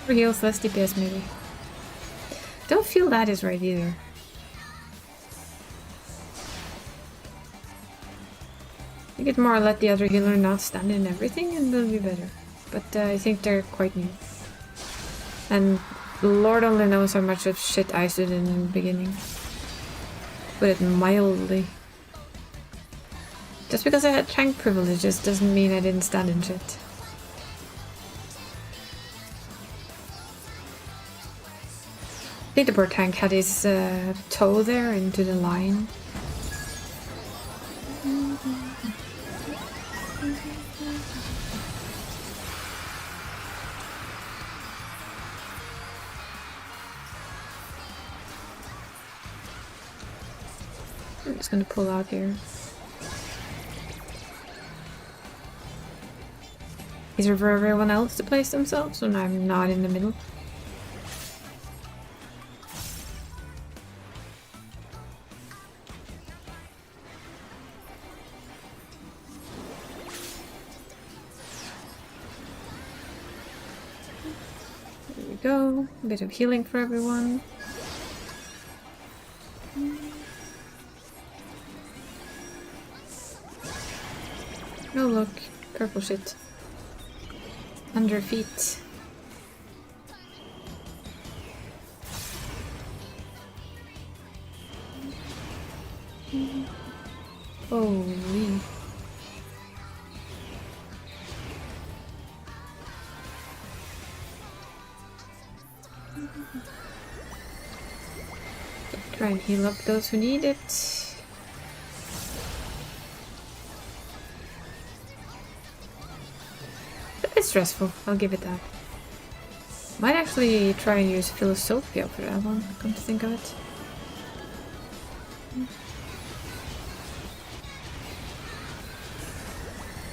More heals, less DPS maybe. Don't feel that is right either. You could more let the other healer not stand in everything and it'll be better. But I think they're quite new. And Lord only knows how much of shit I stood in the beginning. Put it mildly. Just because I had tank privileges doesn't mean I didn't stand in shit. I think the poor tank had his toe there into the line. I'm just gonna pull out here. These are for everyone else to place themselves when I'm not in the middle. There we go. A bit of healing for everyone. Oh look, purple shit. Under feet. Holy. Try and heal up those who need it. It's stressful, I'll give it that. Might actually try and use Philosophia for that one, come to think of it.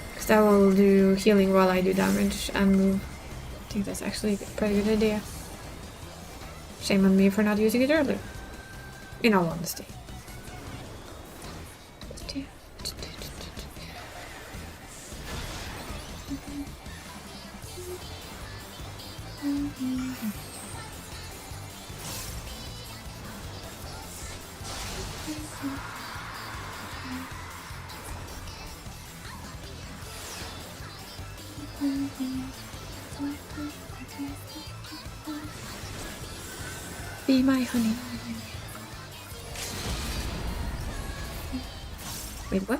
Because that will do healing while I do damage and move. I think that's actually a pretty good idea. Shame on me for not using it earlier. In all honesty. Be my honey. Wait, what?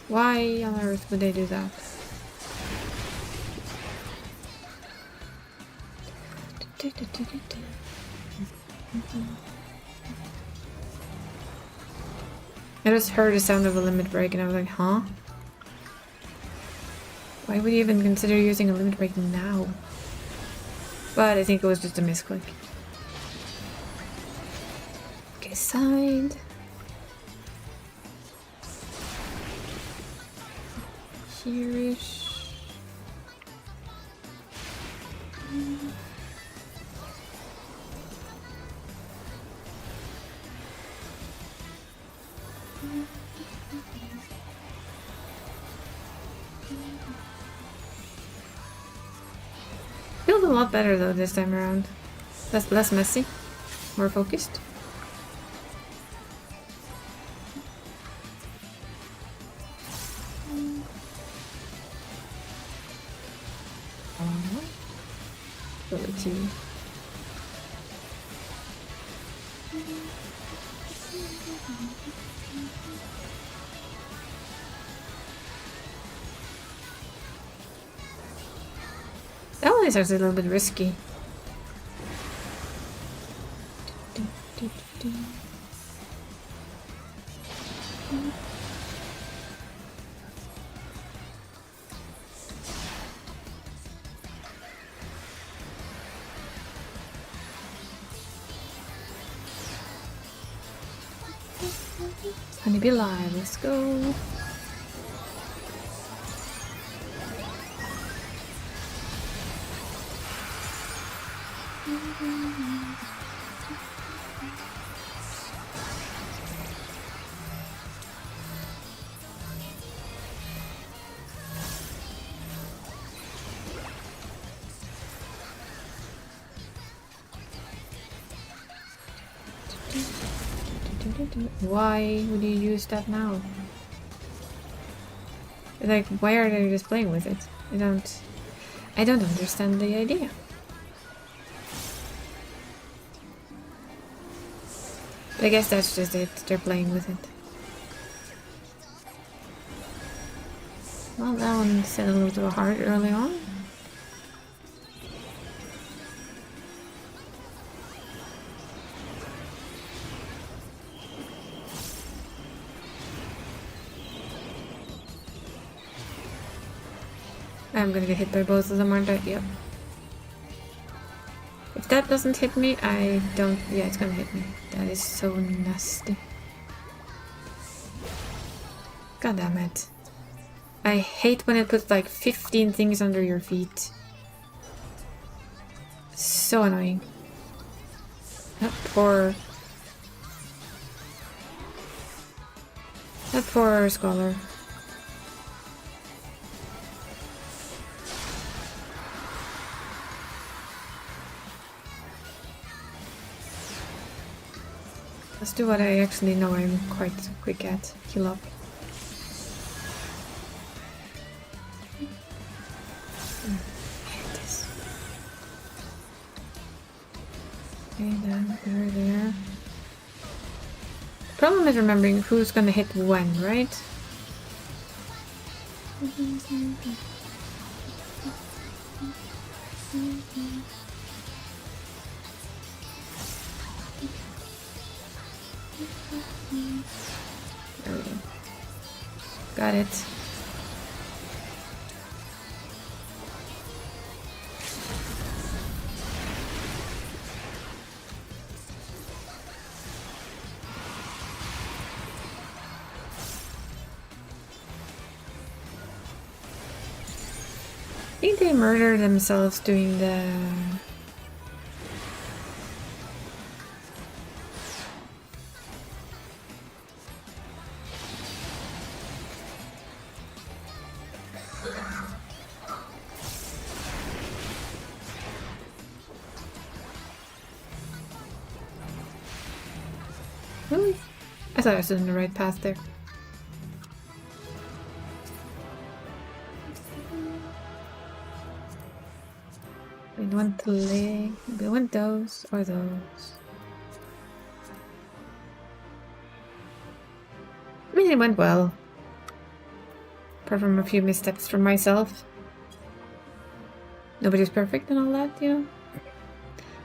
Why on earth would they do that? I just heard the sound of a limit break and I was like, huh? Why would you even consider using a limit break now? But I think it was just a misclick. Okay, side. Here-ish. Feels a lot better though this time around. Less messy, more focused. Ability. That one is actually a little bit risky. Honeybee live, let's go. Why would you use that now? Like, why are they just playing with it? I don't understand the idea. But I guess that's just it. They're playing with it. Well, that one set a little hard early on. I'm gonna get hit by both of them, aren't I? Yep. If that doesn't hit me, I don't... Yeah, it's gonna hit me. That is so nasty. God damn it. I hate when it puts like 15 things under your feet. So annoying. That poor scholar. Let's do what I actually know I'm quite quick at. Heal up. Okay, then there. Problem is remembering who's gonna hit when, right? There we go. Got it. I think they murder themselves doing the... Really? I thought I was on the right path there. We want the leg. We want those or those. I mean, it went well. Apart from a few missteps from myself. Nobody's perfect and all that, you know?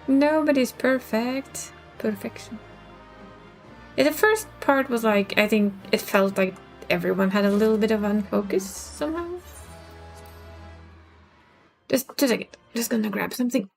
Nobody's perfect. Perfection. Yeah, the first part was like, I think it felt like everyone had a little bit of unfocus somehow. Just a second. Just gonna grab something.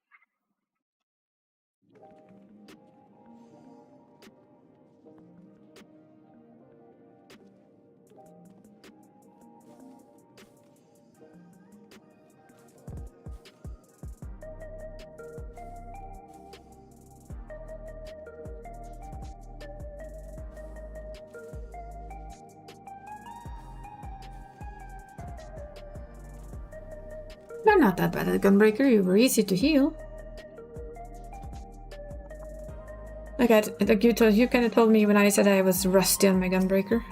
You're not that bad at Gunbreaker, you were easy to heal. Like you kind of told me when I said I was rusty on my Gunbreaker.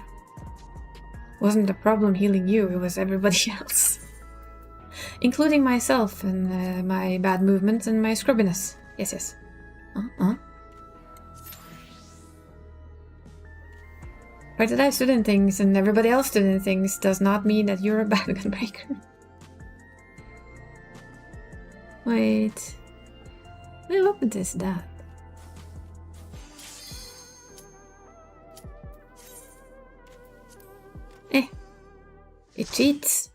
Wasn't the problem healing you, it was everybody else. Including myself and my bad movements and my scrubbiness. Yes, yes. Right, that I stood in things and everybody else stood in things does not mean that you're a bad Gunbreaker. Wait. What weapon is that? It cheats.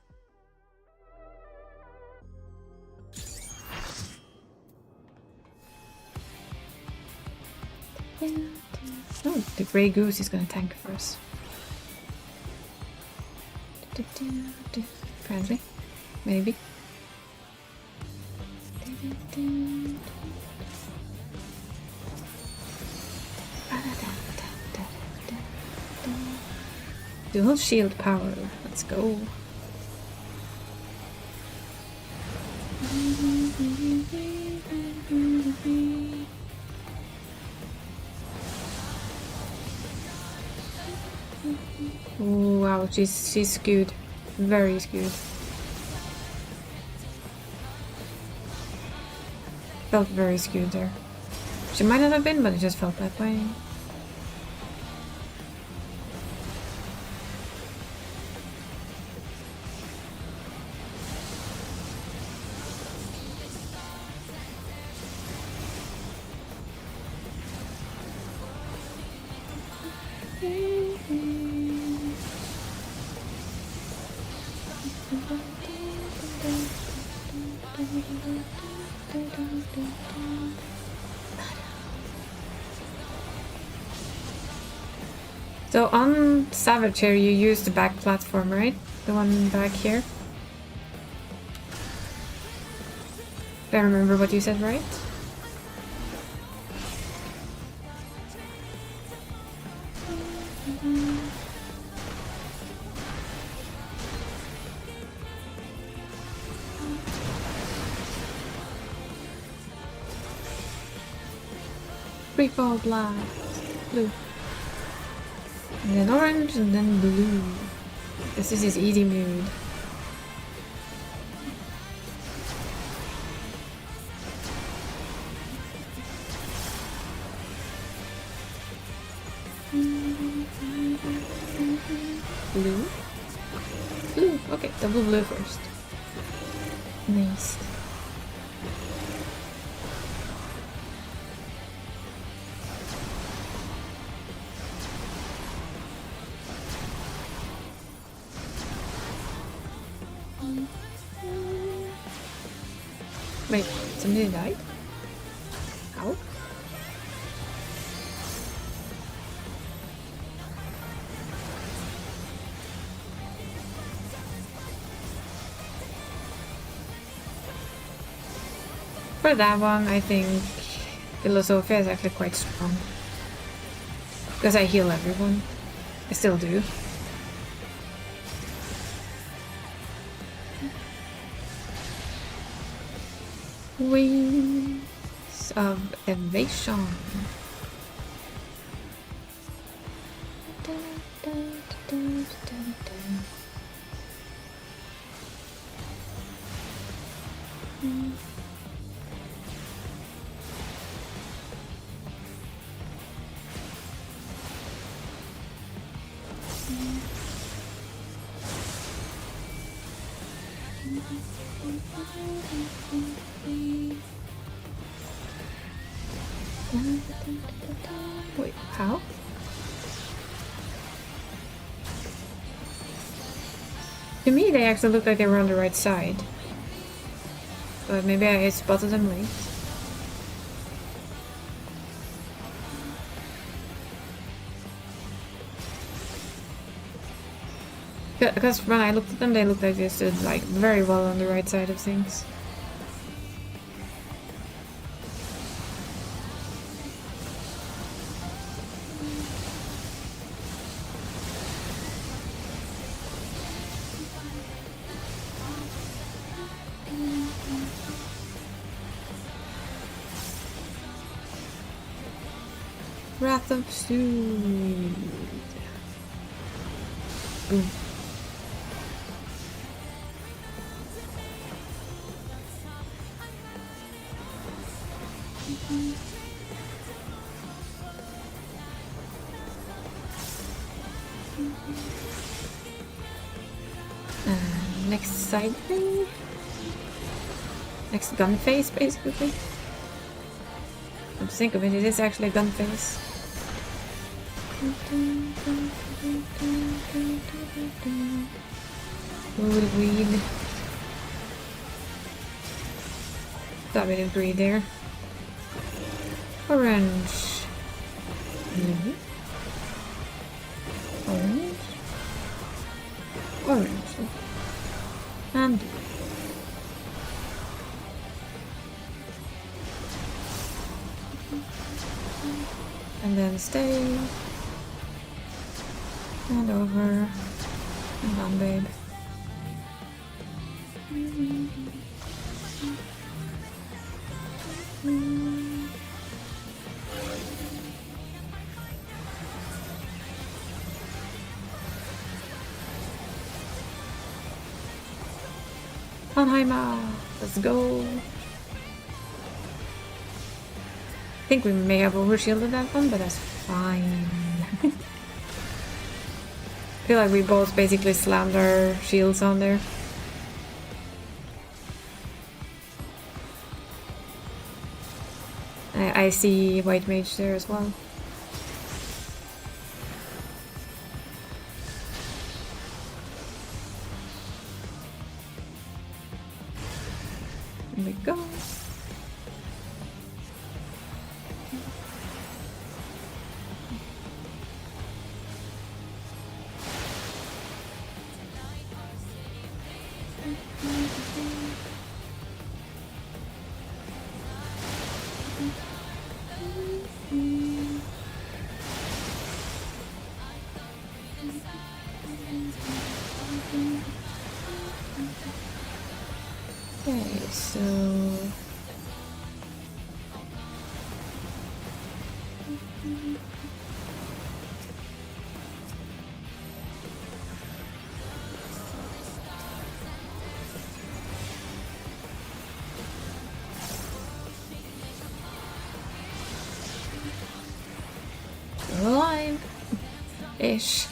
Oh, the grey goose is gonna tank for us. Apparently. Maybe. Dual shield power. Let's go. Oh, wow, she's skewed. Very skewed. Felt very skewed there. She might not have been, but it just felt that way. So on Savage here you use the back platform, right? The one back here? If I remember what you said, right? Free fall blast. Blue. And then orange and then blue. This is his easy mood. Blue? Blue. Okay, double blue first. Nice. Wait, somebody died? How? For that one, I think Philosophia is actually quite strong. Because I heal everyone. I still do. Wings of Evasion. Wait, how? To me, they actually looked like they were on the right side. But maybe I spotted them late. Because when I looked at them, they looked like they stood like very well on the right side of things. Wrath of Sood. Boom. Next side thing? Next gun phase, basically. Come to think of it, it is actually a gun phase. Ooh, weed. Thought we did greed there. Orange. Blue. Orange. Orange. And blue. And then stay. And over. And on, babe. Anheimer, let's go. I think we may have overshielded that one, but that's fine. I feel like we both basically slammed our shields on there. I see white mage there as well. There we go. Okay, so we're alive ish.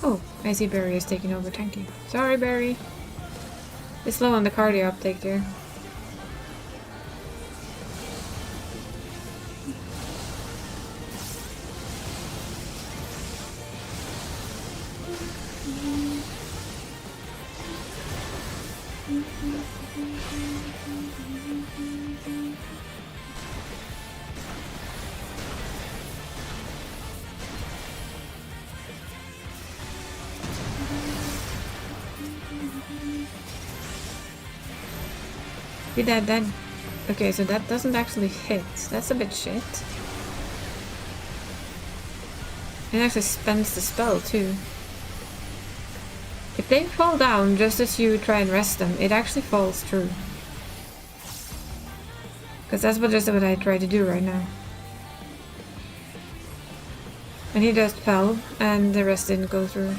Oh, I see Barry is taking over tanking. Sorry, Barry. It's slow on the cardio uptake there. That okay, so that doesn't actually hit. That's a bit shit. It actually spends the spell too. If they fall down just as you try and rest them, it actually falls through. Because that's just what I try to do right now. And he just fell, and the rest didn't go through.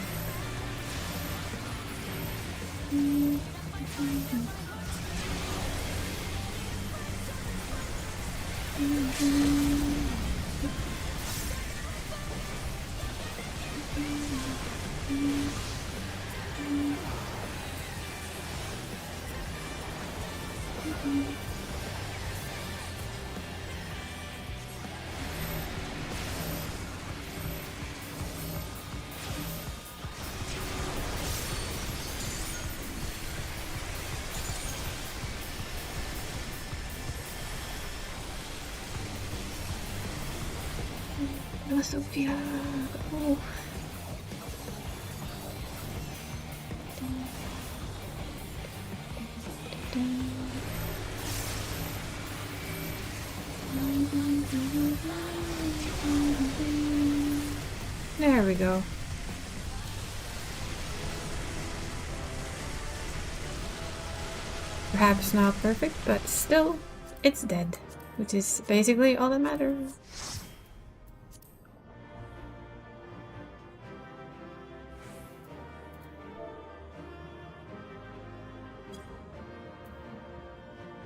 Sophia. Oh. There we go. Perhaps not perfect, but still, it's dead, which is basically all that matters.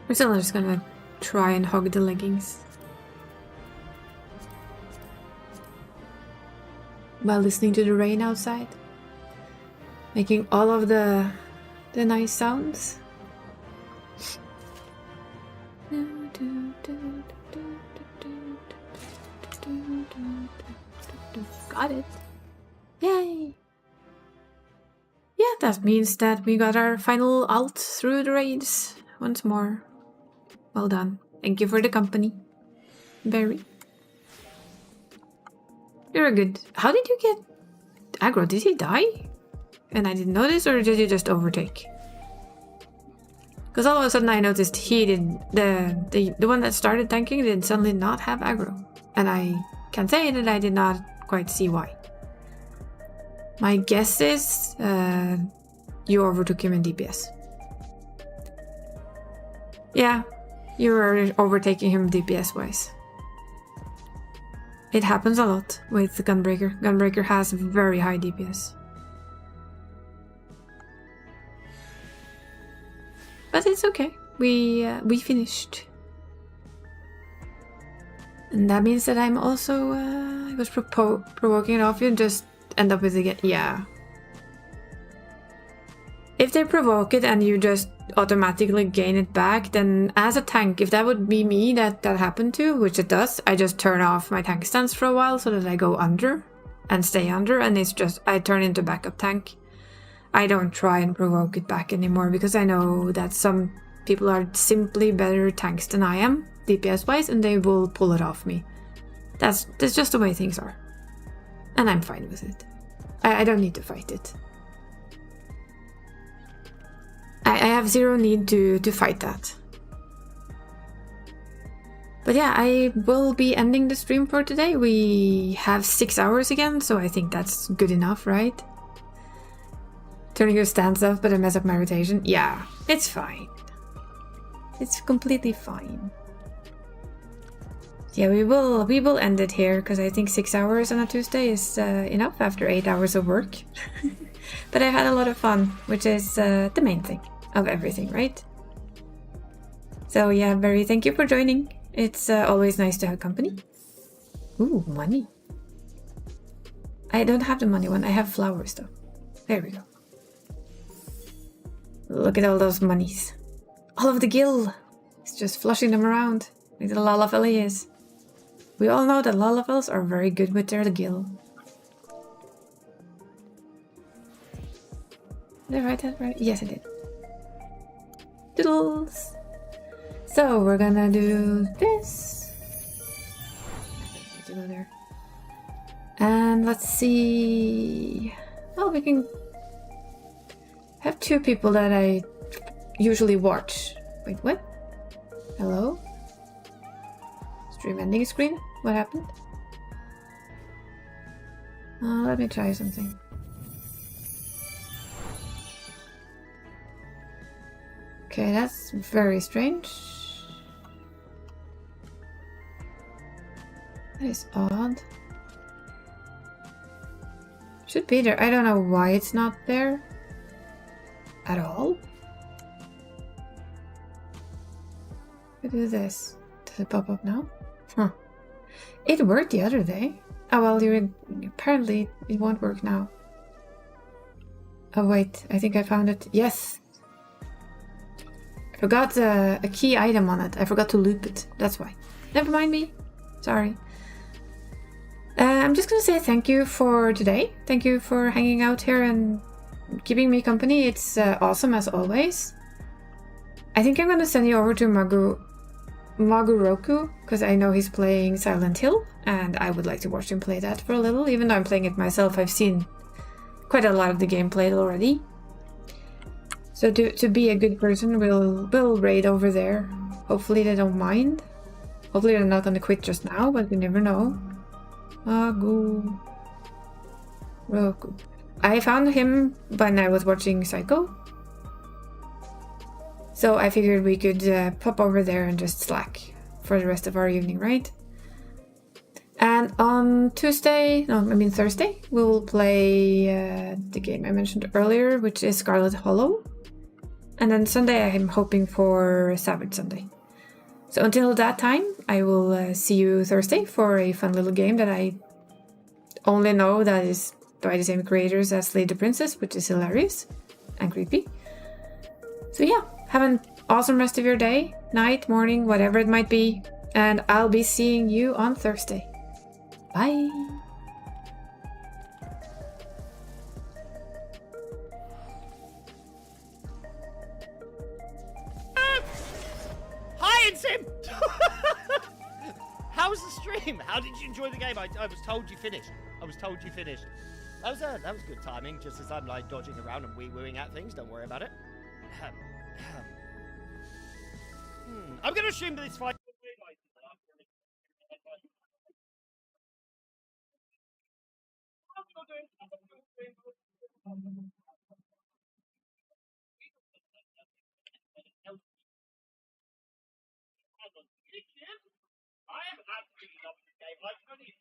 I'm still just gonna try and hug the leggings while listening to the rain outside, making all of the nice sounds. Got it. Yay! Yeah, that means that we got our final alt through the raids once more. Well done. Thank you for the company, Barry. You're good. How did you get aggro? Did he die? And I didn't notice, or did he just overtake? Because all of a sudden I noticed he did the one that started tanking did suddenly not have aggro, and I can say that I did not quite see why. My guess is you overtook him in DPS. Yeah, you were overtaking him DPS wise. It happens a lot with Gunbreaker. Gunbreaker has very high DPS. But it's okay. We finished. And that means that I'm also I was provoking it off you and just end up with it. Yeah. If they provoke it and you just automatically gain it back, then as a tank, if that would be me that happened to, which it does, I just turn off my tank stance for a while so that I go under and stay under, and it's just I turn into backup tank. I don't try and provoke it back anymore because I know that some people are simply better tanks than I am, DPS wise, and they will pull it off me. That's just the way things are. And I'm fine with it. I don't need to fight it. I have zero need to fight that. But yeah, I will be ending the stream for today. We have 6 hours again, so I think that's good enough, right? Turning your stance off, but I mess up my rotation. Yeah, it's fine. It's completely fine. Yeah, we will end it here, because I think 6 hours on a Tuesday is enough after 8 hours of work. But I had a lot of fun, which is the main thing of everything, right? So yeah, Barry, thank you for joining. It's always nice to have company. Ooh, money. I don't have the money one, I have flowers though. There we go. Look at all those monies. All of the gil. It's just flushing them around like the Lalafell he is. We all know that Lalafells are very good with their gil. Did I write that right? Yes, I did. Doodles! So we're gonna do this. To go there. And let's see. Well, we can have two people that I usually watch. Wait, what? Hello? Stream ending screen? What happened? Let me try something. Okay, that's very strange. That is odd. Should be there. I don't know why it's not there at all. What is this? Does it pop up now? Huh. It worked the other day. Oh well, apparently it won't work now. Oh wait, I think I found it. Yes! I forgot a key item on it. I forgot to loop it. That's why. Never mind me. Sorry. I'm just gonna say thank you for today. Thank you for hanging out here and keeping me company. It's awesome as always. I think I'm gonna send you over to Maguroku because I know he's playing Silent Hill and I would like to watch him play that for a little. Even though I'm playing it myself, I've seen quite a lot of the game played already. So to be a good person, we'll raid over there. Hopefully they don't mind. Hopefully they're not gonna quit just now, but we never know. Maguroku. I found him when I was watching Psycho. So I figured we could pop over there and just slack for the rest of our evening, right? And on Thursday, we will play the game I mentioned earlier, which is Scarlet Hollow. And then Sunday I'm hoping for Savage Sunday. So until that time, I will see you Thursday for a fun little game that I only know that is by the same creators as Slay the Princess, which is hilarious and creepy. So yeah, have an awesome rest of your day, night, morning, whatever it might be. And I'll be seeing you on Thursday. Bye! Hi, it's him! How was the stream? How did you enjoy the game? I was told you finished. That was good timing, just as I'm like dodging around and wee-wooing at things. Don't worry about it. I'm gonna assume that this fight... I am absolutely loving the game.